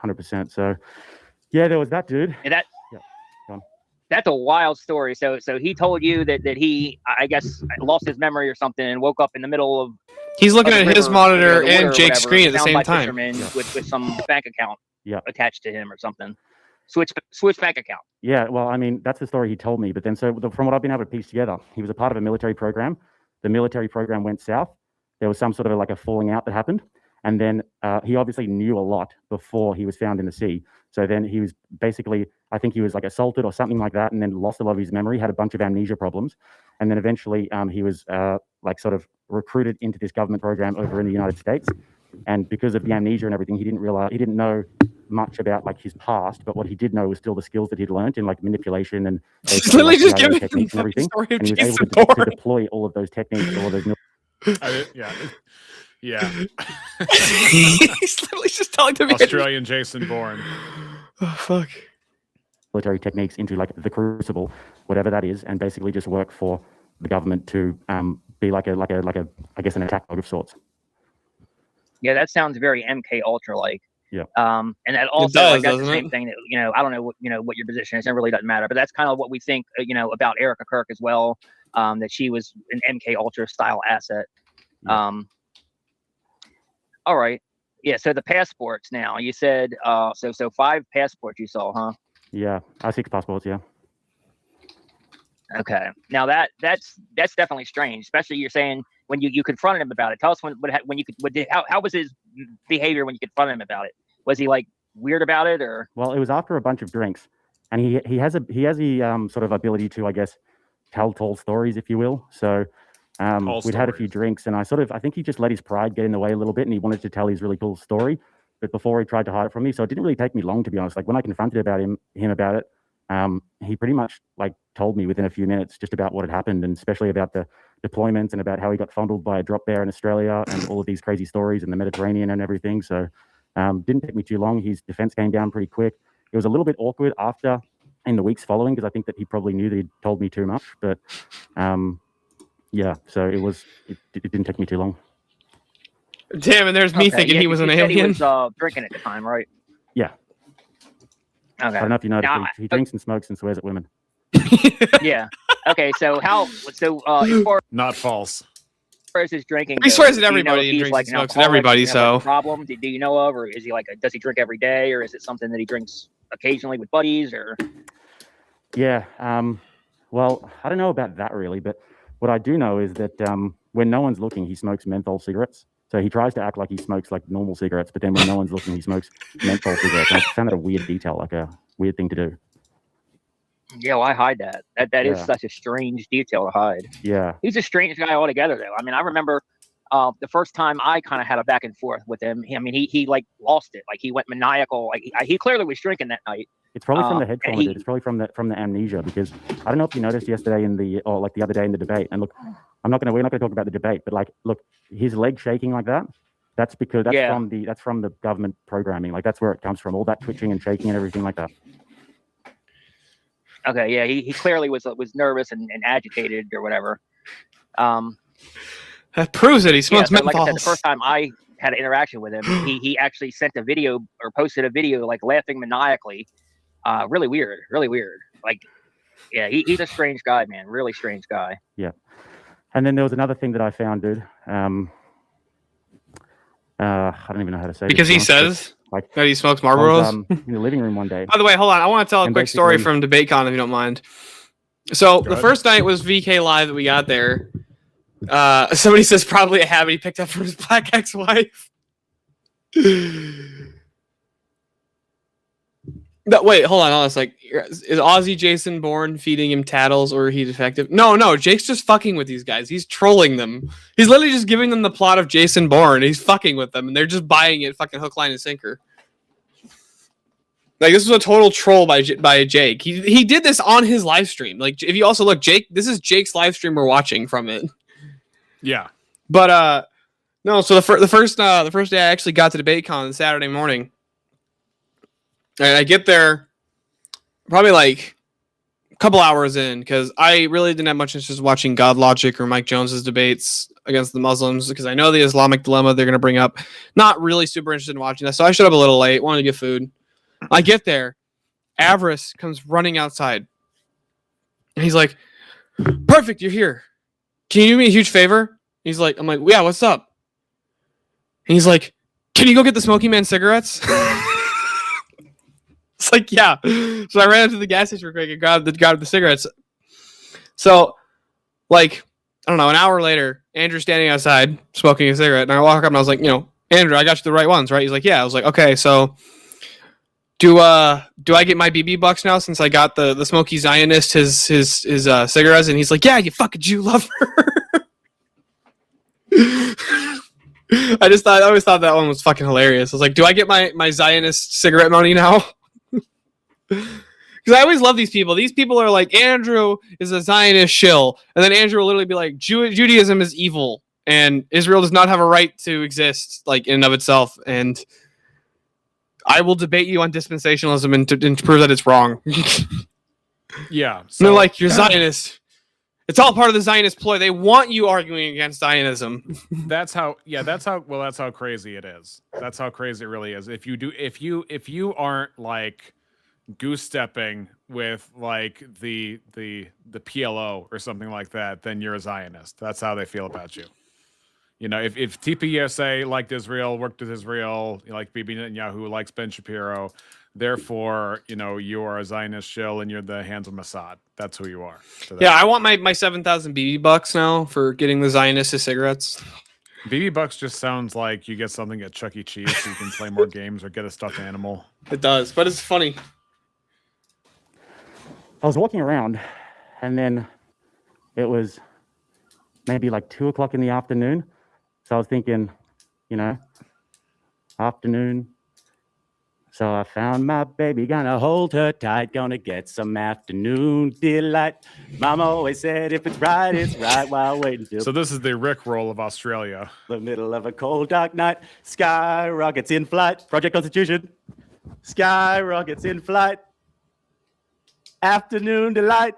100%. So, yeah, there was that dude. And that's a wild story. So he told you that he, I guess, lost his memory or something and woke up in the middle of. He's looking at his monitor and Jake's screen at the same time. With some bank account attached to him or something. Switch bank account. Yeah, well, I mean, that's the story he told me. But then, from what I've been able to piece together, he was a part of a military program. The military program went south. There was some sort of like a falling out that happened. And then he obviously knew a lot before he was found in the sea. So then he was basically, I think he was like assaulted or something like that, and then lost a lot of his memory, had a bunch of amnesia problems. And then eventually he was like sort of recruited into this government program over in the United States. And because of the amnesia and everything, he didn't know much about like his past, but what he did know was still the skills that he'd learned in like manipulation and literally just giving techniques and everything. And he was able to deploy all of those techniques, all of those yeah. He's literally just telling me Australian Jason Bourne. Oh fuck. Military techniques into like the Crucible, whatever that is, and basically just work for the government to be like a I guess an attack dog of sorts. Yeah, that sounds very MK Ultra like. Yeah. And that also like, that's the same thing that, you know, I don't know what your position is. It really doesn't matter, but that's kind of what we think, about Erica Kirk as well. That she was an MK Ultra style asset. Yeah. All right. Yeah. So the passports now, you said, so 5 passports you saw, huh? Yeah. 6 passports. Yeah. Okay. Now that's definitely strange, especially you're saying when you confronted him about it. Tell us how was his behavior when you confronted him about it? Was he like weird about it or? Well, it was after a bunch of drinks, and he has the sort of ability to, I guess, tell tall stories, if you will. So we'd had a few drinks, and I think he just let his pride get in the way a little bit, and he wanted to tell his really cool story, but before he tried to hide it from me. So it didn't really take me long, to be honest. Like when I confronted him about it, he pretty much like told me within a few minutes just about what had happened, and especially about the deployments and about how he got fondled by a drop bear in Australia and all of these crazy stories in the Mediterranean and everything. So Didn't take me too long. His defense came down pretty quick. It was a little bit awkward after in the weeks following because I think that he probably knew that he'd told me too much. But yeah, so it didn't take me too long. Damn, and there's me thinking yeah, he was an you said alien. He was drinking at the time, right? Yeah. Okay. I don't know if you noticed, Now, he drinks and smokes and swears at women. yeah. Okay. So as far Not false. as his drinking, He swears goes, at do you know everybody if and he's drinks like and an smokes at alcoholic? everybody, Does he have, like, so- a problem? Do you know of, or is he like does he drink every day, or is it something that he drinks occasionally with buddies, or? Yeah. Well, I don't know about that really, but what I do know is that when no one's looking, he smokes menthol cigarettes. So he tries to act like he smokes like normal cigarettes, but then when no one's looking, he smokes menthol cigarettes. And I found that a weird detail, like a weird thing to do. Yeah, well, I hide that. That is Yeah. such a strange detail to hide. Yeah. He's a strange guy altogether, though. I mean, I remember the first time I kind of had a back and forth with him. I mean, he like lost it. Like he went maniacal. Like he clearly was drinking that night. It's probably from the head and trauma, dude. It's probably from the amnesia, because I don't know if you noticed yesterday or the other day in the debate. And look, we're not going to talk about the debate, but like, look, his leg shaking like that. That's because that's from the government programming. Like that's where it comes from. All that twitching and shaking and everything like that. Okay, yeah, he clearly was nervous and agitated or whatever. That proves it. He smokes so like I said, the menthols. first time I had an interaction with him, he actually sent a video or posted a video like laughing maniacally. Really weird. Like, yeah, he's a strange guy, man. Really strange guy. Yeah. And then there was another thing that I found, dude. I don't even know how to say Because this, he to be honest, says but, like, that he smokes I was, Marlboros. in the living room one day. By the way, hold on. I want to tell a And quick story basically- from DebateCon, if you don't mind. So Go the ahead. first night was VK Live that we got there. Somebody says probably a habit he picked up from his black ex-wife. No, wait, hold on. It's like, is Aussie Jason Bourne feeding him tattles, or he's effective? No, Jake's just fucking with these guys. He's trolling them. He's literally just giving them the plot of Jason Bourne. He's fucking with them, and they're just buying it, fucking hook, line, and sinker. Like, this was a total troll by Jake. He did this on his live stream. Like, if you also look, Jake, this is Jake's live stream we're watching from it. Yeah. But no. So the first day I actually got to DebateCon Saturday morning, and I get there probably like a couple hours in, because I really didn't have much interest in watching God Logic or Mike Jones's debates against the Muslims, because I know the Islamic dilemma they're gonna bring up. Not really super interested in watching that, so I showed up a little late. Wanted to get food. I get there, Avarice comes running outside, and he's like, "Perfect, you're here. Can you do me a huge favor?" He's like, I'm like, "Yeah, what's up?" And he's like, "Can you go get the Smoky Man cigarettes?" It's like, yeah. So I ran into the gas station real quick and grabbed the cigarettes. So, like, I don't know, an hour later, Andrew's standing outside smoking a cigarette, and I walk up and I was like, "Andrew, I got you the right ones, right?" He's like, "Yeah." I was like, "Okay, so do I get my BB bucks now since I got the Smoky Zionist his cigarettes?" And he's like, "Yeah, you fucking Jew lover." I always thought that one was fucking hilarious. I was like, "Do I get my Zionist cigarette money now?" Because I always love these people. These people are like, Andrew is a Zionist shill, and then Andrew will literally be like, Judaism is evil, and Israel does not have a right to exist, like, in and of itself, and I will debate you on dispensationalism and to prove that it's wrong. Yeah. So they're like, "You're Zionist." It's all part of the Zionist ploy. They want you arguing against Zionism. That's how crazy it is. That's how crazy it really is. If you aren't like goose stepping with like the PLO or something like that, then you're a Zionist. That's how they feel about you. If TPUSA liked Israel, worked with Israel, like Bibi Netanyahu likes Ben Shapiro, therefore, you are a Zionist shill and you're the hands of Mossad. That's who you are. So Yeah, I want my 7,000 BB bucks now for getting the Zionist cigarettes. BB bucks just sounds like you get something at Chuck E. Cheese so you can play more games or get a stuffed animal. It does, but it's funny. I was walking around, and then it was maybe like 2 o'clock in the afternoon. So I was thinking, afternoon, So I found my baby, gonna hold her tight, gonna get some afternoon delight. Mama always said if it's right while waiting till So this is the Rickroll of Australia. the middle of a cold dark night. Sky rockets in flight. Project Constitution. Sky rockets in flight. Afternoon delight.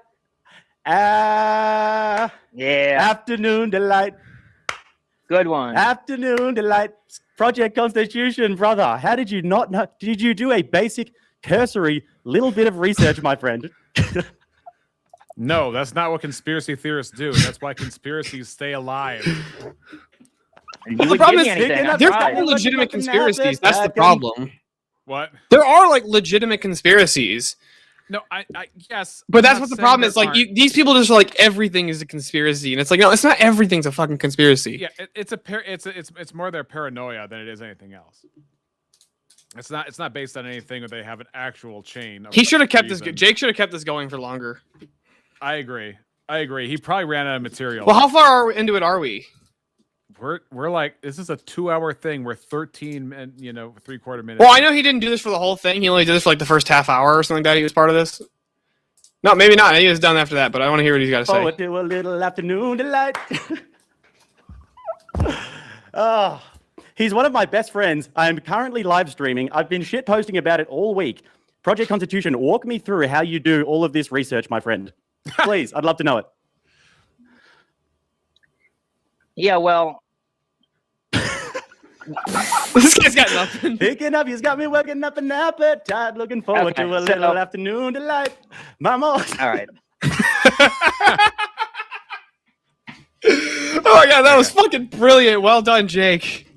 Yeah. Afternoon delight. Good one. Afternoon delight. Project Constitution, brother. How did you not know? Did you do a basic, cursory little bit of research, my friend? No, that's not what conspiracy theorists do. That's why conspiracies stay alive. Well, the problem is there's no legitimate conspiracies. That's the problem. What? There are like legitimate conspiracies. No, I yes. But I'm that's not what the saying problem there is. Like aren't. these people just are like everything is a conspiracy, and it's like no, it's not everything's a fucking conspiracy. Yeah, it's more their paranoia than it is anything else. It's not based on anything where they have an actual chain. Of He should have kept this. reason. Jake should have kept this going for longer. I agree. He probably ran out of material. Well, how far into it are we? We're like, this is a 2-hour thing. We're 13 and 3/4 minutes. Well, I know he didn't do this for the whole thing. He only did this for like the first half hour or something like that. He was part of this. No, maybe not. He was done after that. But I want to hear what he's got to say. Forward to a little afternoon delight. Oh, he's one of my best friends. I am currently live streaming. I've been shit posting about it all week. Project Constitution, walk me through how you do all of this research, my friend. Please, I'd love to know it. Yeah, well, This guy's got nothing. Picking up, he's got me working up an appetite. Looking forward Okay, to a so- little afternoon delight. Mama. all right. Oh my god, that was fucking brilliant. Well done, Jake.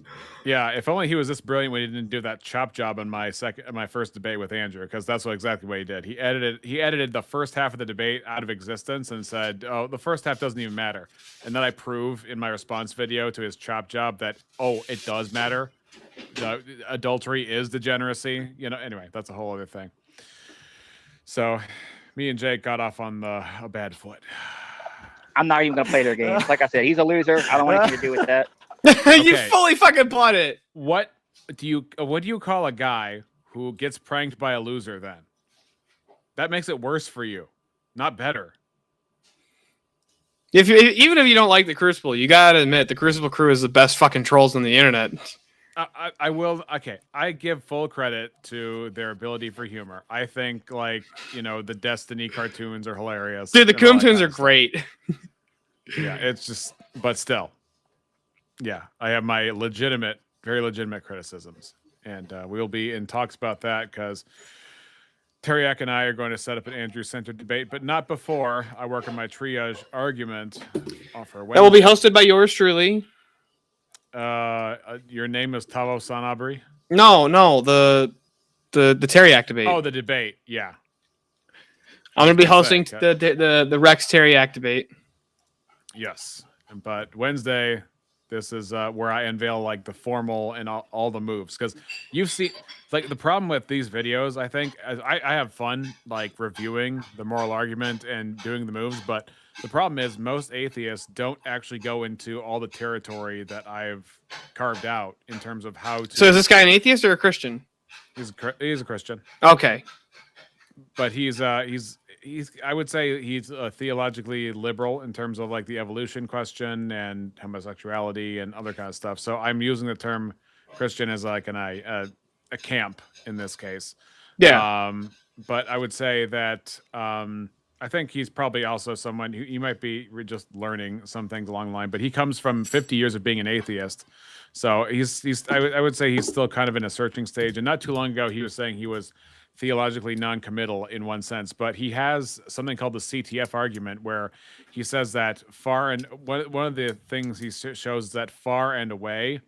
Yeah, if only he was this brilliant when he didn't do that chop job on my first debate with Andrew, because that's exactly what he did. He edited the first half of the debate out of existence and said, "Oh, the first half doesn't even matter." And then I prove in my response video to his chop job that it does matter. Adultery is degeneracy. Anyway, that's a whole other thing. So, me and Jake got off on a bad foot. I'm not even gonna play their games. Like I said, he's a loser. I don't want anything to do with that. You Okay. fully fucking bought it. What do you call a guy who gets pranked by a loser then? That makes it worse for you, not better. Even if you don't like the Crucible, you gotta admit the Crucible crew is the best fucking trolls on the internet. I will. Okay, I give full credit to their ability for humor. I think the Destiny cartoons are hilarious. Dude, the and all that Coomtoons kind are of stuff. great. Yeah, it's just, but still, yeah, I have my very legitimate criticisms, and we will be in talks about that because Teriak and I are going to set up an Andrew-centered debate, but not before I work on my triage argument. For That will be hosted by yours truly. Your name is Tavo Sanabri? No, the Teriak debate. Oh, the debate. Yeah. I'm gonna be That's hosting right, the Rex Teriak debate. Yes. But Wednesday, this is where I unveil the formal and all the moves, because you see, the problem with these videos, I think, I have fun reviewing the moral argument and doing the moves, but the problem is most atheists don't actually go into all the territory that I've carved out in terms of how to. So is this guy an atheist or a Christian? He's a Christian. Okay. But he's I would say he's theologically liberal in terms of the evolution question and homosexuality and other kind of stuff. So I'm using the term Christian as a camp in this case. Yeah. But I would say that I think he's probably also someone who might be just learning some things along the line, but he comes from 50 years of being an atheist. So I would say he's still kind of in a searching stage. And not too long ago, he was saying he was theologically non-committal in one sense, but he has something called the CTF argument, where he says that one of the things he shows is that far and away,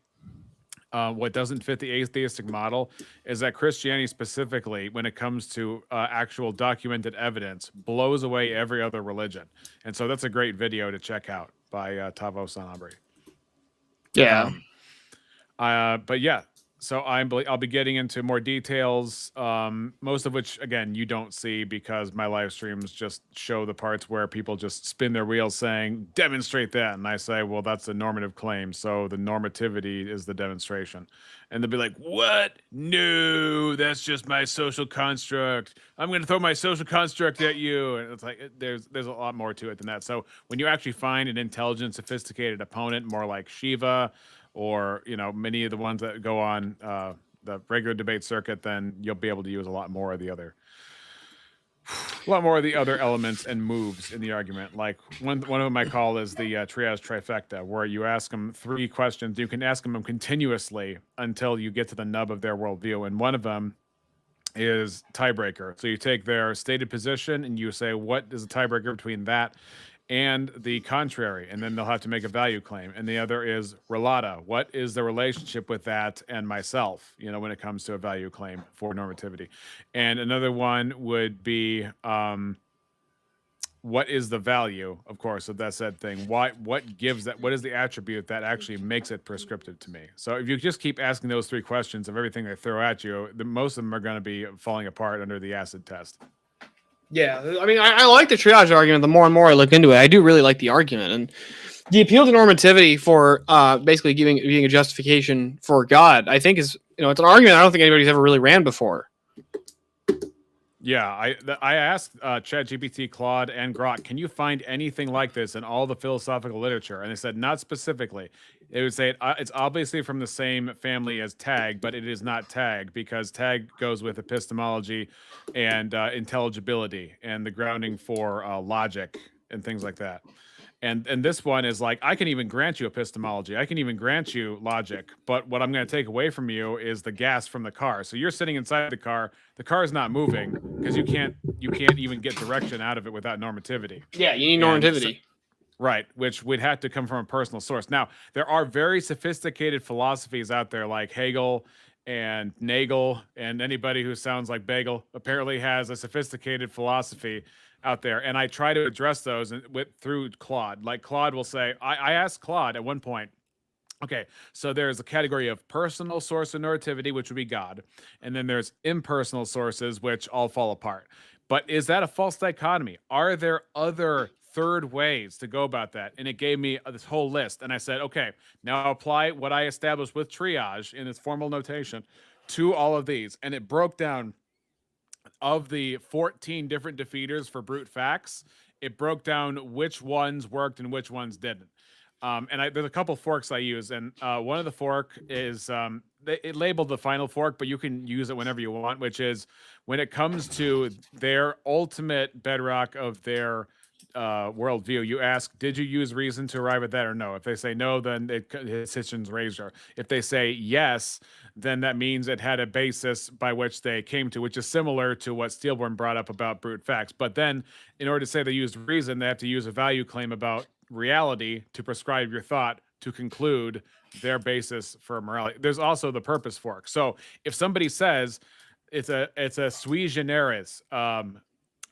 what doesn't fit the atheistic model is that Christianity specifically, when it comes to actual documented evidence, blows away every other religion. And so that's a great video to check out by Tavo Sanabri. Yeah. But yeah, So I'll be getting into more details, most of which, again, you don't see because my live streams just show the parts where people just spin their wheels saying, demonstrate that. And I say, well, that's a normative claim. So the normativity is the demonstration. And they'll be like, what? No, that's just my social construct. I'm going to throw my social construct at you. And it's like, there's a lot more to it than that. So when you actually find an intelligent, sophisticated opponent, more like Shiva, or many of the ones that go on the regular debate circuit, then you'll be able to use a lot more of the other elements and moves in the argument. Like one of them I call is the triage trifecta, where you ask them 3 questions. You can ask them continuously until you get to the nub of their worldview, and one of them is tiebreaker. So you take their stated position and you say, what is the tiebreaker between that and the contrary, and then they'll have to make a value claim. And the other is relata. What is the relationship with that and myself, when it comes to a value claim for normativity? And another one would be, what is the value, of course, of that said thing? What gives that? What is the attribute that actually makes it prescriptive to me? So if you just keep asking those 3 questions of everything they throw at you, most of them are going to be falling apart under the acid test. Yeah, I mean, I like the triage argument. The more and more I look into it, I do really like the argument, and the appeal to normativity for basically being a justification for God. I think is it's an argument I don't think anybody's ever really ran before. Yeah, I asked ChatGPT, Claude, and Grok, can you find anything like this in all the philosophical literature? And they said not specifically. They would say it's obviously from the same family as Tag, but it is not Tag because Tag goes with epistemology and intelligibility and the grounding for logic and things like that. And this one is like, I can even grant you epistemology. I can even grant you logic. But what I'm going to take away from you is the gas from the car. So you're sitting inside the car is not moving because you can't even get direction out of it without normativity. Yeah, you need normativity. Right, which would have to come from a personal source. Now, there are very sophisticated philosophies out there like Hegel and Nagel, and anybody who sounds like Bagel apparently has a sophisticated philosophy out there. And I try to address those through Claude. Like Claude will say, I asked Claude at one point, okay, so there's a category of personal source of normativity, which would be God. And then there's impersonal sources, which all fall apart. But is that a false dichotomy? Are there other third ways to go about that? And it gave me this whole list. And I said, okay, now apply what I established with triage in its formal notation to all of these. And it broke down of the 14 different defeaters for brute facts. It broke down which ones worked and which ones didn't. There's a couple forks I use, and one of the fork is it labeled the final fork, but you can use it whenever you want, which is when it comes to their ultimate bedrock of their worldview, you ask, did you use reason to arrive at that or no? If they say no, then it's Hitchens razor. If they say yes, then that means it had a basis by which they came to, which is similar to what Steelborn brought up about brute facts. But then in order to say they used reason, they have to use a value claim about reality to prescribe your thought to conclude their basis for morality. There's also the purpose fork. So if somebody says it's a sui generis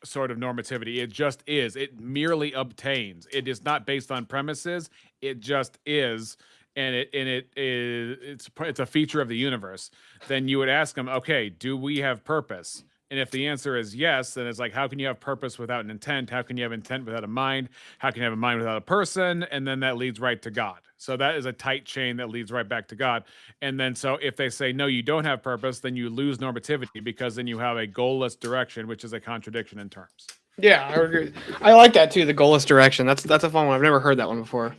sort of normativity, it just is. It merely obtains. It is not based on premises. It just is, and it's a feature of the universe. Then you would ask them, okay, do we have purpose? And if the answer is yes, then it's like, how can you have purpose without an intent? How can you have intent without a mind? How can you have a mind without a person? And then that leads right to God. So that is a tight chain that leads right back to God. And then so if they say, no, you don't have purpose, then you lose normativity because then you have a goalless direction, which is a contradiction in terms. Yeah, I agree. I like that too, the goalless direction. That's a fun one. I've never heard that one before.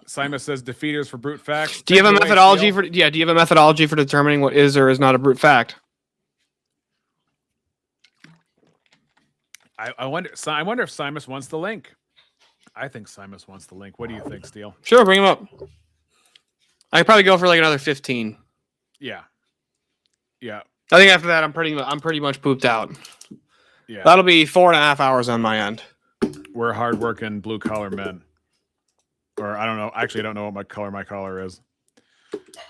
Simon says defeaters for brute facts. Do you have a methodology for? Yeah, do you have a methodology for determining what is or is not a brute fact? I wonder if Simus wants the link. I think Simus wants the link. What do you think, Steele? Sure, bring him up. I could probably go for like another 15. Yeah. I think after that, I'm pretty much pooped out. Yeah. That'll be 4.5 hours on my end. We're hardworking blue collar men. Or I don't know. Actually, I don't know what my color is.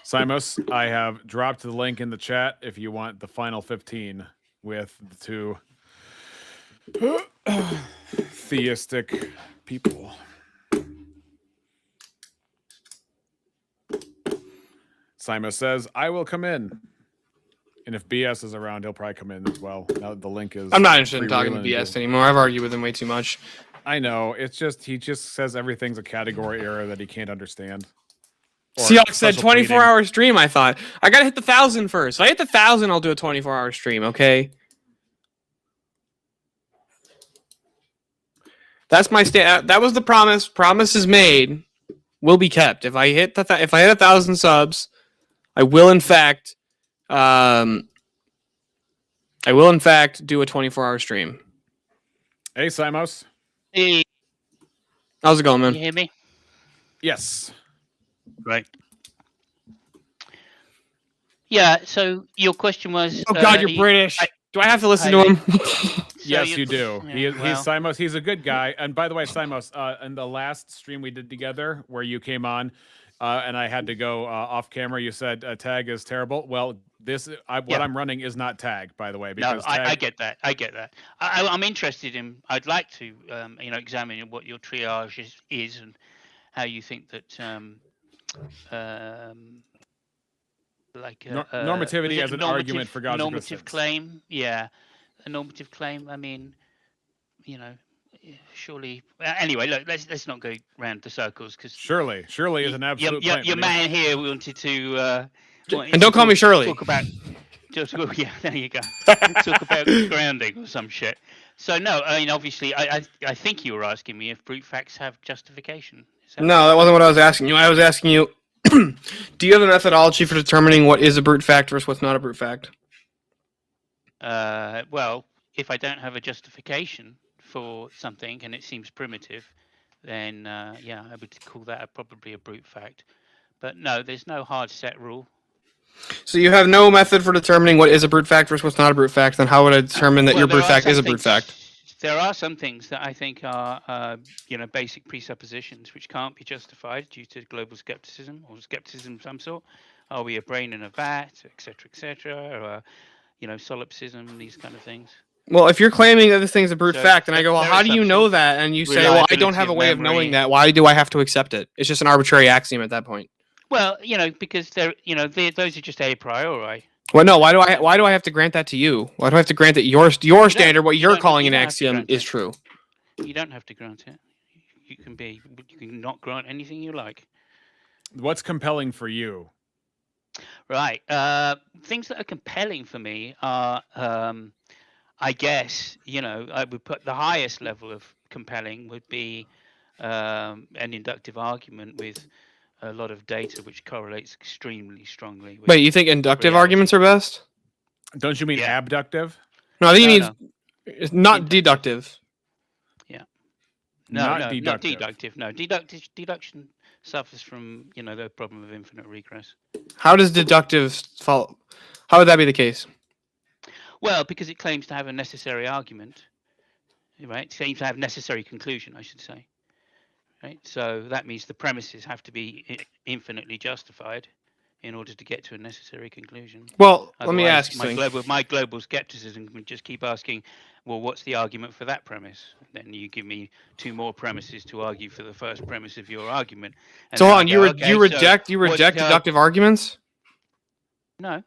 Simos, I have dropped the link in the chat if you want the final 15 with the two theistic people. Simon says, I will come in. And if BS is around, he'll probably come in as well. Now that the link is. I'm not interested in talking to freewheeling BS anymore. I've argued with him way too much. I know. It's just he just says everything's a category error that he can't understand. Or Seahawks said special 24-hour stream. I thought I gotta hit the 1,000 first. If I hit the 1,000, I'll do a 24-hour stream. Okay. That's my that was the promise. Promises made will be kept. If I hit if I hit 1,000 subs, I will in fact do a 24-hour stream. Hey, Simos. Hey. How's it going, man? Can you hear me? Yes. Right. Yeah. So your question was. Oh God, you're British. Do I have to listen to him? Yes, you do. Yeah, He's Simos. He's a good guy. And by the way, Simos, in the last stream we did together, where you came on, and I had to go off camera, you said tag is terrible. Well, what I'm running is not tag, by the way. Because I get that. I get that. I'm interested in. I'd like to, examine what your triage is and how you think that, normativity as an argument for God's normative existence. claim. Yeah, a normative claim. I mean, surely. Anyway, look, let's not go round the circles because surely is an absolute claim. Your man here wanted to. And don't call me Shirley. Talk about. Yeah, there you go. Talk about grounding or some shit. So no, I mean obviously, I think you were asking me if brute facts have justification. No, that wasn't what I was asking you. I was asking you, do you have a methodology for determining what is a brute fact versus what's not a brute fact? Well, if I don't have a justification for something and it seems primitive, then I would call that probably a brute fact. But no, there's no hard set rule. So you have no method for determining what is a brute fact versus what's not a brute fact. Then how would I determine that your brute fact is a brute fact? There are some things that I think are, basic presuppositions which can't be justified due to global skepticism or skepticism of some sort. Are we a brain in a vat, etc., or solipsism, these kind of things. Well, if you're claiming that this thing's a brute fact, and I go, well, how do you know that? And you say, well, I don't have a way of knowing that. Why do I have to accept it? It's just an arbitrary axiom at that point. Well, because they're, those are just a priori. Well, no. Why do I have to grant that to you? Why do I have to grant that your standard, what you're calling an axiom, is true? You don't have to grant it. You can not grant anything you like. What's compelling for you? Right. Things that are compelling for me are, I guess, I would put the highest level of compelling would be an inductive argument with a lot of data which correlates extremely strongly with. Wait, you think inductive arguments are best? Don't you mean abductive? No, I think you mean it's not deductive. Yeah. Not deductive. No, deduction suffers from the problem of infinite regress. How does deductive follow? How would that be the case? Well, because it claims to have a necessary argument, right? It claims to have necessary conclusion, I should say. Right? So that means the premises have to be infinitely justified in order to get to a necessary conclusion. Well, let me ask you my global skepticism would just keep asking, well, what's the argument for that premise? Then you give me two more premises to argue for the first premise of your argument. And so hold on, you reject deductive arguments? No.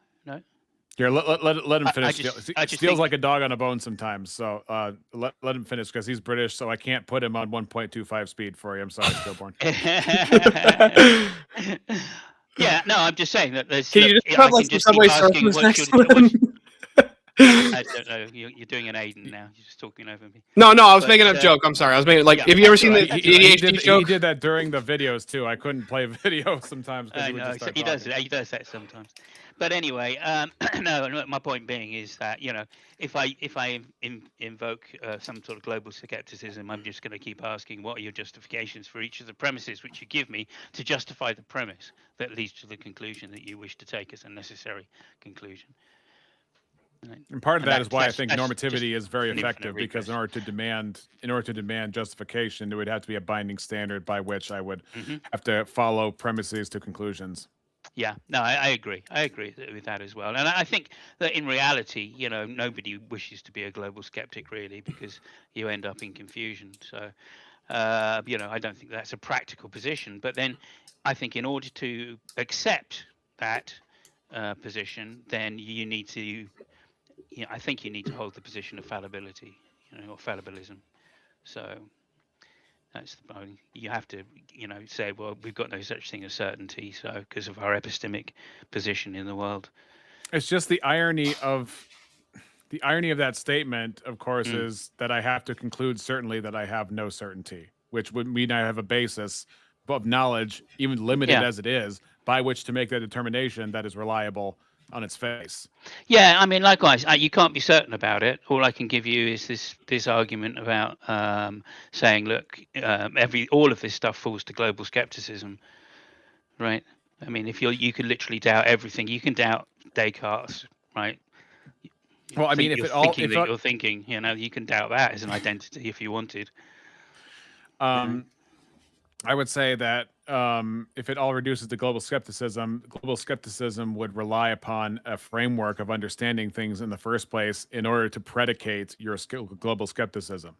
Here, let him finish. I He steals like a dog on a bone sometimes. So let him finish because he's British, so I can't put him on 1.25 speed for you. I'm sorry, Stillborn. Yeah, no, I'm just saying that there's. Can you just have like some Subway Surfers next to him? I don't know. You're doing an Aiden now. You're just talking over me. No, I was making a joke. I'm sorry. I was making have you ever seen the ADHD joke? He did that during the videos too. I couldn't play video sometimes. I know. He does that sometimes. But anyway, no. My point being is that if I invoke some sort of global skepticism, I'm just going to keep asking, what are your justifications for each of the premises which you give me to justify the premise that leads to the conclusion that you wish to take as a necessary conclusion. And part of that is why I think normativity is very effective, because in order to demand justification, there would have to be a binding standard by which I would have to follow premises to conclusions. Yeah, no, I agree. I agree with that as well. And I think that in reality, nobody wishes to be a global skeptic really, because you end up in confusion. So, I don't think that's a practical position. But then I think in order to accept that position, then you need to, I think you need to hold the position of fallibility, or fallibilism. So that's you have to, say, well, we've got no such thing as certainty, so because of our epistemic position in the world. It's just the irony of that statement, of course, is that I have to conclude certainly that I have no certainty, which would mean I have a basis of knowledge, even limited as it is, by which to make that determination that is reliable on its face. Yeah, I mean, likewise, you can't be certain about it. All I can give you is this argument about saying, look, all of this stuff falls to global skepticism, right? I mean, if you could literally doubt everything, you can doubt Descartes, right? Well, I mean, if you're thinking, you can doubt that as an identity if you wanted. I would say that if it all reduces to global skepticism would rely upon a framework of understanding things in the first place in order to predicate your global skepticism.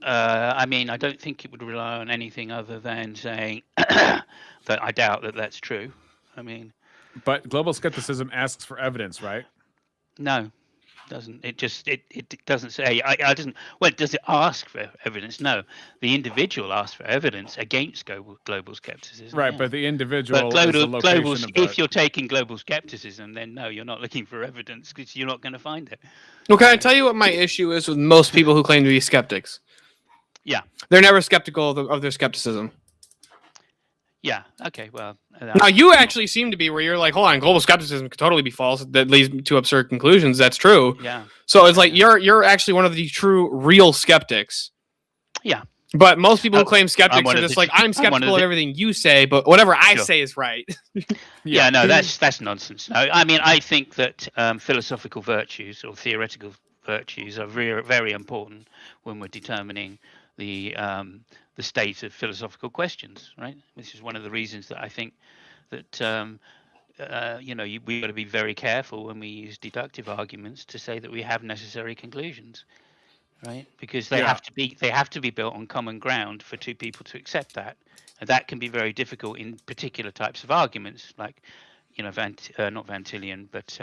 I mean, I don't think it would rely on anything other than saying that I doubt that that's true. I mean, but global skepticism asks for evidence, right? No, doesn't. It just it doesn't say. Well, does it ask for evidence? No, the individual asks for evidence against global skepticism. Right, but the individual. But is the location of if you're taking global skepticism, then no, you're not looking for evidence because you're not going to find it. Well, can I tell you what my issue is with most people who claim to be skeptics? Yeah, they're never skeptical of their skepticism. Yeah. Okay. Well. Now you actually seem to be where you're like, hold on, global skepticism could totally be false. That leads to absurd conclusions. That's true. Yeah. So it's like you're actually one of the true, real skeptics. Yeah. But most people who claim skeptics are just like, I'm skeptical of everything you say, but whatever I say is right. Yeah. No, that's nonsense. No, I mean, I think that philosophical virtues or theoretical virtues are very, very important when we're determining the state of philosophical questions, right? Which is one of the reasons that I think that we've got to be very careful when we use deductive arguments to say that we have necessary conclusions, right? Because they have to be built on common ground for two people to accept that, and that can be very difficult in particular types of arguments, like not Van Tillian, but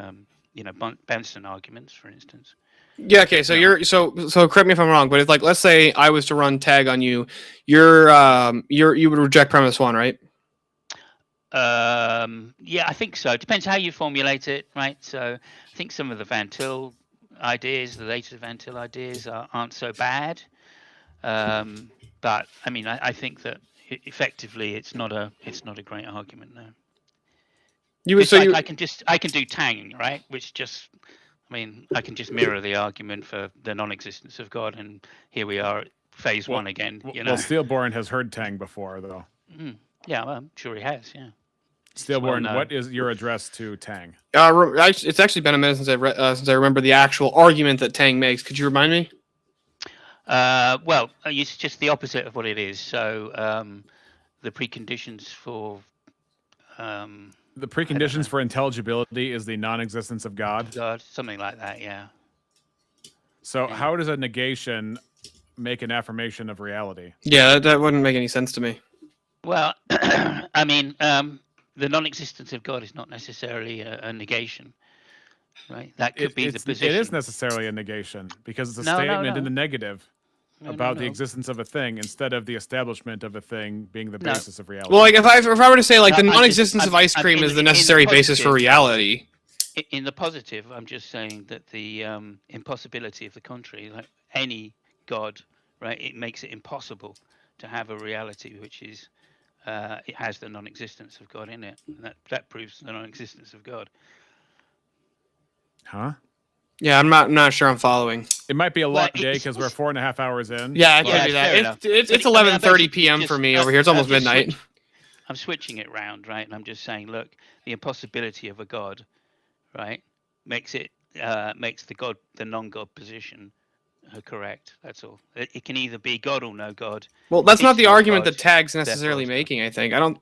Benson arguments, for instance. Yeah. Okay. So so correct me if I'm wrong, but it's like, let's say I was to run tag on you, you would reject premise one, right? Yeah, I think so. It depends how you formulate it, right? So I think some of the Van Til ideas, the later Van Til ideas, aren't so bad. But I mean, I think that effectively it's not a great argument, no. I can do Tang, right? Which just, I mean, I can just mirror the argument for the non-existence of God, and here we are at phase one again. Well, Steelborn has heard Tang before, though. Yeah, well, I'm sure he has. Yeah. Steelborn, what is your address to Tang? It's actually been a minute since I remember the actual argument that Tang makes. Could you remind me? Well, it's just the opposite of what it is. So the preconditions for the preconditions for intelligibility is the non-existence of God. Something like that, yeah. So how does a negation make an affirmation of reality? Yeah, that wouldn't make any sense to me. Well, I mean, the non-existence of God is not necessarily a negation, right? That could be the position. It is necessarily a negation because it's a statement in the negative about the existence of a thing instead of the establishment of a thing being the basis of reality. Well, like if I were to say like the non-existence of ice cream is the necessary basis for reality. In the positive, I'm just saying that the impossibility of the contrary, like any God, right? It makes it impossible to have a reality which is it has the non-existence of God in it. And that proves the non-existence of God. Huh? Yeah, I'm not sure I'm following. It might be a long day because we're 4.5 hours in. Yeah, I can do that. It's 11:30 p.m. for me over here. It's almost midnight. I'm switching it round, right? And I'm just saying, look, the impossibility of a God, right, makes the non-God position correct. That's all. It can either be God or no God. Well, that's not the argument that Tag's necessarily making. I think I don't.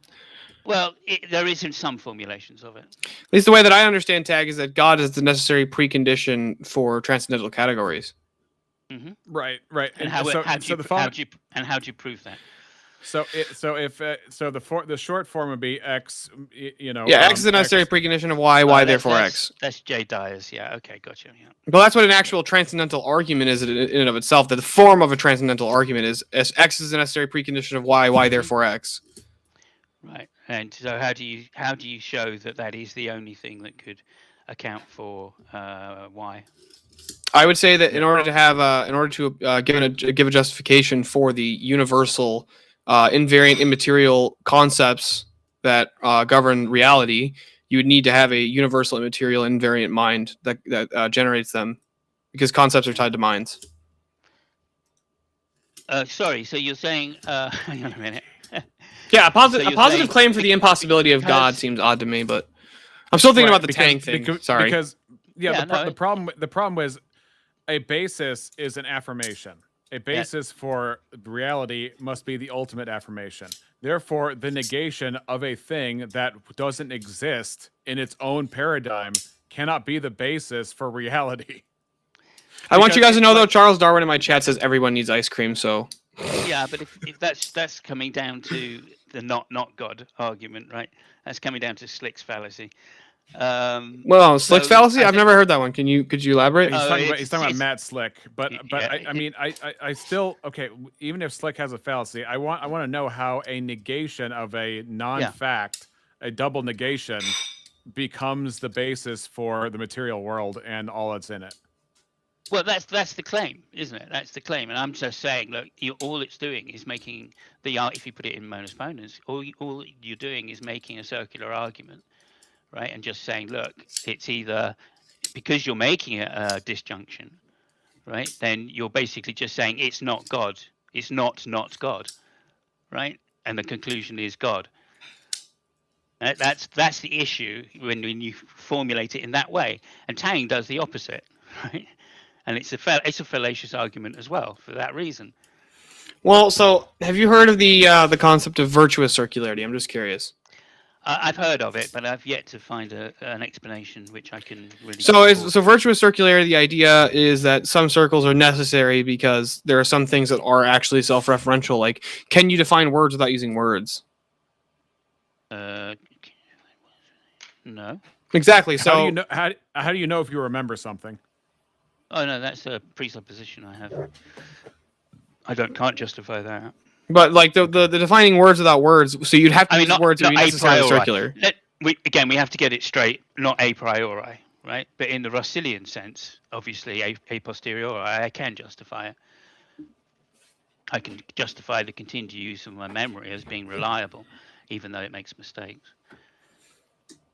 Well, there is in some formulations of it. At least the way that I understand Tag is that God is the necessary precondition for transcendental categories. Mm-hmm. Right. And how do you prove that? So the short form would be X. Yeah, X is a necessary precondition of Y. Y therefore X. That's J. Dyer's. Yeah. Okay. Gotcha. Yeah. But that's what an actual transcendental argument is in and of itself. That the form of a transcendental argument is X is a necessary precondition of Y. Y therefore X. Right. And so how do you show that is the only thing that could account for Y? I would say that in order to give a justification for the universal invariant immaterial concepts that govern reality, you would need to have a universal immaterial invariant mind that generates them, because concepts are tied to minds. Sorry. So you're saying? Hang on a minute. Yeah, a positive saying claim for the impossibility of God seems odd to me, but I'm still thinking about the Tang thing. Sorry. Because the problem is a basis is an affirmation. A basis for reality must be the ultimate affirmation. Therefore, the negation of a thing that doesn't exist in its own paradigm cannot be the basis for reality. I want you guys to know, though, Charles Darwin in my chat says everyone needs ice cream, so... Yeah, but if that's coming down to the not God argument, right? That's coming down to Slick's fallacy. Well, Slick's fallacy? I've never heard that one. Could you elaborate? He's talking about Matt Slick, but I mean, I still, okay. Even if Slick has a fallacy, I want to know how a negation of a non-fact, a double negation, becomes the basis for the material world and all that's in it. Well, that's the claim, isn't it? That's the claim, and I'm just saying, look, all it's doing is making if you put it in Mons Ponens, all you're doing is making a circular argument, right? And just saying, look, it's either because you're making a disjunction, right? Then you're basically just saying it's not God, it's not God, right? And the conclusion is God. That's the issue when you formulate it in that way. And Tang does the opposite, right? And it's a fallacious argument as well for that reason. Well, so have you heard of the concept of virtuous circularity? I'm just curious. I've heard of it, but I've yet to find an explanation which I can really. So virtuous circularity. The idea is that some circles are necessary because there are some things that are actually self-referential. Like, can you define words without using words? No. Exactly. So how do you know if you remember something? Oh no, that's a presupposition I have. Can't justify that. But like the defining words without words, so you'd have to use words to be necessarily circular. We have to get it straight, not a priori, right? But in the Russellian sense, obviously a posteriori, I can justify it. I can justify the continued use of my memory as being reliable, even though it makes mistakes.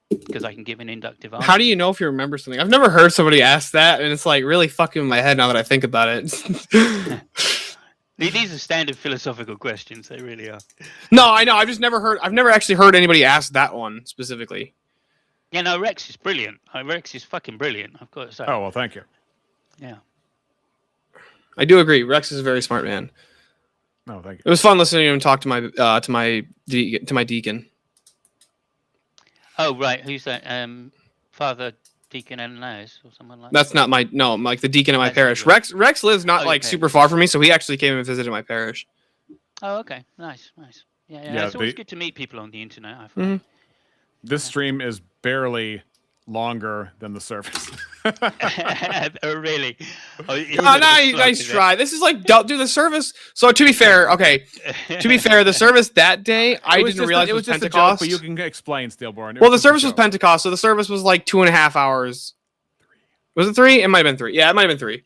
Because I can give an inductive answer. How do you know if you remember something? I've never heard somebody ask that, and it's like really fucking in my head now that I think about it. These are standard philosophical questions. They really are. No, I know. I've never actually heard anybody ask that one specifically. Yeah, no, Rex is brilliant. Rex is fucking brilliant. I've got to say. Oh well, thank you. Yeah. I do agree. Rex is a very smart man. No, thank you. It was fun listening to him talk to my deacon. Oh right, who's that? Father Deacon Ananias or someone like That's that? not like the deacon in my parish. Rex lives not super far from me, so he actually came and visited my parish. Oh, okay, nice. Yeah. It's always good to meet people on the internet. I find. This stream is barely longer than the service. Oh, really? Nice try. This is like do the service. So to be fair, the service that day I didn't realize it was just Pentecost. A joke, but you can explain, Steelborn. Well, the service was Pentecost, so the service was like 2.5 hours. Was it 3? It might have been 3. Yeah, it might have been 3.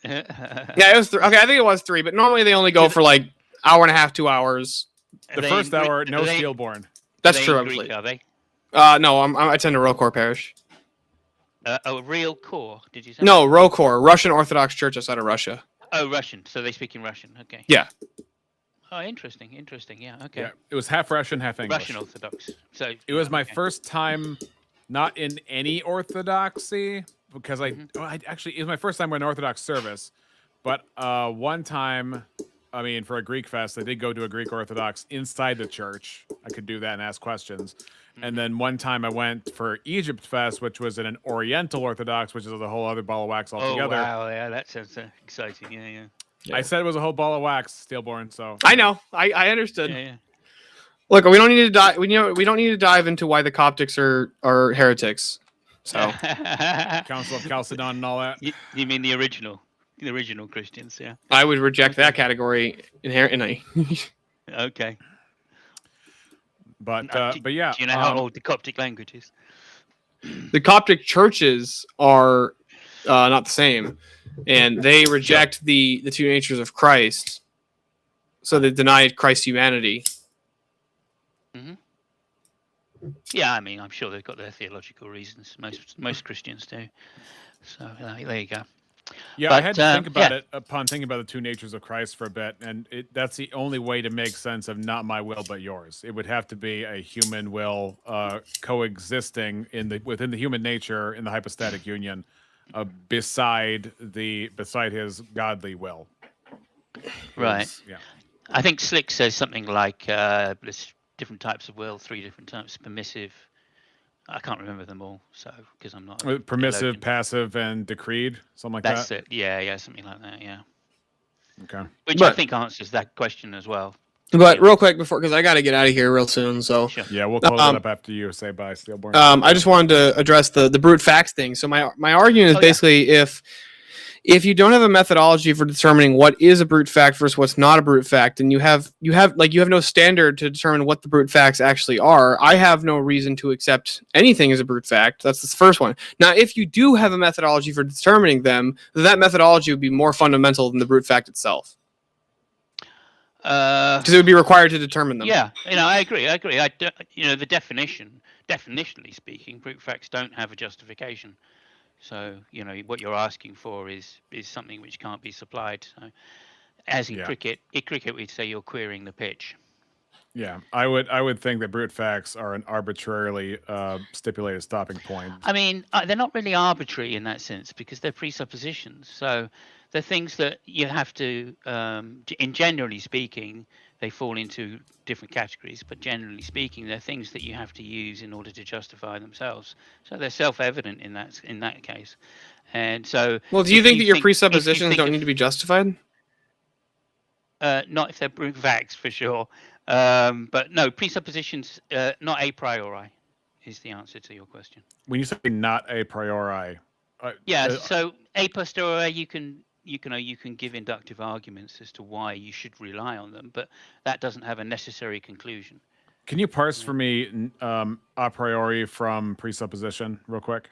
Yeah, it was 3. Okay, I think it was 3, but normally they only go for like hour and a half, 2 hours. The first hour, no Steelborn. That's true. Greek, are they? No, I attend a Rokor parish. A real core? Did you say? No, Rokor, Russian Orthodox Church outside of Russia. Oh, Russian. So they speak in Russian. Okay. Yeah. Oh, interesting. Yeah. Okay. Yeah, it was half Russian, half English. Russian Orthodox. So it was my first time, not in any Orthodoxy, because it was my first time in an Orthodox service, but one time. I mean, for a Greek fest, I did go to a Greek Orthodox inside the church. I could do that and ask questions. And then one time I went for Egypt Fest, which was in an Oriental Orthodox, which is a whole other ball of wax altogether. Oh, wow. Yeah, that sounds exciting. Yeah. I said it was a whole ball of wax, Steelborn. So I know. I understood. Yeah. Look, we don't need to dive. We don't need to dive into why the Coptics are heretics. So Council of Chalcedon and all that. You mean the original Christians? Yeah. I would reject that category inherently. Okay. But do yeah. Do you know how old the Coptic language is? The Coptic churches are not the same, and they reject the two natures of Christ. So they deny Christ's humanity. Yeah, I mean, I'm sure they've got their theological reasons. Most Christians do. So there you go. Yeah, I had to think about it upon thinking about the two natures of Christ for a bit, and that's the only way to make sense of not my will but yours. It would have to be a human will coexisting within the human nature in the hypostatic union, beside his godly will. Right. Yeah. I think Slick says something like there's different types of will, 3 different types, permissive. I can't remember them all, so because I'm not Permissive, theologian. passive, and decreed, something like That's that. it. Yeah, something like that. Yeah. Okay. Which I think answers that question as well. But real quick before, because I got to get out of here real soon. So yeah, we'll close it up after you say bye, Steelborn. I just wanted to address the brute facts thing. So my argument is basically if you don't have a methodology for determining what is a brute fact versus what's not a brute fact, and you have no standard to determine what the brute facts actually are, I have no reason to accept anything as a brute fact. That's the first one. Now, if you do have a methodology for determining them, then that methodology would be more fundamental than the brute fact itself. Because it would be required to determine them. Yeah, I agree. The definitionally speaking, brute facts don't have a justification. So what you're asking for is something which can't be supplied. So, as in cricket, we'd say you're querying the pitch. Yeah, I would think that brute facts are an arbitrarily stipulated stopping point. I mean, they're not really arbitrary in that sense because they're presuppositions. So they're things that you have to, in generally speaking, they fall into different categories. But generally speaking, they're things that you have to use in order to justify themselves. So they're self-evident in that case. And so, well, do you think that your presuppositions don't need to be justified? Not if they're brute facts, for sure. But no, presuppositions, not a priori, is the answer to your question. When you say not a priori, so a posteriori, you can give inductive arguments as to why you should rely on them, but that doesn't have a necessary conclusion. Can you parse for me a priori from presupposition, real quick?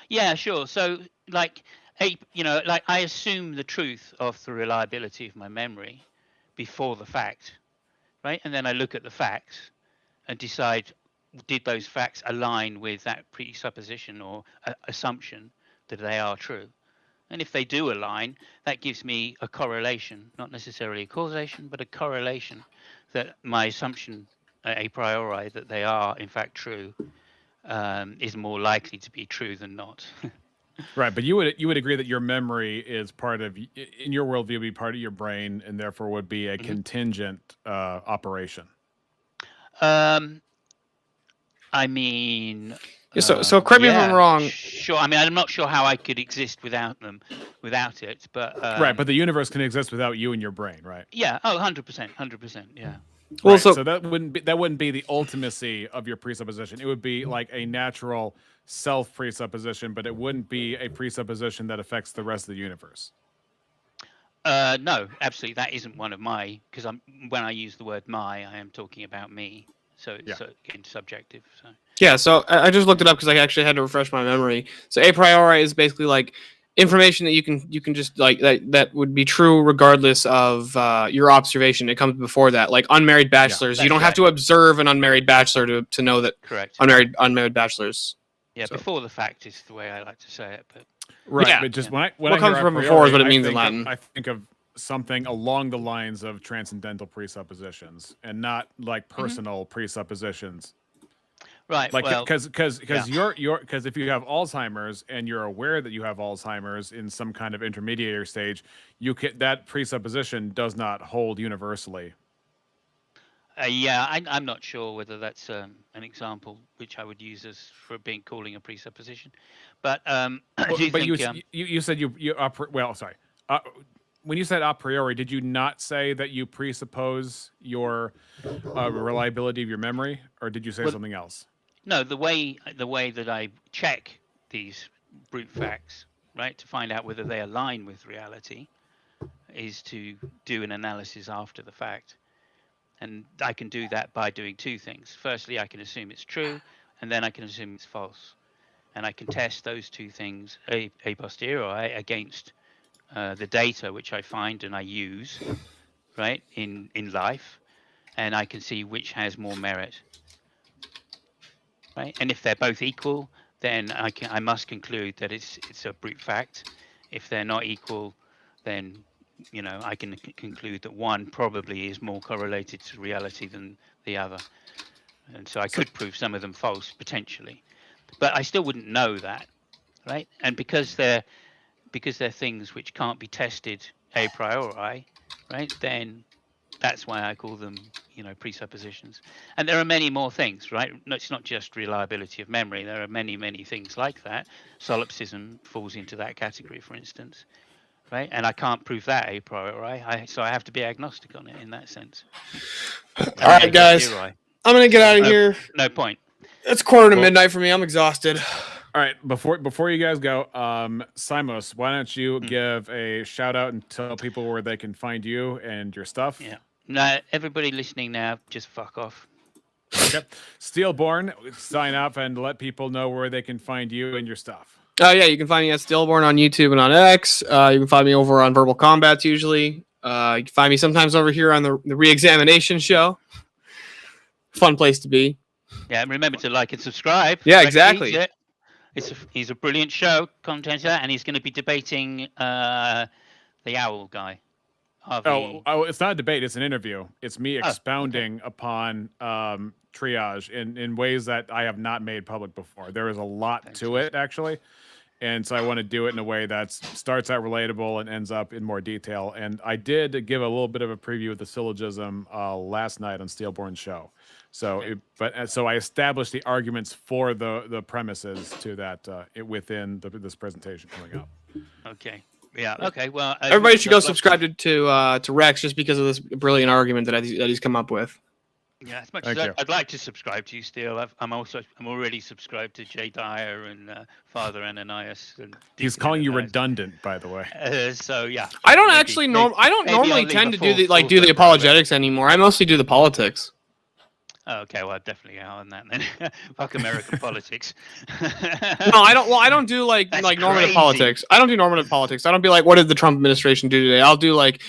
Yeah, sure. So, like I assume the truth of the reliability of my memory before the fact. Right, and then I look at the facts and decide, did those facts align with that presupposition or assumption that they are true? And if they do align, that gives me a correlation, not necessarily a causation, but a correlation that my assumption a priori that they are in fact true is more likely to be true than not. Right, but you would agree that your memory is part of, in your worldview, be part of your brain, and therefore would be a contingent operation. I mean, so correct me if I'm wrong. Sure, I mean, I'm not sure how I could exist without it, but right, but the universe can exist without you and your brain, right? Yeah, 100%, yeah. Well, right, so that wouldn't be the ultimacy of your presupposition. It would be like a natural self presupposition, but it wouldn't be a presupposition that affects the rest of the universe. No, absolutely, that isn't one of my, because when I use the word "my," I am talking about me. So it's again subjective. So yeah, so I just looked it up because I actually had to refresh my memory. So a priori is basically like information that you can just like that would be true regardless of your observation. It comes before that, like unmarried bachelors. You don't have to observe an unmarried bachelor to know that. Correct. Unmarried bachelors. Yeah, so. Before the fact is the way I like to say it, but right. But just when I what comes from before is what it means in Latin. I think of something along the lines of transcendental presuppositions and not like personal presuppositions. Right. Like because if you have Alzheimer's and you're aware that you have Alzheimer's in some kind of intermediary stage, that presupposition does not hold universally. I'm not sure whether that's an example which I would use as for calling a presupposition, but I do think. You said you operate. Well, sorry. when you said a priori, did you not say that you presuppose your reliability of your memory, or did you say something else? No, the way that I check these brute facts, right, to find out whether they align with reality, is to do an analysis after the fact. And I can do that by doing two things. Firstly, I can assume it's true, and then I can assume it's false. And I can test those two things a posteriori against the data which I find and I use, right, in life, and I can see which has more merit. Right? And if they're both equal, then I must conclude that it's a brute fact. If they're not equal, then I can conclude that one probably is more correlated to reality than the other. And so I could prove some of them false potentially, but I still wouldn't know that, right? And because they're things which can't be tested a priori, right? Then that's why I call them, presuppositions. And there are many more things, right? It's not just reliability of memory. There are many, many things like that. Solipsism falls into that category, for instance, right? And I can't prove that a priori. So I have to be agnostic on it in that sense. All right, guys. I'm going to get out of here. No point. It's 1:45 for me. I'm exhausted. All right, before you guys go, Simos, why don't you give a shout out and tell people where they can find you and your stuff? Yeah. No, everybody listening now, just fuck off. Okay. Steelborn, sign up and let people know where they can find you and your stuff. Yeah, you can find me at Steelborn on YouTube and on X. You can find me over on Verbal Combats usually. You can find me sometimes over here on the Reexamination Show. Fun place to be. Yeah, and remember to like and subscribe. Yeah, exactly. He's a brilliant show, contenter, and he's going to be debating the owl guy. Oh, it's not a debate. It's an interview. It's me expounding upon triage in ways that I have not made public before. There is a lot to it, actually. And so I want to do it in a way that starts out relatable and ends up in more detail. And I did give a little bit of a preview of the syllogism last night on Steelborn's show. So, so I established the arguments for the premises to that within this presentation coming up. Okay. Yeah. Okay. Well, everybody should go subscribe to Rex just because of this brilliant argument that he's come up with. Yeah, as much as I'd like to subscribe to you still, I'm already subscribed to Jay Dyer and Father Ananias. And he's calling you redundant, by the way. So yeah. I don't normally tend to do the apologetics anymore. I mostly do the politics. Okay, well, definitely out on that then. Fuck American politics. No, I don't. Well, I don't do like normative politics. I don't do normative politics. I don't be like, what did the Trump administration do today? I'll do like,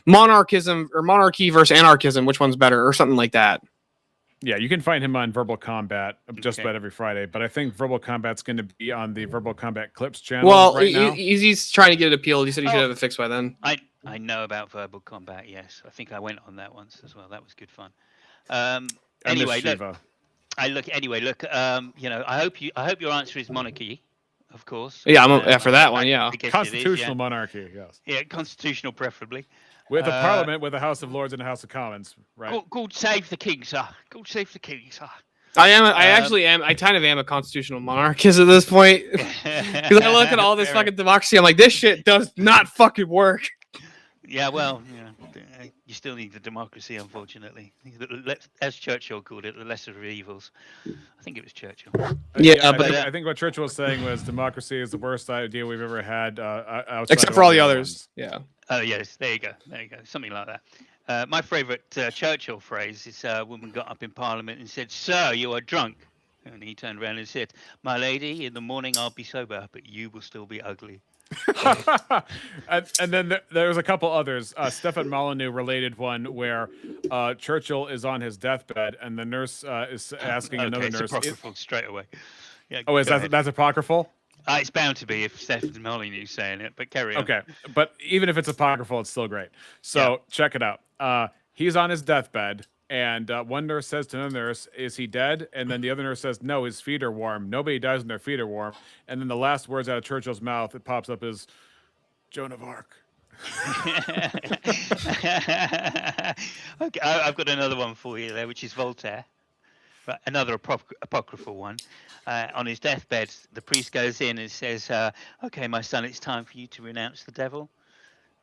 monarchism or monarchy versus anarchism. Which one's better, or something like that. Yeah, you can find him on Verbal Combat just about every Friday. But I think Verbal Combat's going to be on the Verbal Combat Clips channel. Well, right now. He's trying to get it appealed. He said he should have it fixed by then. I know about Verbal Combat. Yes, I think I went on that once as well. That was good fun. Anyway, look. I hope your answer is monarchy, of course. Yeah, for that one. Yeah, constitutional monarchy. Yes. Yeah, constitutional preferably. With a parliament, with a House of Lords and a House of Commons, right? God save the king, sir. God save the king, sir. I kind of am a constitutional monarchist at this point. Because I look at all this fucking democracy, I'm like, this shit does not fucking work. Yeah, well, you still need the democracy, unfortunately. As Churchill called it, the lesser of evils. I think it was Churchill. I think what Churchill was saying was democracy is the worst idea we've ever had outside except for all the others. Yeah. Oh, yes. There you go. Something like that. My favorite Churchill phrase is a woman got up in Parliament and said, "Sir, you are drunk." And he turned around and said, "My lady, in the morning I'll be sober, but you will still be ugly." and then there was a couple others. Stefan Molyneux related one where Churchill is on his deathbed and the nurse is asking another nurse. Apocryphal straight away. Yeah, that's apocryphal? It's bound to be if Stefan Molyneux's saying it, but carry on. Okay, but even if it's apocryphal, it's still great. So check it out. He's on his deathbed. And one nurse says to another nurse, "Is he dead?" And then the other nurse says, "No, his feet are warm." Nobody dies when their feet are warm. And then the last words out of Churchill's mouth, it pops up as Joan of Arc. Okay, I've got another one for you there, which is Voltaire. But another apocryphal one. On his deathbed, the priest goes in and says, "Okay, my son, it's time for you to renounce the devil."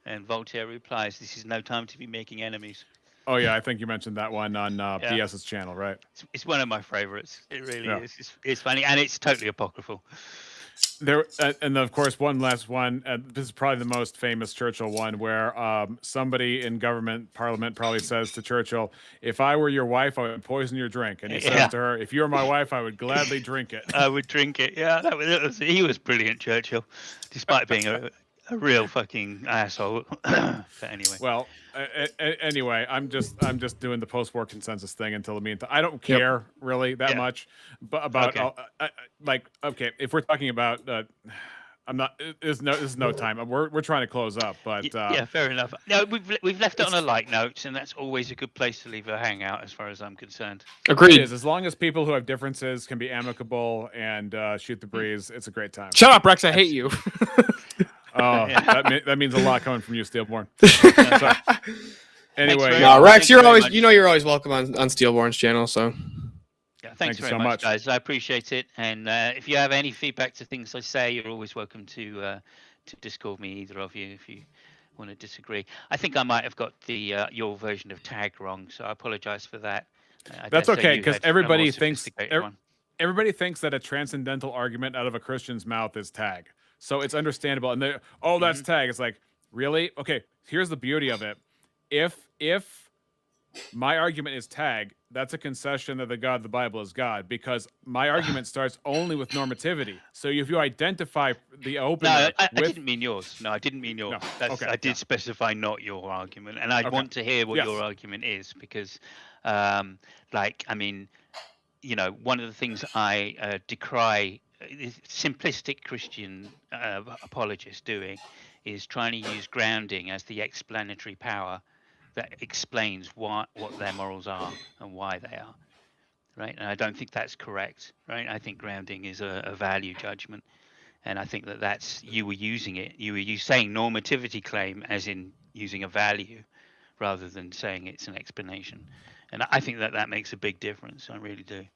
And Voltaire replies, "This is no time to be making enemies." Oh yeah, I think you mentioned that one on BS's channel, right? It's one of my favorites. It really Yeah. is. It's funny, and it's totally apocryphal. There and of course one last one. This is probably the most famous Churchill one, where somebody in parliament probably says to Churchill, "If I were your wife, I would poison your drink." And he says to her, "If you were my wife, I would gladly drink it." I would drink it. Yeah, he was brilliant, Churchill, despite being a real fucking asshole. But anyway. Well, anyway, I'm just doing the post-war consensus thing until the meantime. I don't care really that much, but about okay, if we're talking about, I'm not. There's no time. We're trying to close up, but yeah, fair enough. No, we've left it on a light note, and that's always a good place to leave a hangout, as far as I'm concerned. Agreed. It is, as long as people who have differences can be amicable and shoot the breeze, it's a great time. Shut up, Rex. I hate you. Oh, that means a lot coming from you, Steelborn. Anyway, Rex, you're always welcome on Steelborn's channel. So, yeah, thanks very much, guys. I appreciate it. And if you have any feedback to things I say, you're always welcome to Discord me, either of you, if you want to disagree. I think I might have got the your version of tag wrong, so I apologize for that. That's okay, because everybody thinks that a transcendental argument out of a Christian's mouth is tag. So it's understandable. And they, that's tag. It's like, really? Okay, here's the beauty of it. If my argument is tag, that's a concession that the God of the Bible is God, because my argument starts only with normativity. So if you identify the opener... No, I didn't mean yours. No, I didn't mean yours. No. I did specify not your argument. And I want to hear what your argument is, because, one of the things I decry simplistic Christian apologists doing is trying to use grounding as the explanatory power that explains what their morals are and why they are, right? And I don't think that's correct, right? I think grounding is a value judgment, and I think that's you were using it. You were saying normativity claim as in using a value rather than saying it's an explanation, and I think that makes a big difference. I really do.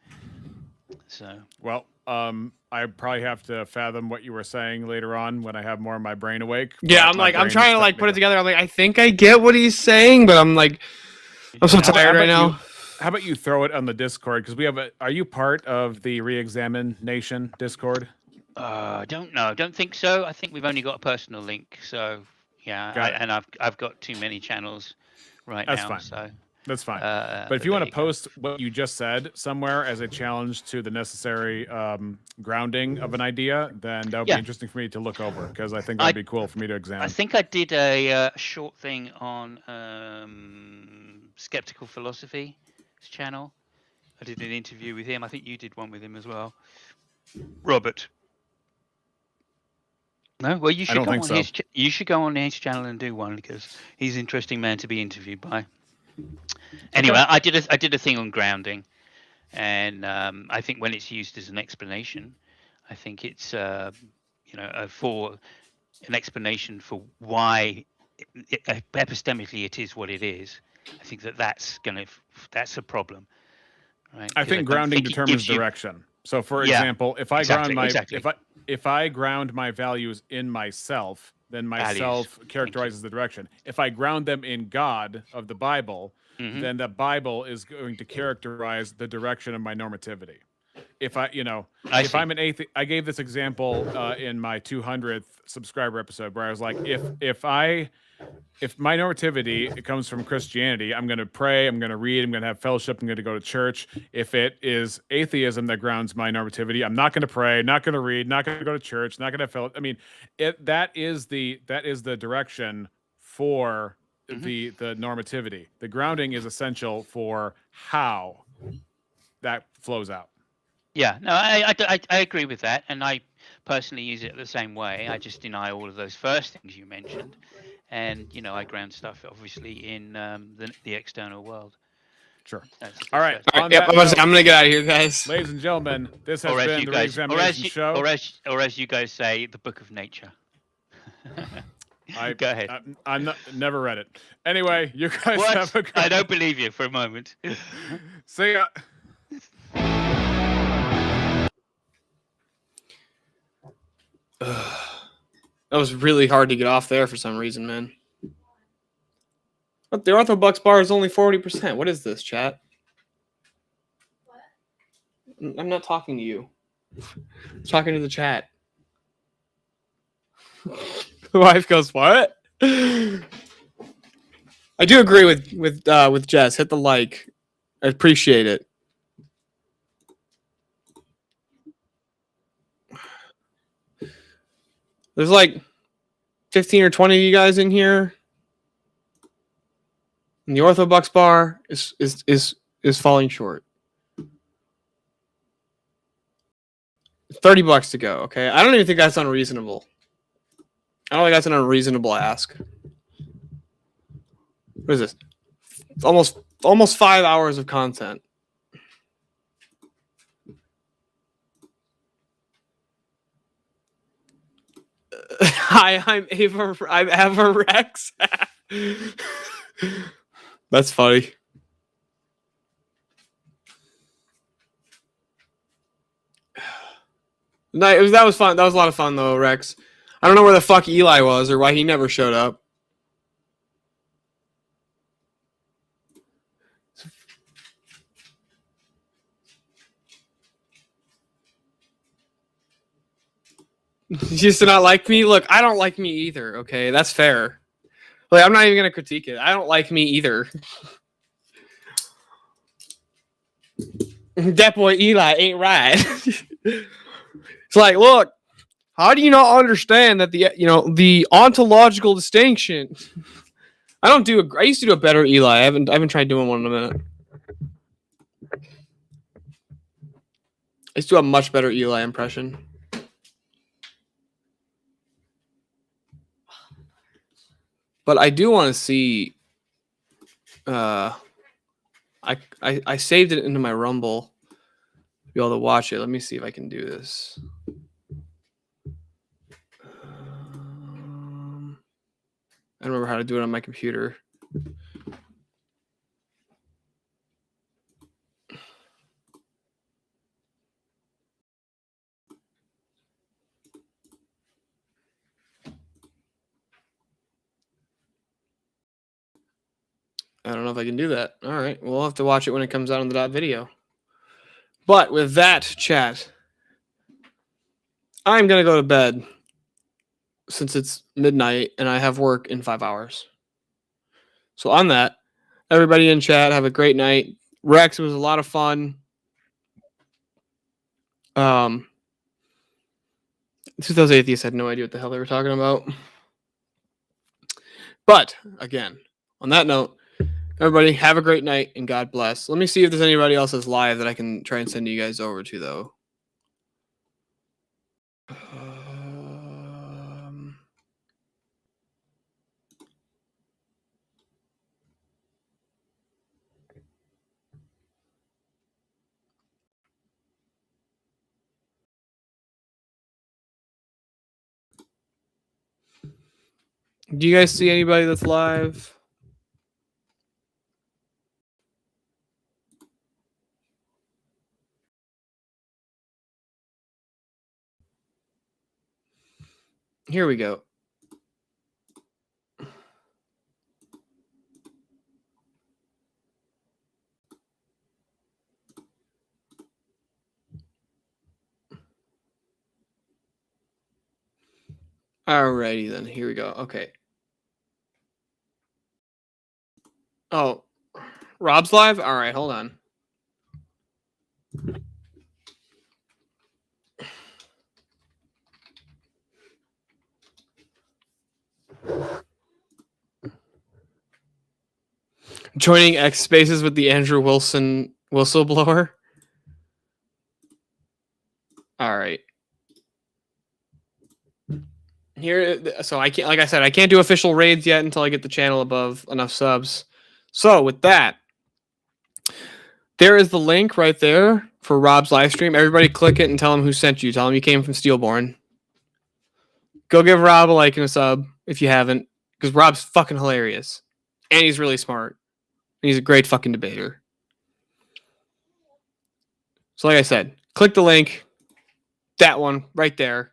So well, I probably have to fathom what you were saying later on when I have more of my brain awake. Yeah, I'm trying to put it together. I'm like, I think I get what he's saying, but I'm so tired right now. How about you throw it on the Discord, because we have are you part of the Reexamine Nation Discord? I don't know. Don't think so. I think we've only got a personal link. So yeah, I've got too many channels right now. That's fine. So. That's fine. But if you want to post what you just said somewhere as a challenge to the necessary grounding of an idea, then that would be interesting for me to look over, because I think that'd be cool for me to examine. I think I did a short thing on Skeptical Philosophy's channel. I did an interview with him. I think you did one with him as well, Robert. No, well, you should go on his. You should go on his channel and do one, because he's an interesting man to be interviewed by. Anyway, I did a thing on grounding, and I think when it's used as an explanation, I think it's for an explanation for why epistemically it is what it is. I think that's a problem, right? I think grounding determines direction. So, for example, if I if I ground my values in myself, then myself characterizes the direction. If I ground them in God of the Bible, then the Bible is going to characterize the direction of my normativity. If I'm an atheist, I gave this example in my 200th subscriber episode, where I was like, if my normativity comes from Christianity, I'm going to pray, I'm going to read, I'm going to have fellowship, I'm going to go to church. If it is atheism that grounds my normativity, I'm not going to pray, not going to read, not going to go to church, not going to have fellowship. I mean, that is the direction for the normativity. The grounding is essential for how that flows out. Yeah, no, I agree with that, and I personally use it the same way. I just deny all of those first things you mentioned, and I ground stuff obviously in the external world. Sure. All right. I'm gonna get out of here, guys. Ladies and gentlemen, this has been the Reexamination Show. Or as you guys say, the Book of Nature. Go ahead. I'm never read it. Anyway, you guys have a good... I don't believe you for a moment. See ya. That was really hard to get off there for some reason, man. But the Orthobucks bar is only 40%. What is this, chat? I'm not talking to you. I'm talking to the chat. The wife goes, "What?" I do agree with Jess. Hit the like. I appreciate it. There's like 15 or 20 of you guys in here. And the Orthobucks bar is falling short. $30 to go. Okay, I don't even think that's unreasonable. I don't think that's an unreasonable ask. What is this? It's almost 5 hours of content. Hi, I'm Ava Rex. That's funny. That was fun. That was a lot of fun though, Rex. I don't know where the fuck Eli was or why he never showed up. He used to not like me. Look, I don't like me either. Okay, that's fair. Like, I'm not even gonna critique it. I don't like me either. That boy Eli ain't right. It's like, look, how do you not understand that the ontological distinction? I used to do a better Eli. I haven't tried doing one in a minute. I used to do a much better Eli impression. But I do want to see. I saved it into my Rumble. Be able to watch it. Let me see if I can do this. I don't remember how to do it on my computer. I don't know if I can do that. All right, we'll have to watch it when it comes out on the .video. But with that, chat, I'm going to go to bed since it's midnight and I have work in 5 hours. So on that, everybody in chat, have a great night. Rex, it was a lot of fun. Those atheists had no idea what the hell they were talking about. But, again, on that note, everybody, have a great night and God bless. Let me see if there's anybody else that's live that I can try and send you guys over to, though. Do you guys see anybody that's live? Here we go. Alrighty then, here we go. Okay. Oh, Rob's live? All right, hold on. Joining X Spaces with the Andrew Wilson whistleblower. All right. Here, so I can't, like I said, I can't do official raids yet until I get the channel above enough subs. So with that, there is the link right there for Rob's live stream. Everybody click it and tell him who sent you. Tell him you came from Steelborn. Go give Rob a like and a sub if you haven't, because Rob's fucking hilarious. And he's really smart. And he's a great fucking debater. So like I said, click the link. That one right there.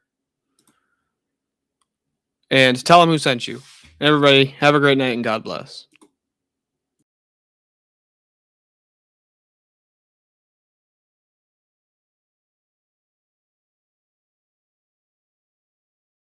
And tell him who sent you. And everybody, have a great night and God bless.